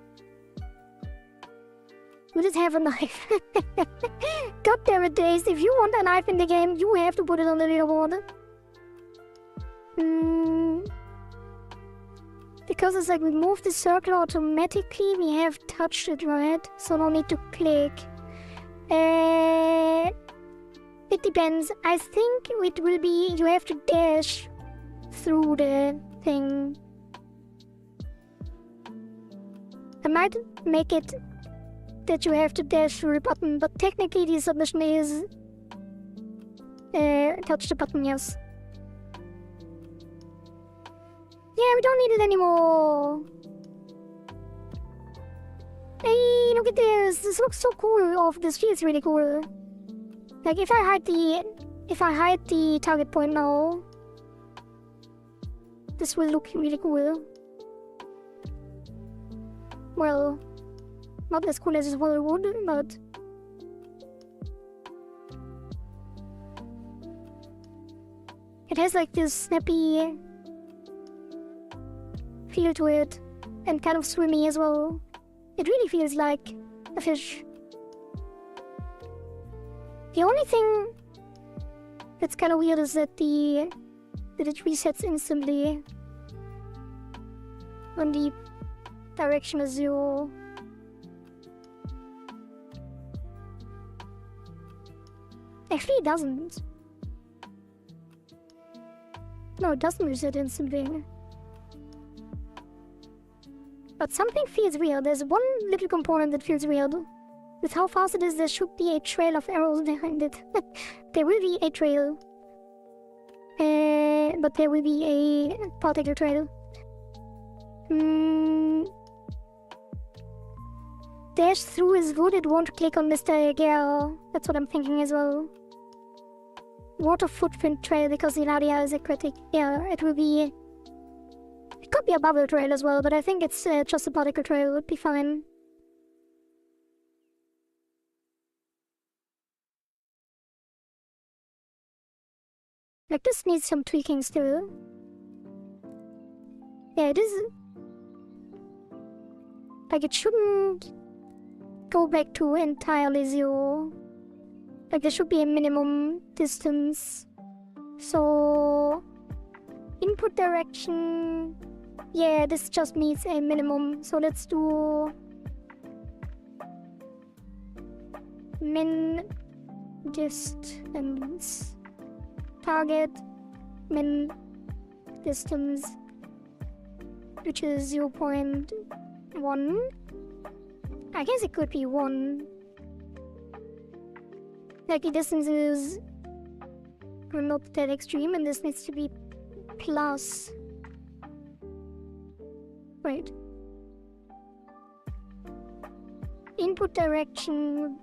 We just have a knife. God damn it, Days. If you want a knife in the game, you have to put it on the leaderboard. Because it's like we move the circle automatically, we have touched it, right? So no need to click. It depends. I think it will be you have to dash through the thing. I might make it that you have to dash through the button, but technically the submission is touch the button, yes. Yeah, we don't need it anymore. Hey, look at this. This looks so cool. Oh, this feels really cool. Like if I hide the target point now, this will look really cool. Well, not as cool as it would, but it has like this snappy feel to it, and kind of swimmy as well. It really feels like a fish. The only thing that's kind of weird is that it resets instantly when the direction is 0. Actually, it doesn't. No, it doesn't reset instantly. But something feels weird. There's one little component that feels weird. With how fast it is, there should be a trail of arrows behind it. There will be a trail. But there will be a particle trail. Dash through is good, it won't click on Mr. Gale. That's what I'm thinking as well. water footprint trail because Ilaria is aquatic. Yeah, it will be... It could be a bubble trail as well, but I think it's just a particle trail would be fine. Like, this needs some tweaking still. Yeah, it is... Like, it shouldn't go back to entirely 0. Like, there should be a minimum distance. So... Input direction... Yeah, this just needs a minimum. So let's do... Min... distance... Target... Min... distance... Which is 0.1. I guess it could be 1. Like, the distance is not that extreme, and this needs to be plus. Wait. Input direction.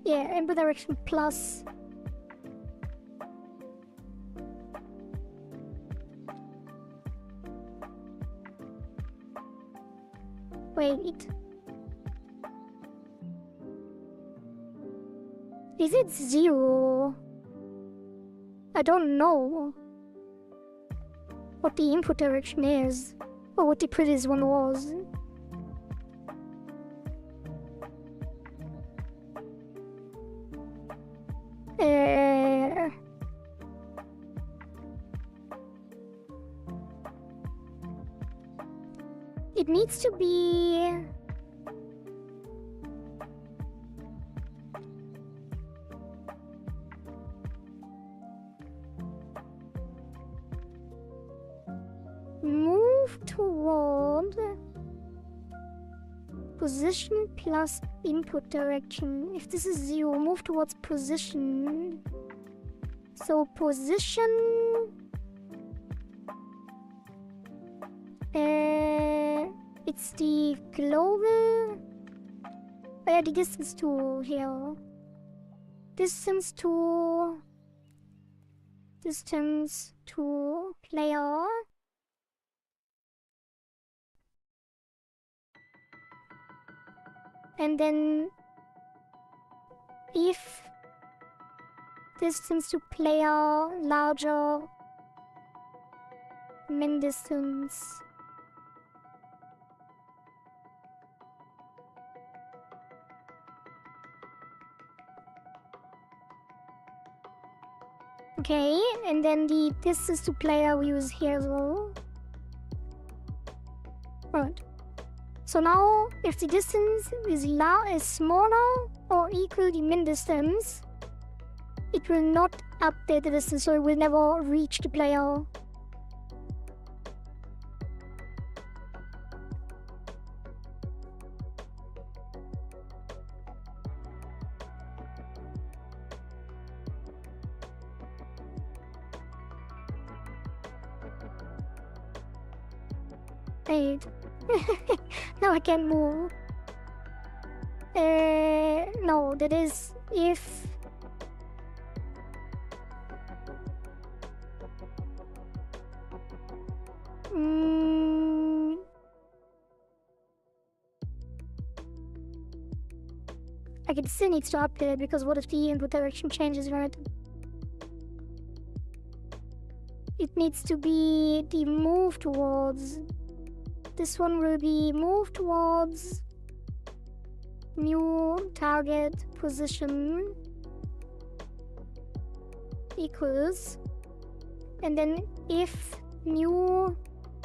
Yeah, input direction plus. Wait. Is it 0? I don't know what the input direction is, or what the previous one was. It needs to be... Move toward... Position plus input direction. If this is 0, move towards position. So position... It's the global... Oh yeah, the distance to here. Distance to player. And then if distance to player larger min distance. Okay, and then the distance to player we use here as well. Right. So now, if the distance is smaller or equal to min distance, it will not update the distance, so it will never reach the player. Wait. Now I can't move. No, that is if... Like, it still needs to update, because what if the input direction changes, right? It needs to be the move towards... This one will be move towards new target position equals, and then if new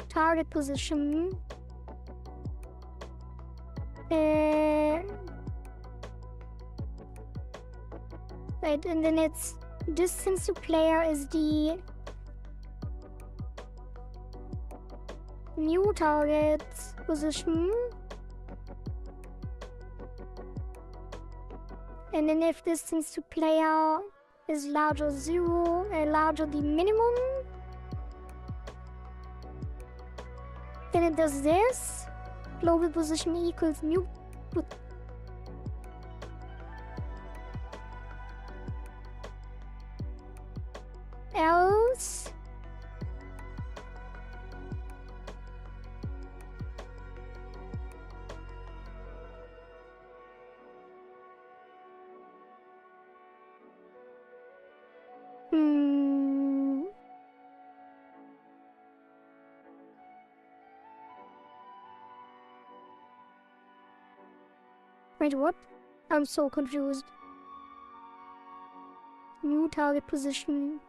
target position right, and then its distance to player is the new target position, and then if distance to player is larger 0, larger the minimum, then it does this. Global position equals new. Hmm. Wait, what? I'm so confused. New target position.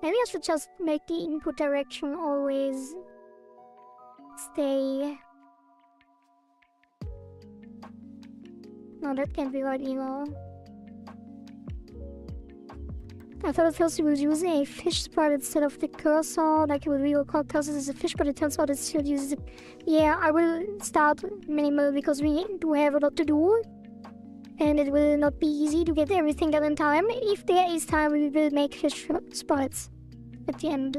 Maybe I should just make the input direction always stay. No, that can't be right either. I thought at first it was using a fish sprite instead of the cursor, like it would real call cursor as a fish, but it turns out it still uses it. Yeah, I will start minimal because we do have a lot to do. And it will not be easy to get everything done in time. If there is time, we will make fish sprites at the end.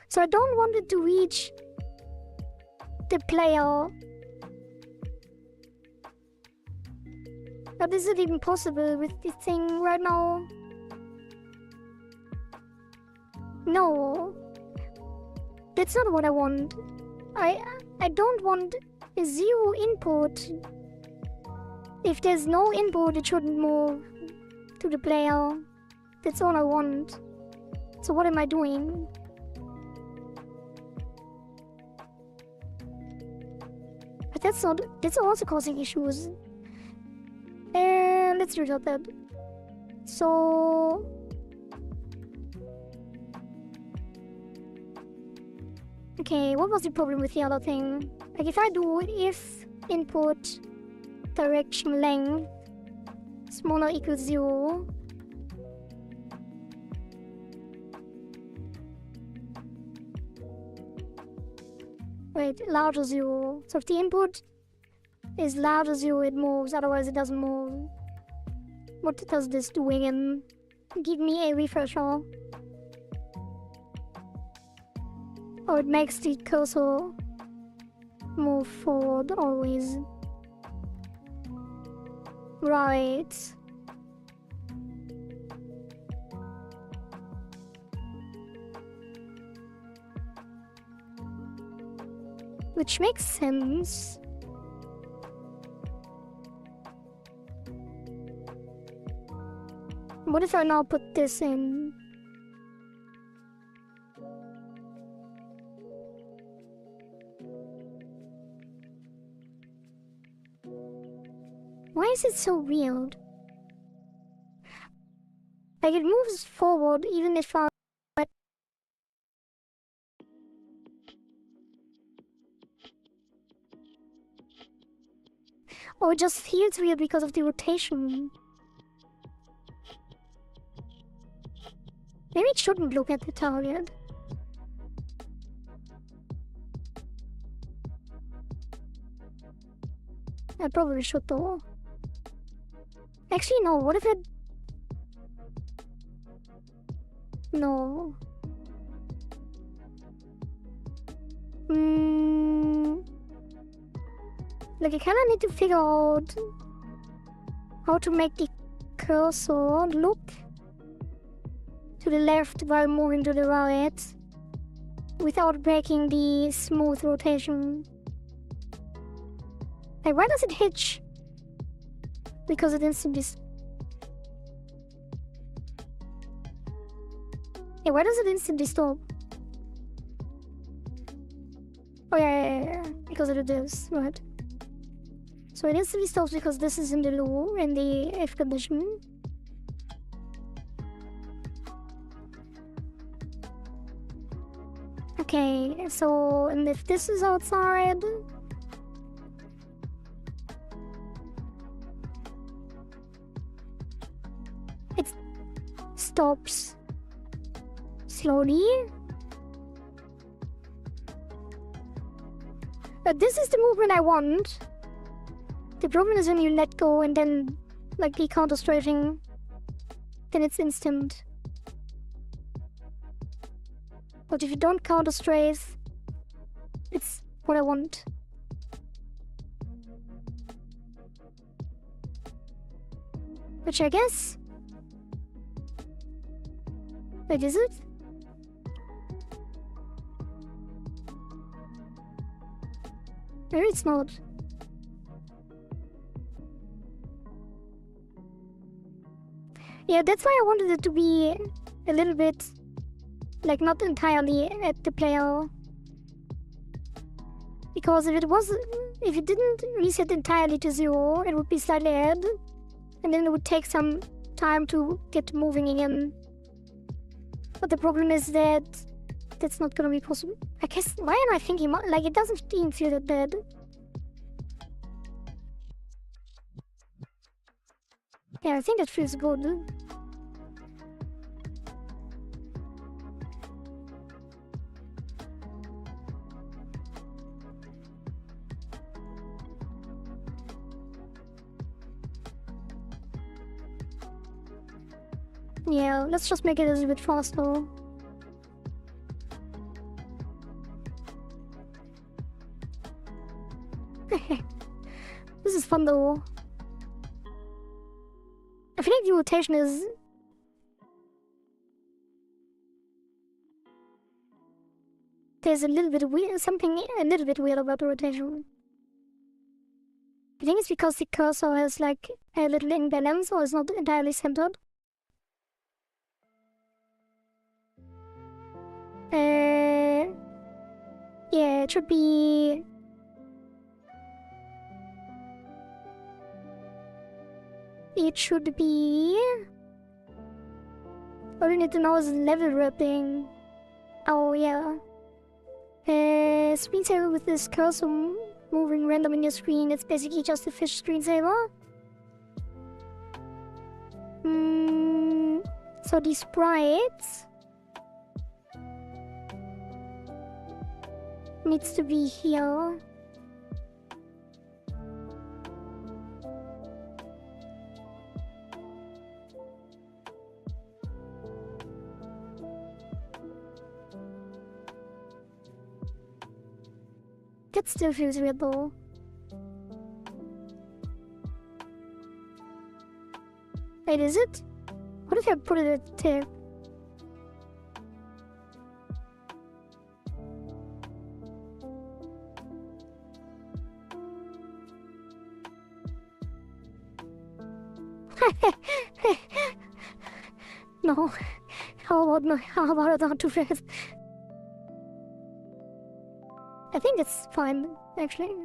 So I don't want it to reach the player. But is it even possible with this thing right now? No. That's not what I want. I don't want a zero input. If there's no input, it shouldn't move to the player. That's all I want. So what am I doing? But that's also causing issues. And let's resolve that. So okay, what was the problem with the other thing? Like if I do if input direction length smaller equals 0, wait, larger 0. So if the input is larger 0, it moves, otherwise it doesn't move. What does this do again? Give me a refresher. Oh, it makes the cursor move forward always. Right. Which makes sense. What if I now put this in? Why is it so weird? Like it moves forward even if I... Oh, it just feels weird because of the rotation. Maybe it shouldn't look at the target. I probably should though. Actually, no, what if it... No. Like I kinda need to figure out how to make the cursor look to the left while moving to the right without breaking the smooth rotation. Like why does it hitch? Because it instantly... Yeah, why does it instantly stop? Oh yeah. Because it is, right. So it instantly stops because this is in the low, in the F condition. Okay, so, and if this is outside... It stops slowly. But this is the movement I want. The problem is when you let go and then, like, the counter-strafing, then it's instant. But if you don't counter-strafe, it's what I want. Which I guess... Wait, is it? Maybe it's not. Yeah, that's why I wanted it to be a little bit, like, not entirely at the player. Because if it didn't reset entirely to 0, it would be slightly ahead. And then it would take some time to get moving again. But the problem is that that's not gonna be possible. I guess, why am I thinking, like, it doesn't even feel that bad. Yeah, I think that feels good. Yeah, let's just make it a little bit faster. This is fun though. I feel like the rotation is... There's a little bit weird, something a little bit weird about the rotation. I think it's because the cursor has like a little imbalance or is not entirely centered. Yeah, it should be... It should be... All you need to know is level wrapping. Oh, yeah. Screensaver with this cursor moving random in your screen. It's basically just a fish screensaver. So these sprites... needs to be here. That still feels weird though. Wait, is it? What if I put it at the tip? No. How about not too fast? I think it's fine, actually.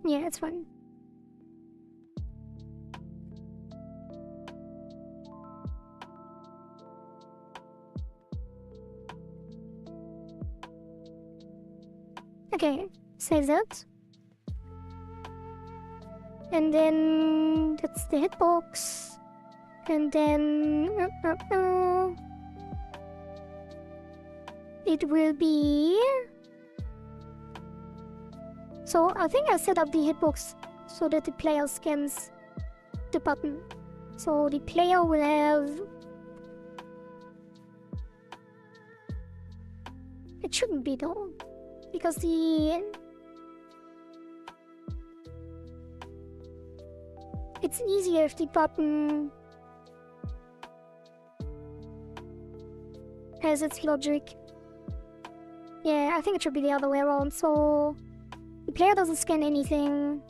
Yeah, it's fine. Okay, save that. And then that's the hitbox. And then it will be... So I think I set up the hitbox so that the player scans the button. So the player will have... It shouldn't be though, because the... It's easier if the button has its logic. Yeah, I think it should be the other way around, so the player doesn't scan anything.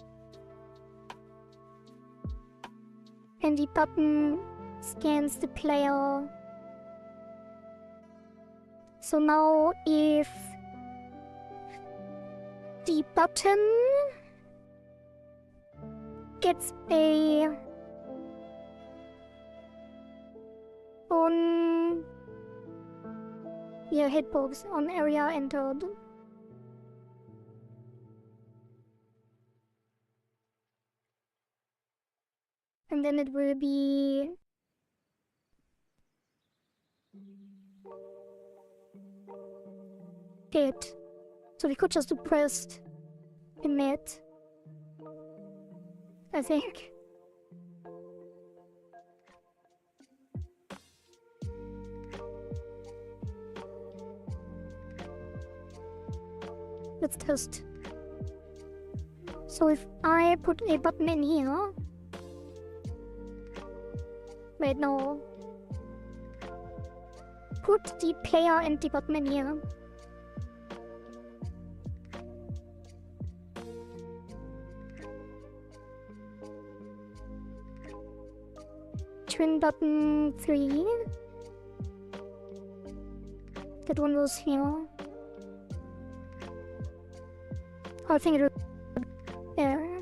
And the button scans the player. So now if the button gets a on your hitbox on area entered. And then it will be hit. So we could just do pressed emit, I think. Let's test. So if I put a button in here... Wait, no. Put the player empty button in here. Twin button 3. That one was here. I think it was there.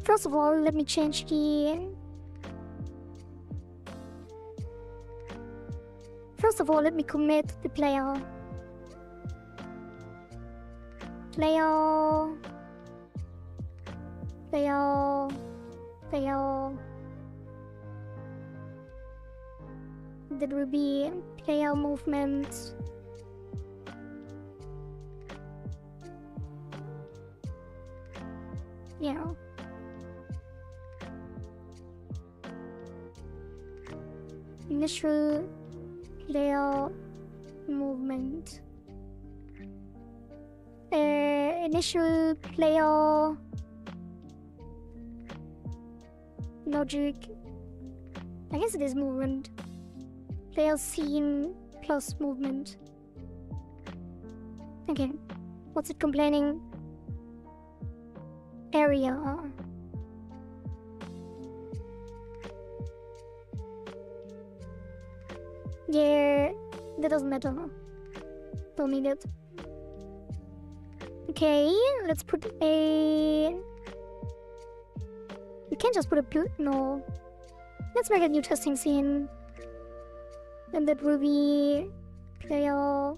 First of all, let me change the... First of all, let me commit the player. Player... That will be player movement. Yeah. Initial player movement. Initial player logic. I guess it is movement. Player scene plus movement. Okay. What's it complaining? Area. Yeah, that doesn't matter. Don't need it. Okay, let's put a... We can't just put a... No. Let's make a new testing scene. And that will be... Player...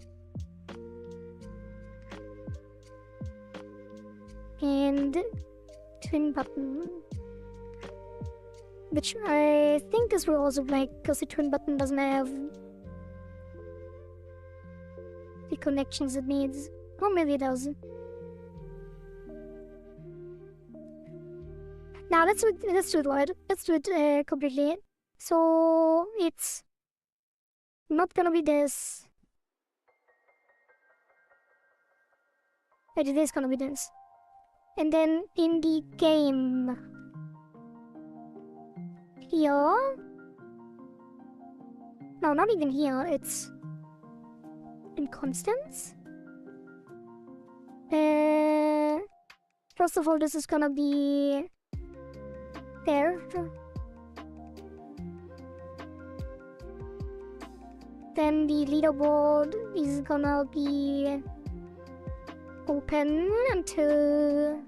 And... Twin button. Which I think this will also like, because the twin button doesn't have... the connections it needs. Or maybe it does. Now let's do it right. Let's do it completely. So it's not gonna be this. It is gonna be this. And then in the game here. No, not even here. It's in constants. First of all, this is gonna be there. Then the leaderboard is gonna be open until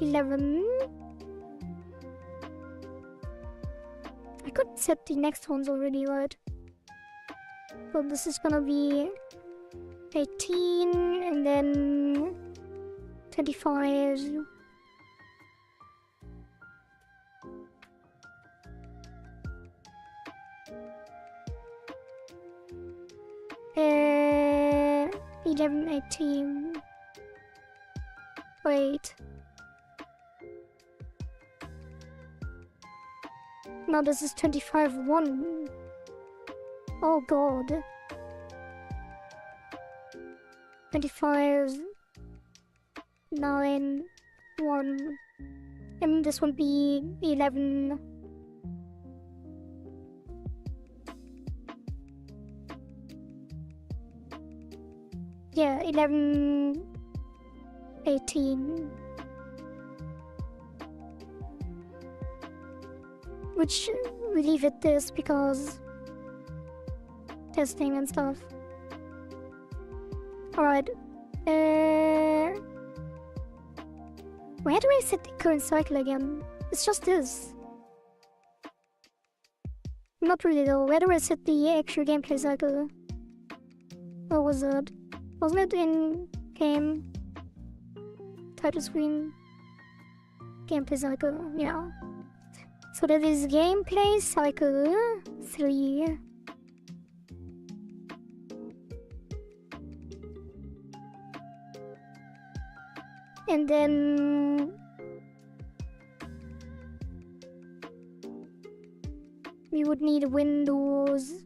11. I could set the next ones already, right? So this is gonna be 18 and then 25. Uh, 11, 18. Wait. No, this is 25, 1. Oh god. 25, 9, 1. And this will be 11. Yeah, 11, 18. Which we leave it this because testing and stuff. Alright. Where do I set the current cycle again? It's just this. Not really though. Where do I set the actual gameplay cycle? What was it? Wasn't it in game? Title screen? Gameplay cycle, yeah. So that is gameplay cycle 3. And then would need Windows,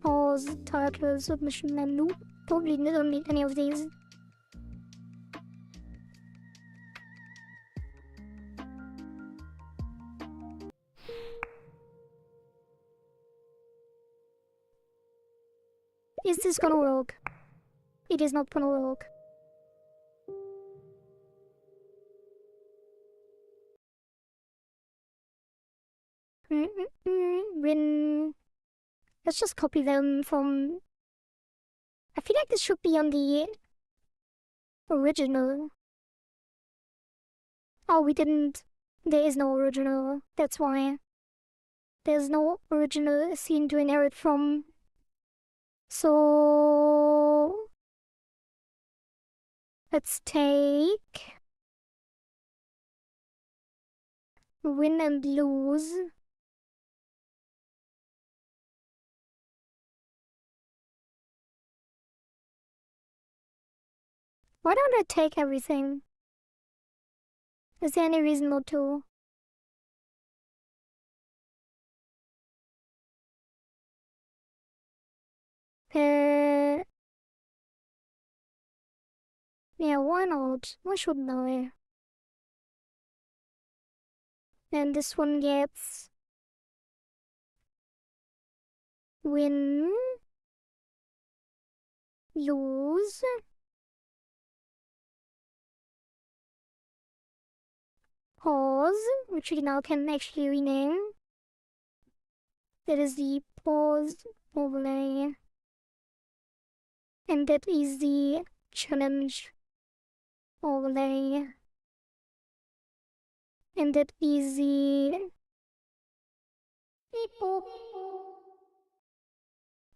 pause, title, submission, and loop. Probably don't need any of these. Is this gonna work? It is not gonna work. When... Let's just copy them from... I feel like this should be on the original. Oh, we didn't. There is no original. That's why. There's no original scene to inherit from. So... Let's take... Win and lose. Why don't I take everything? Is there any reason not to? Yeah, why not? Why shouldn't I? And this one gets... Win... Lose... Pause, which we now can actually rename. That is the pause overlay. And that is the challenge overlay. And that is the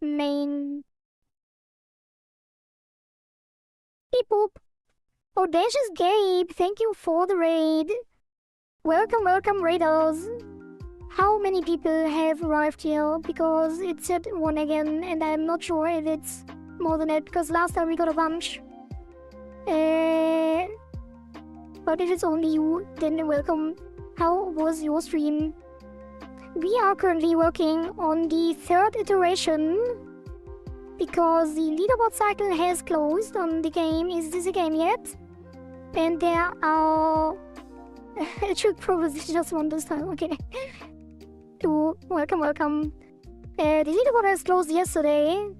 main. Beep boop. Oh, Dash is Gabe. Thank you for the raid. Welcome, welcome, raiders. How many people have arrived here? Because it said one again, and I'm not sure if it's more than that, because last time we got a bunch. But if it's only you, then welcome. How was your stream? We are currently working on the third iteration, because the leaderboard cycle has closed on the game. Is this a game yet? And there are... It should probably just one this time, okay. Welcome, welcome. The leaderboard has closed yesterday.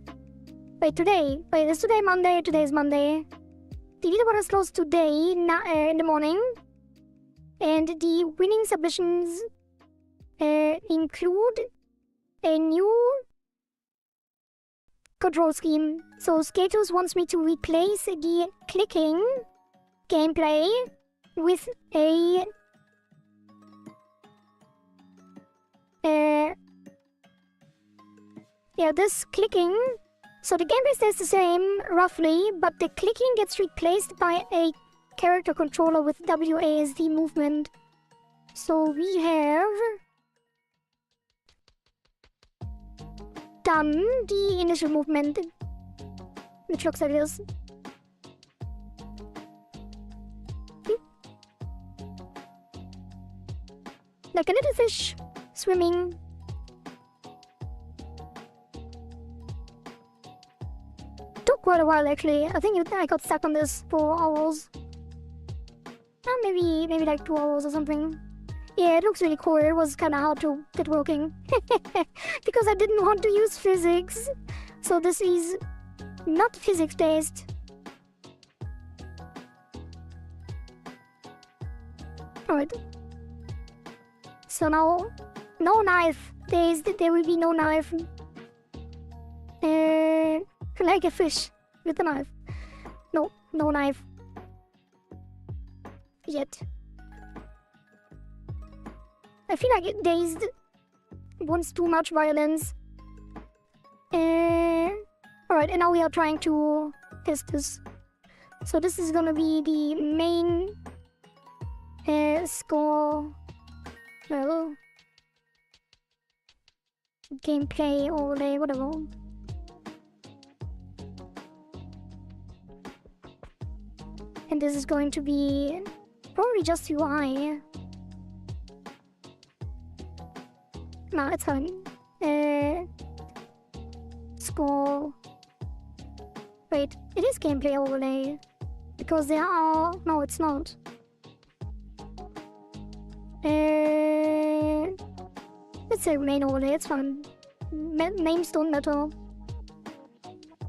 Wait, today. Wait, is today Monday? Today is Monday. The leaderboard has closed today, in the morning. And the winning submissions include a new control scheme. So Skatos wants me to replace the clicking gameplay with a this clicking. So the gameplay stays the same roughly, but the clicking gets replaced by a character controller with WASD movement. So we have done the initial movement, which looks like this. Like a little fish swimming. Took quite a while actually. I think I got stuck on this for hours. Maybe like 2 hours or something. Yeah, it looks really cool. It was kinda hard to get working. Because I didn't want to use physics. So this is not physics based. Alright. So now, no knife. There will be no knife. Like a fish with a knife. No knife. Yet. I feel like Dazed wants too much violence. Alright, and now we are trying to test this. So this is gonna be the main score. Well, gameplay overlay, whatever. And this is going to be probably just UI. No, it's fine. Score. Wait, it is gameplay overlay. Because there are... No, it's not. Let's say main overlay, it's fine. Names don't matter.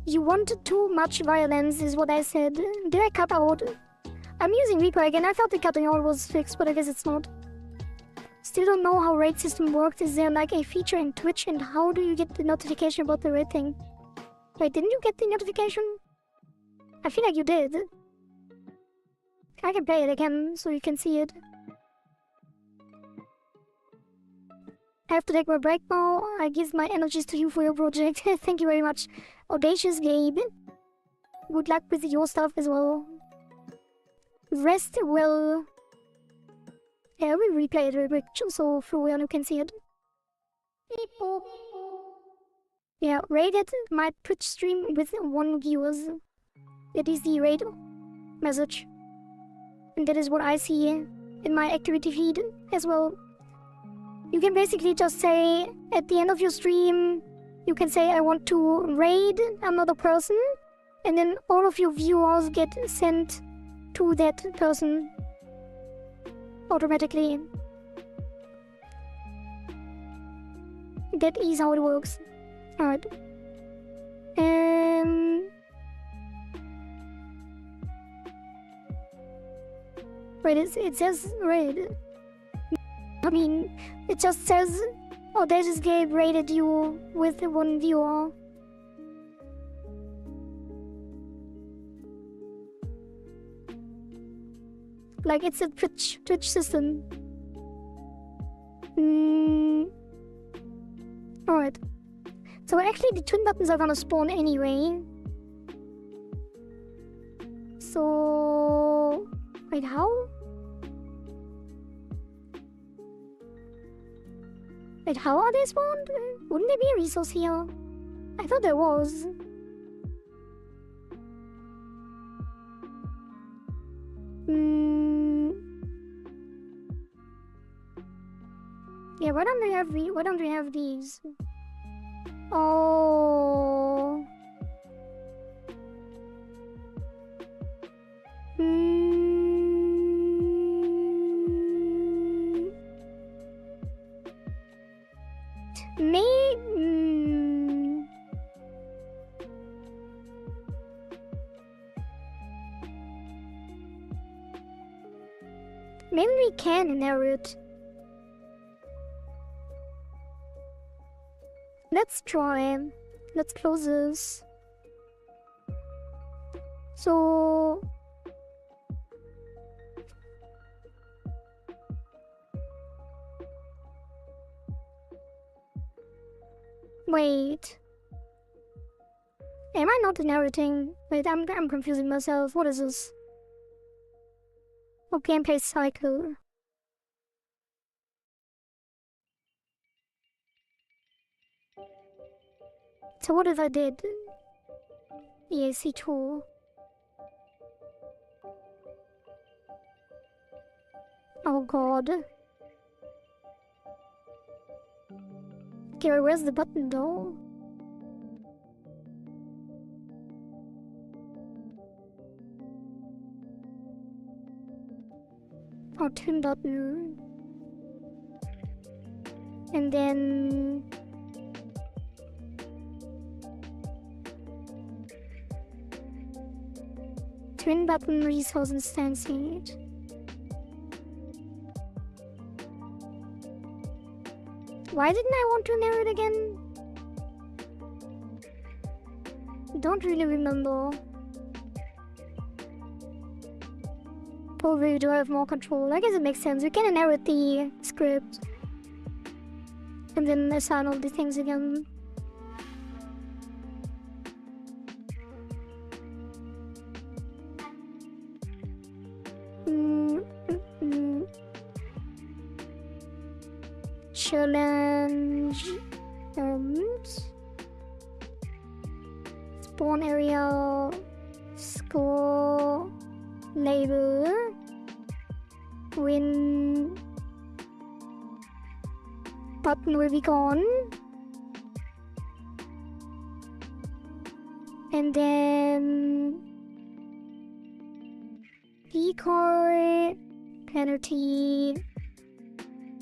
You wanted too much violence is what I said. Did I cut out? I'm using replay again. I thought the cutting out was fixed, but I guess it's not. Still don't know how raid system works. Is there like a feature in Twitch, and how do you get the notification about the raid thing? Wait, didn't you get the notification? I feel like you did. I can play it again so you can see it. I have to take my break now. I give my energies to you for your project. Thank you very much. Audacious Gabe. Good luck with your stuff as well. Rest well. Yeah, we replay it real quick so Florian you can see it. Beep boop. Yeah, rated my Twitch stream with 1 viewers. That is the raid message. And that is what I see in my activity feed as well. You can basically just say at the end of your stream, you can say I want to raid another person, and then all of your viewers get sent to that person automatically. That is how it works. Alright. Wait, it says raid. I mean, it just says Audacious Gabe rated you with 1 viewer. Like, it's a Twitch system. Alright. So actually the twin buttons are gonna spawn anyway. So... Wait, how? Wait, how are they spawned? Wouldn't there be a resource here? I thought there was. Yeah, why don't we have these? Oh. Maybe we can inherit. Let's try. Let's close this. So... Wait. Am I not inheriting? Wait, I'm confusing myself. What is this? Oh, gameplay cycle. So what if I did? EAC tool. Oh god. Okay, where's the button though? Oh, twin button. And then... Twin button resource instantiate. Why didn't I want to narrow it again? Don't really remember. Probably we do have more control. I guess it makes sense. We can inherit the script. And then assign all the things again. Challenge spawn area, score, label, win, button will be gone, And then decoy, penalty,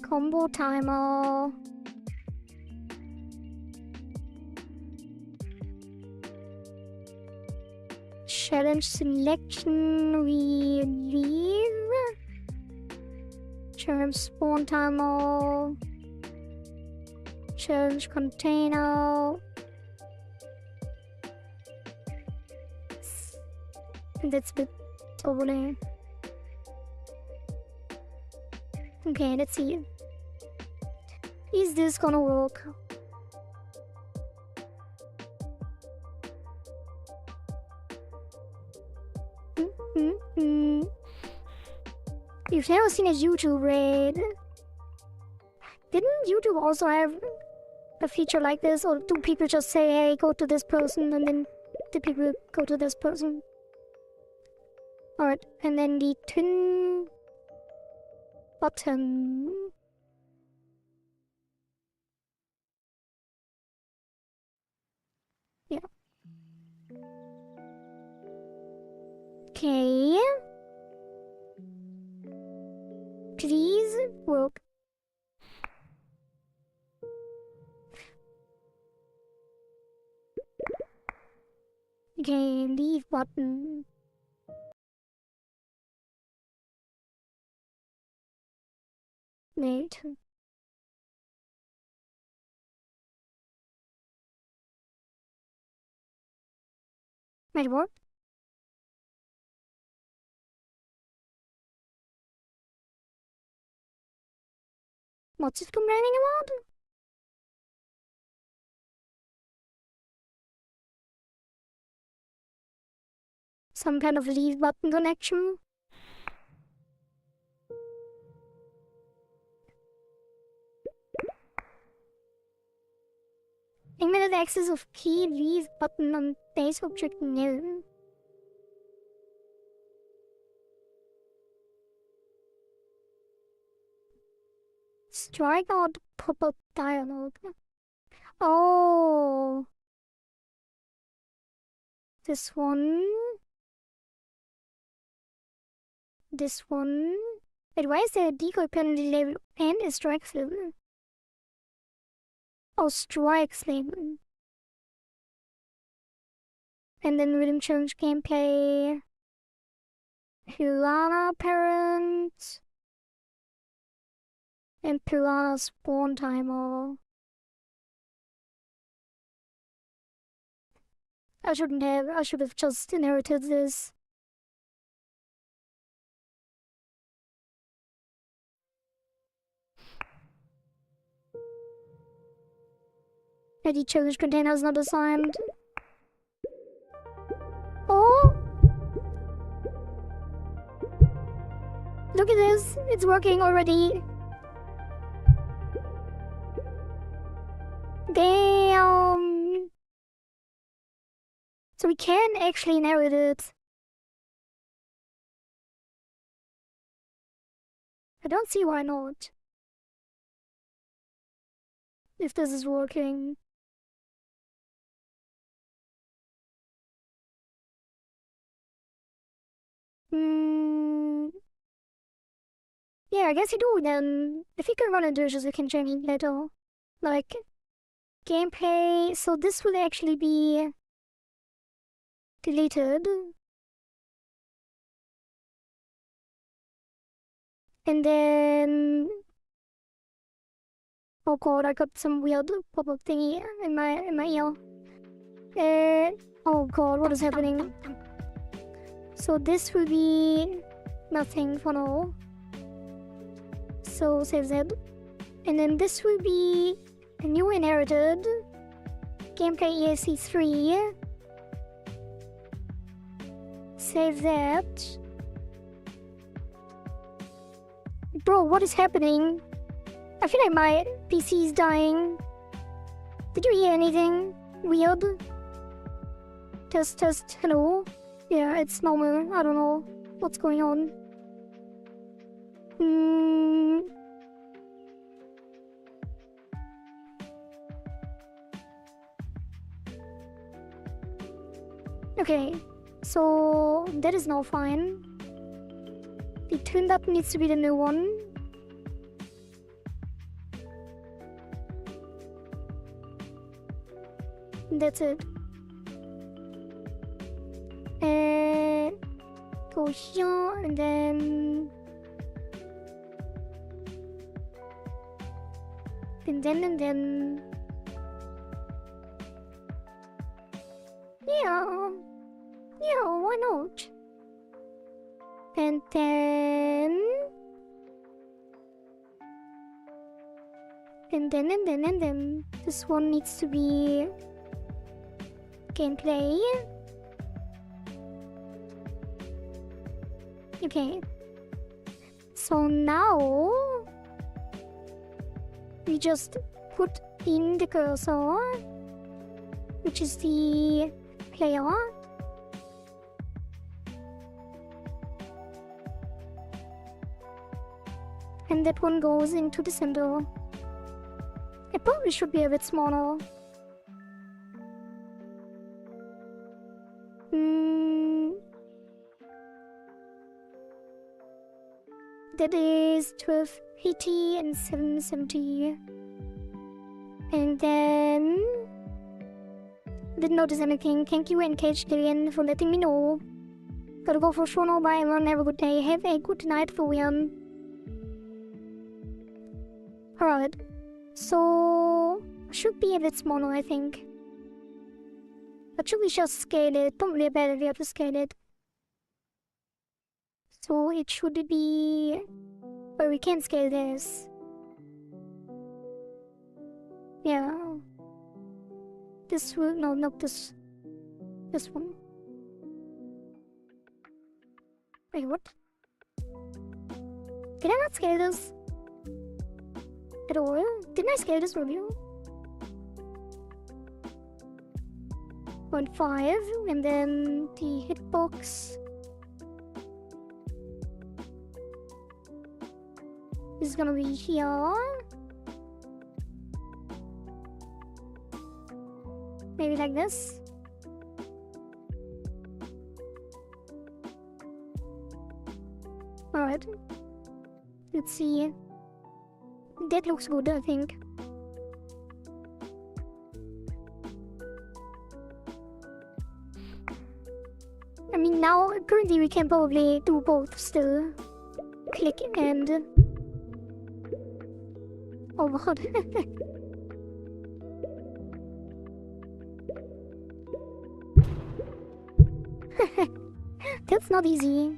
combo timer, challenge selection, we leave, challenge spawn timer, challenge container. That's a bit overlay. Okay, let's see. Is this gonna work? You've never seen a YouTube raid. Didn't YouTube also have a feature like this? Or do people just say, hey, go to this person, and then the people go to this person? Alright, and then the twin button. Yeah. Okay. Please work. Okay, leave button. Wait. Wait, what? What's it complaining about? Some kind of leave button connection? Imminent access of key leave button on base object no. Strike out pop-up dialog. Oh. This one. This one. Wait, why is there a decoy penalty label and a strikes label? Oh, strikes label. And then rhythm challenge gameplay. Piranha parent. And Piranha spawn timer. I should have just inherited this. Ready challenge container is not assigned. Oh! Look at this, it's working already. Damn! So we can actually inherit it. I don't see why not. If this is working. Yeah, I guess you do then. If you can run into issues, you can change it later. Like, gameplay, so this will actually be deleted. And then... Oh god, I got some weird pop-up thingy in my ear. Oh god, what is happening? So this will be nothing for now. So save that. And then this will be a new inherited. Gameplay ESC 3. Save that. Bro, what is happening? I feel like my PC is dying. Did you hear anything weird? Test, hello? Yeah, it's normal. I don't know what's going on. Okay, so that is now fine. The twin that needs to be the new one. That's it. Go here and then yeah, why not? And then this one needs to be gameplay. Okay, so now we just put in the cursor, which is the player, and that one goes into the center. It probably should be a bit smaller. That is 1280 and 770. And then didn't notice anything. Thank you, Engaged Gillian, for letting me know. Gotta go for sure now. Bye, everyone. Have a good day. Have a good night, Florian. Alright. So should be a bit smaller, I think. But should we just scale it? Probably a better way to scale it. So it should be... But we can scale this. Yeah. This will... No, not this. This one. Wait, what? Did I not scale this? At all? Didn't I scale this earlier? 0.5, and then the hitbox is gonna be here. Maybe like this. Alright. Let's see. That looks good, I think. I mean, now, currently we can probably do both still. Click and... Oh god. That's not easy.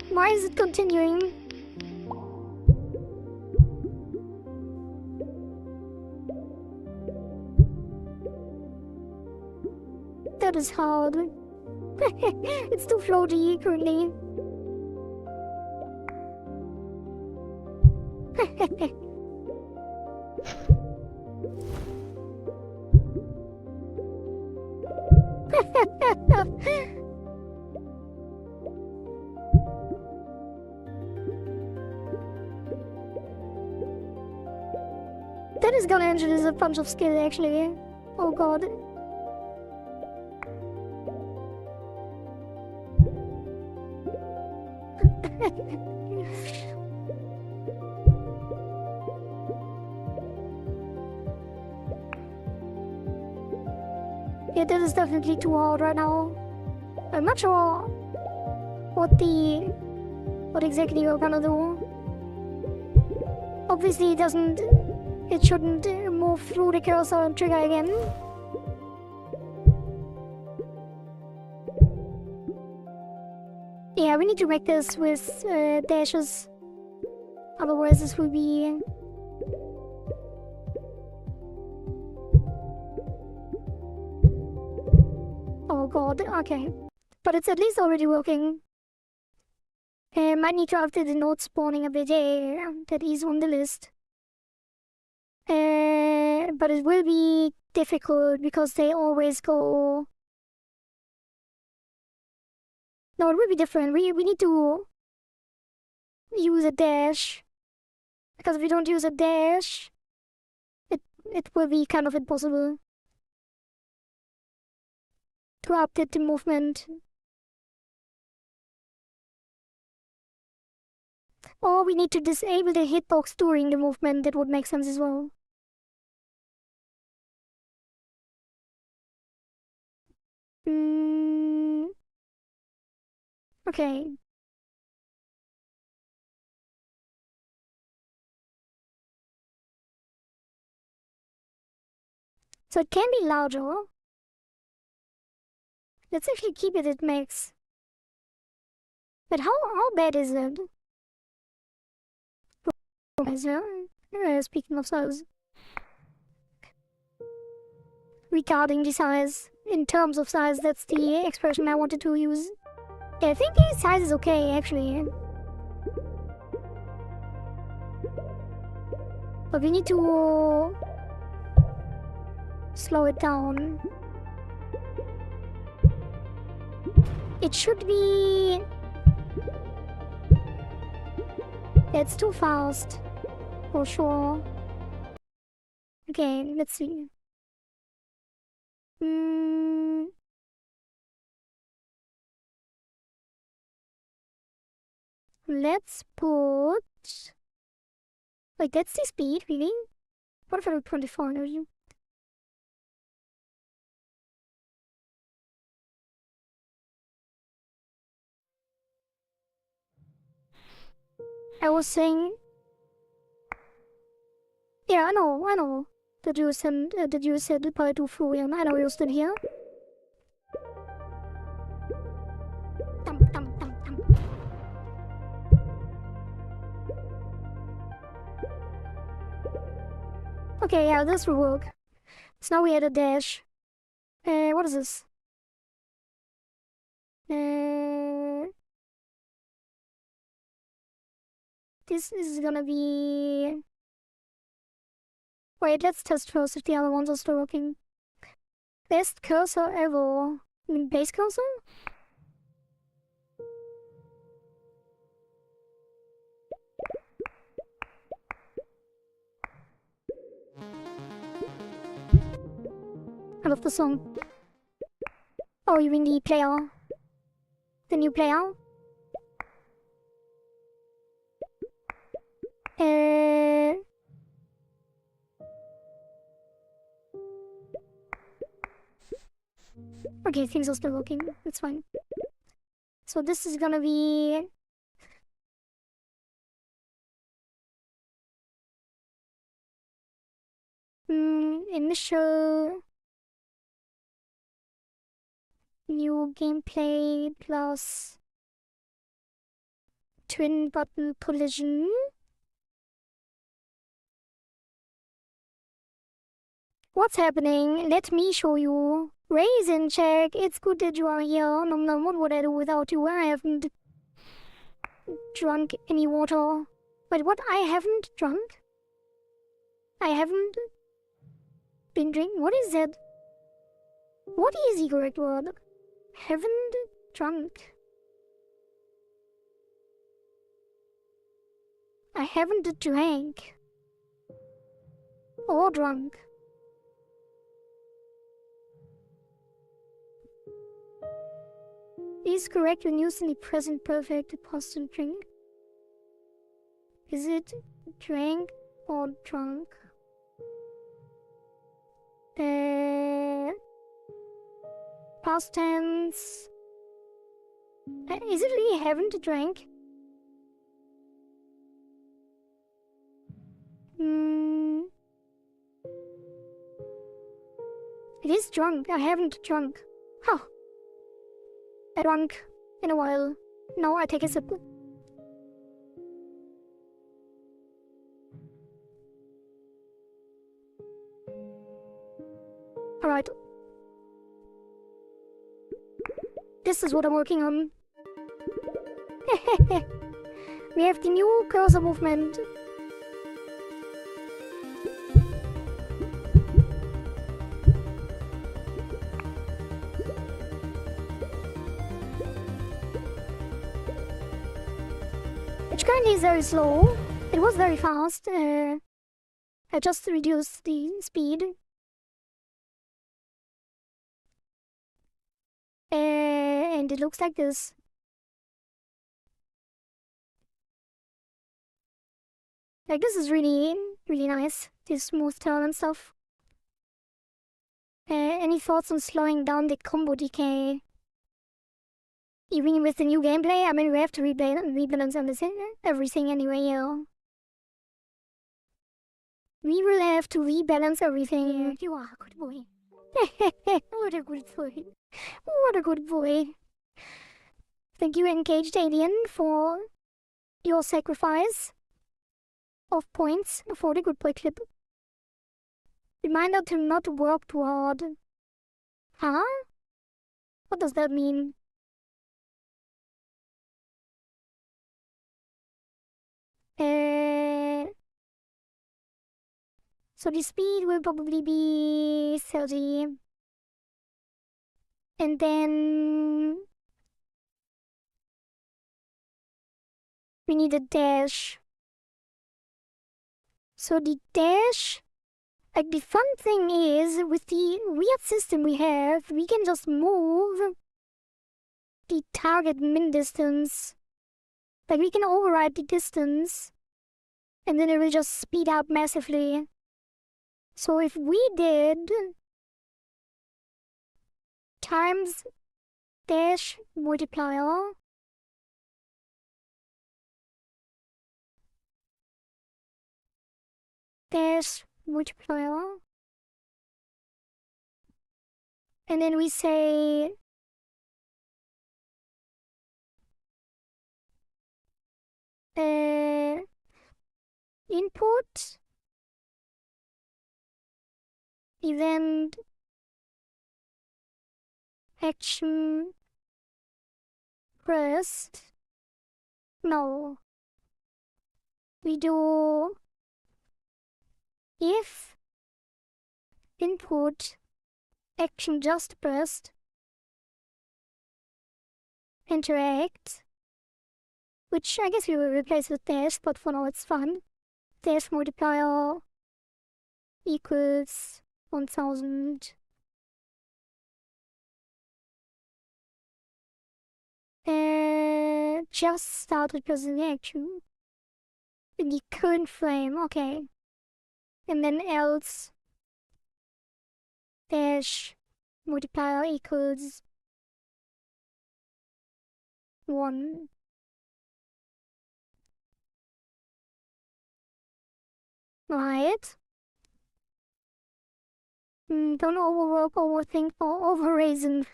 Why is it continuing? That is hard. It's too floaty currently. That is gonna introduce a bunch of skill actually. Oh god. Yeah, that is definitely too hard right now. I'm not sure what exactly we're gonna do. Obviously it shouldn't move through the cursor and trigger again. Yeah, we need to make this with dashes. Otherwise this will be... Oh god, okay. But it's at least already working. Might need to update the node spawning a bit. Yeah, that is on the list. But it will be difficult because they always go No, it will be different. We need to use a dash. Because if we don't use a dash, it will be kind of impossible to update the movement. Or we need to disable the hitbox during the movement. That would make sense as well. Okay. So it can be larger. Let's actually keep it at max. But how bad is it? Speaking of size. Regarding the size, in terms of size, that's the expression I wanted to use. Yeah, I think the size is okay, actually. But we need to slow it down. It should be... That's too fast. For sure. Okay, let's see. Let's put... Wait, that's the speed, really? What if I do 24 energy? I was saying... Yeah, I know. That you said by to Florian. I know you're still here. Dum. Okay, yeah, this will work. So now we had a dash. What is this? This is gonna be... Wait, let's test first if the other ones are still working. Best cursor ever. I mean, base cursor? I love the song. Oh, you mean the player? The new player? Okay, things are still working. It's fine. So this is gonna be... Initial... New gameplay plus... Twin button collision. What's happening? Let me show you. Raisin check. It's good that you are here. Nom, what would I do without you? I haven't drunk any water. Wait, what? I haven't drunk? I haven't been drinking? What is that? What is the correct word? Haven't drunk. I haven't drank. Or drunk. Is correct when used in the present perfect past drink. Is it drank or drunk? Past tense. Is it really haven't drank? It is drunk. I haven't drunk. Huh. I drunk in a while. Now I take a sip. Alright. This is what I'm working on. We have the new cursor movement. which currently is very slow. It was very fast. I just reduced the speed. And it looks like this. Like, this is really, really nice. This smooth turn and stuff. Any thoughts on slowing down the combo decay? Even with the new gameplay, I mean, we have to rebalance everything anyway, yeah. We will have to rebalance everything. You are a good boy. What a good boy. What a good boy. Thank you, Engaged Alien, for your sacrifice of points for the good boy clip. Reminder to not work too hard. Huh? What does that mean? So the speed will probably be 30. And then we need a dash. So the dash, like the fun thing is, with the weird system we have, we can just move the target min distance. Like, we can override the distance, and then it will just speed up massively. So if we did times dash multiplier, dash multiplier, and then we say input event action pressed. No, we do if input action just pressed interact, which I guess we will replace with dash, but for now it's fun. Dash multiplier equals 1000. Just started pressing the action in the current frame, okay. And then else dash multiplier equals 1. Right. Don't overwork, overthink, or overreason.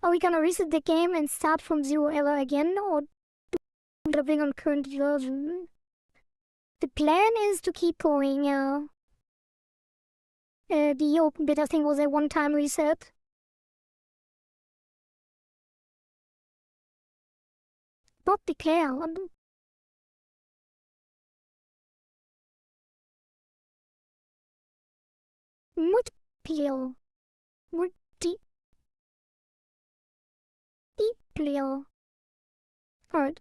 Are we gonna reset the game and start from zero ever again, or developing on current version? The plan is to keep going, yeah. The open beta thing was a one-time reset. Not declared. Multiplier. Multiplier. Alright.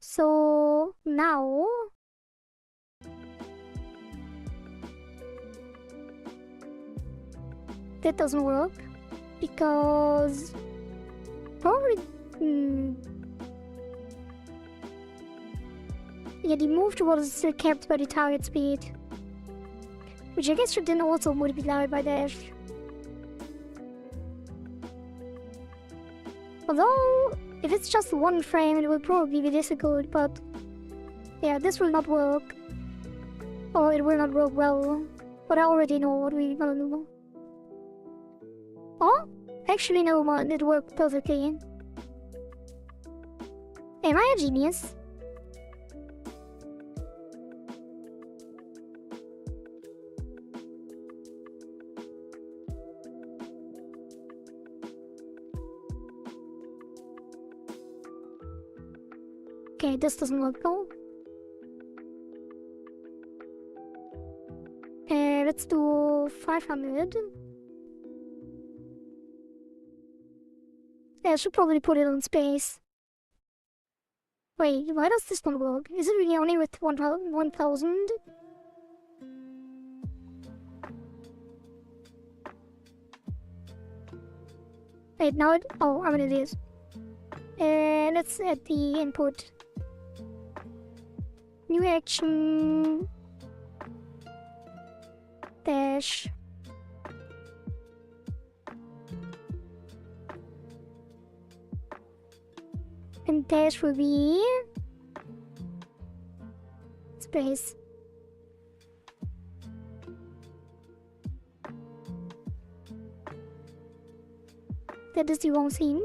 So now that doesn't work because probably yeah, the move was still kept by the target speed, which I guess should then also multiply by dash. Although if it's just one frame it will probably be difficult, but yeah, this will not work. Or it will not work well. But I already know what we're gonna do. Oh, actually no, man, it worked perfectly. Am I a genius? Okay, this doesn't work though. Let's do 500. Yeah, I should probably put it on space. Wait, why does this not work? Is it really only with 1,000? Wait, now it... Oh, I mean it is. Let's add the input. New action... Dash... And dash will be... space. That is the wrong scene.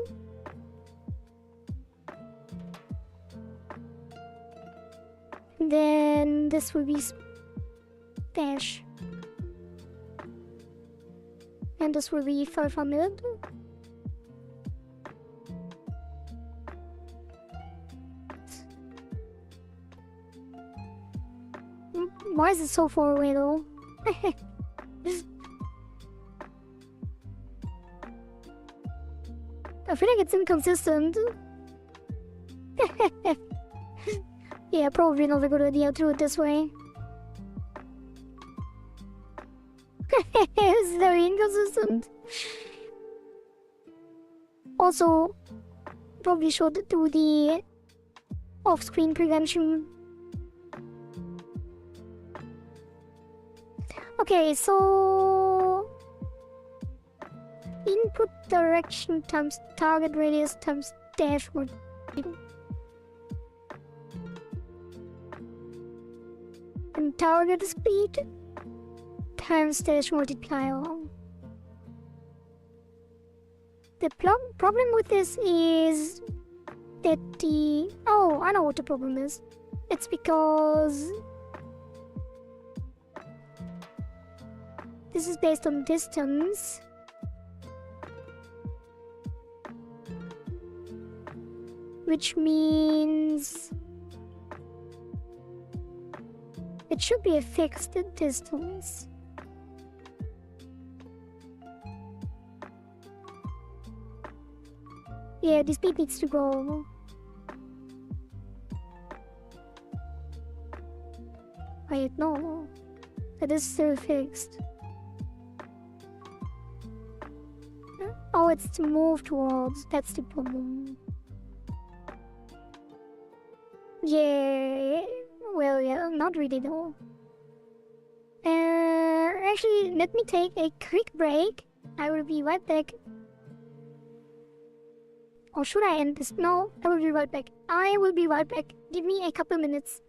Then this will be dash. And this will be 500. Why is it so far away though? I feel like it's inconsistent. Yeah, probably not a good idea to do it this way. It's very inconsistent. Also, probably should do the off-screen prevention. Okay, so input direction times target radius times dashboard. And target speed times dash multiplier. The problem with this is that oh, I know what the problem is. It's because this is based on distance. Which means it should be a fixed distance. Yeah, the speed needs to go. Wait, no. That is still fixed. Oh, it's to move towards. That's the problem. Yeah. Well, yeah, not really though. Actually, let me take a quick break. I will be right back. Or should I end this? No, I will be right back. I will be right back. Give me a couple minutes.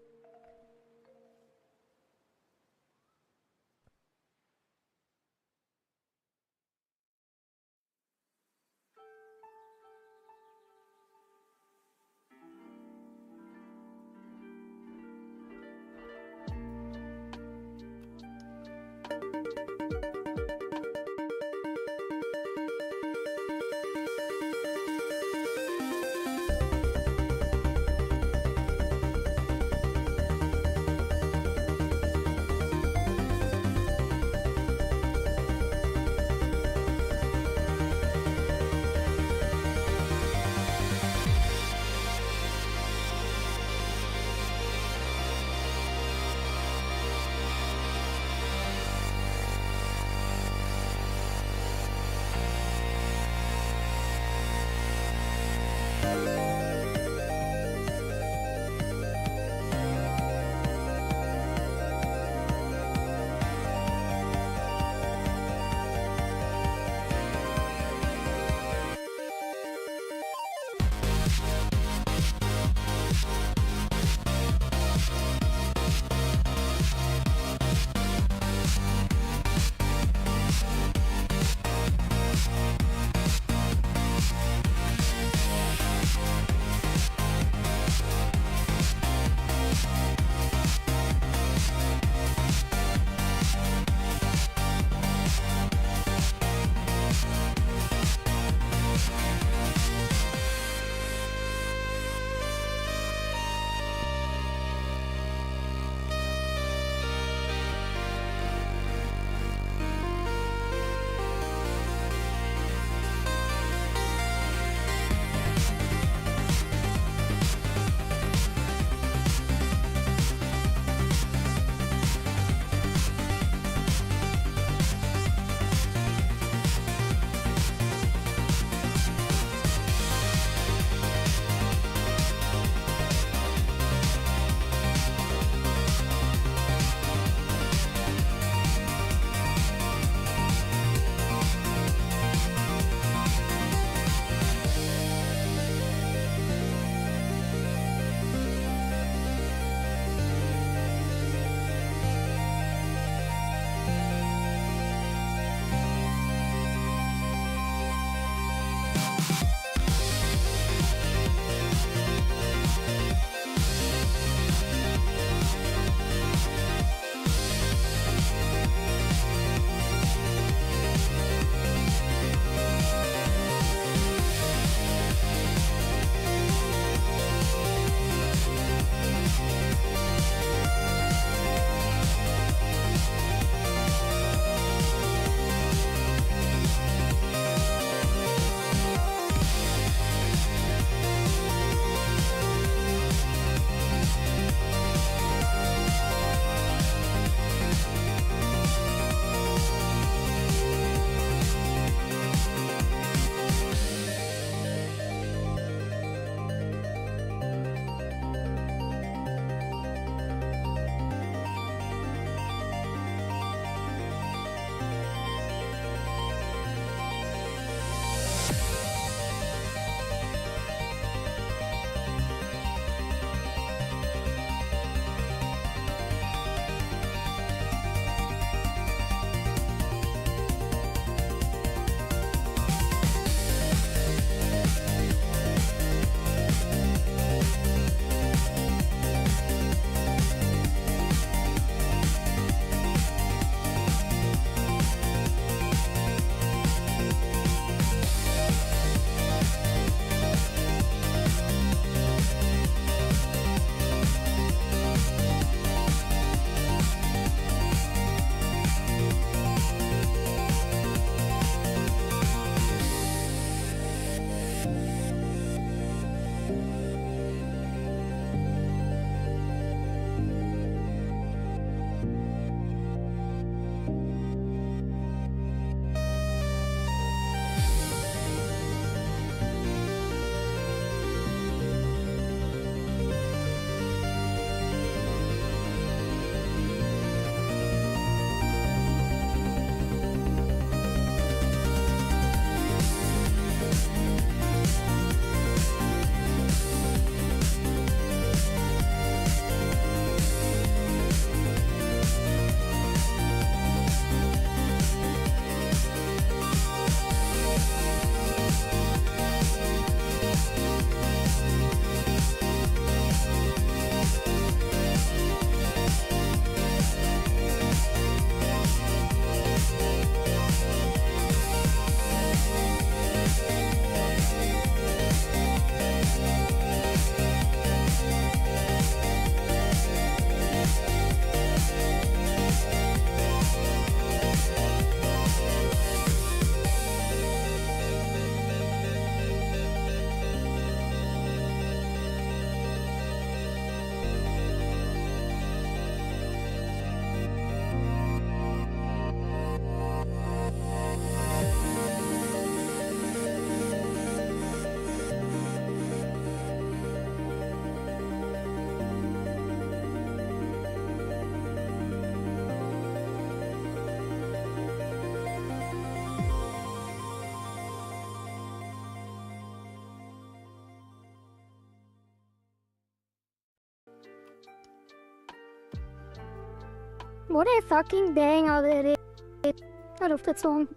What a fucking banger that is. I love that song.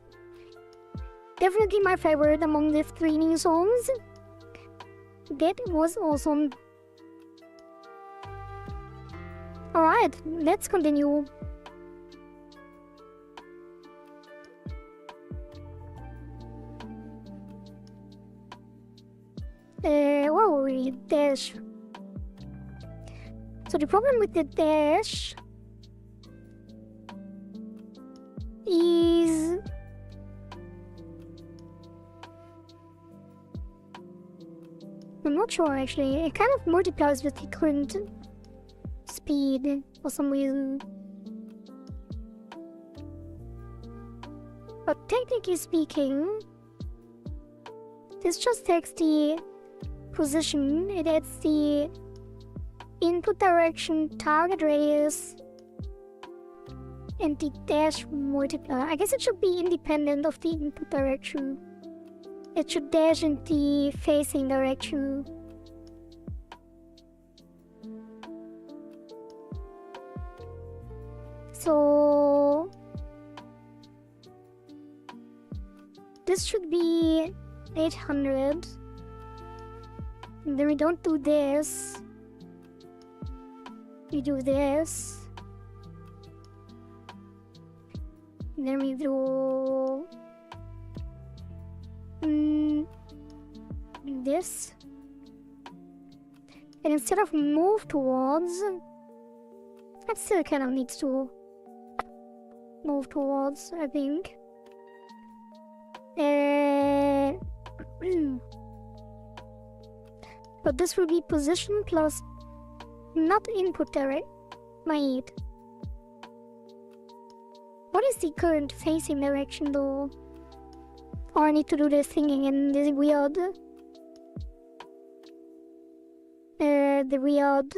Definitely my favorite among the 3 new songs. That was awesome. Alright, let's continue. Where were we? Dash. So the problem with the dash is I'm not sure actually. It kind of multiplies with the current speed for some reason. But technically speaking, this just takes the position, it adds the input direction, target radius, and the dash multiplier. I guess it should be independent of the input direction. It should dash in the facing direction. So this should be 800. And then we don't do this. We do this. And then we do this. And instead of move towards, that still kind of needs to move towards, I think. But this will be position plus not input direct. Wait. What is the current facing direction though? Or I need to do this thinking in this weird the weird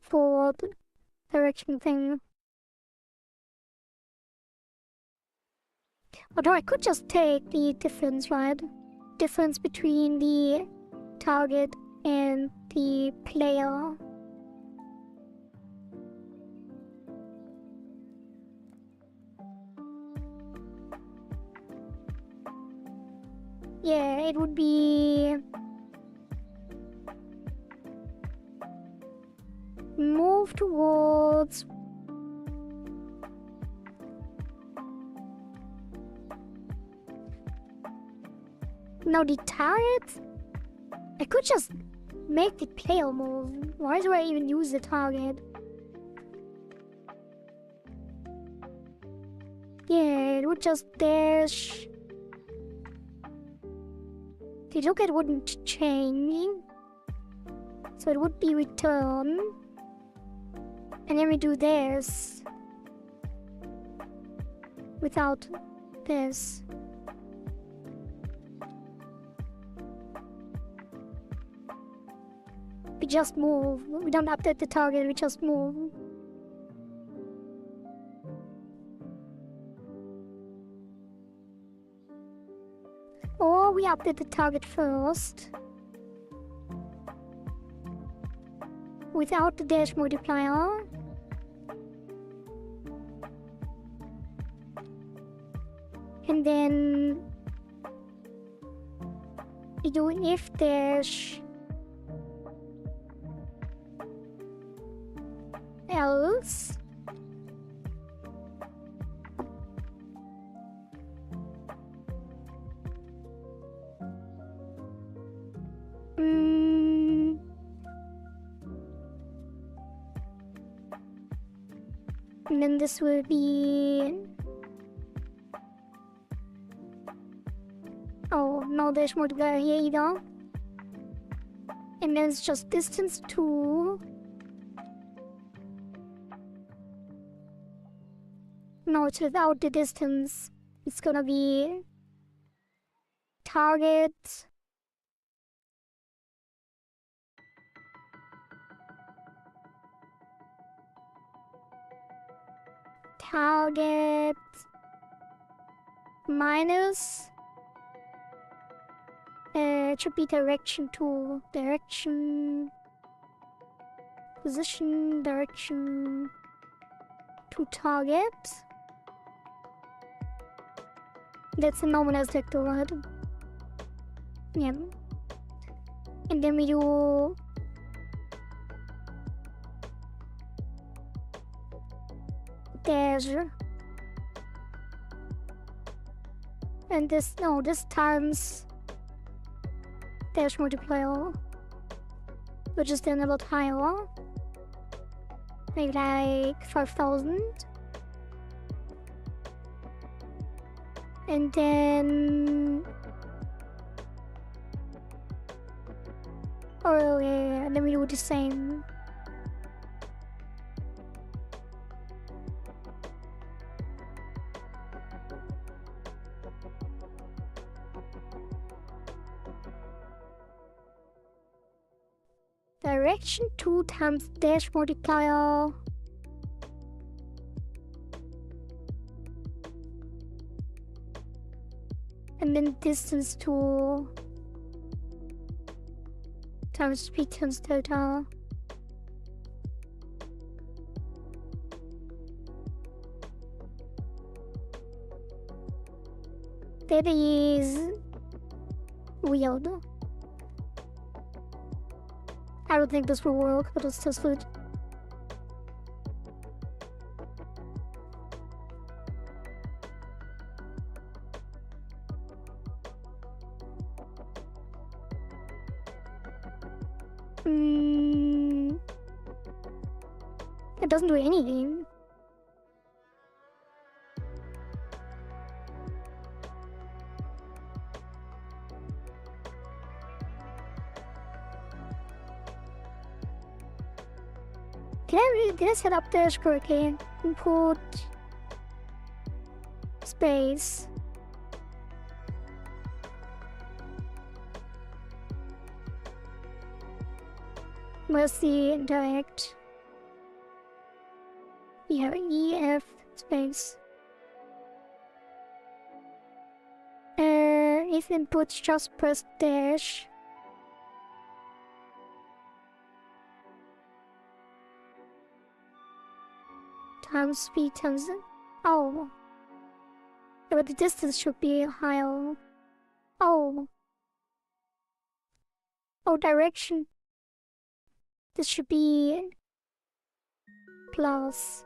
forward direction thing. Although I could just take the difference, right? Difference between the target and the player. Yeah, it would be move towards now the target. I could just make the player move. Why do I even use the target? Yeah, it would just dash. The look wouldn't change. So it would be return. And then we do this. Without this. We just move. We don't update the target, we just move. Or we update the target first. Without the dash multiplier. And then we do an if dash else. And then this will be... Oh, no dash multiplier here either. And then it's just distance 2. No, it's without the distance. It's gonna be target minus it should be direction 2. Direction, position, direction, to target. That's a normalized vector, right? Yeah. And then we do dash. And this times dash multiplier, which is then a lot higher. Maybe like 5,000. And then oh yeah, and then we do the same. Direction 2 times dash multiplier. And then distance 2 times speed times delta. That is weird. I don't think this will work, but let's test it. It doesn't do anything. Did I set up dash correctly? Input space. Where's the indirect? Yeah, EF space. If input, just press dash. Times speed times. Oh. But the distance should be higher. Oh. Oh, direction. This should be plus.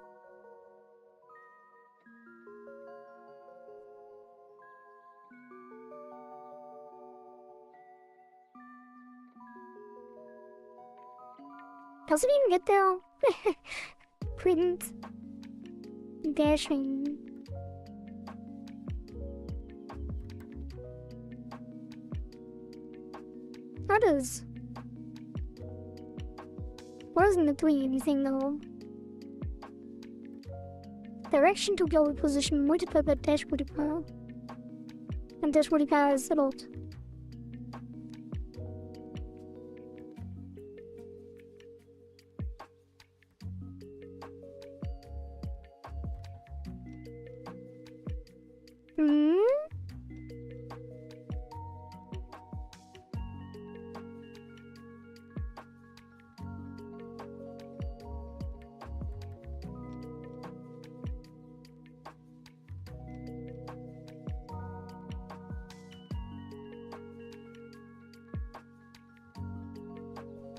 Does it even get there? Print. Dashing. Others. Wasn't it doing anything though? Direction to global position multiplied by dash multiplier. And dash multiplier is a lot.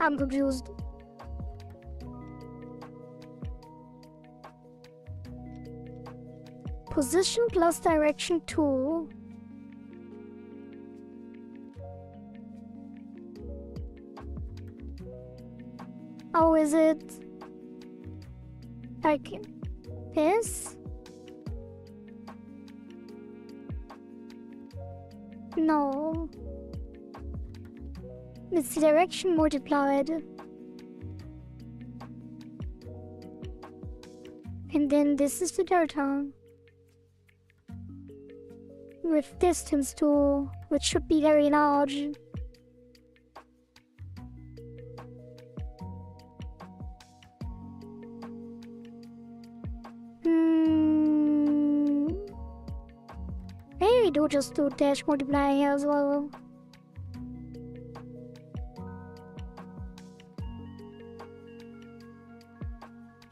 I'm confused. Position plus direction 2. Oh, is it like this? No. It's the direction multiplied. And then this is the delta. With distance 2, which should be very large. Maybe we do just do dash multiply here as well.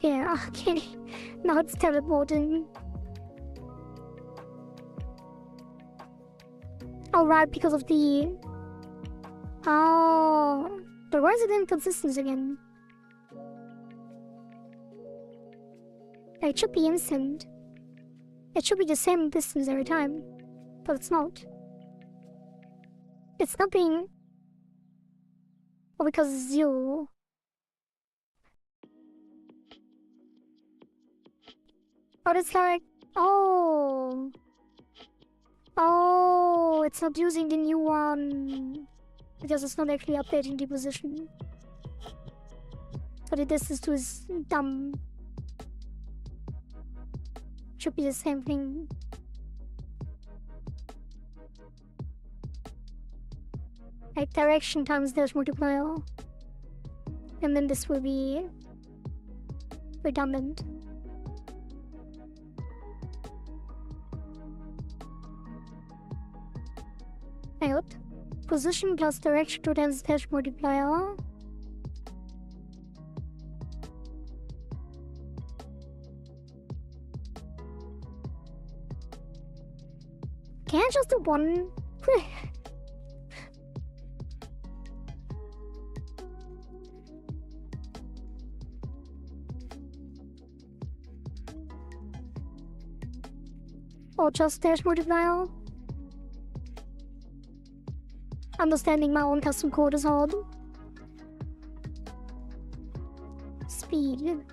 Yeah, okay. Now it's teleporting. Oh, right, because of the... Oh... But why is it inconsistent again? It should be instant. It should be the same distance every time. But it's not. It's not being... Oh, because it's 0. But it's like... Oh... Oh, it's not using the new one. Because it's not actually updating the position. So the distance to is dumb. Should be the same thing. Like direction times dash multiplier. And then this will be redundant. Hang on. Position plus direction to times dash multiplier. Can I just do one? Or just dash multiplier? Understanding my own custom code is hard. Speed.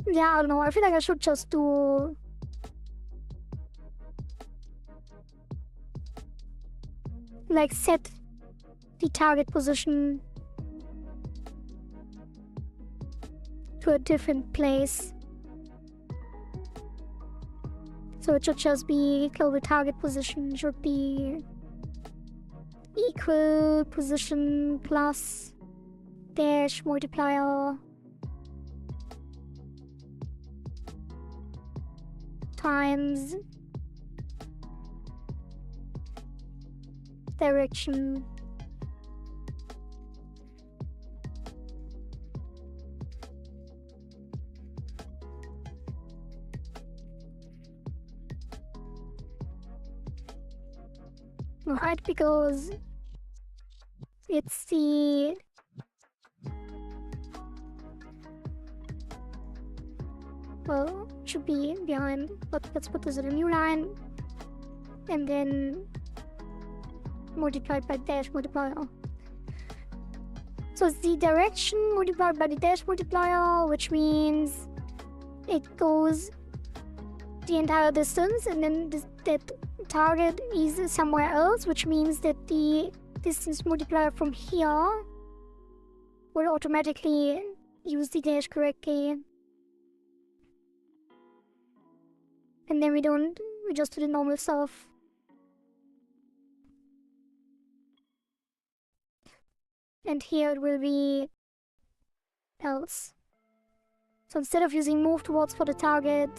Yeah, I don't know. I feel like I should just do... like set the target position to a different place. So it should just be global target position should be equal position plus dash multiplier times direction. Right, because it's the well, should be behind, but let's put this in a new line and then multiplied by dash multiplier. So it's the direction multiplied by the dash multiplier, which means it goes the entire distance, and then that target is somewhere else, which means that the distance multiplier from here will automatically use the dash correctly. And then we just do the normal stuff. And here it will be else. So instead of using move towards for the target,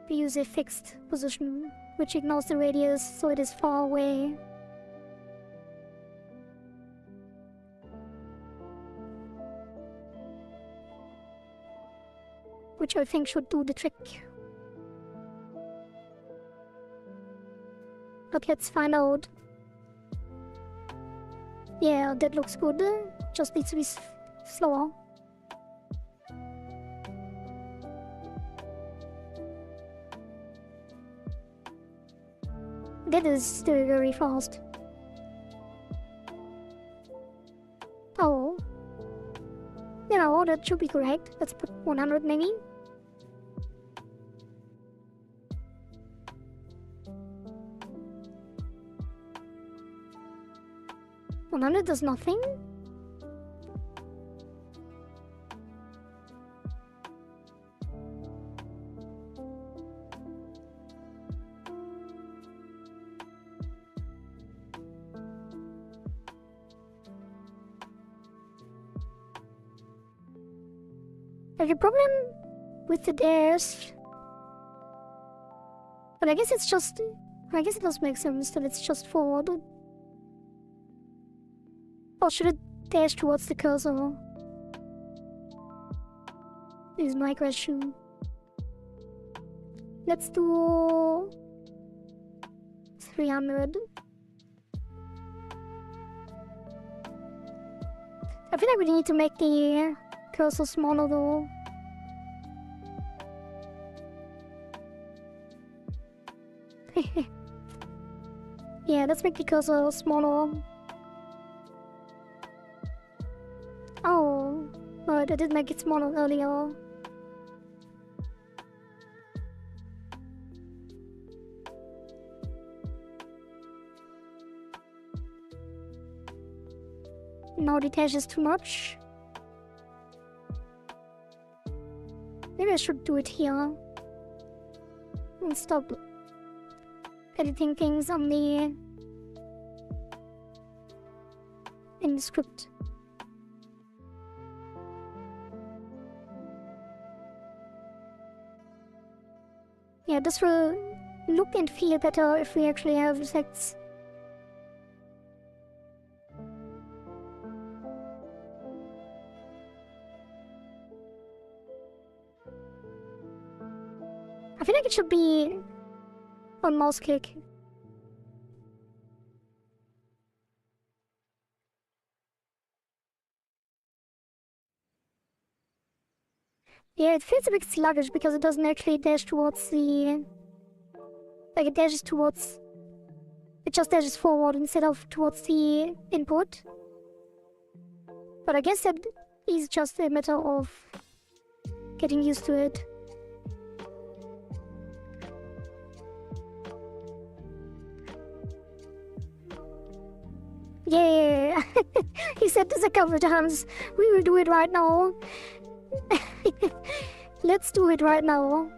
we use a fixed position, which ignores the radius, so it is far away. Which I think should do the trick. But let's find out. Yeah, that looks good. Just needs to be slower. That is still very fast. Oh. You know, that should be correct. Let's put 100 maybe. $100 does nothing. Like, the problem with the dash... But I guess it's just... I guess it does make sense that it's just forward. Or should it dash towards the cursor? Is my question. Let's do... 300. I feel like we need to make the cursor smaller though. Yeah, let's make the cursor smaller. Oh, but I did make it smaller earlier. Now it detaches too much. Maybe I should do it here. And stop editing things on the... in the script. Yeah, this will look and feel better if we actually have effects. I feel like it should be on mouse click. Yeah, it feels a bit sluggish because it doesn't actually dash towards the... Like, it dashes towards... It just dashes forward instead of towards the input. But I guess that is just a matter of getting used to it. Yeah, he said this a couple of times. We will do it right now. Let's do it right now.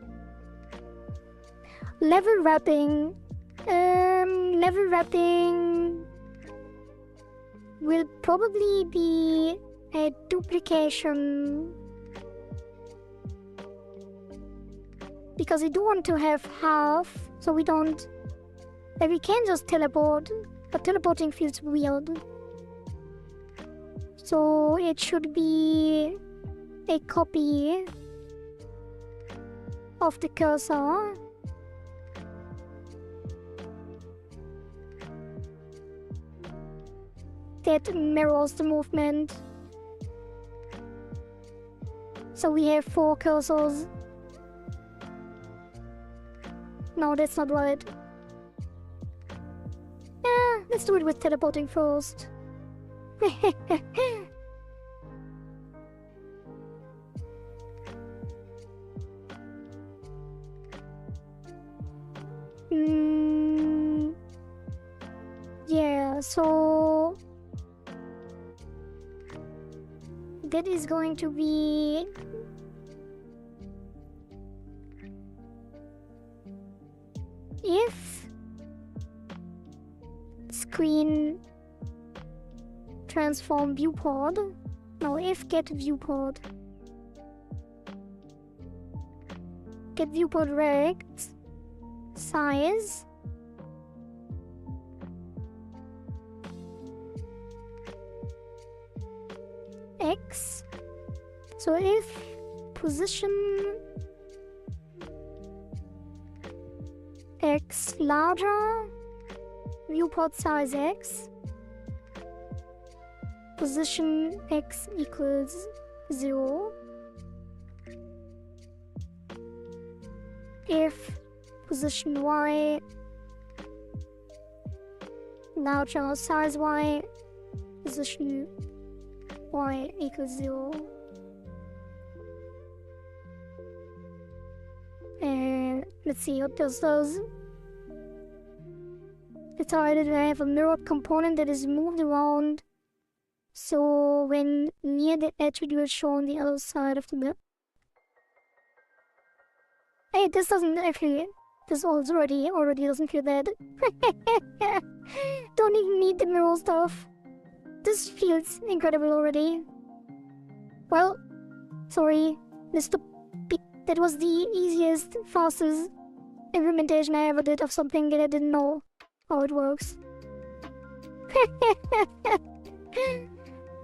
Level wrapping. Level wrapping will probably be a duplication. Because we do want to have half, so we don't... Like, we can just teleport. But teleporting feels weird. So it should be a copy of the cursor. That mirrors the movement. So we have 4 cursors. No, that's not right. Let's do it with teleporting first. Yeah, so... that is going to be... if... screen transform viewport. No, if get viewport. Get viewport rect size. X. So if position X larger, viewport size X, position X equals 0. If position Y larger, size Y, position Y equals 0. And let's see what does those. Decided I have a mirrored component that is moved around, so when near the edge it will show on the other side of the map. Hey, this doesn't actually... This already doesn't feel bad. Don't even need the mirror stuff. This feels incredible already. Well, sorry. That was the easiest, fastest implementation I ever did of something that I didn't know how it works.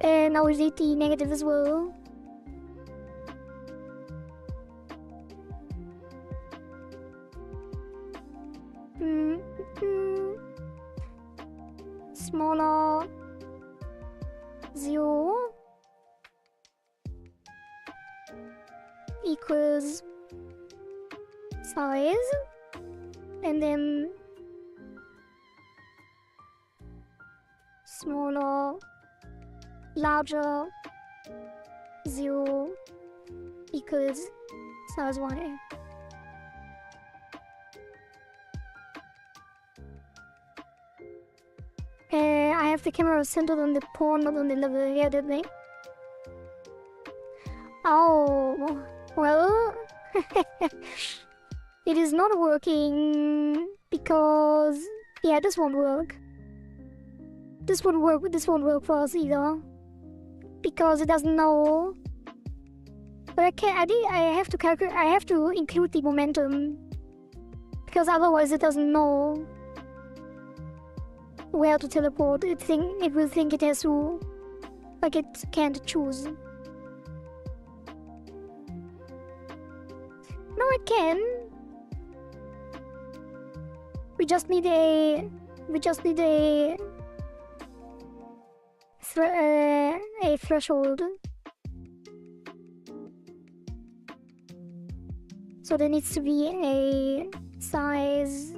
And now we did the negative as well. Smaller 0 equals size, and then smaller, larger 0 equals size y. I have the camera centered on the pawn, not on the level. Yeah, didn't I? Oh, well, it is not working because, yeah, this won't work. This won't work for us either because it doesn't know. But I have to calculate. I have to include the momentum because otherwise it doesn't know where to teleport. It will think it has to, like, it can't choose. No, it can. We just need a threshold. So there needs to be a size.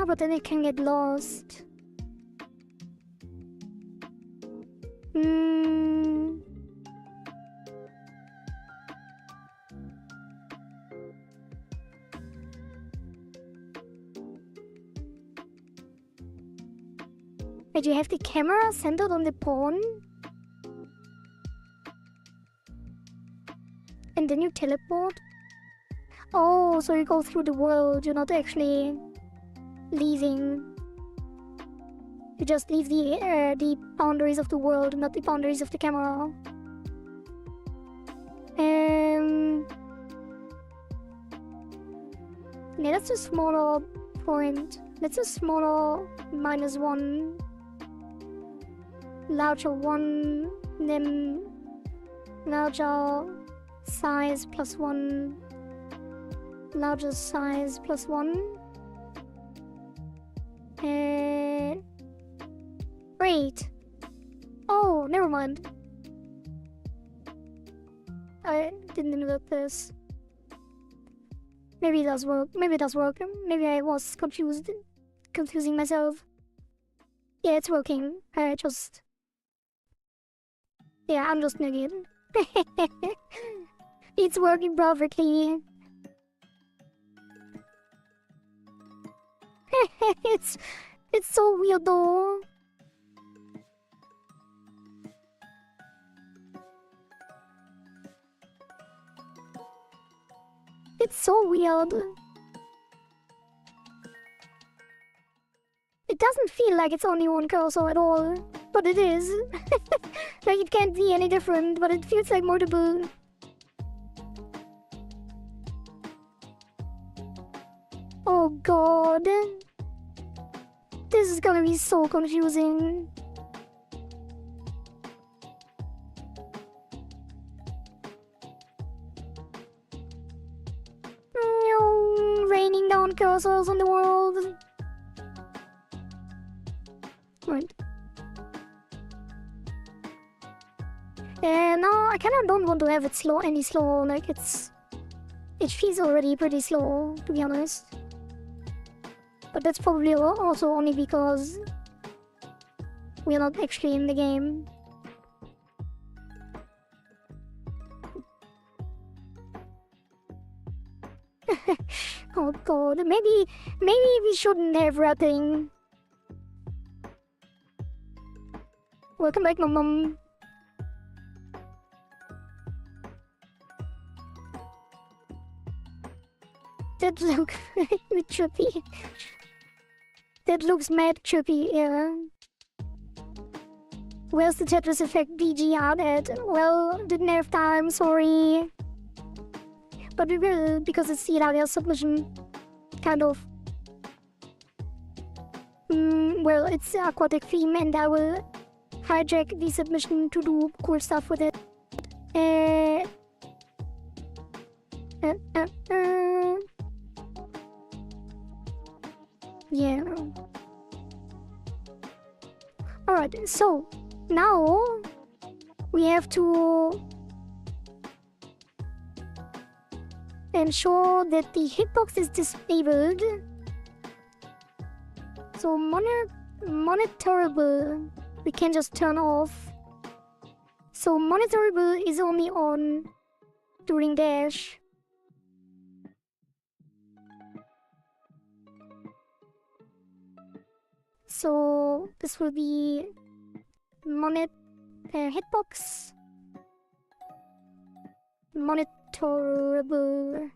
But then it can get lost. Wait, you have the camera centered on the pawn? And then you teleport? Oh, so you go through the world, you're not actually leaving. You just leave the boundaries of the world, not the boundaries of the camera. Yeah, that's a smaller point. That's a smaller -1. Larger 1, then larger size +1. Larger size +1. Wait. Oh, never mind. I didn't know this. Maybe it does work. Maybe it does work. Maybe I was confusing myself. Yeah, it's working. Yeah, I'm just nugging. It's working perfectly. It's so weird though. It's so weird. It doesn't feel like it's only one cursor at all, but it is. Like, it can't be any different, but it feels like multiple. Oh god. This is gonna be so confusing. Raining down cursors on the world. Right. No, I kinda don't want to have it any slow. Like, it feels already pretty slow, to be honest. But that's probably also only because we're not actually in the game. Oh god, maybe we shouldn't have rapping. Welcome back, mom. That looks trippy. That looks mad trippy, yeah. Where's the Tetris effect BG added? Well, didn't have time, sorry. But we will, because it's the ItaGy submission. Kind of. Well, it's the aquatic theme, and I will hijack the submission to do cool stuff with it. Yeah. Alright, so now we have to ensure that the hitbox is disabled. So monitorable we can just turn off. So monitorable is only on during dash. So this will be hitbox monitorable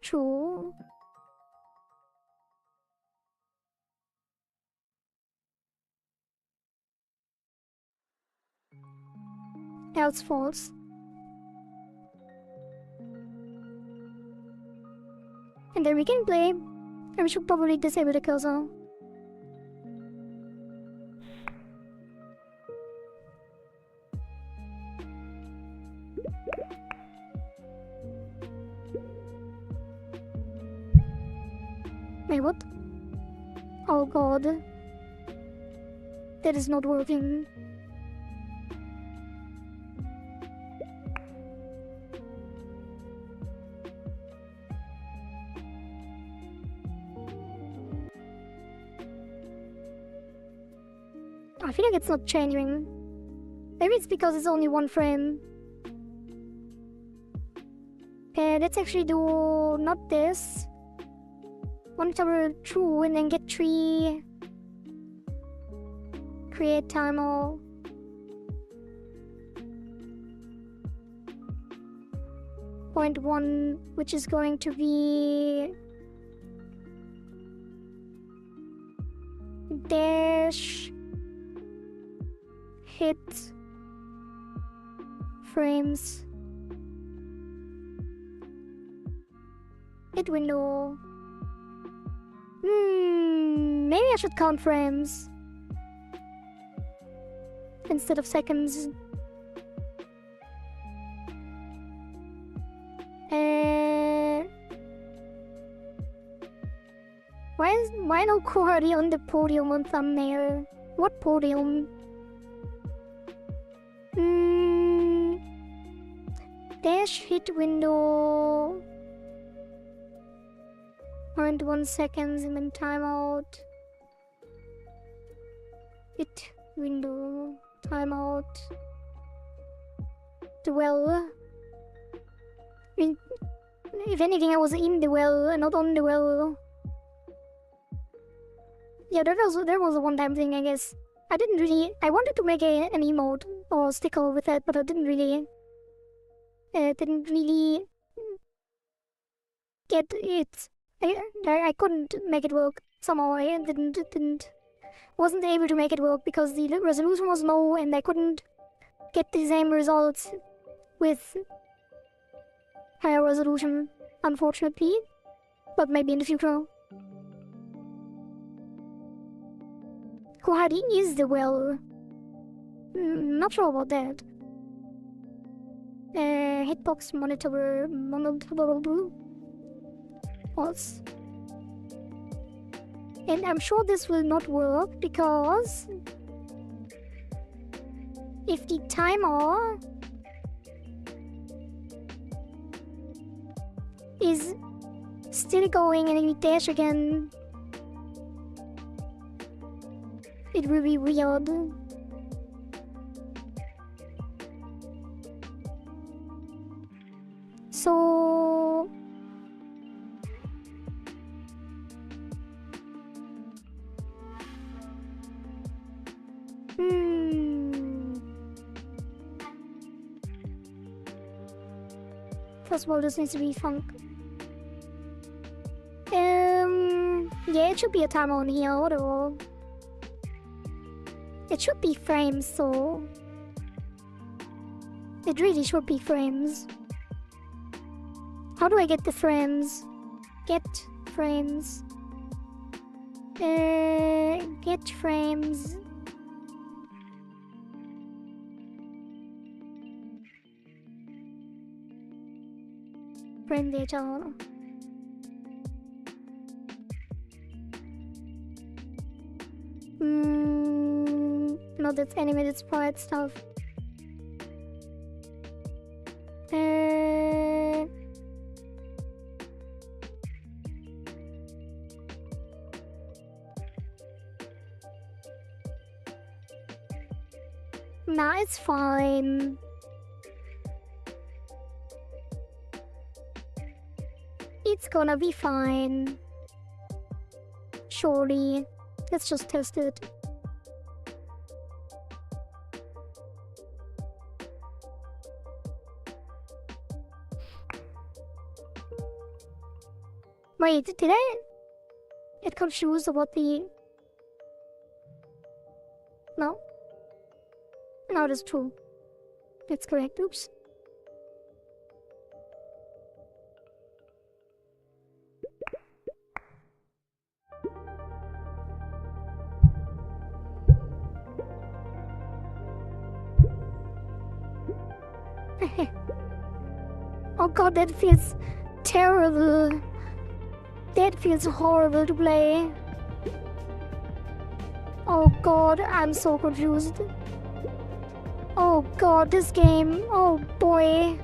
true. Else false. And then we can play. And we should probably disable the cursor. Wait, what? Oh god. That is not working. I feel like it's not changing. Maybe it's because it's only one frame. Let's actually do not this. Monitor true and then get tree. Create timer. Point 1, which is going to be dash hit frames hit window. Maybe I should count frames instead of seconds. Why no quality on the podium on thumbnail? What podium? Dash hit window. 0.1 seconds and then timeout. Hit window. Timeout. The well. I mean, if anything, I was in the well and not on the well. Yeah, that was a one-time thing, I guess. I wanted to make an emote or sticker with that, but I didn't really get it. I couldn't make it work somehow. I wasn't able to make it work because the resolution was low and I couldn't get the same results with higher resolution, unfortunately. But maybe in the future. Kuhari is the well. Not sure about that. Hitbox monitorable. False. And I'm sure this will not work because if the timer is still going and we dash again, it will be weird. So first of all, this needs to be funk. Yeah, it should be a timer on here, though. It should be frames, so... It really should be frames. How do I get the frames? Get frames. Get frames. Frame data. No, that's animated sprite stuff. Nah, it's fine. It's gonna be fine. Surely. Let's just test it. Wait, did I get confused about the... No? No, that's true. That's correct. Oops. Oh god, that feels terrible. That feels horrible to play. Oh god, I'm so confused. Oh god, this game. Oh boy.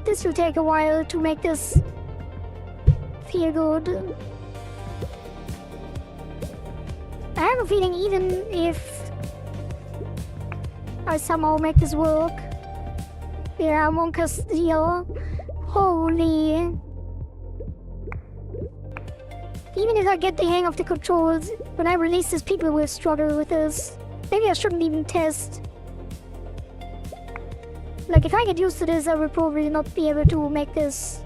This will take a while to make this feel good. I have a feeling even if I somehow make this work, yeah, Among Us Steel. Holy. Even if I get the hang of the controls, when I release this, people will struggle with this. Maybe I shouldn't even test. Like, if I get used to this, I will probably not be able to make this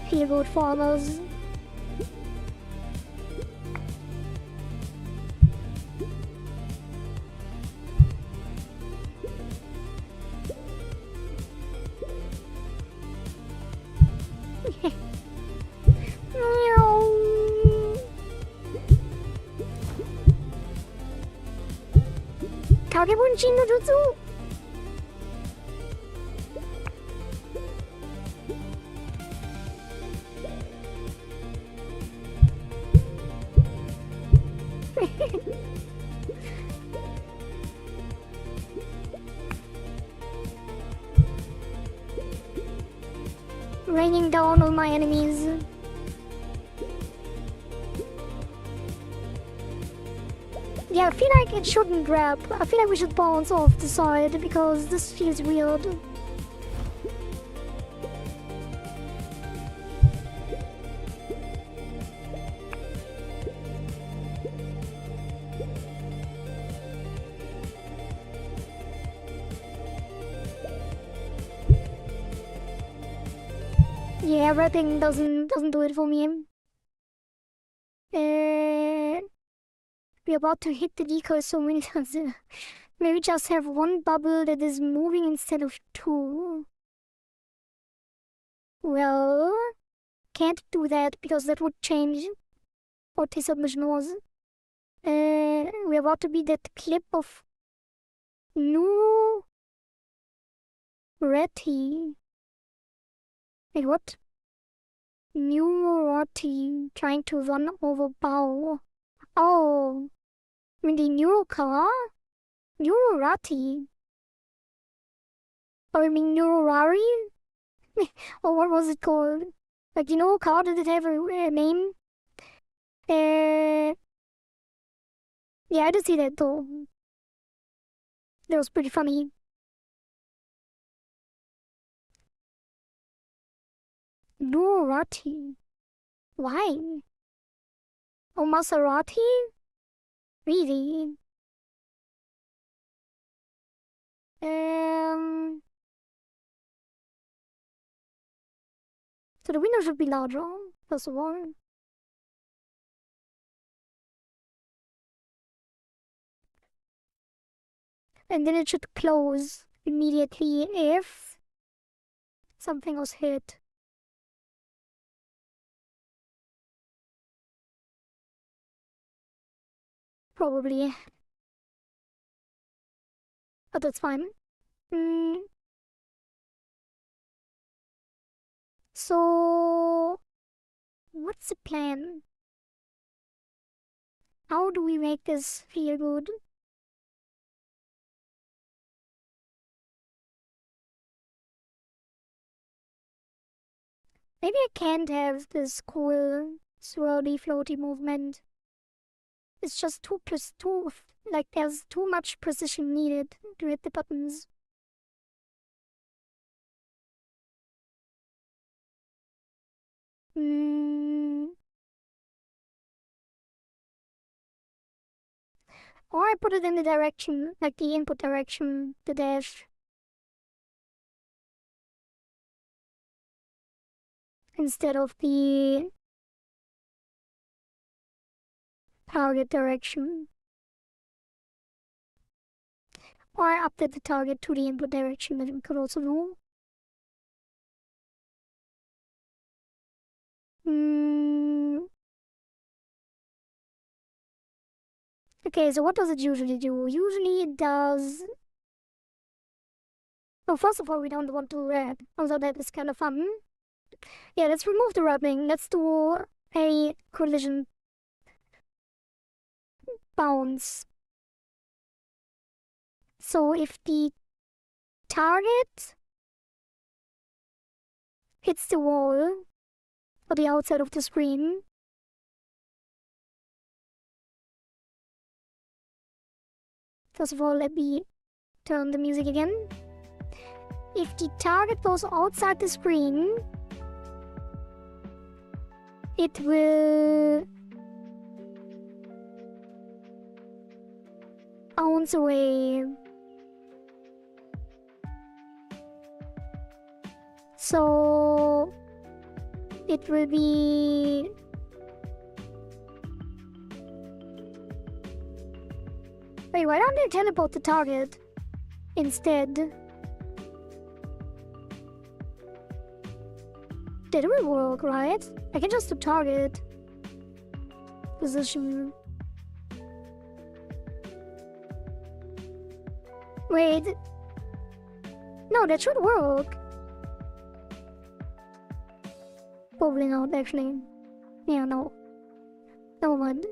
feel good for others. Kagebunshin no jutsu. Raining down on my enemies. Yeah, I feel like it shouldn't grab. I feel like we should bounce off the side because this feels weird. Yeah, wrapping doesn't do it for me. We're about to hit the decoy so many times. Maybe just have one bubble that is moving instead of two. Well, can't do that because that would change what the submission was. We're about to be that clip of new Ratty. Wait, what? New Ratty trying to run over Bao. Oh, I mean the new car? New Ratty. Or I mean New Rari? Or what was it called? Like, you know, car, did it have a name? Yeah, I did see that though. That was pretty funny. New Ratty. Why? Oh, Maserati? Really? So the window should be larger, first of all. And then it should close immediately if something was hit. Probably. But that's fine. So, what's the plan? How do we make this feel good? Maybe I can't have this cool, swirly, floaty movement. It's just like there's too much precision needed to hit the buttons. Or I put it in the direction, like the input direction, the dash. Instead of the target direction. Or I update the target to the input direction, that we could also do. Okay, so what does it usually do? Usually it does... Oh, first of all, we don't want to red, although that is kind of fun. Yeah, let's remove the rubbing. Let's do a collision bounce. So if the target hits the wall or the outside of the screen, first of all, let me turn the music again. If the target goes outside the screen, it will bounce away. So it will be wait, why don't they teleport the target instead? That will work, right? I can just do target position. Wait. No, that should work. Probably not, actually. Yeah, no. Never mind.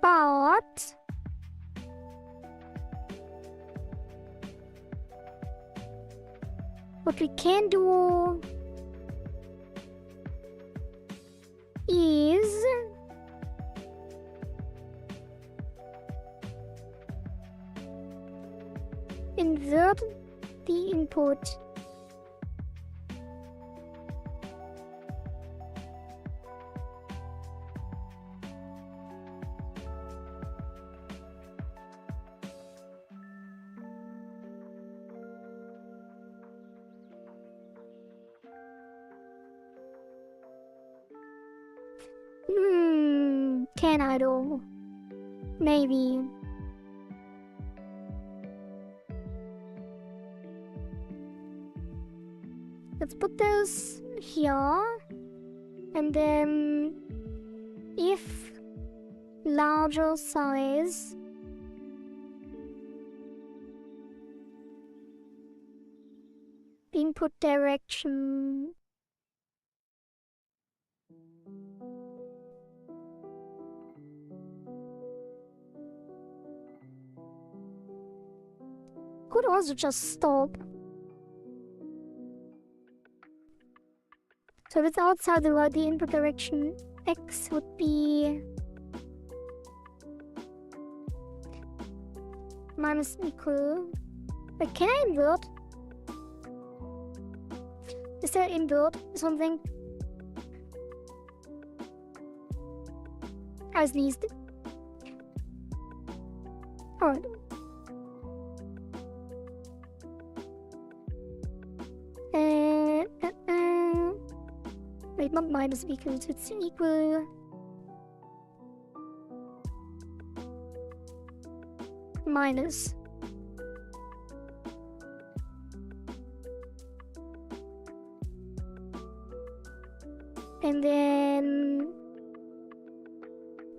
But... what we can do is invert the input. Can I though? Maybe. Let's put this here. And then if larger size, input direction. Could also just stop. So if it's outside the input direction, X would be minus equal. But can I invert? Is there invert something? I sneezed. Alright. Wait, not minus equal, it's equal. minus. And then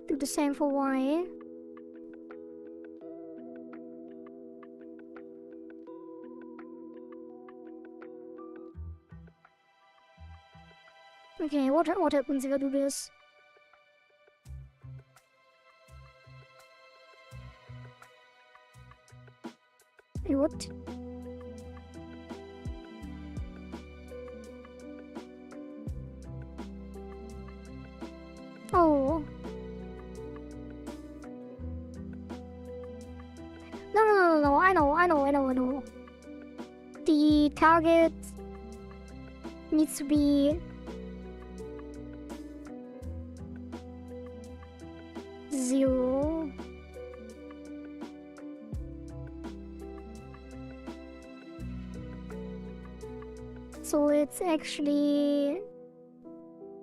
do the same for y. Okay, what happens if I do this? Wait, what? Oh. No, I know. The target needs to be 0. So it's actually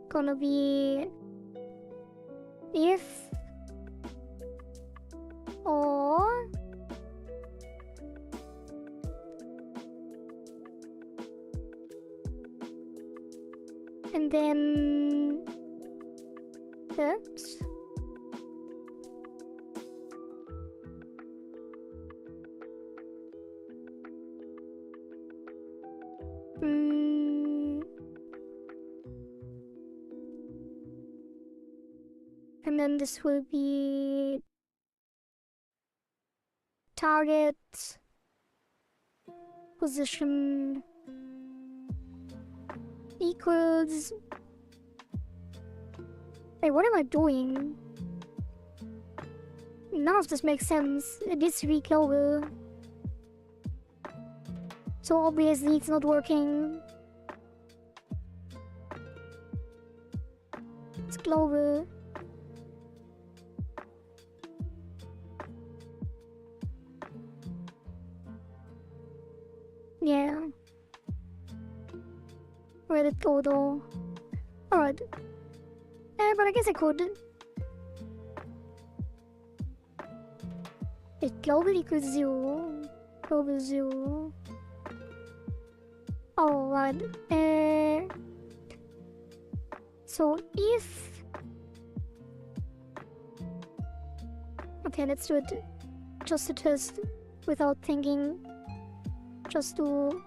gonna be if or and then oops. And then this will be target position equals. Wait, what am I doing? None of this makes sense. It needs to be global. So obviously it's not working. It's global. Yeah. Where did it go though? Alright. But I guess I could. It global equals 0. Global 0. Oh, right. So if... Okay, let's do it just to test without thinking. Just do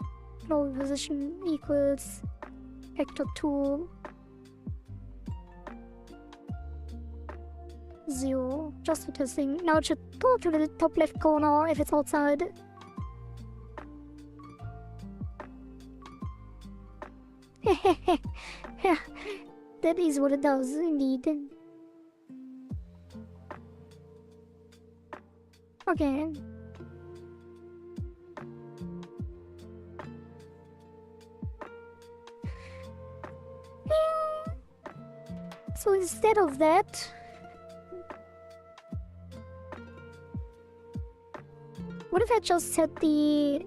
global position equals vector 2 0. Just for testing. Now it should go to the top left corner if it's outside. Yeah, that is what it does indeed. Okay. So instead of that, what if I just set the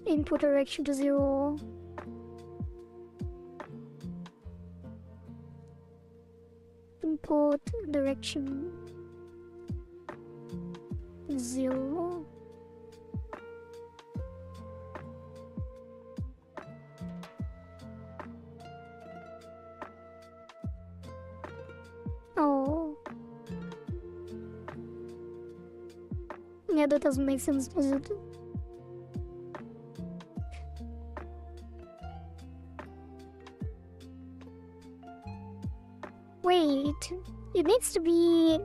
input direction to 0? Input direction 0. Oh. Yeah, that doesn't make sense, does it? Wait, it needs to be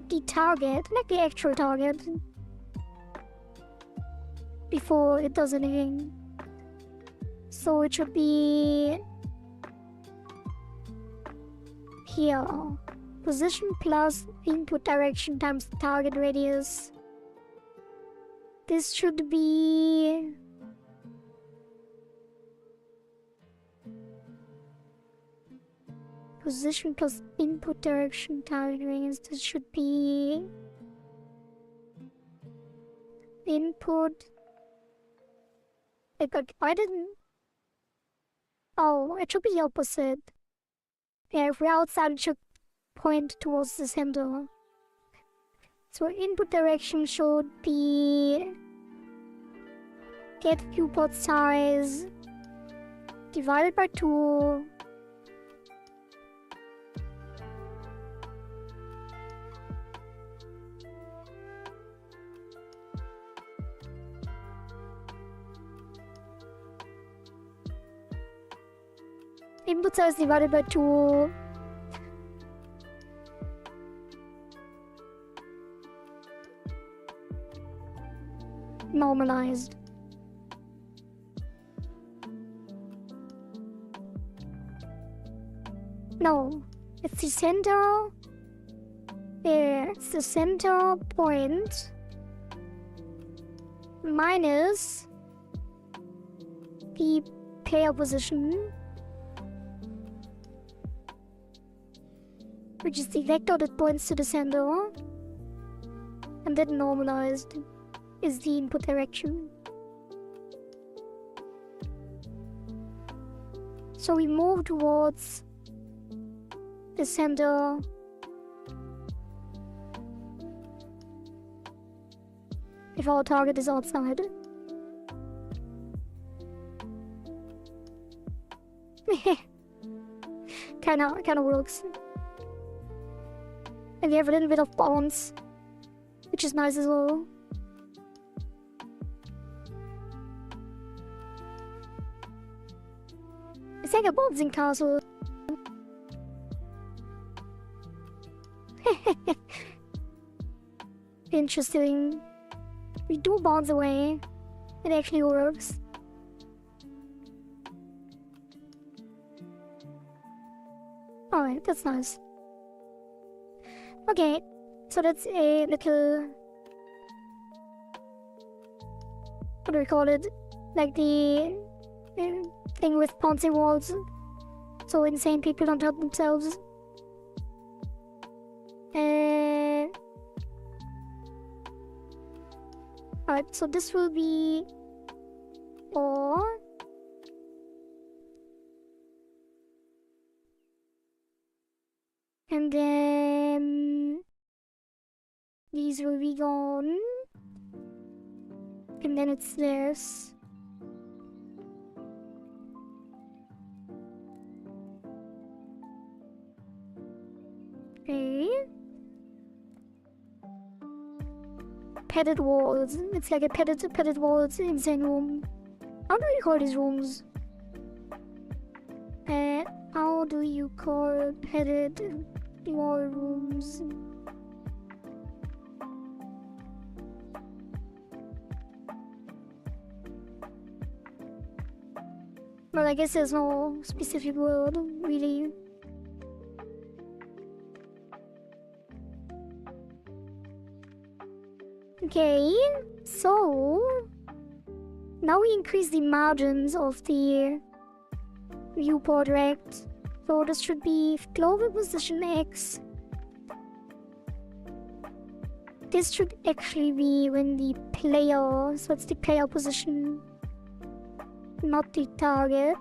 the target, like the actual target, before it does anything. So it should be here. Position plus input direction times target radius. This should be position plus input direction target radius. This should be input. I didn't. Oh, it should be the opposite. Yeah, if we're outside, it should point towards the center. So input direction should be get viewport size divided by 2. Input size divided by 2. Normalized. No, it's the center. There, it's the center point minus the player position, which is the vector that points to the center, and then normalized is the input direction. So we move towards the center if our target is outside. kinda works. And we have a little bit of bounce, which is nice as well. It's like a bouncing castle. Interesting. We do bounce away. It actually works. Alright, that's nice. Okay, so that's a little... what do we call it? Like the thing with bouncy walls. So insane people don't hurt themselves. Alright, so this will be 4. And then these will be gone. And then it's this. Okay. Padded walls. It's like a padded walls insane room. How do you call these rooms? How do you call padded wall rooms? Well, I guess there's no specific word, really. Okay, so now we increase the margins of the viewport rect. So this should be global position X. This should actually be when the player, so it's the player position, not the target.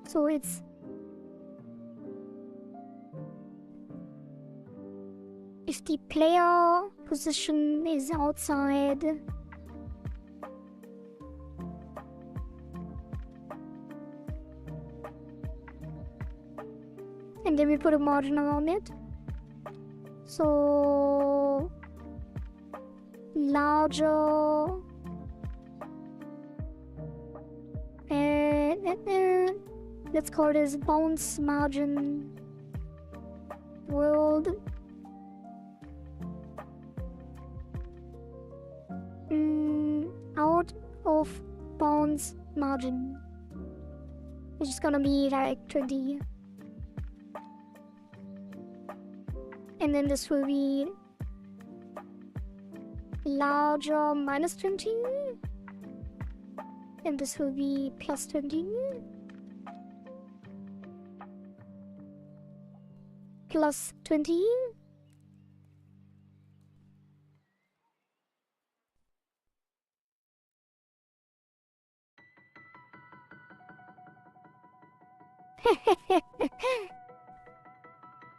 So it's if the player position is outside, and then we put a margin around it. So larger, let's call this bounce margin world. Out of bounds margin, which is gonna be like 20. And then this will be larger minus 20. And this will be plus 20. Plus 20.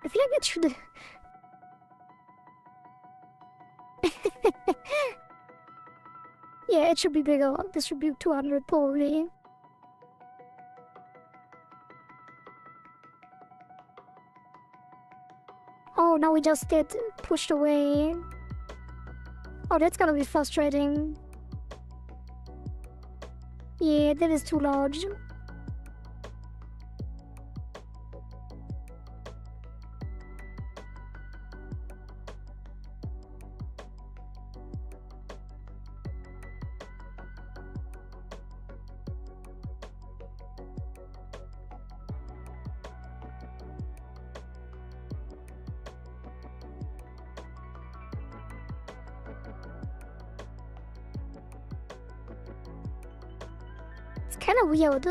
I feel like it should Yeah, it should be bigger. This should be 200 probably. Oh, now we just get pushed away. Oh, that's gonna be frustrating. Yeah, that is too large. It's kind of weird.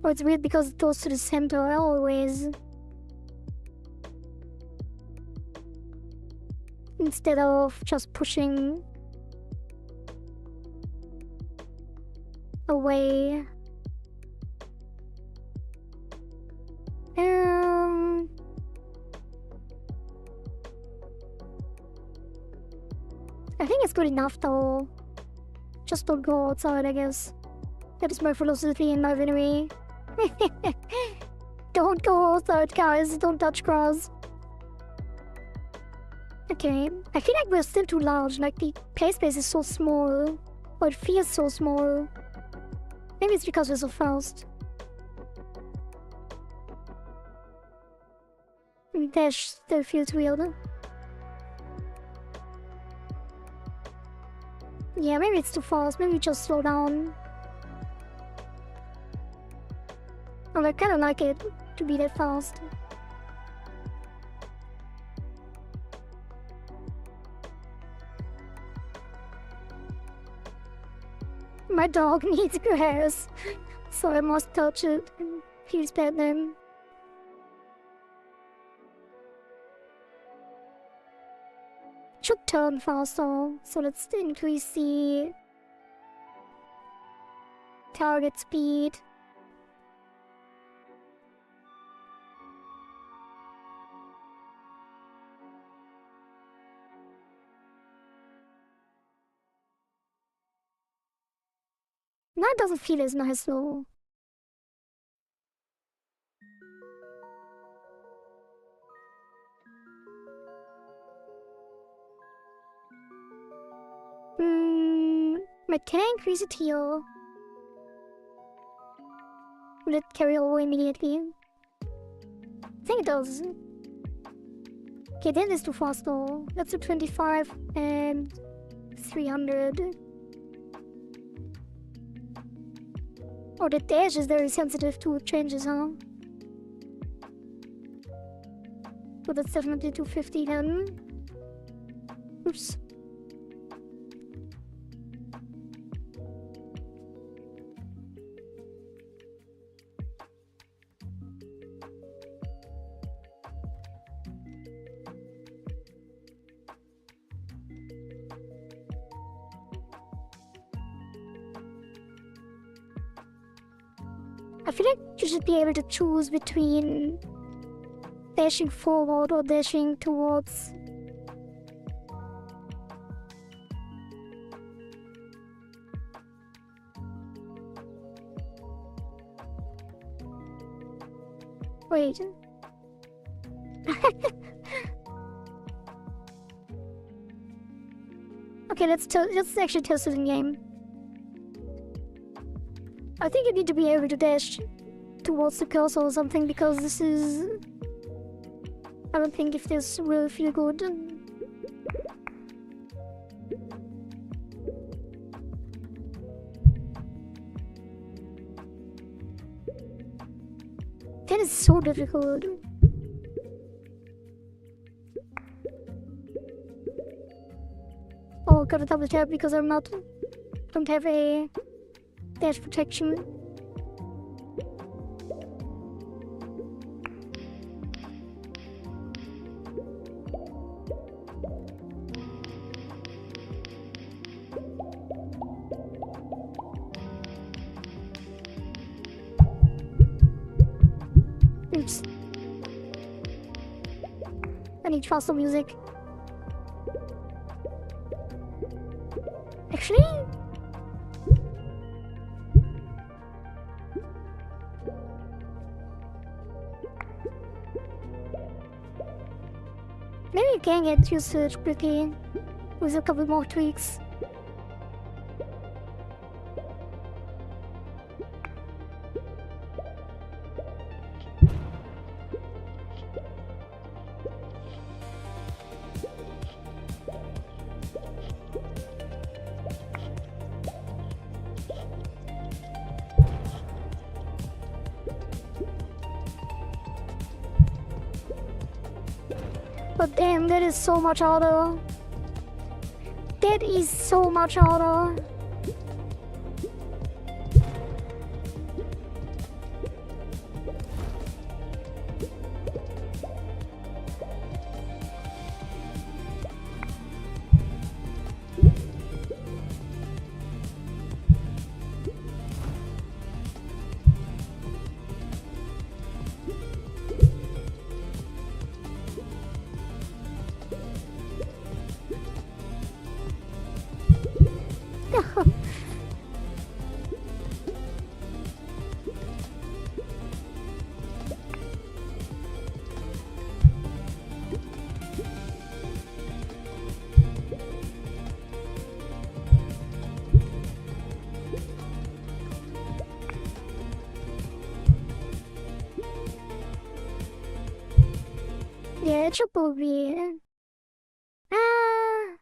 Oh, it's weird because it goes to the center always. Instead of just pushing away. I think it's good enough though. Just don't go outside, I guess. That is my philosophy in life anyway. Don't go outside, guys. Don't touch grass. Okay. I feel like we're still too large. Like, the play space is so small. Or it feels so small. Maybe it's because we're so fast. Dash still feels weird. Yeah, maybe it's too fast. Maybe just slow down. Oh, I kinda like it to be that fast. My dog needs grass, so I must touch it and feels bad then. Should turn faster, so let's increase the target speed. Now it doesn't feel as nice though. But can I increase it here? Will it carry over immediately? I think it does. Okay, then it's too fast though. Let's do 25 and 300. Oh, the dash is very sensitive to changes, huh? So that's definitely 250 then. Oops. I feel like you should be able to choose between dashing forward or dashing towards. Wait. Okay, let's actually test it in game. I think you need to be able to dash towards the cursor or something, because this is... I don't think if this will feel good. That is so difficult. Oh, gotta double tap because don't have a dash protection. change faster music. Actually, maybe you can get used to it quickly with a couple more tweaks. But damn, that is so much harder. That is so much harder. Yeah, it should probably. Ah,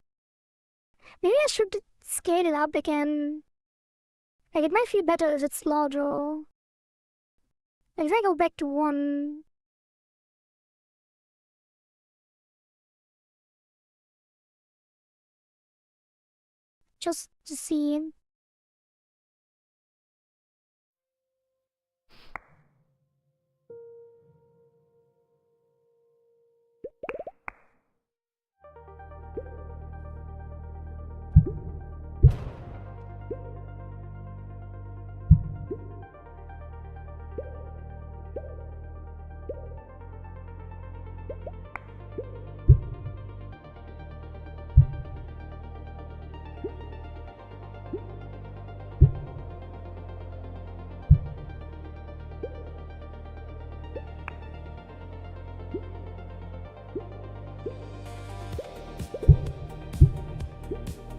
maybe I should scale it up again. Like, it might feel better if it's larger. Like, if I go back to 1. Just to see.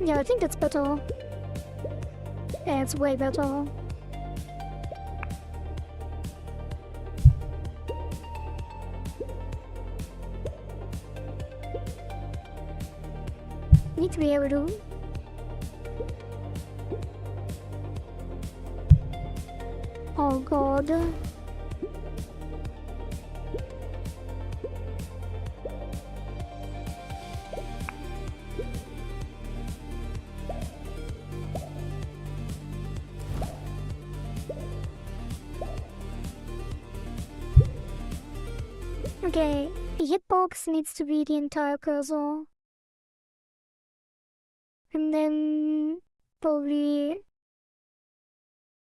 Yeah, I think that's better. Yeah, it's way better. Need to be able to. Oh god. Okay, the hitbox needs to be the entire cursor. And then probably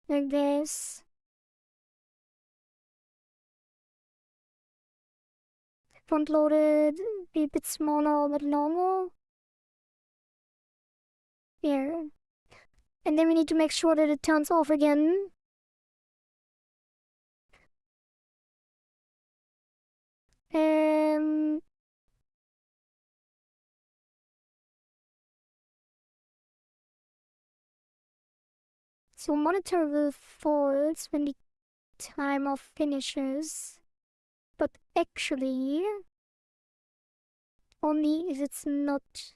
like this. Front loaded, be a bit smaller but longer. Here. And then we need to make sure that it turns off again. Um, so monitor will false when the timer finishes, but actually only if it's not.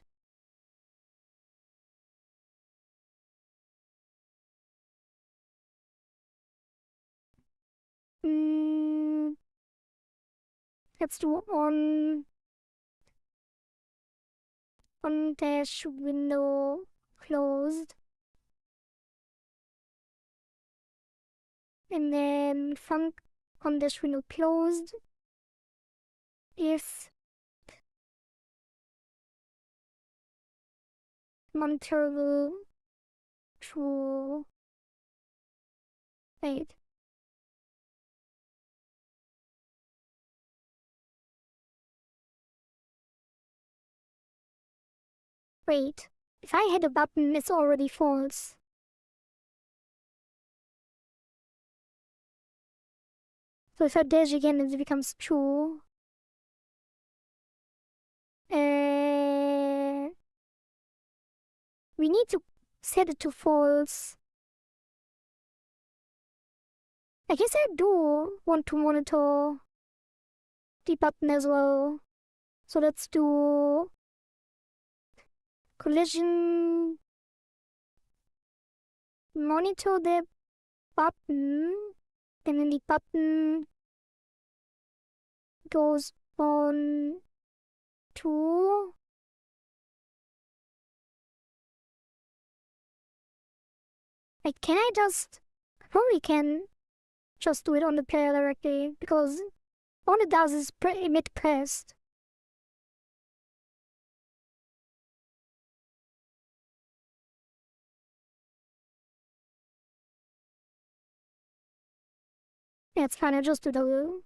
Let's do on dash window closed, and then func on dash window closed if monitorable true. Wait. Wait, if I hit a button, it's already false. So if I dash again, it becomes true. We need to set it to false. I guess I do want to monitor the button as well. So let's do collision, monitor the button, and then the button goes on to can I just probably can just do it on the player directly because all it does is emit pressed. Yeah, it's fine, I just do the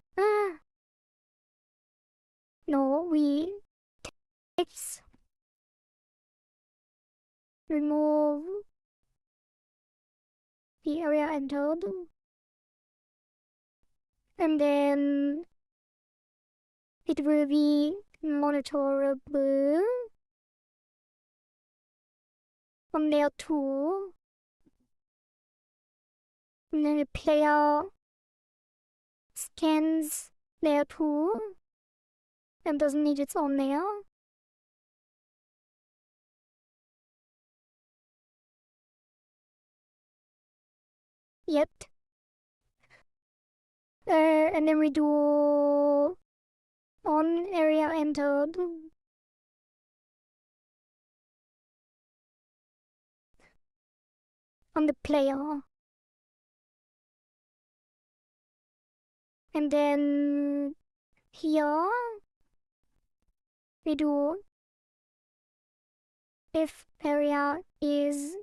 no, we text remove the area entered and then it will be monitorable from there too. And then the player scans there too and doesn't need its own there. Yet. And then we do on area entered. On the player. And then here we do if area is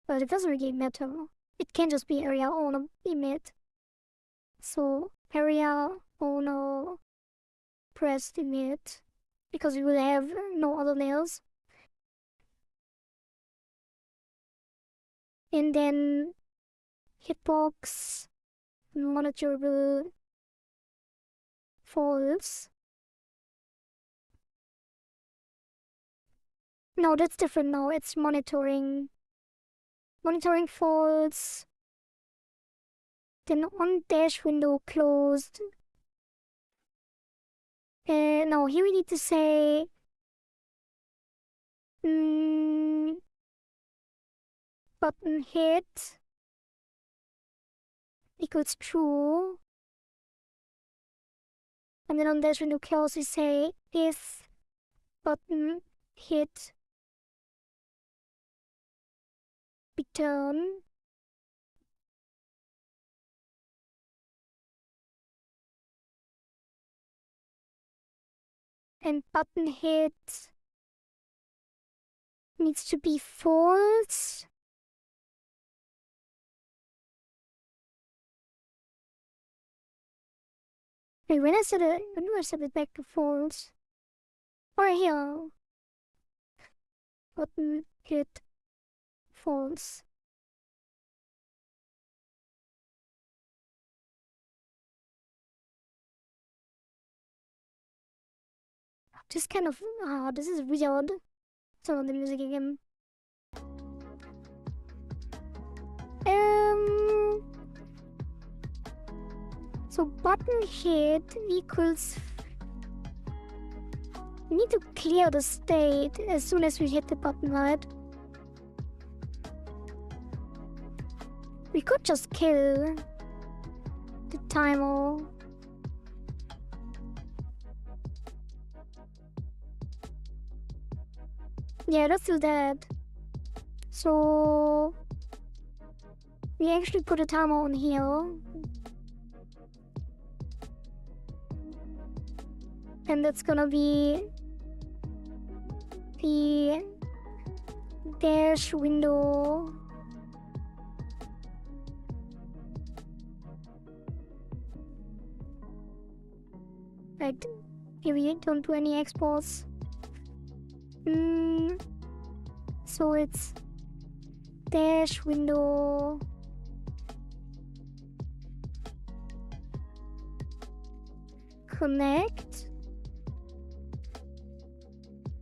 but it doesn't really matter. It can just be area owner emit. So area owner pressed emit because we will have no other layers. And then hitbox monitorable false. No, that's different now. It's monitoring. Monitoring false. Then on dash window closed. No, here we need to say button hit equals true. And then on dash window close we say if button hit return. And button hit needs to be false. Wait, when do I set it back to false? Or here. Button hit false. Just kind of, this is weird. Turn on the music again. So button hit equals. We need to clear the state as soon as we hit the button, right? We could just kill the timer. Yeah, let's do that. So we actually put a timer on here. And that's gonna be the dash window Right. Here we don't do any exports. So it's dash window connect.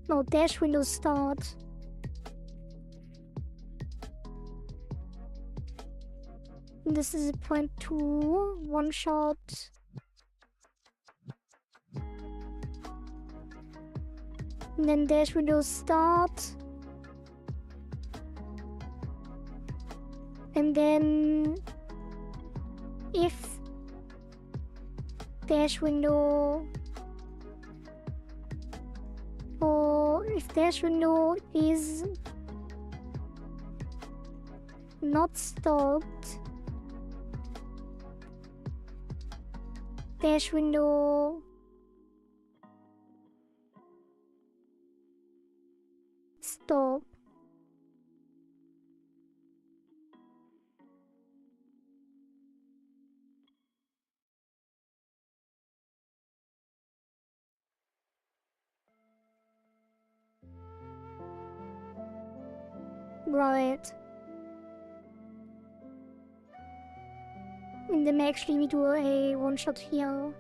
No, dash window start. This is 0.2 one shot. And then dash window start. And then if dash window, or if dash window is not stopped, dash window stop. Right. And then actually we do a one shot here.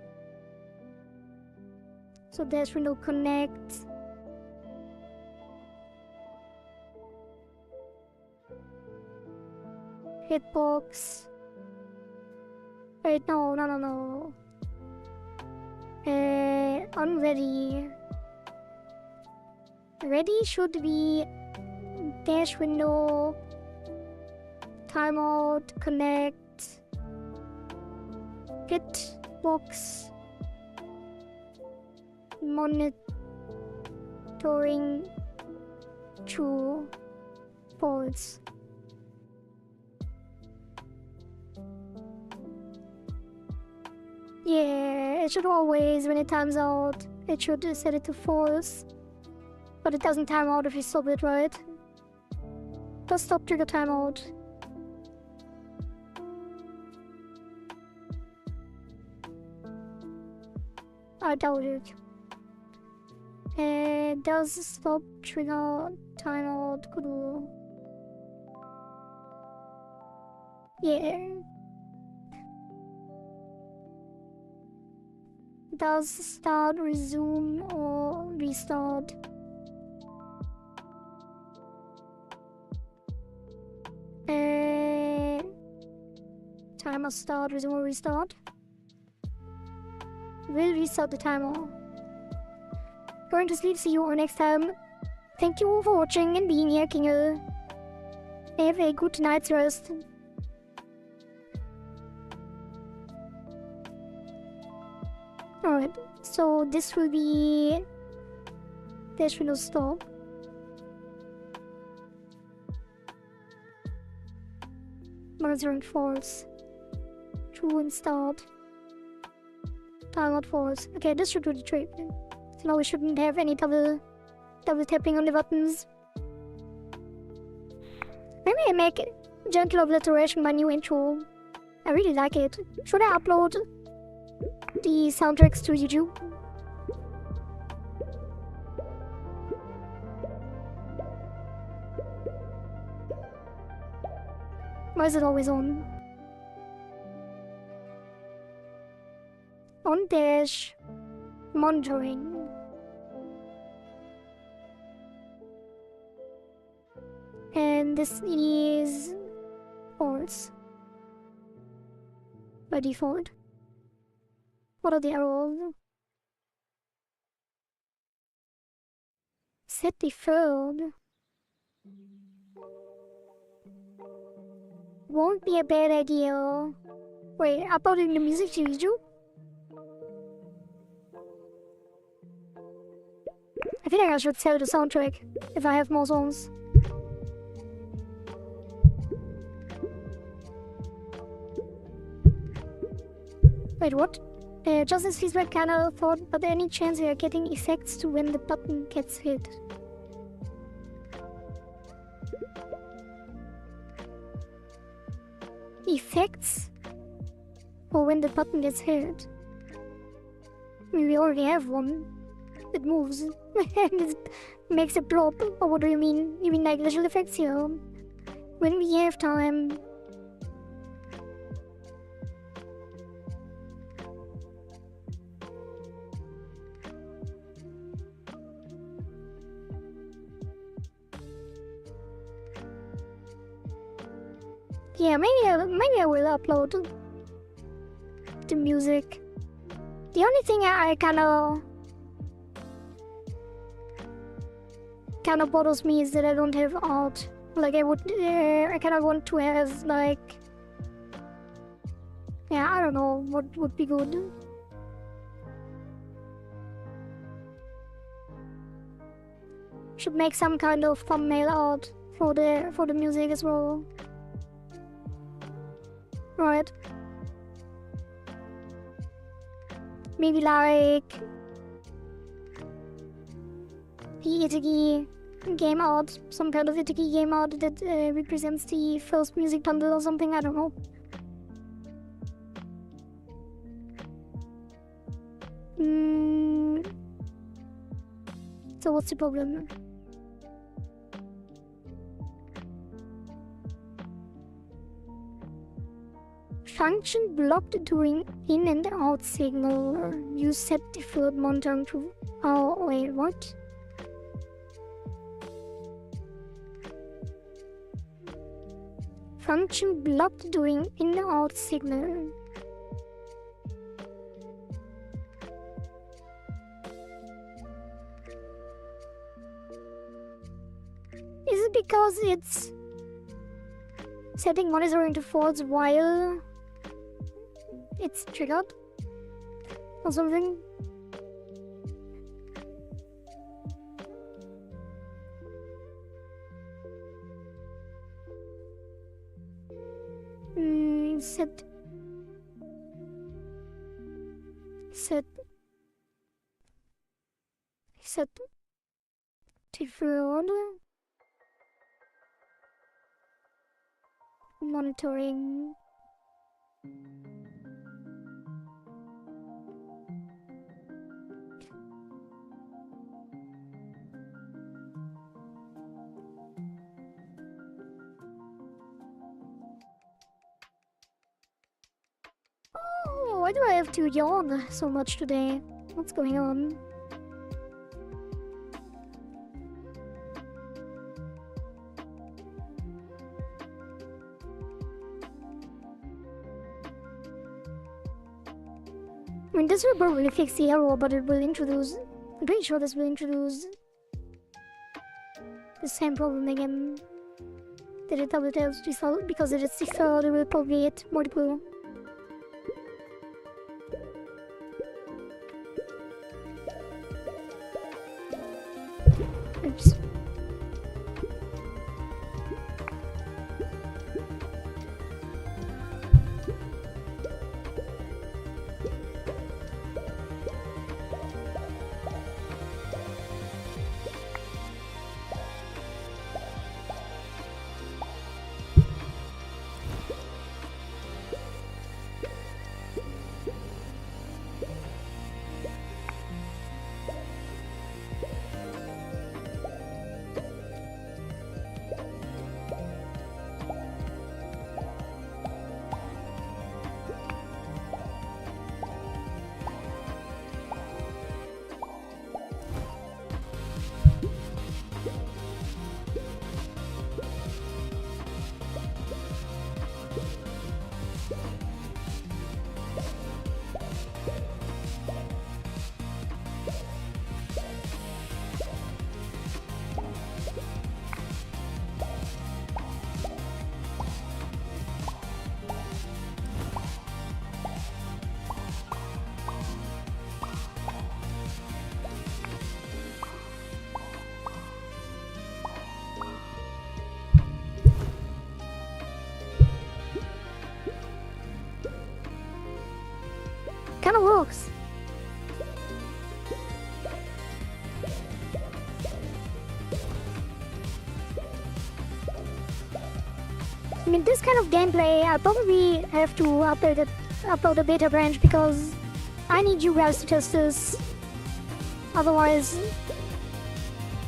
So dash window connect. Hitbox. Wait, no. Unready. Ready should be dash window, timeout, connect, hitbox, monitoring, true, false. Yeah, it should always, when it times out, it should set it to false. But it doesn't time out if you stop it, right? Does stop trigger timeout. I doubt it. Does stop trigger timeout could. Yeah. Does start, resume, or restart. Timer start, resume, or restart. Will restart the timer. Going to sleep, see you all next time. Thank you for watching and being here, Kingle. Have a good night's rest. Alright, so this will be dash window stop. Monitoring false. True and start. Timeout false. Okay, this should do the trick. So now we shouldn't have any double tapping on the buttons. Maybe I make gentle obliteration my new intro. I really like it. Should I upload the soundtracks to YouTube? Why is it always on? On dash monitoring. And this is false by default. What are the errors? Set deferred. Won't be a bad idea. Wait, uploading the music to YouTube? I feel like I should sell the soundtrack if I have more songs. Wait, what? Just as feedback kinda thought, but any chance we are getting effects to when the button gets hit? Effects? Or when the button gets hit? We already have one. It moves. And it makes a drop. Or what do you mean? You mean like visual effects here? When we have time. Yeah, maybe I will upload the music. The only thing I kind of bothers me is that I don't have art. Like I kind of want to have like, yeah, I don't know what would be good. Should make some kind of thumbnail art for the music as well. Right. Maybe like the ItaGy game art, some kind of ItaGy game art that represents the first music bundle or something, I don't know. So what's the problem? Function blocked during in and out signal. You set deferred monitoring to. Oh, wait, what? Function blocked during in and out signal. Is it because it's setting monitoring to false while it's triggered or something? Set deferred monitoring. Oh, why do I have to yawn so much today? What's going on? I mean, this will probably fix the error, but it will introduce... I'm pretty sure this will introduce the same problem again. That it double taps default, because it is default, it will probably hit multiple. Oops. Kinda works. I mean, this kind of gameplay, I'll probably have to upload a beta branch because I need you guys to test this. Otherwise,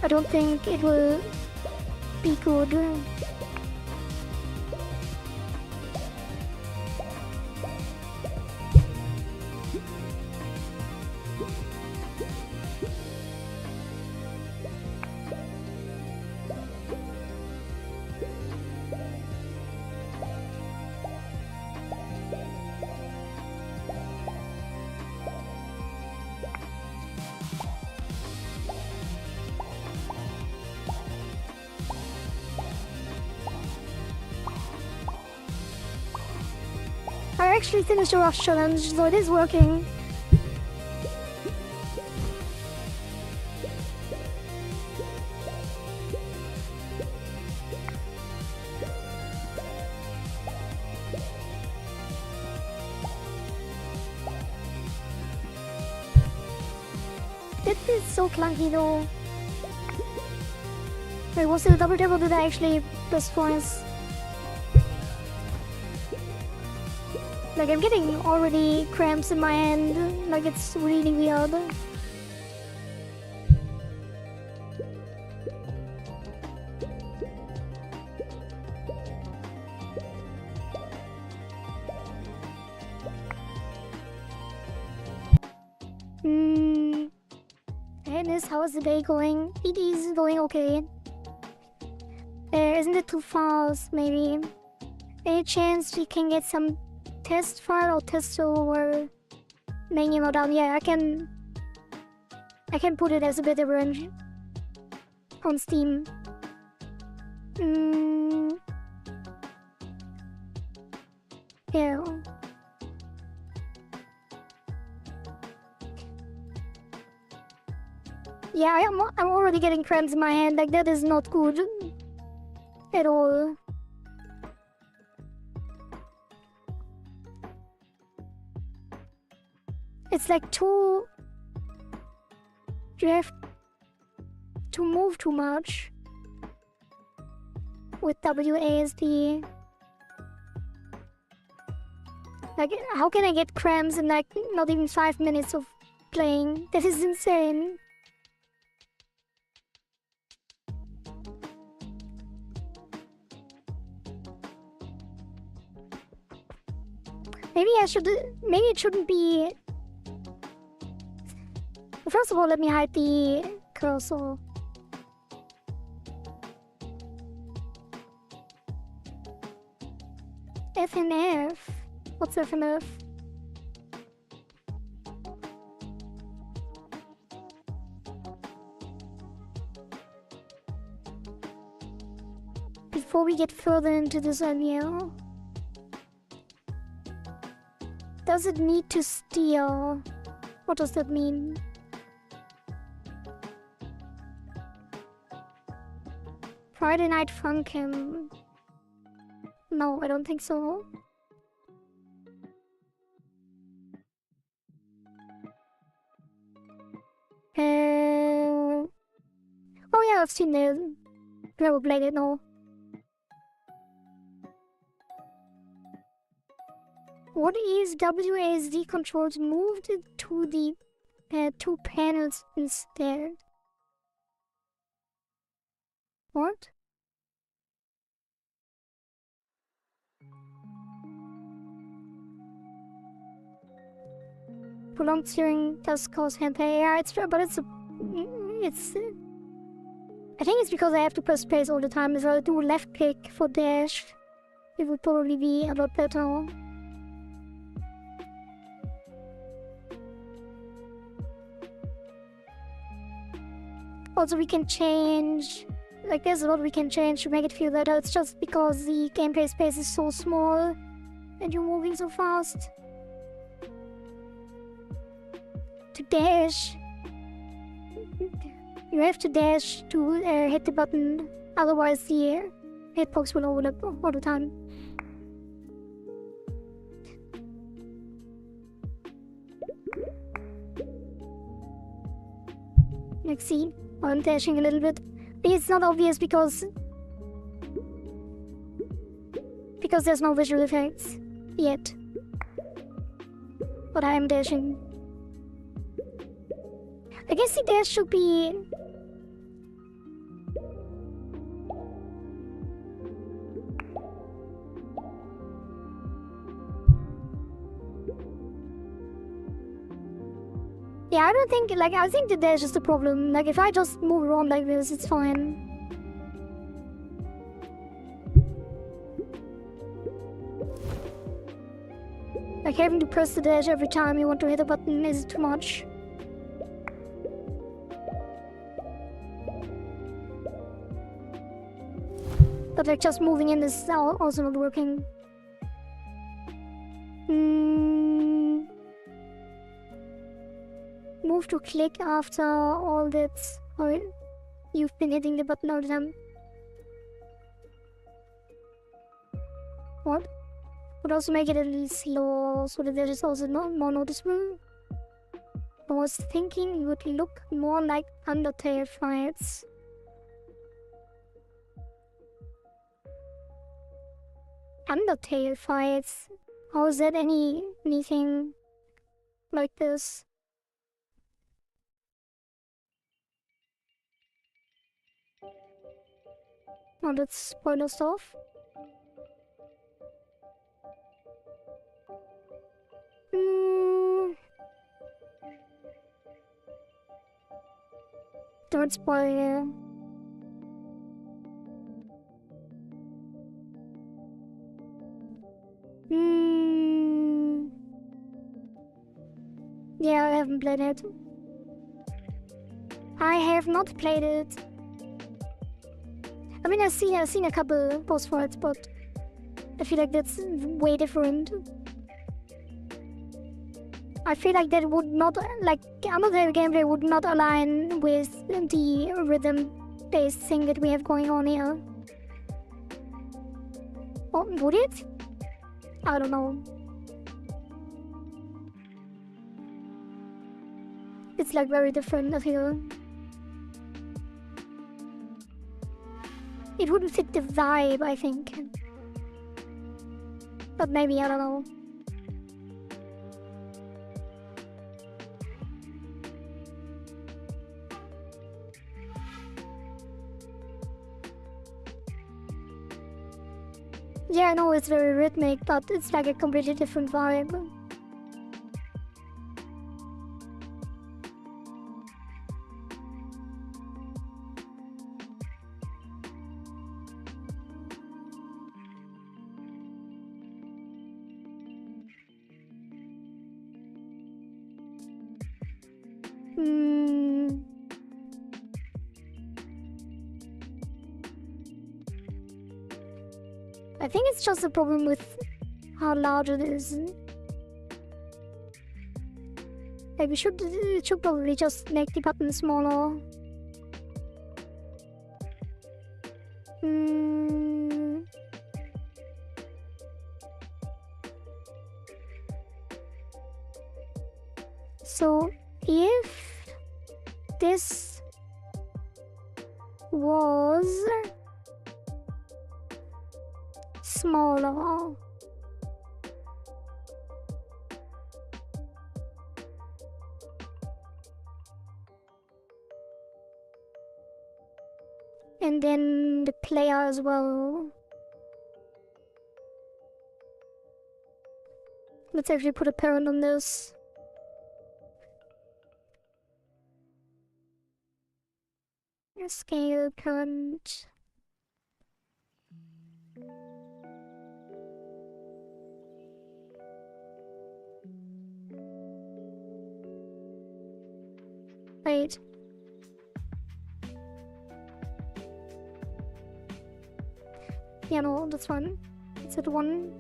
I don't think it will be good. I actually finished the rush challenge, so it is working. It is so clunky though. Wait, was it a double tap or did I actually press twice? Like, I'm getting already cramps in my hand. Like, it's really weird. Dennis, how is the day going? It is going okay. Isn't it too fast, maybe? Any chance we can get some test file or test over menu or down? Yeah, I can put it as a beta branch on Steam. Yeah. Yeah, I'm already getting cramps in my hand. Like, that is not good at all. It's like you have to move too much with WASD. Like, how can I get cramps in like not even 5 minutes of playing? That is insane. Maybe it shouldn't be. First of all, let me hide the cursor. FNF? What's FNF? Before we get further into this idea, does it need to steal? What does that mean? Friday Night Funkin'. No, I don't think so. Oh yeah, I've seen it. Never played it, no. What is WASD controls moved to the two panels instead? What? Prolonged steering does cause hand play. Yeah, it's but it's I think it's because I have to press space all the time. If I do left click for dash, it would probably be a lot better. Also, we can change. Like, there's a lot we can change to make it feel better. It's just because the gameplay space is so small and you're moving so fast. To dash, you have to dash to hit the button, otherwise the hitbox will overlap all the time. Like, see, I'm dashing a little bit. It's not obvious because there's no visual effects yet. But I am dashing. I guess there should be... Yeah, I don't think, like, I think that there's just a problem. Like, if I just move around like this, it's fine. Like, having to press the dash every time you want to hit a button is too much. But, like, just moving in is also not working. Move to click after all that. Or you've been hitting the button all the time. What? Would also make it a little slow so that there is also more noticeable. I was thinking it would look more like Undertale fights. Undertale fights? How is that anything like this? Oh, that's spoiler stuff. Don't spoil. Yeah, I haven't played it. I have not played it. I mean, I've seen a couple boss fights, but I feel like that's way different. I feel like that would not, like, Undertale gameplay would not align with the rhythm-based thing that we have going on here. Oh, would it? I don't know. It's like very different, I feel. It wouldn't fit the vibe, I think. But maybe, I don't know. Yeah, I know it's very rhythmic, but it's like a completely different vibe. I think it's just a problem with how large it is. Like, we should probably just make the button smaller. So, if this was smaller, and then the player as well. Let's actually put a parent on this. Scale current. Wait. Yeah, no, that's one. It's at 1.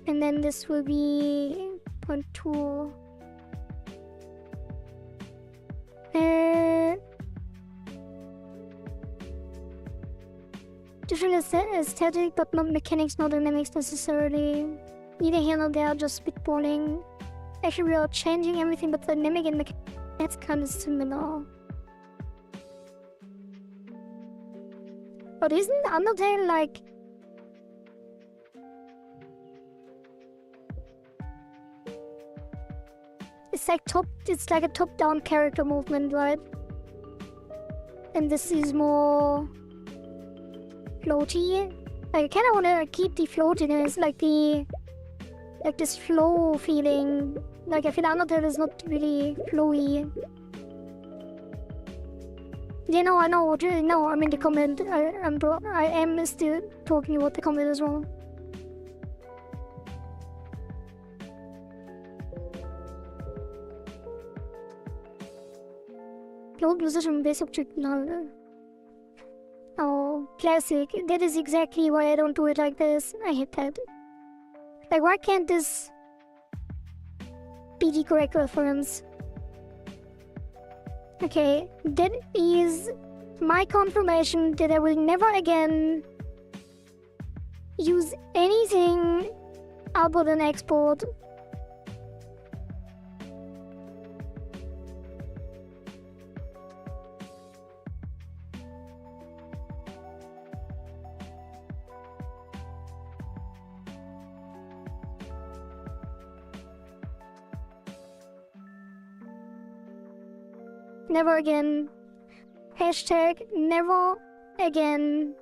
And then this will be 0.2. Different aesthetic, but not mechanics, not dynamics necessarily. Neither here nor there, just spitballing. Actually, we are changing everything, but dynamic and mechanics kind of similar. But isn't Undertale like... It's like a top-down character movement, right? And this is more floaty. Like, I kind of want to keep the floatiness, like this flow feeling. Like, I feel Undertale is not really flowy. Yeah, no, I know. No, I'm in the comment. I am still talking about the comment as well. Float position base object null. Oh, classic. That is exactly why I don't do it like this. I hate that. Like, why can't this be the correct reference? Okay, that is my confirmation that I will never again use anything other than export. Never again. Hashtag never again.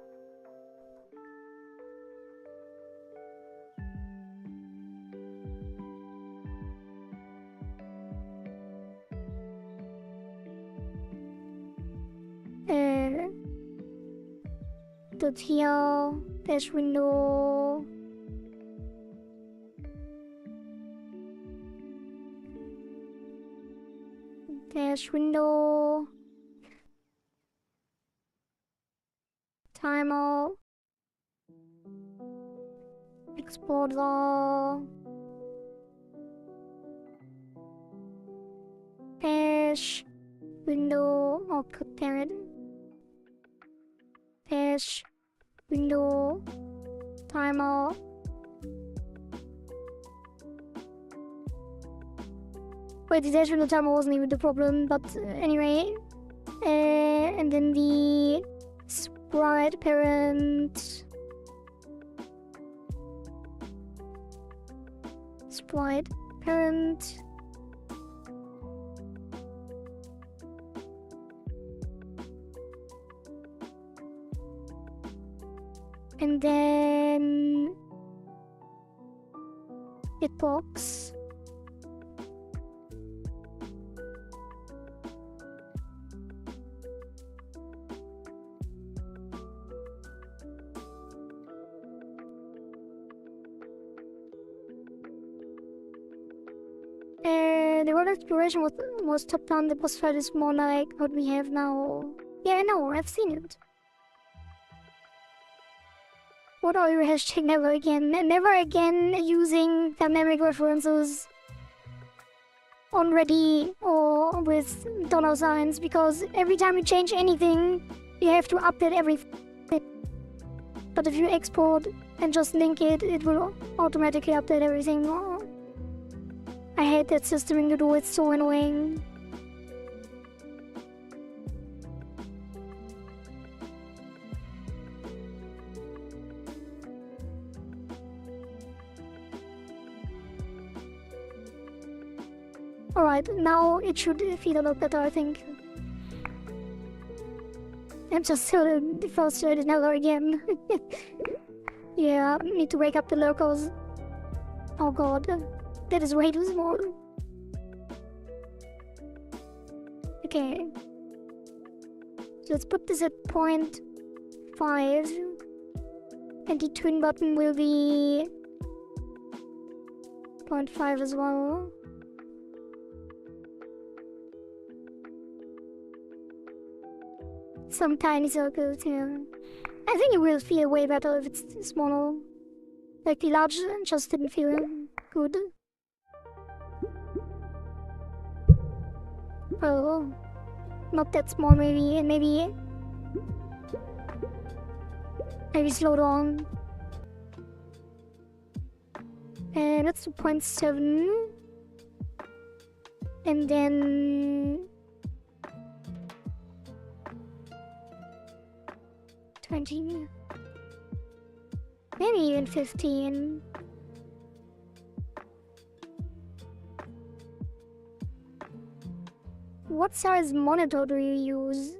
Dot here, dash window. Dash window. Timer. Exporter. Dash window output parent. Dash window timer. Wait, the dash window timer wasn't even the problem, but anyway. And then the sprite parent. Sprite parent. And then hitbox. The world exploration was top down. The boss fight is more like what we have now. Yeah, I know, I've seen it. What are your hashtag never again? Never again using dynamic references on ready or with dollar signs, because every time you change anything, you have to update everything. But if you export and just link it, it will automatically update everything. I hate that system in Ludo, it's so annoying. Alright, now it should feel a lot better, I think. I'm just so frustrated never again. Yeah, need to wake up the locals. Oh god, that is way too small. Okay. So let's put this at 0.5. And the twin button will be 0.5 as well. Some tiny circles here. I think it will feel way better if it's smaller. Like the large just didn't feel good. Oh, not that small maybe, and maybe slow down. And let's do 0.7. And then 20. Maybe even 15. what size monitor do you use?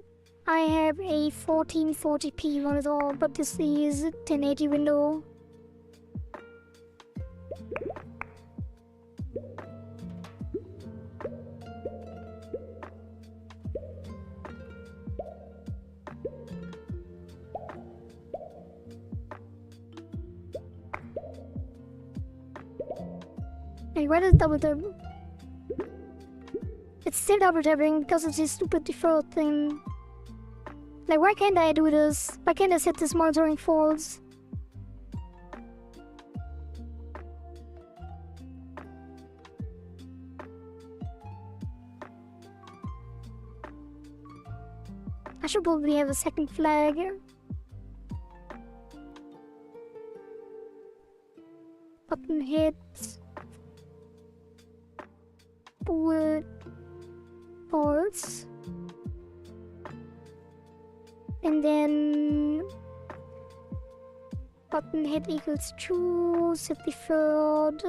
I have a 1440p monitor, but this is 1080 window. Hey, why does double tap? It's still double tapping because of this stupid default thing. Like, why can't I do this? Why can't I set this monitoring false? I should probably have a second flag. Button hits. Bullet. False. And then button hit equals true, set deferred.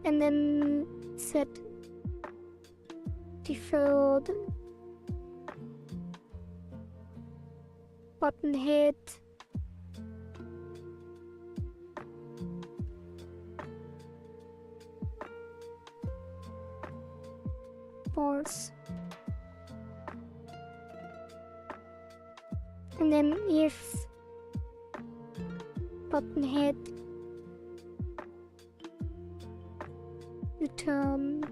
And then set deferred. Button hit. False. And then if button hit return.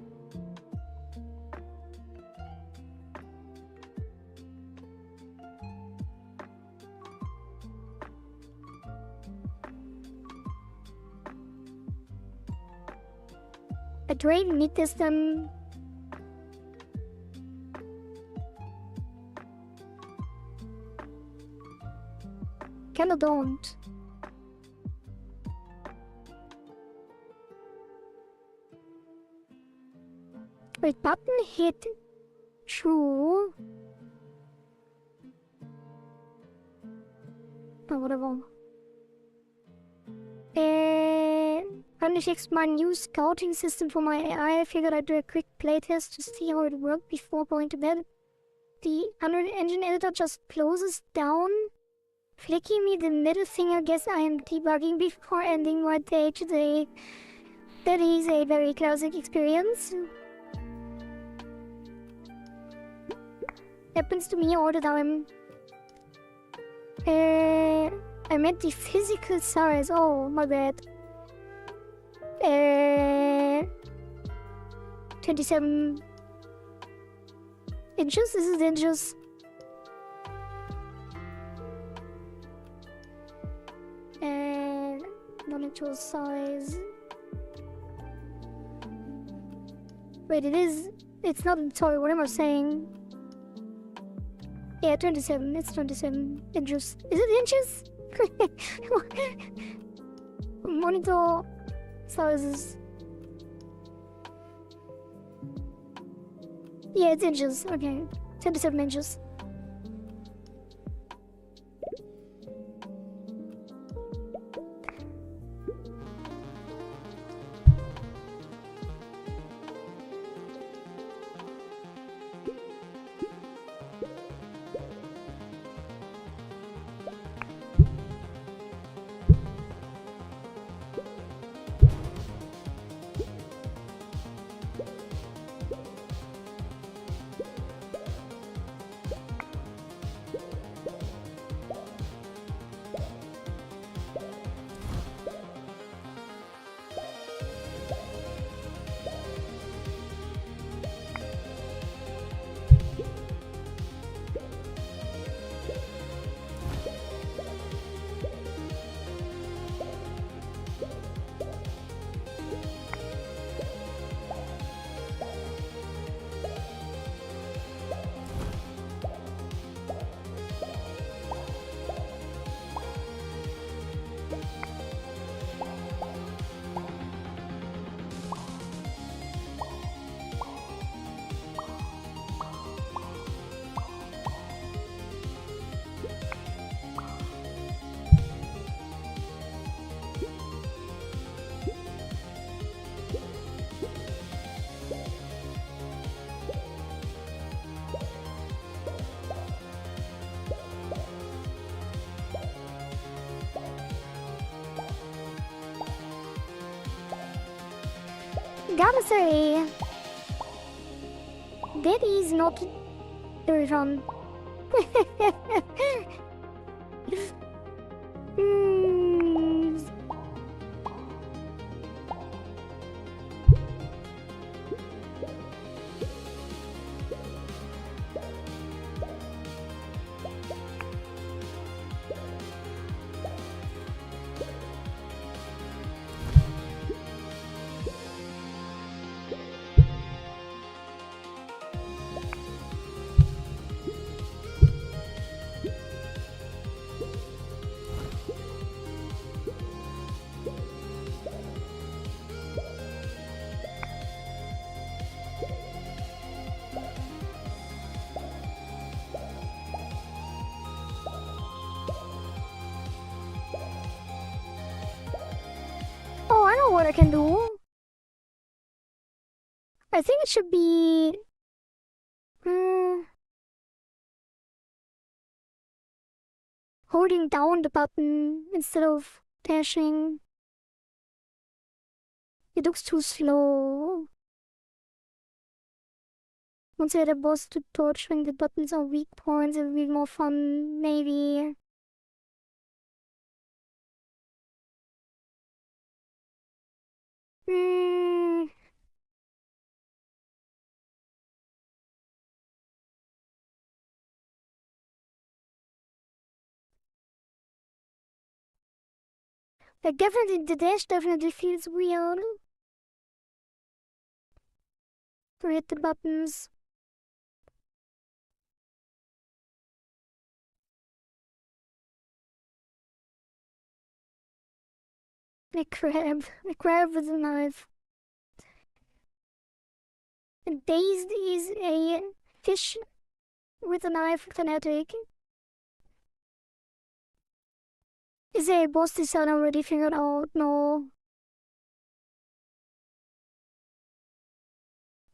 I really need this then. Kinda don't. Wait, button hit true. Oh, whatever. Finally fixed my new scouting system for my AI. I figured I'd do a quick playtest to see how it worked before going to bed. The Unreal Engine editor just closes down, flicking me the middle finger. Guess I am debugging before ending my day today. That is a very classic experience. Happens to me all the time. I meant the physical size. Oh, my bad. 27 inches? This is inches. Monitor size. Wait, it's not, sorry, what am I saying? Yeah, 27, it's 27 inches. Is it inches? Monitor sizes. Yeah, it's inches, okay. 27 inches. Gotta say, that is not very fun. Hmm. Oh, I know what I can do. I think it should be... holding down the button instead of dashing. It looks too slow. Once you had a boss to dodge when the buttons are weak points, it would be more fun, maybe. Hmm. Like, definitely, the dash definitely feels weird. To hit the buttons. A crab with a knife. And dazed is a fish with a knife fanatic. Is there a boss design already figured out? No.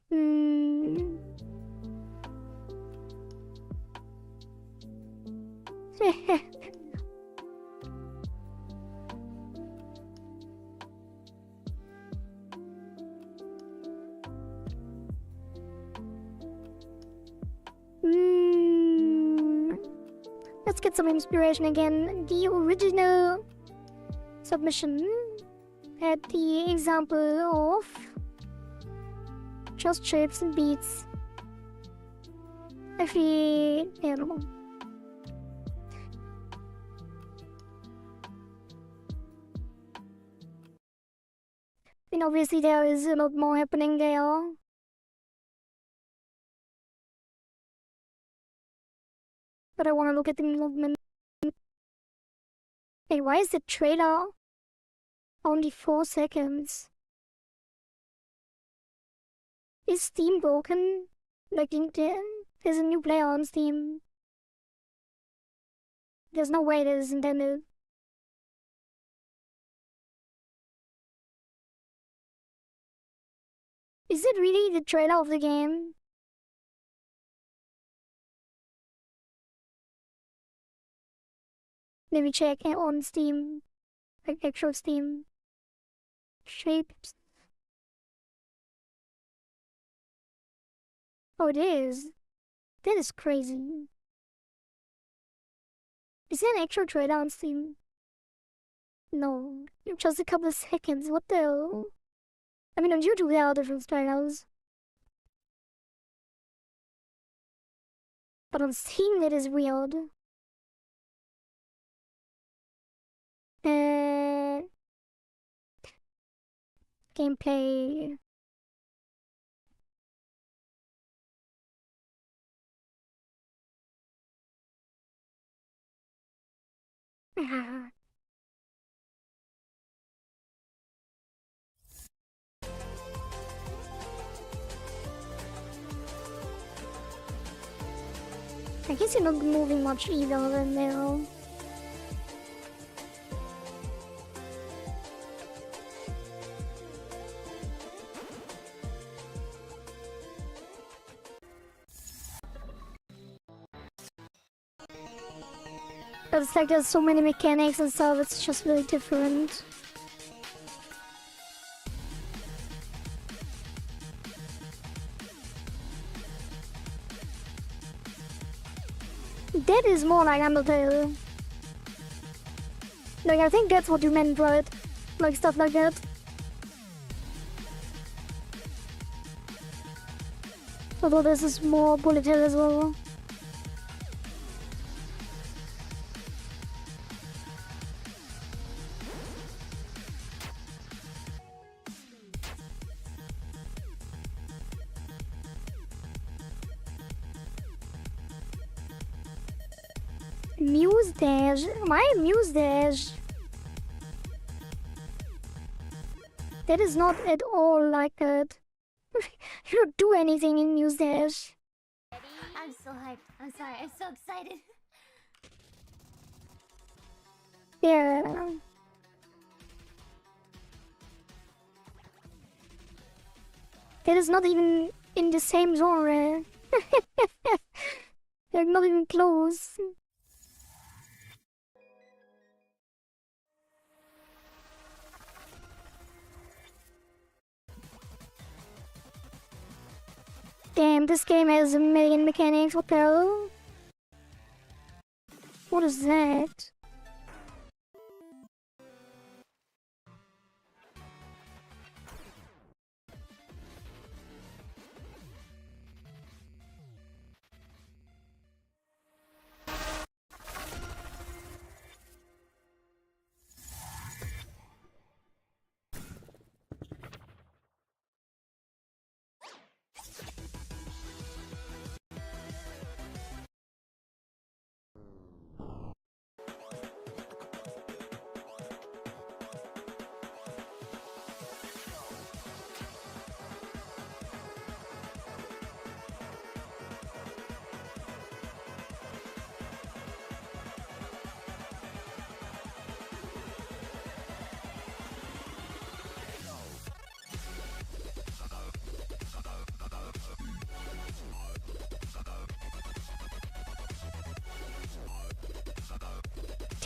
Hmm. Hmm. Let's get some inspiration again. The original submission had the example of just shapes and beats. Actually, I don't know. And obviously there is a lot more happening there. But I want to look at the movement. Hey, why is the trailer only 4 seconds? Is Steam broken? Like, there's a new player on Steam. There's no way that is intended. Is it really the trailer of the game? Let me check on Steam. Like, actual Steam. Shapes. Oh, it is. That is crazy. Is there an actual trailer on Steam? No. Just a couple of seconds. What the hell? I mean, on YouTube there are different trailers. But on Steam that is weird. Gameplay. I guess you're not moving much either then there. But it's like there's so many mechanics and stuff, it's just really different. That is more like Undertale. Like, I think that's what you meant, right? Like, stuff like that. Although this is more bullet hell as well. Muse Dash? Why Muse Dash? That is not at all like that. You don't do anything in Muse Dash. I'm so hyped. I'm sorry. I'm so excited. Yeah. That is not even in the same genre. They're not even close. Damn, this game has a million mechanics. What the hell? What is that?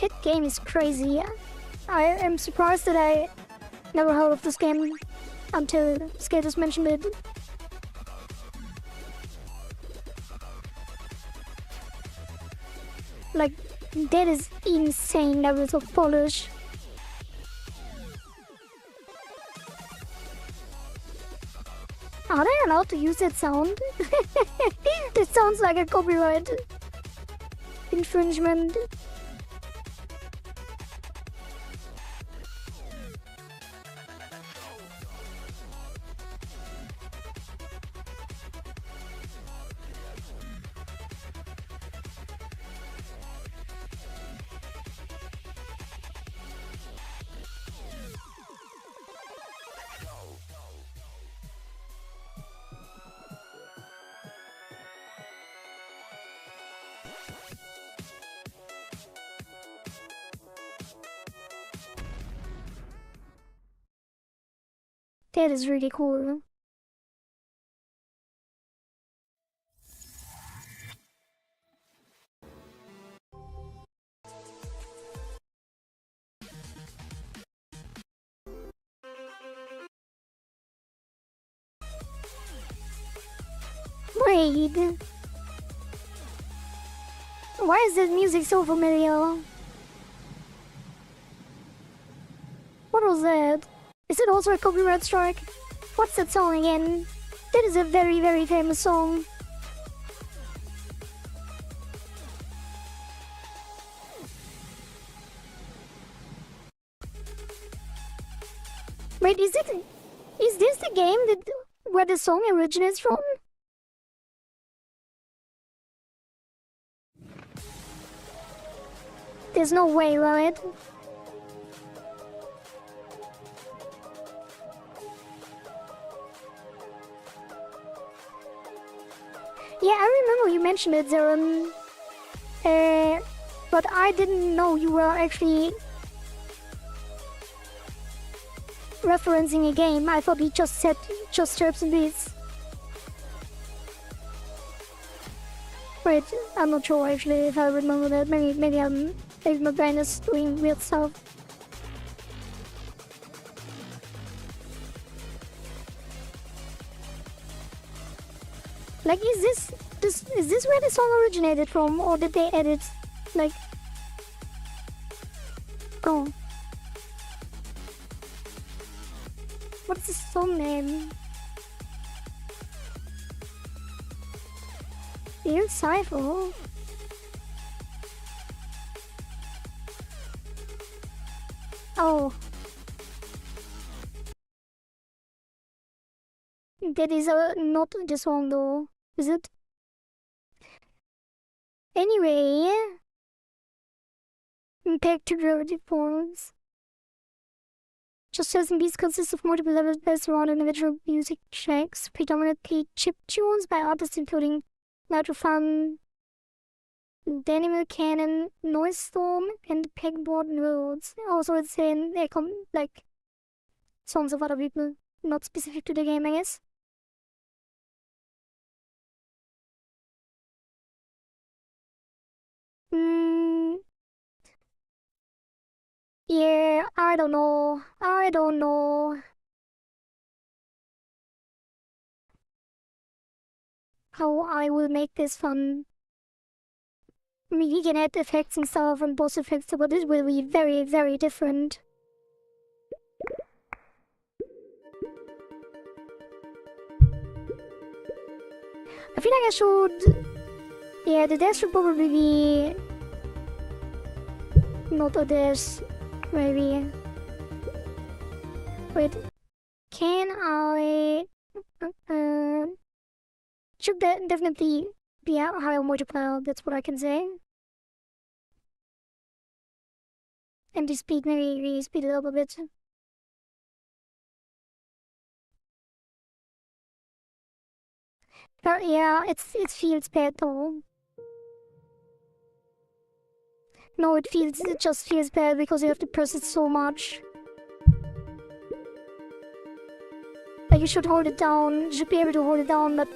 That game is crazy. I am surprised that I never heard of this game until Skaters mentioned it. Like, that is insane levels of polish. Are they allowed to use that sound? That sounds like a copyright infringement. That is really cool. Wait. Why is that music so familiar? What was that? Is it also a copyright strike? What's that song again? That is a very, very famous song. Wait, is this the game where the song originates from? There's no way, right? Yeah, I remember you mentioned it, Zeren. But I didn't know you were actually referencing a game. I thought he just said just chirps and beats. Wait, I'm not sure actually if I remember that. Maybe my brain is doing weird stuff. Like, is this is this where the song originated from, or did they edit, like... Oh. What's the song name? Real Cypher? Oh. That is not the song though, is it? Anyway, back to derivative forms. Just as beats consists of multiple levels based around individual music tracks, predominantly chip tunes by artists including Nitrofan, Danimal Cannon, Noise Storm, and Pegboard Nodes. Also, it's saying they come like songs of other people, not specific to the game, I guess. Yeah, I don't know. I don't know how I will make this fun. I mean, we can add effects and stuff and boss effects, but it will be very, very different. I feel like I should... Yeah, the dash should probably be... Not a dash, maybe. Wait. Can I... should definitely be a higher multiplier, that's what I can say. And the speed, maybe speed it up a bit. But yeah, it feels bad though. No, it just feels bad because you have to press it so much. Like you should hold it down, you should be able to hold it down, but...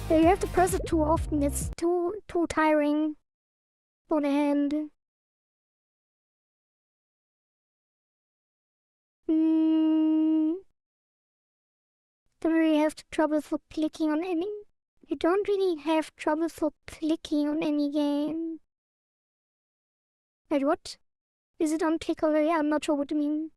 Yeah, you have to press it too often, it's too tiring for the hand. Don't really have trouble for clicking on any... You don't really have trouble for clicking on any game. Wait, what? Is it on click already? I'm not sure what you mean.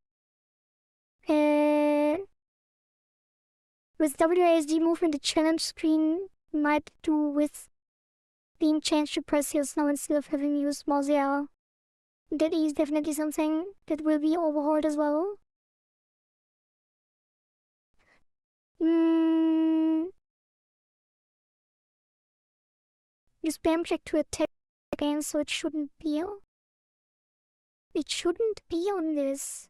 With WASD movement, the challenge screen might do with being changed to press here now instead of having used mouse. Yeah, that is definitely something that will be overhauled as well. You spam check to attack again, so it shouldn't be. It shouldn't be on this.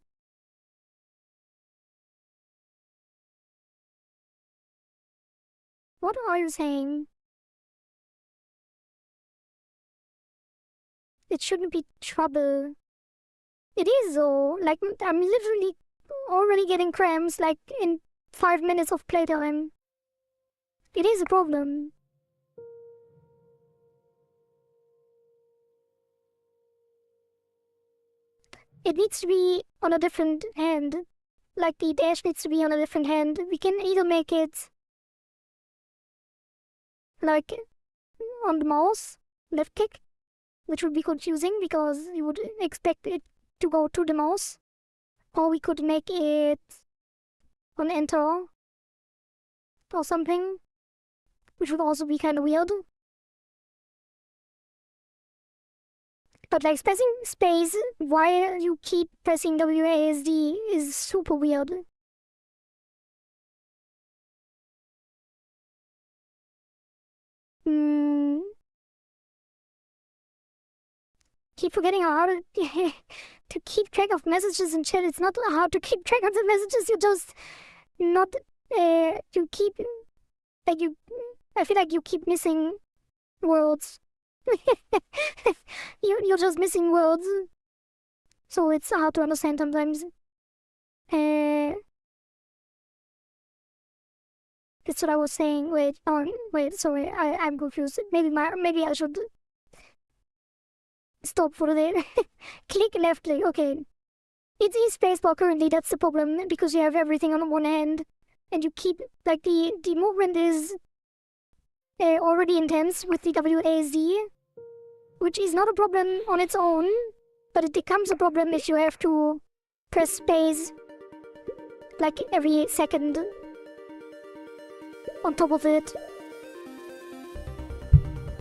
What are you saying? It shouldn't be trouble. It is though. Like, I'm literally already getting cramps, like, in 5 minutes of playtime. It is a problem. It needs to be on a different hand. Like, the dash needs to be on a different hand. We can either make it like on the mouse, left click, which would be confusing because you would expect it to go to the mouse. Or we could make it on enter or something. which would also be kind of weird. But like pressing space while you keep pressing WASD is super weird. Keep forgetting how to keep track of messages and chat. It's not hard to keep track of the messages. You just not you keep like you. I feel like you keep missing words. You're just missing words, so it's hard to understand sometimes. That's what I was saying. Wait, sorry, I'm confused. Maybe I should stop for the click left click. Okay, it's in spacebar currently. That's the problem because you have everything on one hand, and you keep like the movement is already intense with the WASD, which is not a problem on its own, but it becomes a problem if you have to press space like every second on top of it.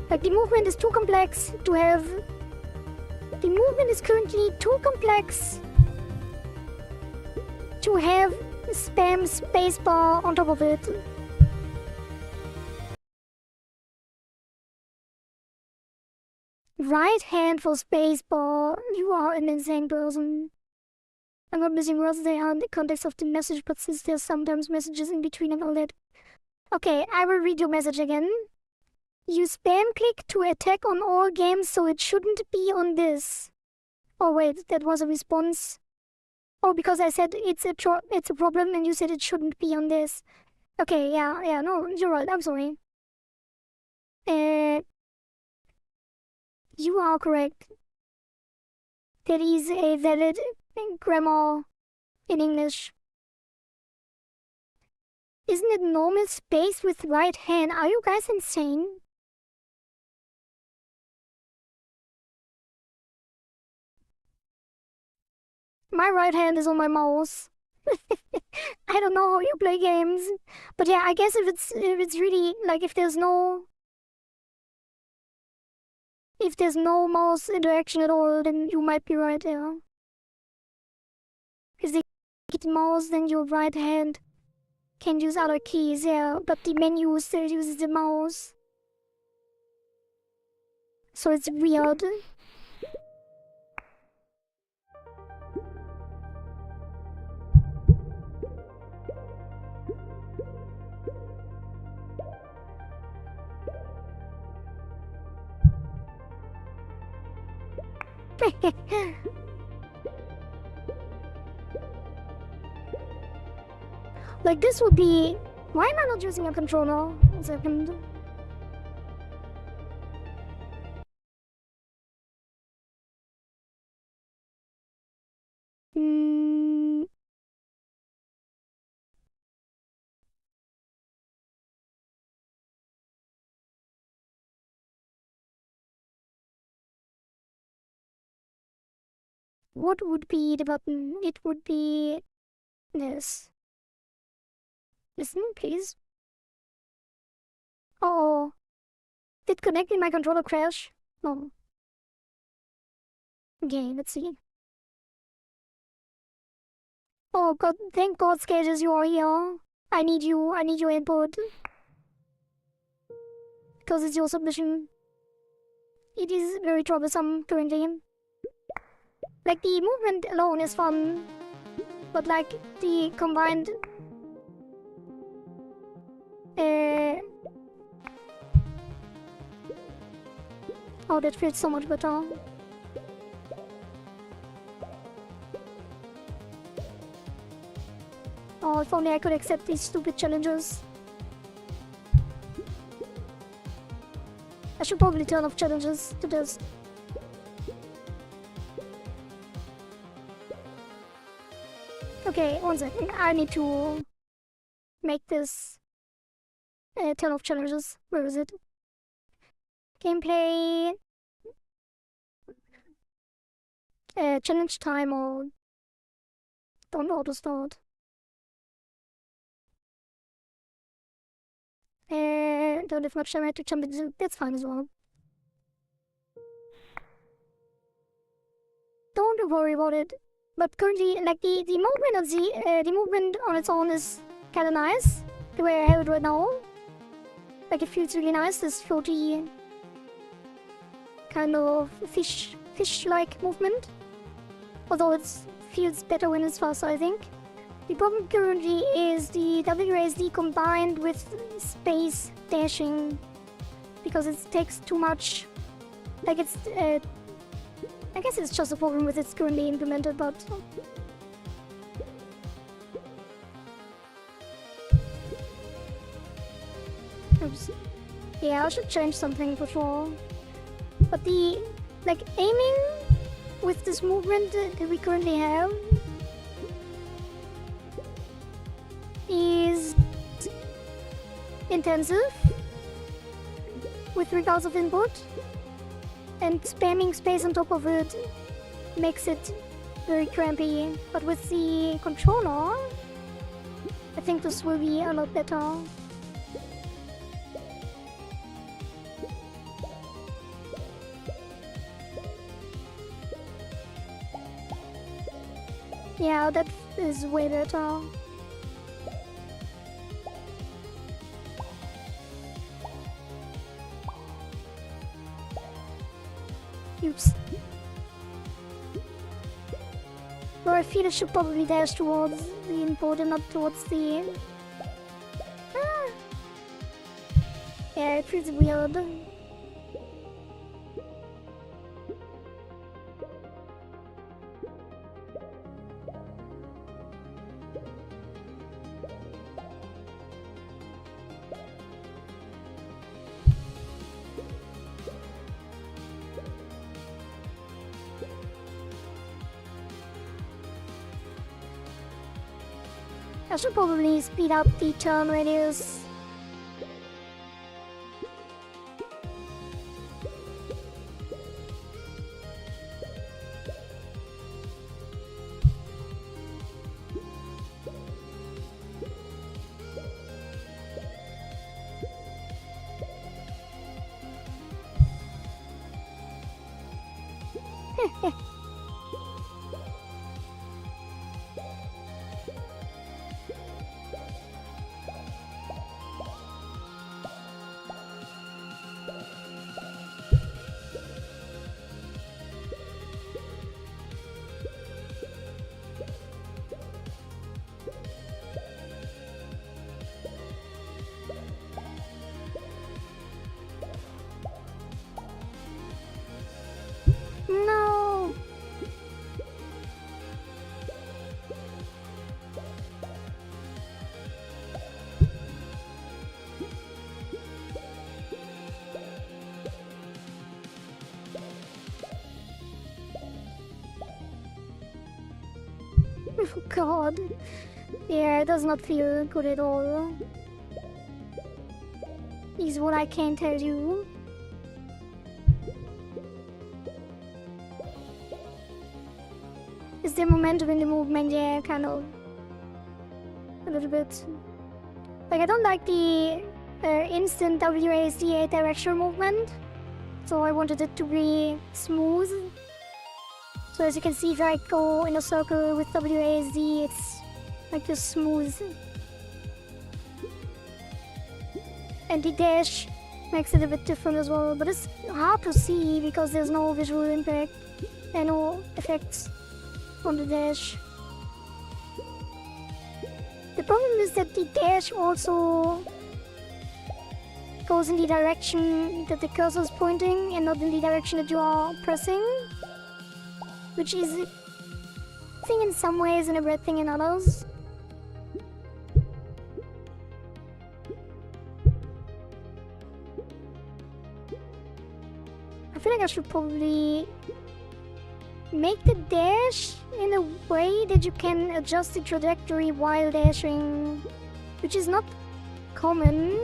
Like the movement is too complex to have. The movement is currently too complex to have spam spacebar on top of it. Right hand for spacebar. You are an insane person. I'm not missing words, they are in the context of the message, but since there's sometimes messages in between and all that. Okay, I will read your message again. You spam click to attack on all games, so it shouldn't be on this. Oh wait, that was a response. Oh, because I said it's a problem and you said it shouldn't be on this. Okay, yeah, no, you're right, I'm sorry. You are correct. That is a valid grammar in English. Isn't it normal space with right hand? Are you guys insane? My right hand is on my mouse. I don't know how you play games, but yeah, I guess if it's really like if there's no mouse interaction at all, then you might be right there. If they get the mouse, then your right hand can use other keys, yeah, but the menu still uses the mouse. So it's weird. Like this would be... Why am I not using a controller? 1 second. What would be the button? It would be this. Listen, please. Oh, did connecting my controller crash? No. Okay, let's see. Oh god, thank god, Skages, you are here. I need your input. Because it's your submission. It is very troublesome currently. Like, the movement alone is fun, but like, the combined... Oh, that feels so much better. Oh, if only I could accept these stupid challenges. I should probably turn off challenges to this. Okay, 1 second. I need to make this turn off challenges. Where is it? Gameplay. Challenge time or don't auto start. I don't have much time to jump into. That's fine as well. Don't worry about it. But currently, like the movement of the movement on its own is kind of nice. The way I have it right now, like it feels really nice. This floaty kind of fish-like movement. Although it feels better when it's faster, I think. The problem currently is the WASD combined with space dashing, because it takes too much. Like it's, I guess it's just a problem with it's currently implemented, but oops. Yeah, I should change something for sure. But the like aiming with this movement that we currently have is intensive with regards of input, and spamming space on top of it makes it very crampy. But with the controller, I think this will be a lot better. Yeah, that is way better. Oops. But I feel it should probably dash towards the input and not towards the... Ah. Yeah, it feels weird. I should probably speed up the turn radius. No! Oh god. Yeah, it does not feel good at all. Is what I can tell you. Is the momentum in the movement, yeah, kind of a little bit. Like, I don't like the instant WASD directional movement, so I wanted it to be smooth. So as you can see, if I go in a circle with WASD, it's like this smooth. And the dash makes it a bit different as well, but it's hard to see because there's no visual impact and no effects from the dash. The problem is that the dash also goes in the direction that the cursor is pointing and not in the direction that you are pressing, which is a thing in some ways and a bad thing in others. I feel like I should probably make the dash in a way that you can adjust the trajectory while dashing, which is not common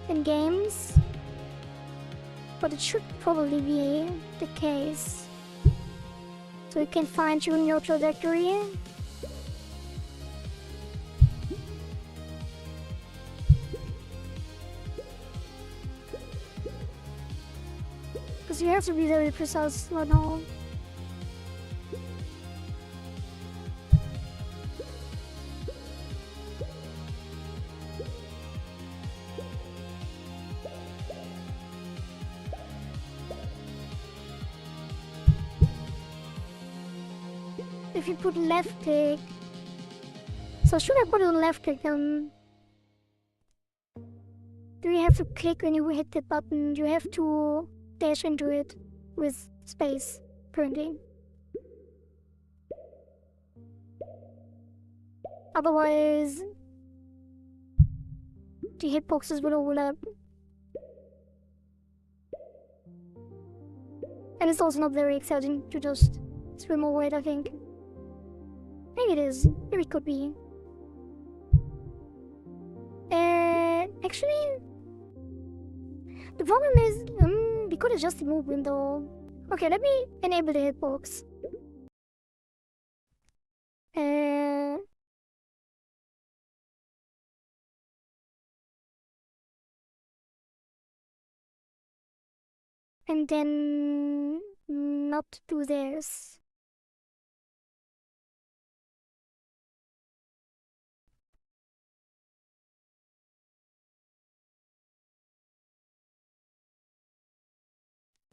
in games, but it should probably be the case. So you can fine-tune your trajectory. you have to be very precise right now. If you put left click, so should I put it on left click then? Do you have to click when you hit the button? You have to dash into it with space, apparently. Otherwise, the hitboxes will overlap. And it's also not very exciting to just swim over it, I think. Maybe it is. Maybe it could be. Actually, the problem is, we could adjust the move window. Okay, let me enable the hitbox. And then not do this.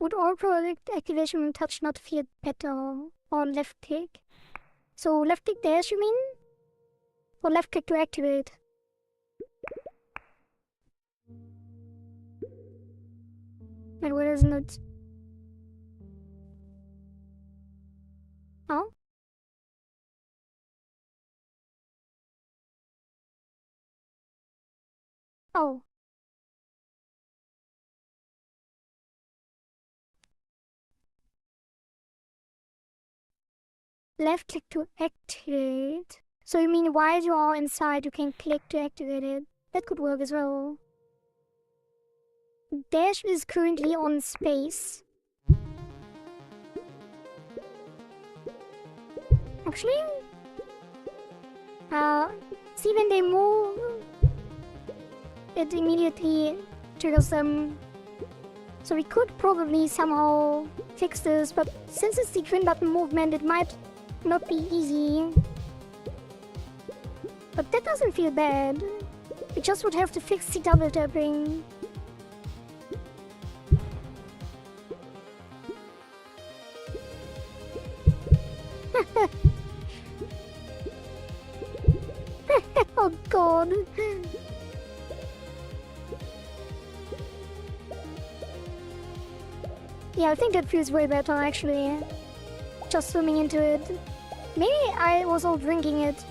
Would all product activation when touch not feel better on left click? So left click dash, you mean? Or left click to activate? And where isn't it? Oh? Oh. Left click to activate. So you mean while you are inside you can click to activate it? That could work as well. Dash is currently on space. Actually, see when they move, it immediately triggers them. So we could probably somehow fix this, but since it's the twin button movement, it might not be easy. But that doesn't feel bad. We just would have to fix the double tapping. Oh god. Yeah, I think that feels way better actually. Just swimming into it. Maybe I was all drinking it.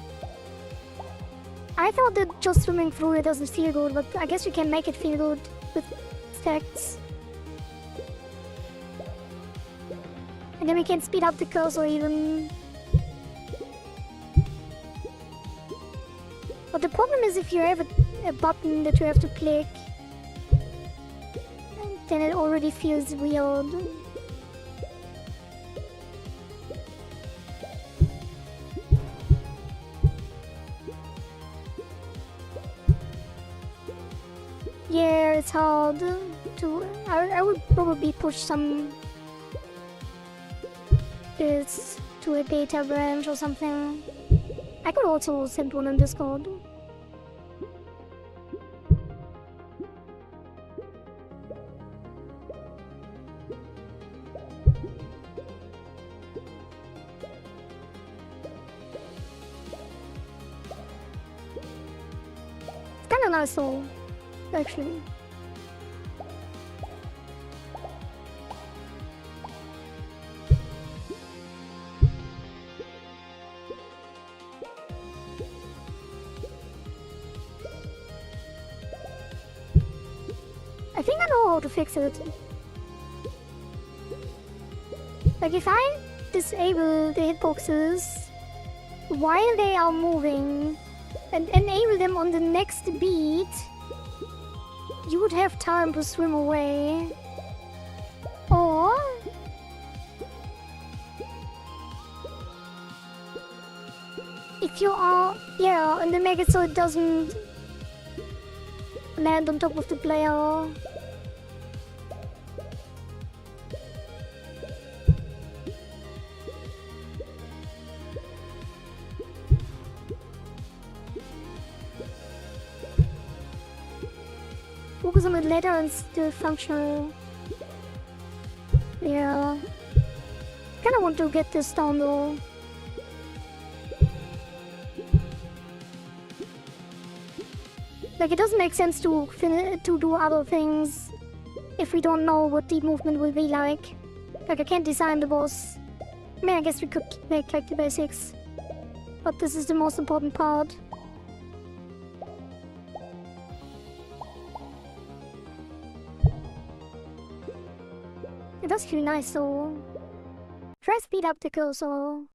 I thought that just swimming through it doesn't feel good, but I guess you can make it feel good with stacks. And then we can speed up the cursor even. But the problem is if you have a button that you have to click, then it already feels weird. Yeah, it's hard to... I would probably push some... this to a data branch or something. I could also send one on Discord. It's kinda nice though, actually. I think I know how to fix it. Like if I disable the hitboxes while they are moving and enable them on the next beat, you would have time to swim away. Or if you are, yeah, and then make it so it doesn't land on top of the player. focus on it later and still functional. Yeah. Kinda want to get this down though. Like, it doesn't make sense to do other things if we don't know what the movement will be like. Like, I can't design the boss. I mean, I guess we could make like the basics. But this is the most important part. It does feel nice though. Try speed up the cursor.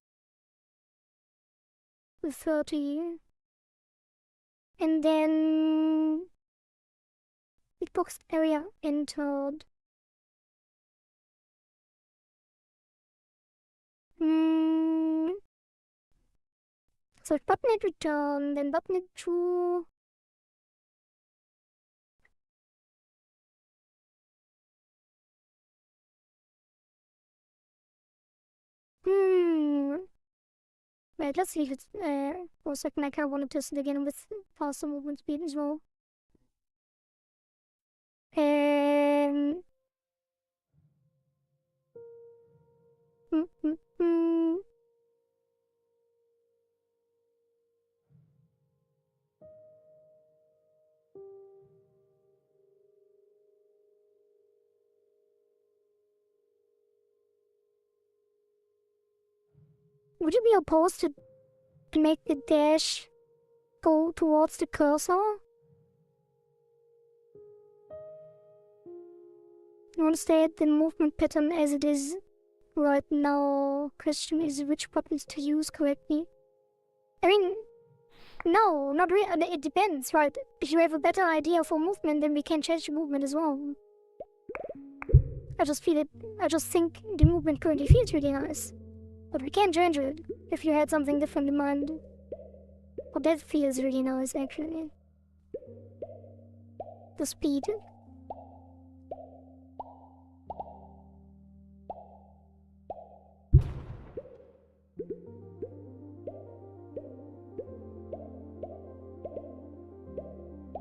With 30. And then hitbox area entered. So if button it return, then button it true. Wait, let's see if it's for a second. I kinda want to test it again with faster movement speed as well. Um, mm, mm, mm. Would you be opposed to make the dash go towards the cursor? You want to stay at the movement pattern as it is right now. Question is which buttons to use correctly. I mean, no, not really. It depends, right? If you have a better idea for movement, then we can change the movement as well. I just think the movement currently feels really nice. But we can change it if you had something different in mind. Oh, that feels really nice, actually. The speed.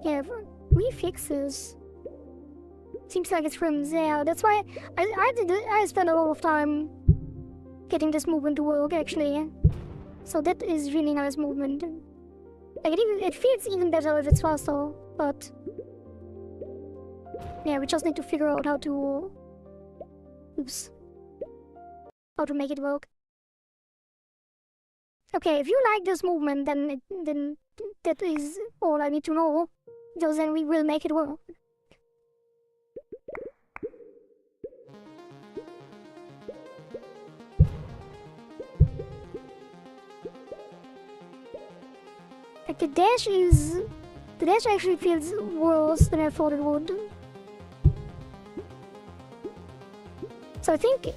Yeah, we fix this. Seems like it's from there. That's why I spent a lot of time getting this movement to work, actually. So that is really nice movement. Like, it feels even better if it's faster, but yeah, we just need to figure out how to make it work. Okay, if you like this movement, then that is all I need to know. So then we will make it work. Like, the dash actually feels worse than I thought it would. So I think,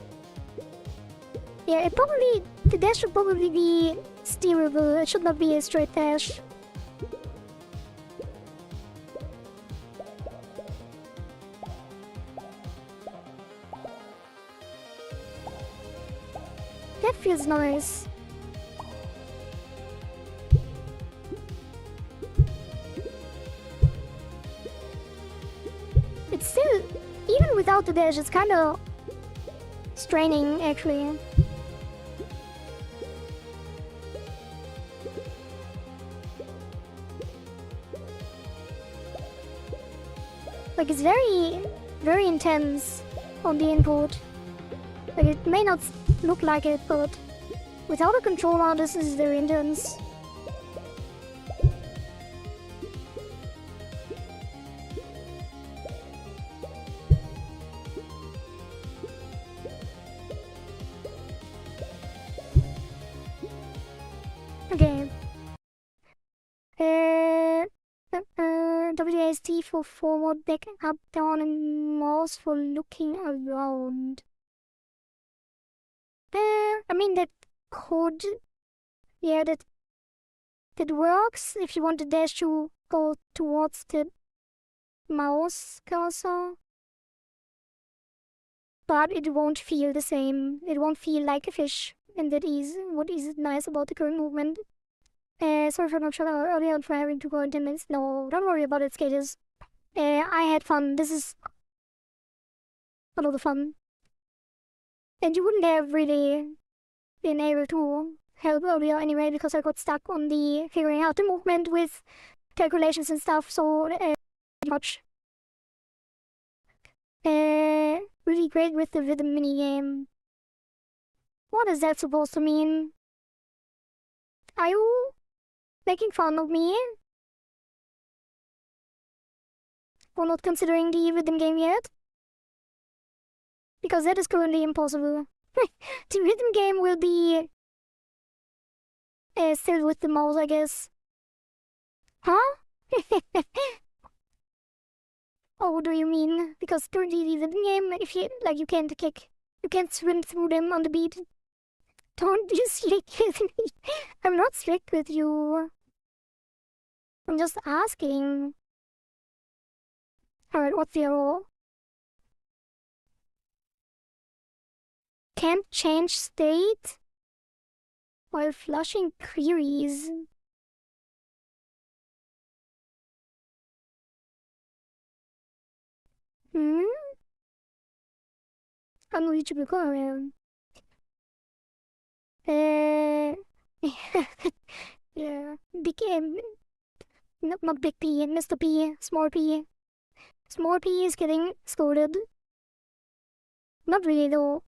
yeah, the dash should probably be steerable. It should not be a straight dash. That feels nice. It's still, even without the dash, it's kind of straining, actually. Like, it's very, very intense on the input. Like, it may not look like it, but without a controller, this is very intense. Okay. WASD for forward, back, up, down, and mouse for looking around. I mean, that could... Yeah, that works if you want the dash to go towards the mouse cursor. But it won't feel the same. It won't feel like a fish. And that is what is nice about the current movement. Sorry for not showing earlier and for having to go in 10 minutes. No, don't worry about it, skaters. I had fun. This is a lot of fun. And you wouldn't have really been able to help earlier anyway because I got stuck on the figuring out the movement with calculations and stuff, so much. Really great with the rhythm minigame. What is that supposed to mean? Are you making fun of me? For not considering the rhythm game yet? Because that is currently impossible. The rhythm game will be still with the mouse, I guess. Huh? Oh, what do you mean? Because currently the rhythm game, if you you can't kick, you can't swim through them on the beat. Don't be strict with me. I'm not strict with you. I'm just asking. Alright, what's the error? Can't change state while flushing queries. Unreachable comment. Yeah. Big M. Not Big P, Mr. P, Small P. Small P is getting scolded. Not really though.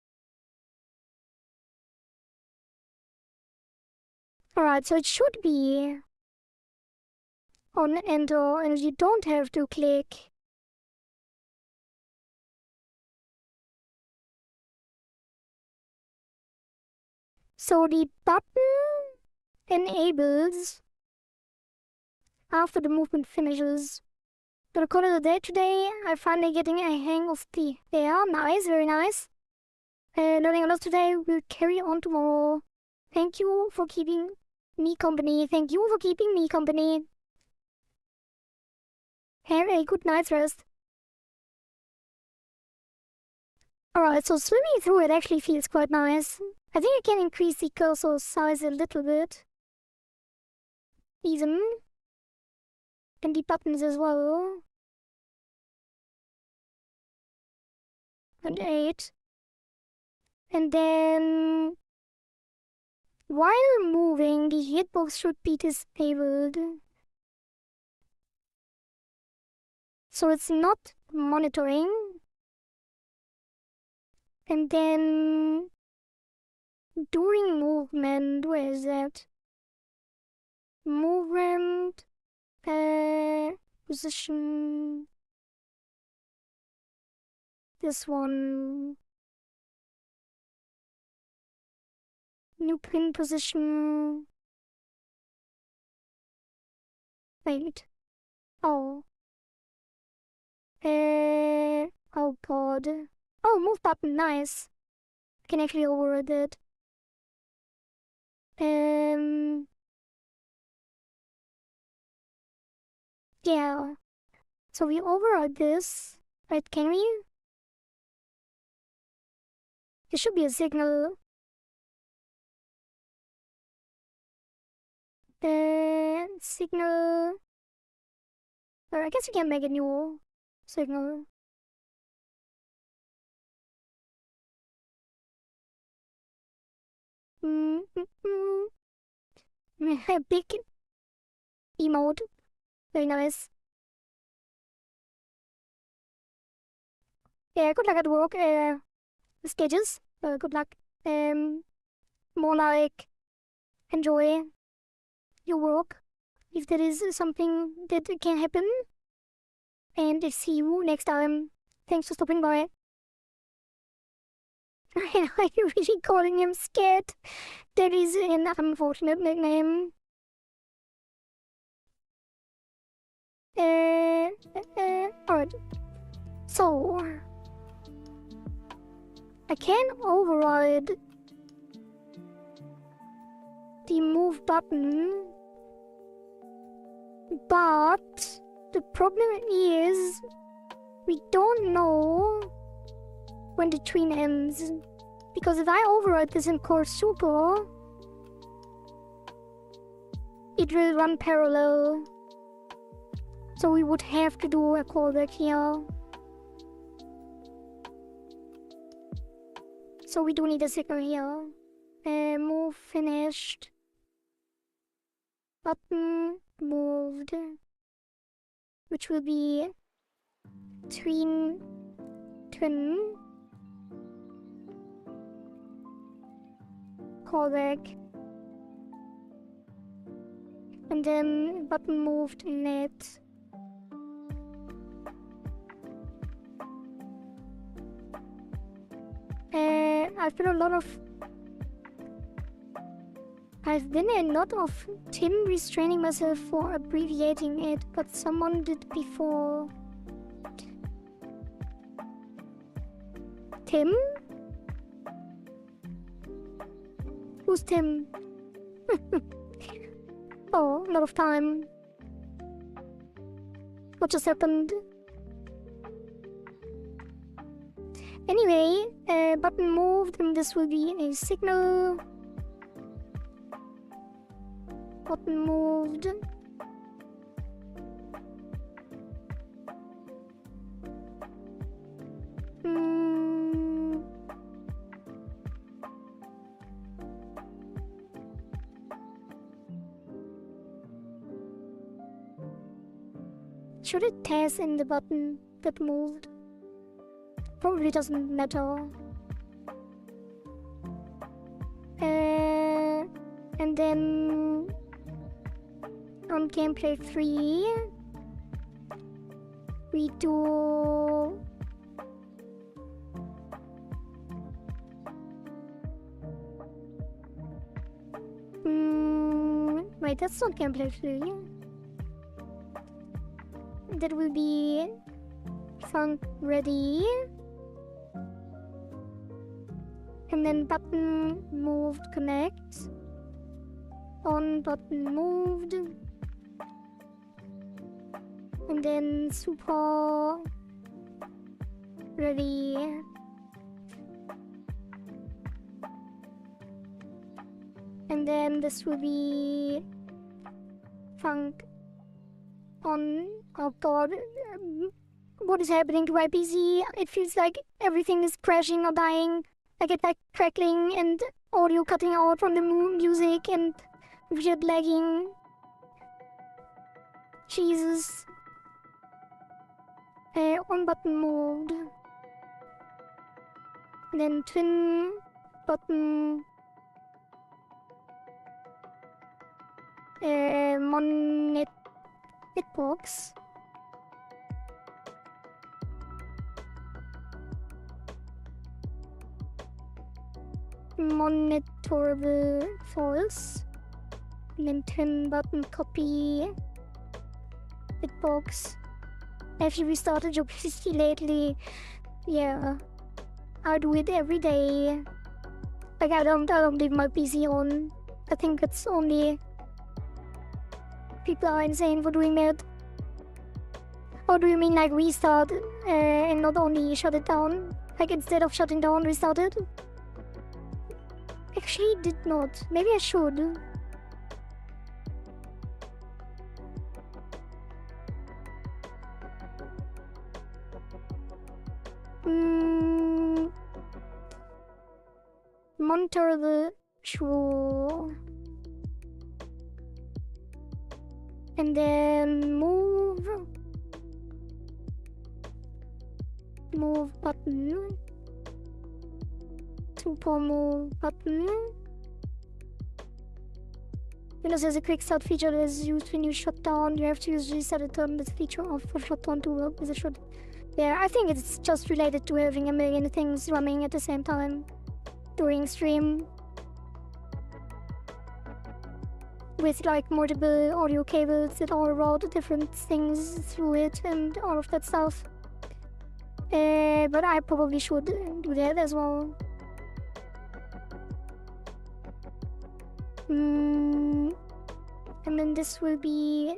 Alright, so it should be on enter and you don't have to click. So the button enables after the movement finishes. Gonna call it a day today. I'm finally getting a hang of the... Yeah, nice, very nice. Learning a lot today. We'll carry on tomorrow. Thank you for keeping me company. Thank you for keeping me company. Have a good night's rest. Alright, so swimming through it actually feels quite nice. I think I can increase the cursor size a little bit. Even. And the buttons as well. And 8. And then... while moving, the hitbox should be disabled. So it's not monitoring. And then... during movement, where is that? Movement... position... this one... new pin position... wait... oh... oh god... oh, move button, nice! I can actually override it. Yeah. So we override this, right? Can we? There should be a signal. Signal. Or I guess we can make a new signal. Big emote. Very nice. Yeah, good luck at work. Sketches. Good luck. More like enjoy your work if there is something that can happen. And see you next time. Thanks for stopping by. Are you really calling him Scared? That is an unfortunate nickname. Alright. So, I can override the move button, but the problem is we don't know when the train ends, because if I override this in Core Super, it will run parallel. So we would have to do a callback here. So we do need a sticker here. Move finished. Button moved. Which will be twin. Callback. And then button moved net. I've been a lot of Tim restraining myself for abbreviating it, but someone did before. Tim? Who's Tim? Oh, a lot of time. What just happened? Anyway, button moved, and this will be a signal. Button moved. Should it test in the button that moved? Probably doesn't matter. And then on gameplay 3 we do wait, that's not gameplay 3. That will be funk ready. And then button moved connect. On button moved. And then super ready. And then this will be funk on. Oh god, what is happening to my PC? It feels like everything is crashing or dying. I get like crackling and audio cutting out from the music and weird lagging. Jesus. On button mode. And then twin button. Monet hitbox. Monitorable false. And then twin button copy hitbox. Have you restarted your PC lately? Yeah, I do it every day. Like I don't leave my PC on. I think it's only people are insane for doing that. Or do you mean like restart and not only shut it down? Like instead of shutting down, restart it? Actually did not. Maybe I should. Monitor the true. And then move button. Super move button. Windows has a quick start feature that is used when you shut down. You have to use reset to turn this feature off for shutdown to work as it should. Yeah, I think it's just related to having a million things running at the same time during stream. With like multiple audio cables that all route different things through it and all of that stuff. But I probably should do that as well. And then this will be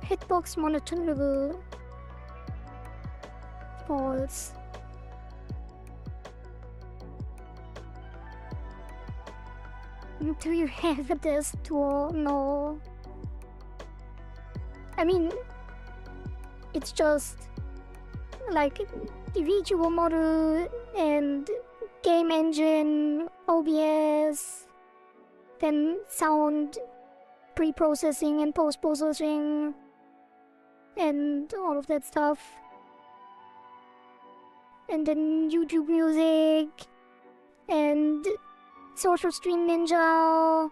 hitbox monitorable false. Do you have a test tool? No. I mean, it's just like the VTuber model and game engine, OBS, then sound pre-processing and post-processing, and all of that stuff. And then YouTube Music, and Social Stream Ninja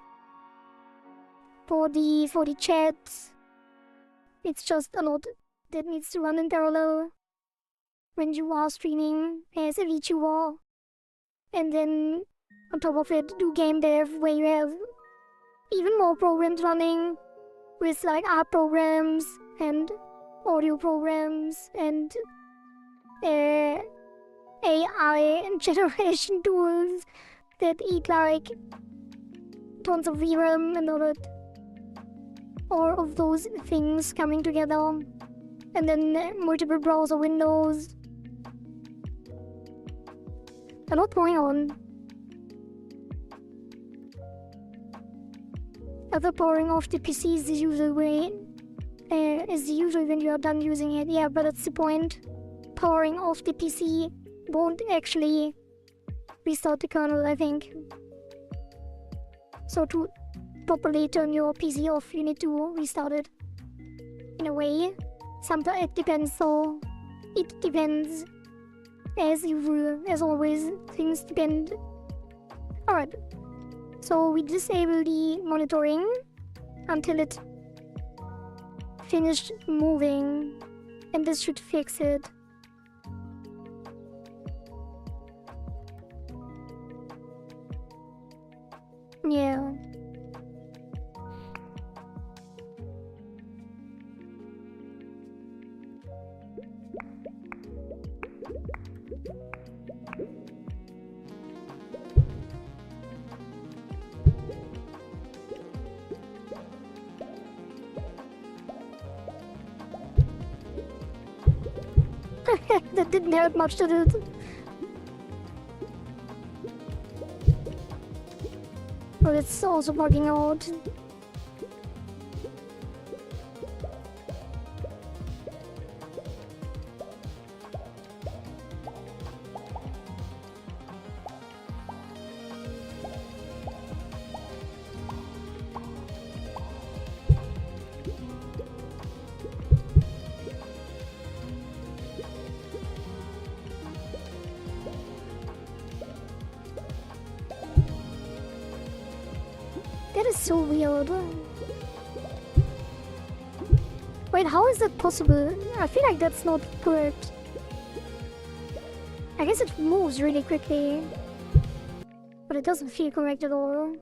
for the chat. It's just a lot that needs to run in parallel when you are streaming as a VTuber. And then on top of it, do game dev where you have even more programs running with like art programs and audio programs and AI generation tools that eat like tons of VRAM and all of those things coming together, and then multiple browser windows. A lot going on. Other powering off the PC is the usual way. Is usually when you are done using it. Yeah, but that's the point. Powering off the PC won't actually restart the kernel, I think. So to properly turn your PC off, you need to restart it. In a way. Sometimes it depends, so it depends. As usual, as always, things depend. Alright. So we disable the monitoring until it finished moving, and this should fix it. Yeah. That didn't help much, did it? But it's also bugging out. That is so weird. Wait, how is that possible? I feel like that's not correct. I guess it moves really quickly, but it doesn't feel correct at all.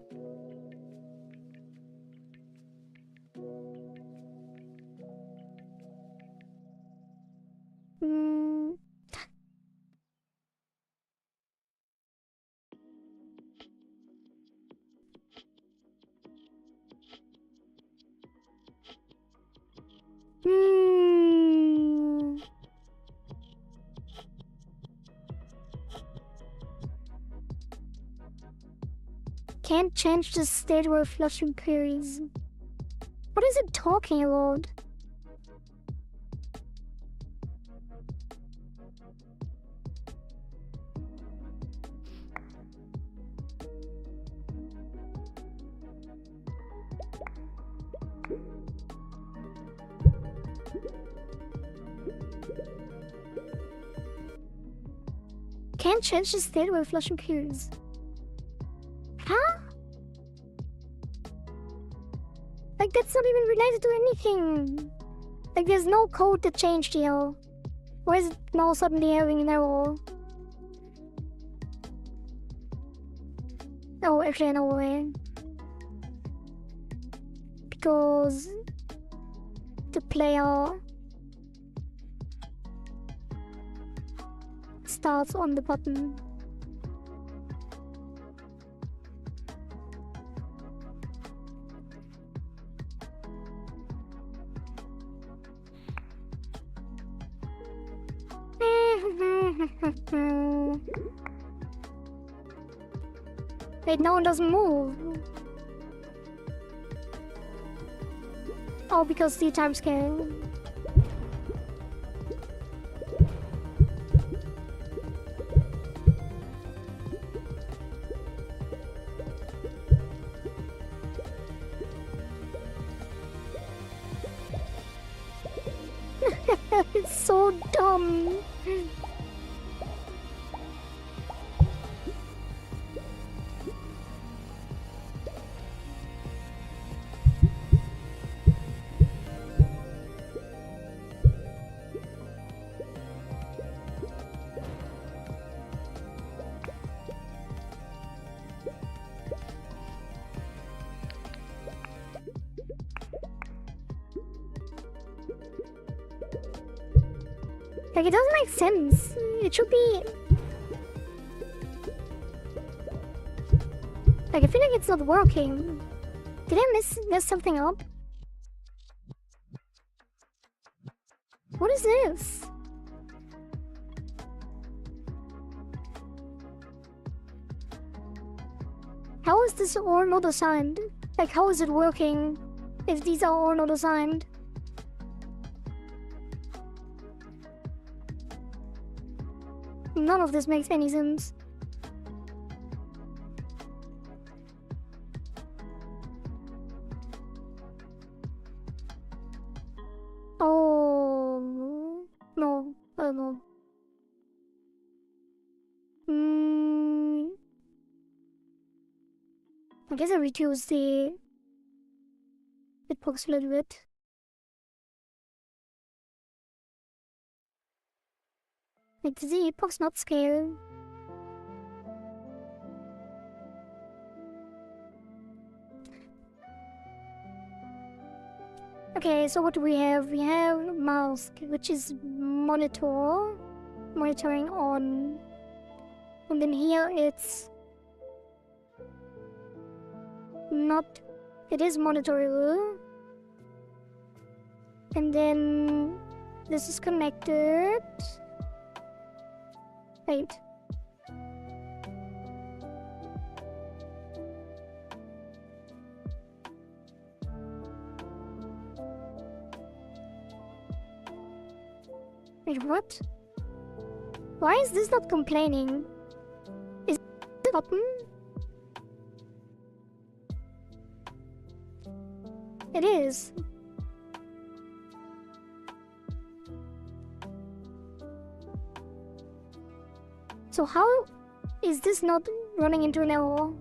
Can't change the state while flushing queries. What is it talking about? Can't change the state while flushing queries. Huh? Like, that's not even related to anything. Like, there's no code that changed here. Why is it now suddenly having an error? Oh, actually, no way. Because the player starts on the button. Wait, no one doesn't move. Oh, because the time scale. It's so dumb. Like, it doesn't make sense. It should be... Like, I feel like it's not working. Did I mess something up? What is this? How is this all not assigned? Like, how is it working if these are all not assigned? None of this makes any sense. Oh no, no. I guess I reduce the hitbox a little bit. Like, does the hitbox not scale? Okay, so what do we have? We have mask, which is monitoring on, and then here it's not, it is monitorable, and then this is connected. Wait. Wait, what? Why is this not complaining? Is it a button? It is. So how is this not running into an error?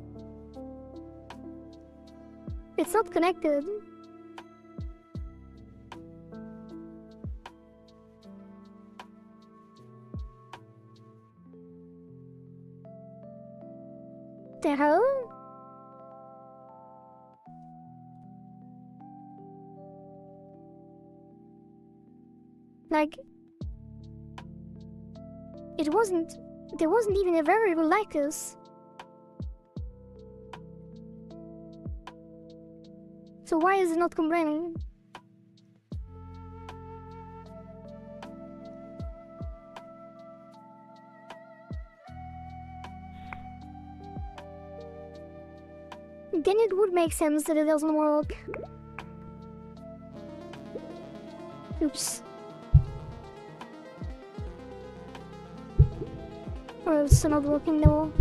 It's not connected. The hell? Like, there wasn't even a variable like this. So why is it not complaining? Then it would make sense that it doesn't work. Oops. Or it's not working though.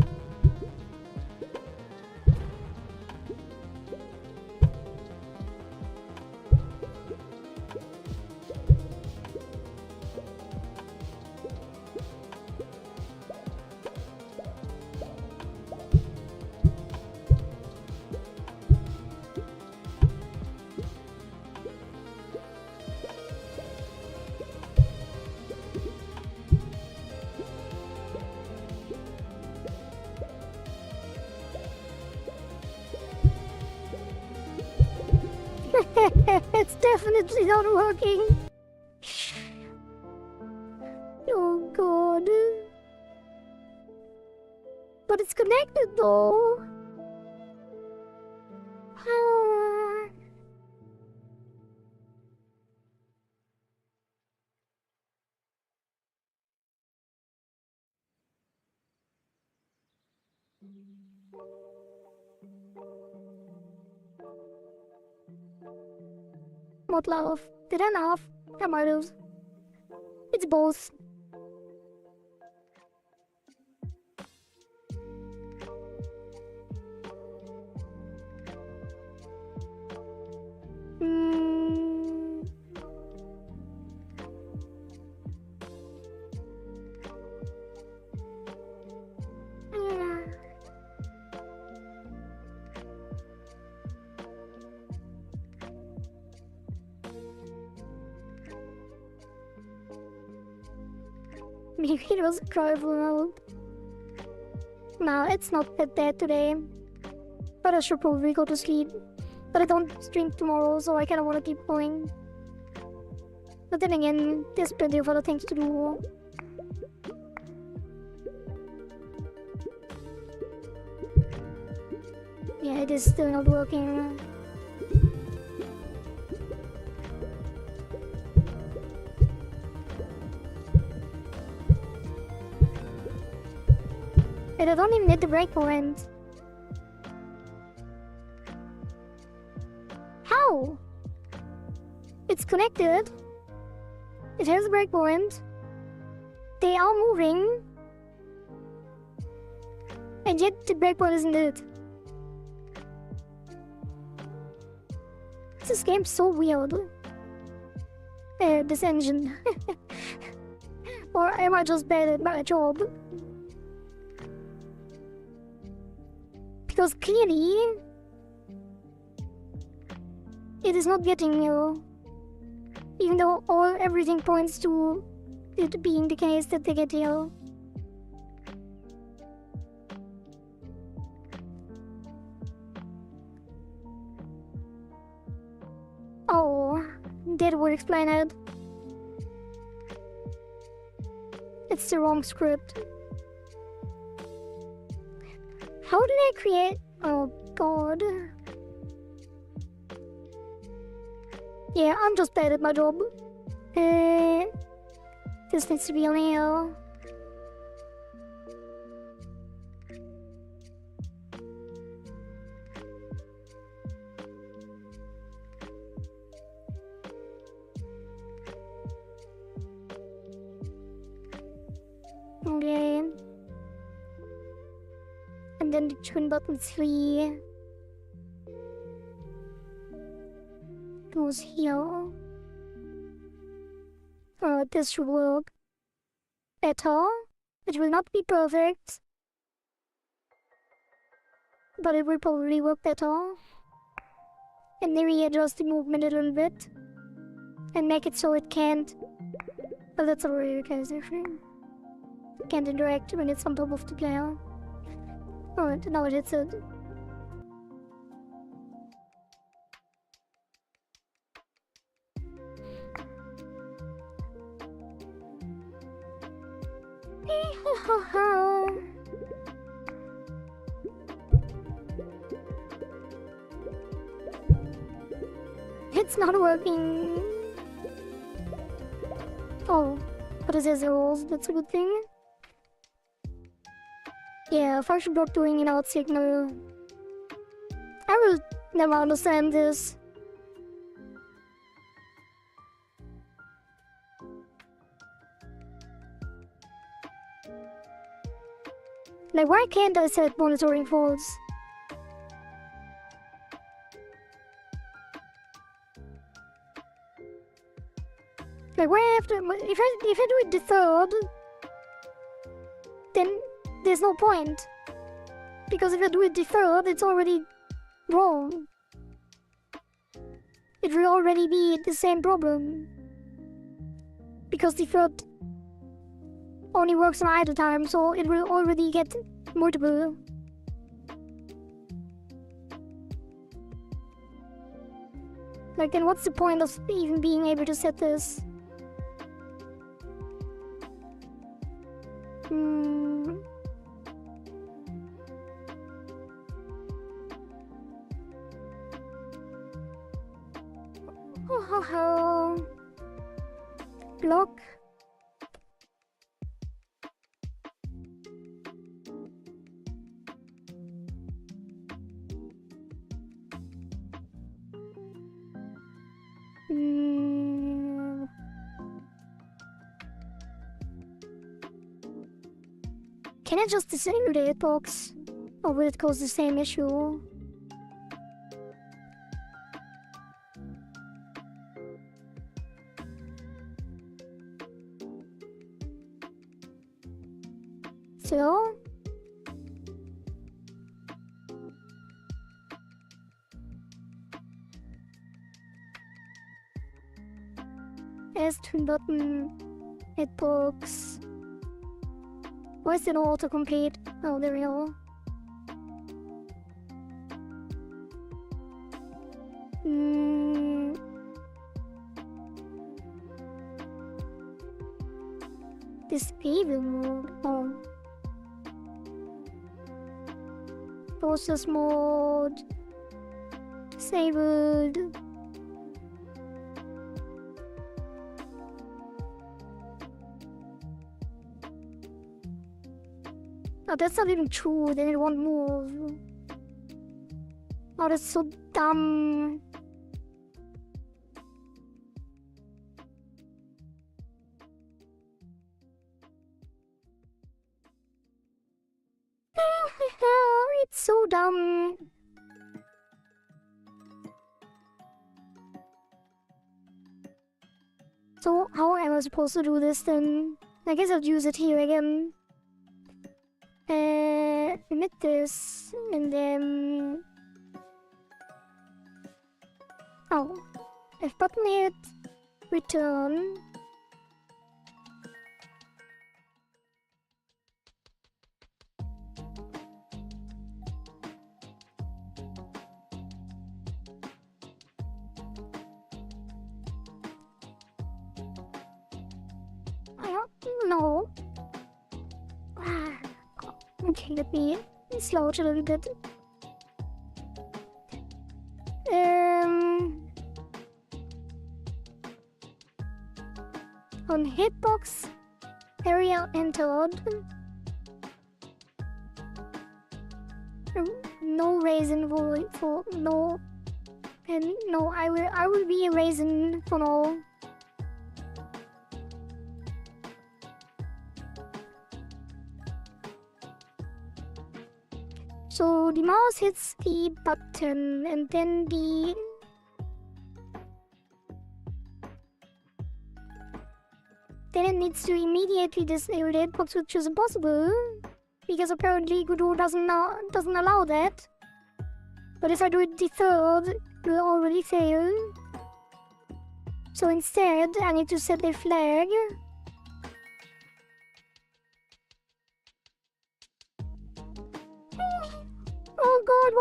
It's definitely not working. Oh god. But it's connected though. Ah. not laugh. Did I laugh? I might have. It's both. Maybe it was a tribal. Nah, it's not that bad today. But I should probably go to sleep. But I don't stream tomorrow, so I kinda wanna keep going. But then again, there's plenty of other things to do. Yeah, it is still not working. And I don't even hit the breakpoint. How? It's connected. It has a breakpoint. They are moving. And yet the breakpoint isn't it. This game's so weird. This engine. Or am I just bad at my job? Because clearly, it is not getting you. Even though everything points to it being the case that they get you. Oh, that would explain it. It's the wrong script. How did I create? Oh god. Yeah, I'm just bad at my job. This needs to be on here. Okay. And then the twin button 3 goes here. This should work better. It will not be perfect, but it will probably work better. And maybe adjust the movement a little bit and make it so it can't. But that's already the case, actually. It can't interact when it's on top of the player. Alright, now it hits it. It's not working. Oh, but it has arrows, that's a good thing. Yeah, function block doing an out signal. I will never understand this. Like, why can't I set monitoring false? Like, why I have to? If I do it the third, then there's no point. Because if I do it the third, it's already wrong. It will already be the same problem. Because the third only works on idle time, so it will already get multiple. Like, then what's the point of even being able to set this? Block. Can I just disable the hitbox? Or will it cause the same issue? So? S2 button, hitbox. Why is it not autocomplete? Oh, there we go. Disable mode. Oh. Process mode. Disabled. Oh, that's not even true. Then it won't move. Oh, that's so dumb. It's so dumb. So, how am I supposed to do this then? I guess I'll use it here again. Emit this, and then... Oh. F button hit. Return. No. Okay, let me slow it a little bit. On hitbox area entered. No raisin for no, and no. I will be a raisin for now. So the mouse hits the button and then then it needs to immediately disable the hitbox, which is impossible because apparently Godot doesn't allow that. But if I do it the third, it will already fail. So instead, I need to set a flag. Oh god,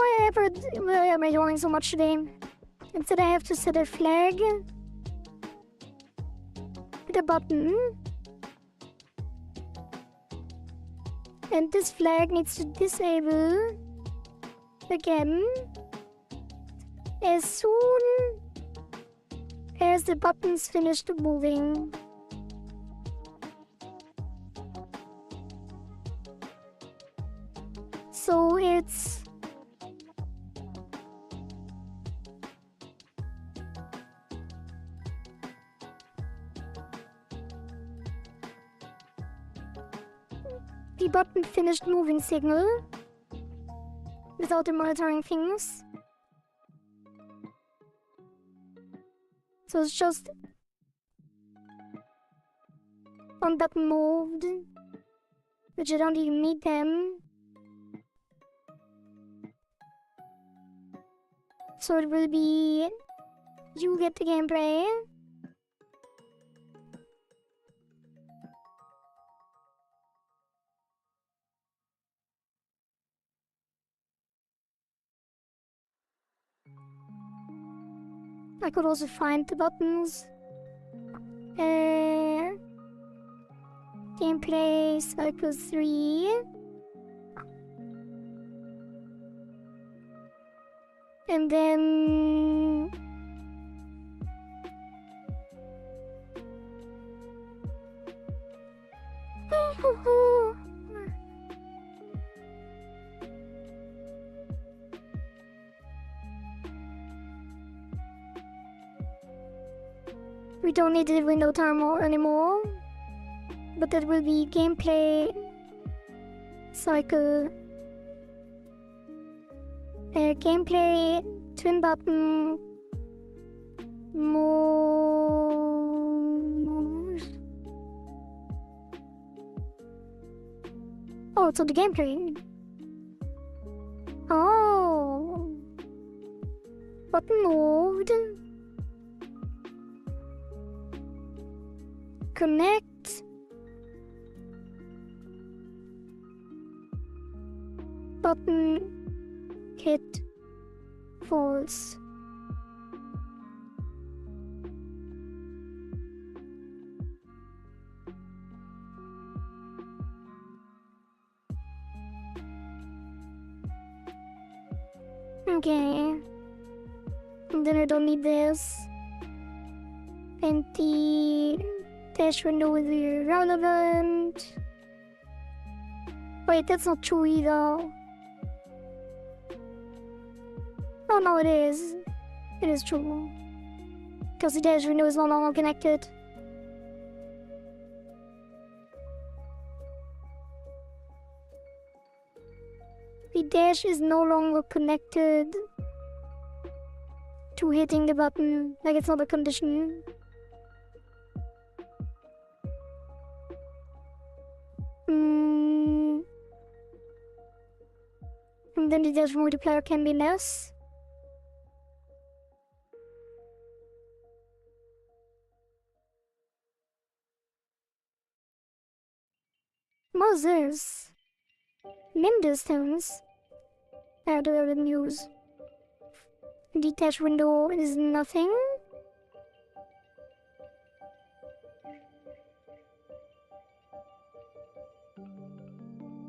why am I doing so much today? Instead I have to set a flag with a button. And this flag needs to disable again as soon as the button's finished moving. So it's the button finished moving signal without the monitoring things. So it's just one button moved, which I don't even need them. So it will be you get the gameplay. I could also find the buttons. Gameplay cycle 3. And then we don't need the window timer anymore, but that will be gameplay cycle. Gameplay, twin button, more. Oh, it's on the gameplay. Oh. Button mode. Connect. Button hit false. Okay. And then I don't need this. And the dash window is irrelevant. Wait, that's not true either. Oh no, it is. It is true. Because the dash window is no longer connected. The dash is no longer connected to hitting the button. Like, it's not a condition. And then the dash multiplier can be less. What is this? Min distance. Add the news. Detach window is nothing.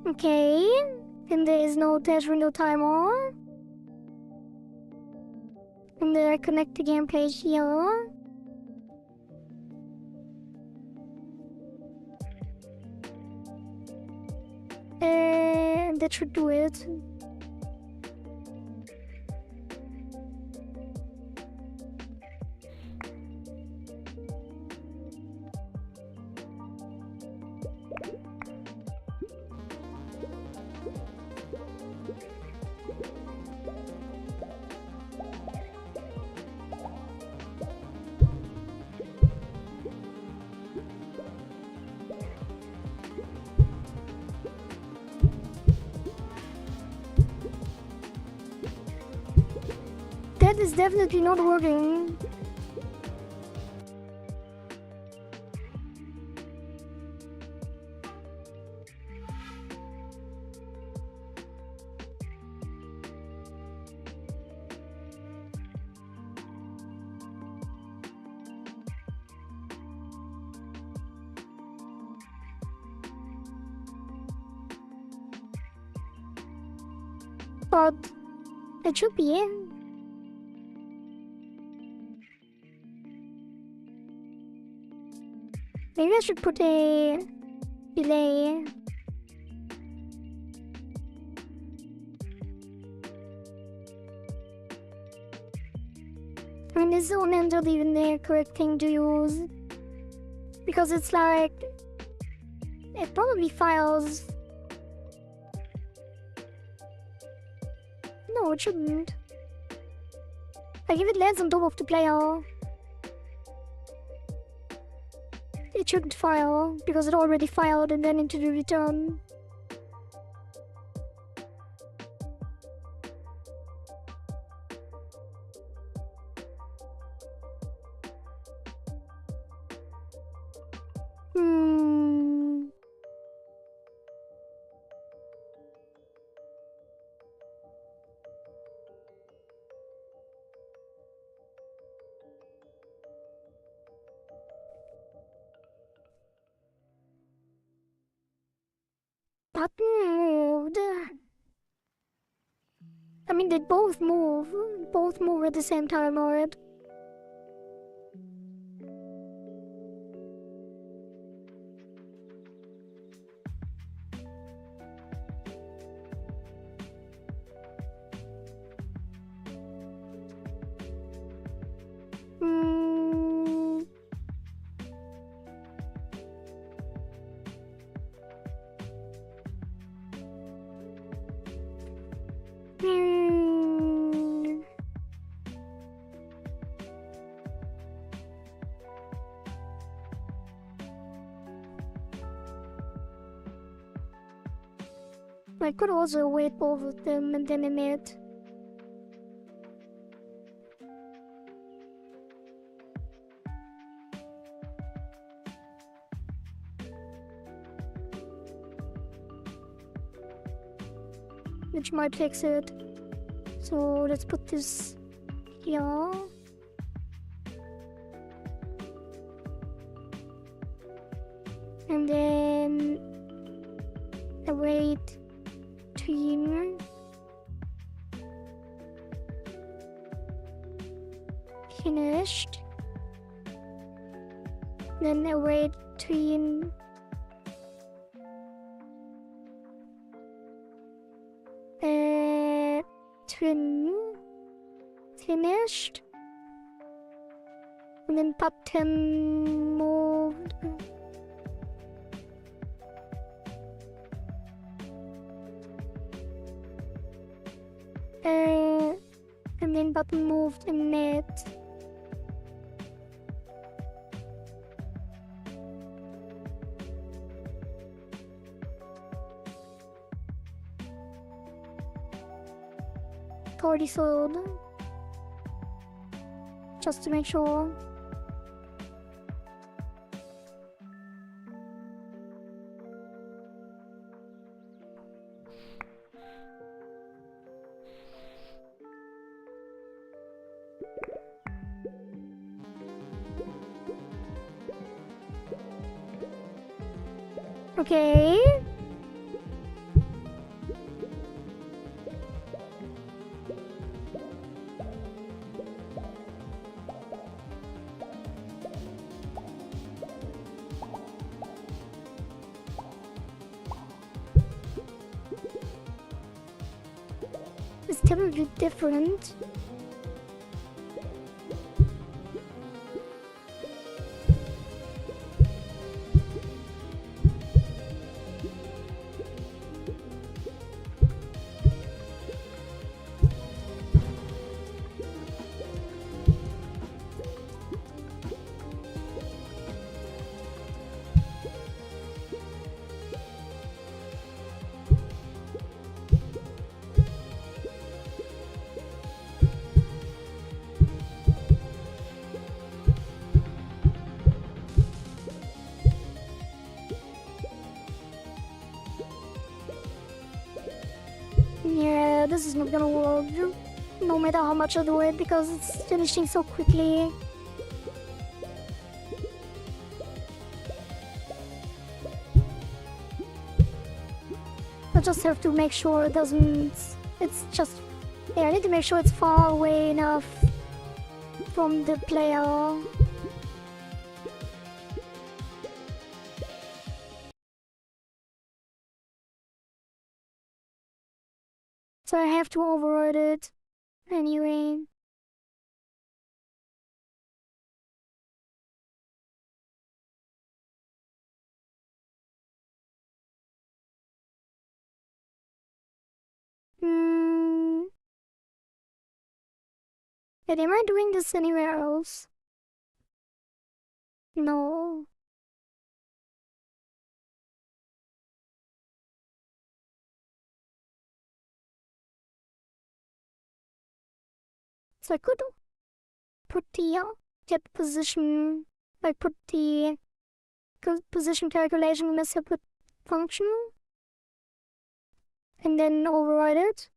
Okay. And there is no dash window timer. And then I connect the game page here. And that should do it. That is definitely not working. But it should be in. Maybe I should put a delay. I mean, is the not even the correct thing to use? Because it's like, it probably files. No, it shouldn't. Like, if it lands on top of the player, it shouldn't file, because it already filed and then into the return. Button moved. I mean, they both move. Both move at the same time, alright? I could also wait both of them and then Imminent. Which might fix it. So let's put this here. And then await tween. Finished. Then await tween. Twin. Finished. And then button moved. And then button moved in net. Already sold. Just to make sure. Okay. It's totally different. Yeah, this is not gonna work, no matter how much I do it, because it's finishing so quickly. I just have to make sure it doesn't... It's just... Yeah, I need to make sure it's far away enough from the player. So I have to override it anyway. But am I doing this anywhere else? No. So I could put the get position, like put the position calculation in a separate function and then override it.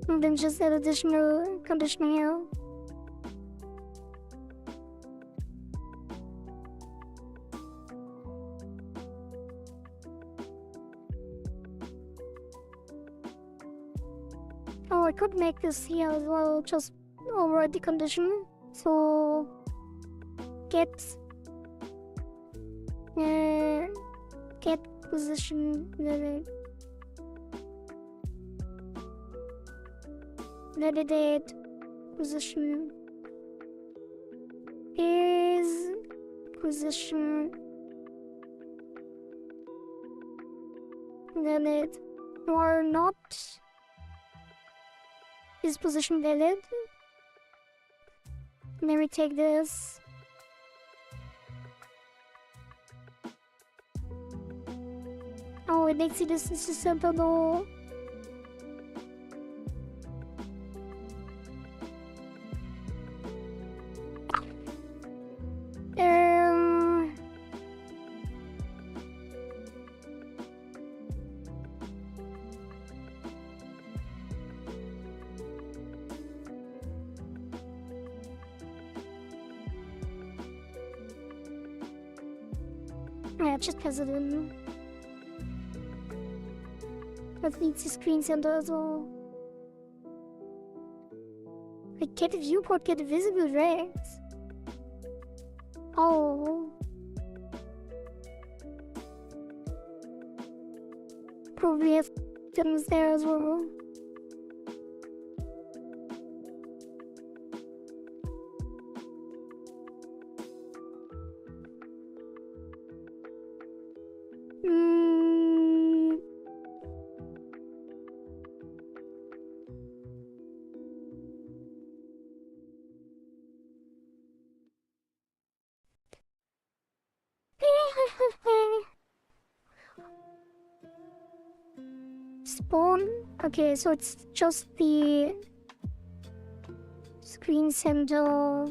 And then just add additional conditioning here. Oh, I could make this here as well, just override the condition. So get position validate position is position valid or not. Is position valid? And then we take this it makes it is simple though. Yeah, just president. That needs the screen center as well. Like, get a viewport, get a visible race. Oh. Probably have things there as well. Spawn? Okay, so it's just the screen center,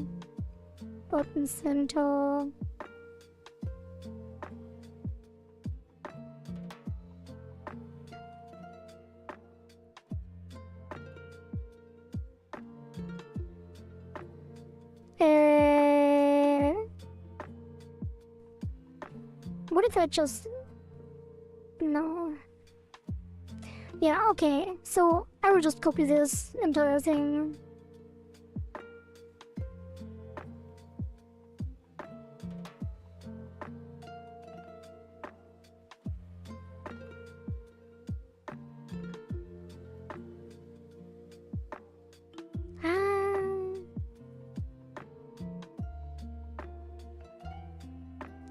button center. What if I just... No. Yeah, okay. So I will just copy this entire thing.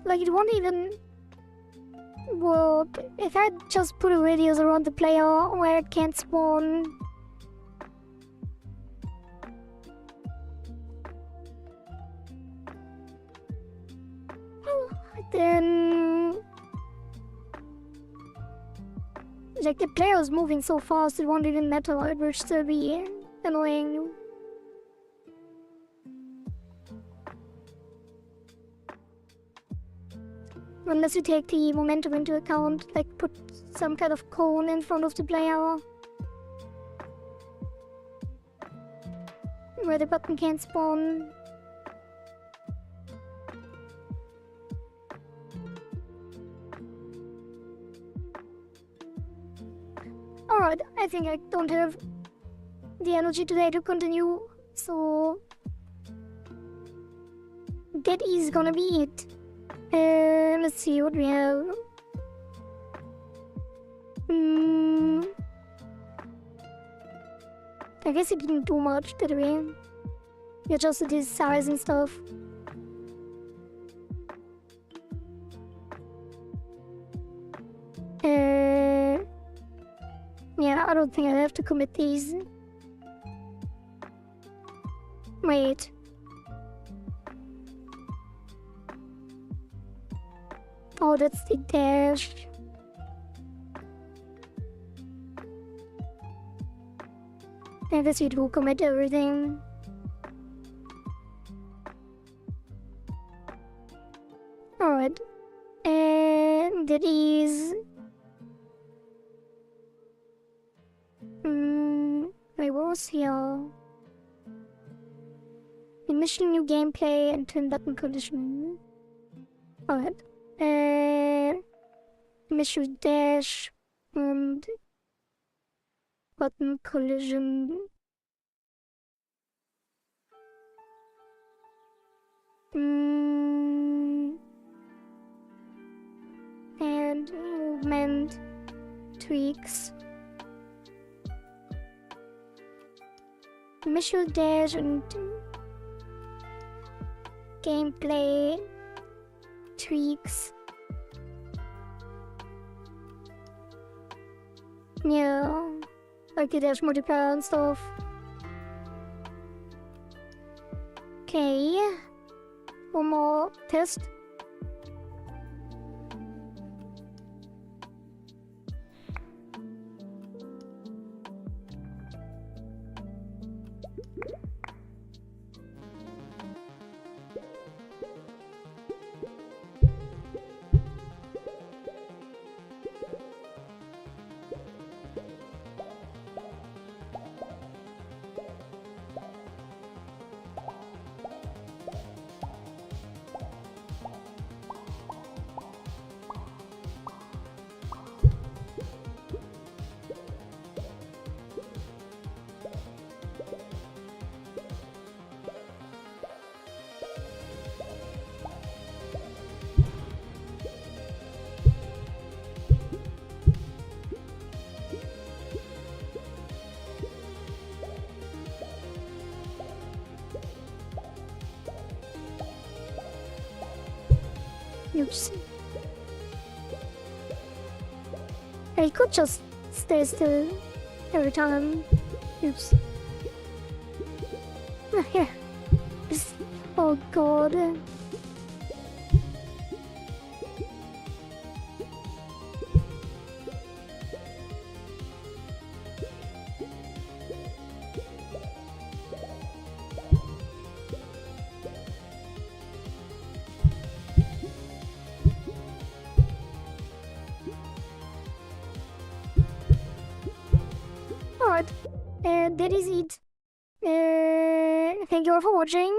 Like, it won't even work if I just put a radius around the player where it can't spawn. Then, like, the player is moving so fast it won't even matter, it will still be annoying. Unless you take the momentum into account, like put some kind of cone in front of the player where the button can't spawn. Alright, I think I don't have the energy today to continue, so that is gonna be it. Let's see what we have. I guess it didn't do much, did we? We adjusted his size and stuff. Yeah, I don't think I have to commit these. Wait. Oh, that's the dash. I guess we do commit everything. Alright. And that is... I was here. Initial new gameplay and turn button condition. Alright. Initial dash and button collision. And movement tweaks. Initial dash and gameplay tweaks. Yeah, like the dash multiplier and stuff. Okay, one more test. Oops. I could just stay still every time. Oops. Here. Oh god. Alright, that is it. Thank you all for watching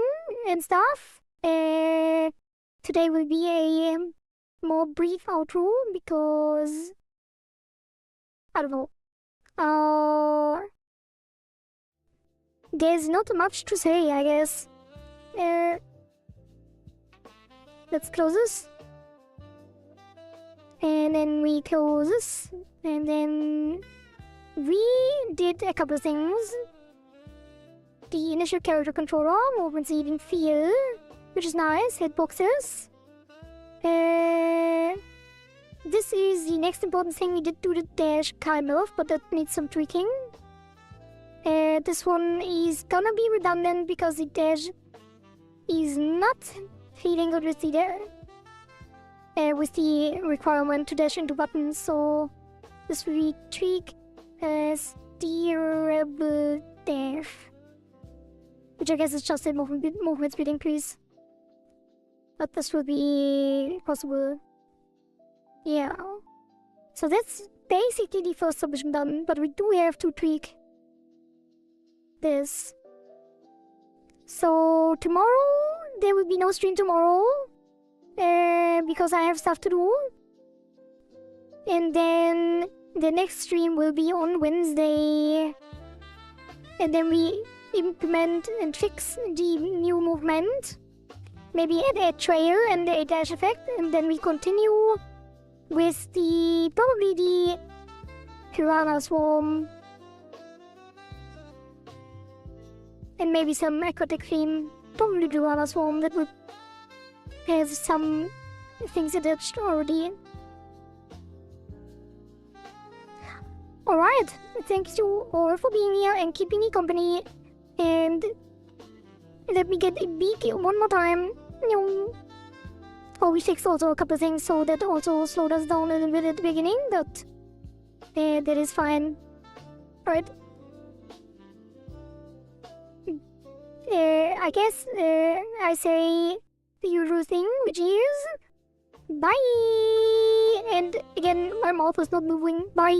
and stuff. Today will be a more brief outro because I don't know. There's not much to say, I guess. Let's close this. And then we close this. And then we did a couple of things. The initial character controller, movement seeding feel, which is nice, hitboxes. This is the next important thing we did do the dash kind of, but that needs some tweaking. This one is gonna be redundant because the dash is not feeling good with the requirement to dash into buttons, so this will be tweak steerable dash, which I guess is just a movement speed increase. But this will be possible. Yeah. So that's basically the first submission done, but we do have to tweak this. So tomorrow, there will be no stream tomorrow, because I have stuff to do. And then the next stream will be on Wednesday. And then we implement and fix the new movement. Maybe add a trail and a dash effect, and then we continue with probably the Piranha Swarm. And maybe some aquatic theme, probably Piranha Swarm, that would have some things attached already. Alright, thank you all for being here and keeping me company. And let me get a beak one more time. Oh, we fixed also a couple of things, so that also slowed us down a little bit at the beginning, but that is fine. Alright. I guess I say the usual thing, which is bye! And again, my mouth was not moving. Bye!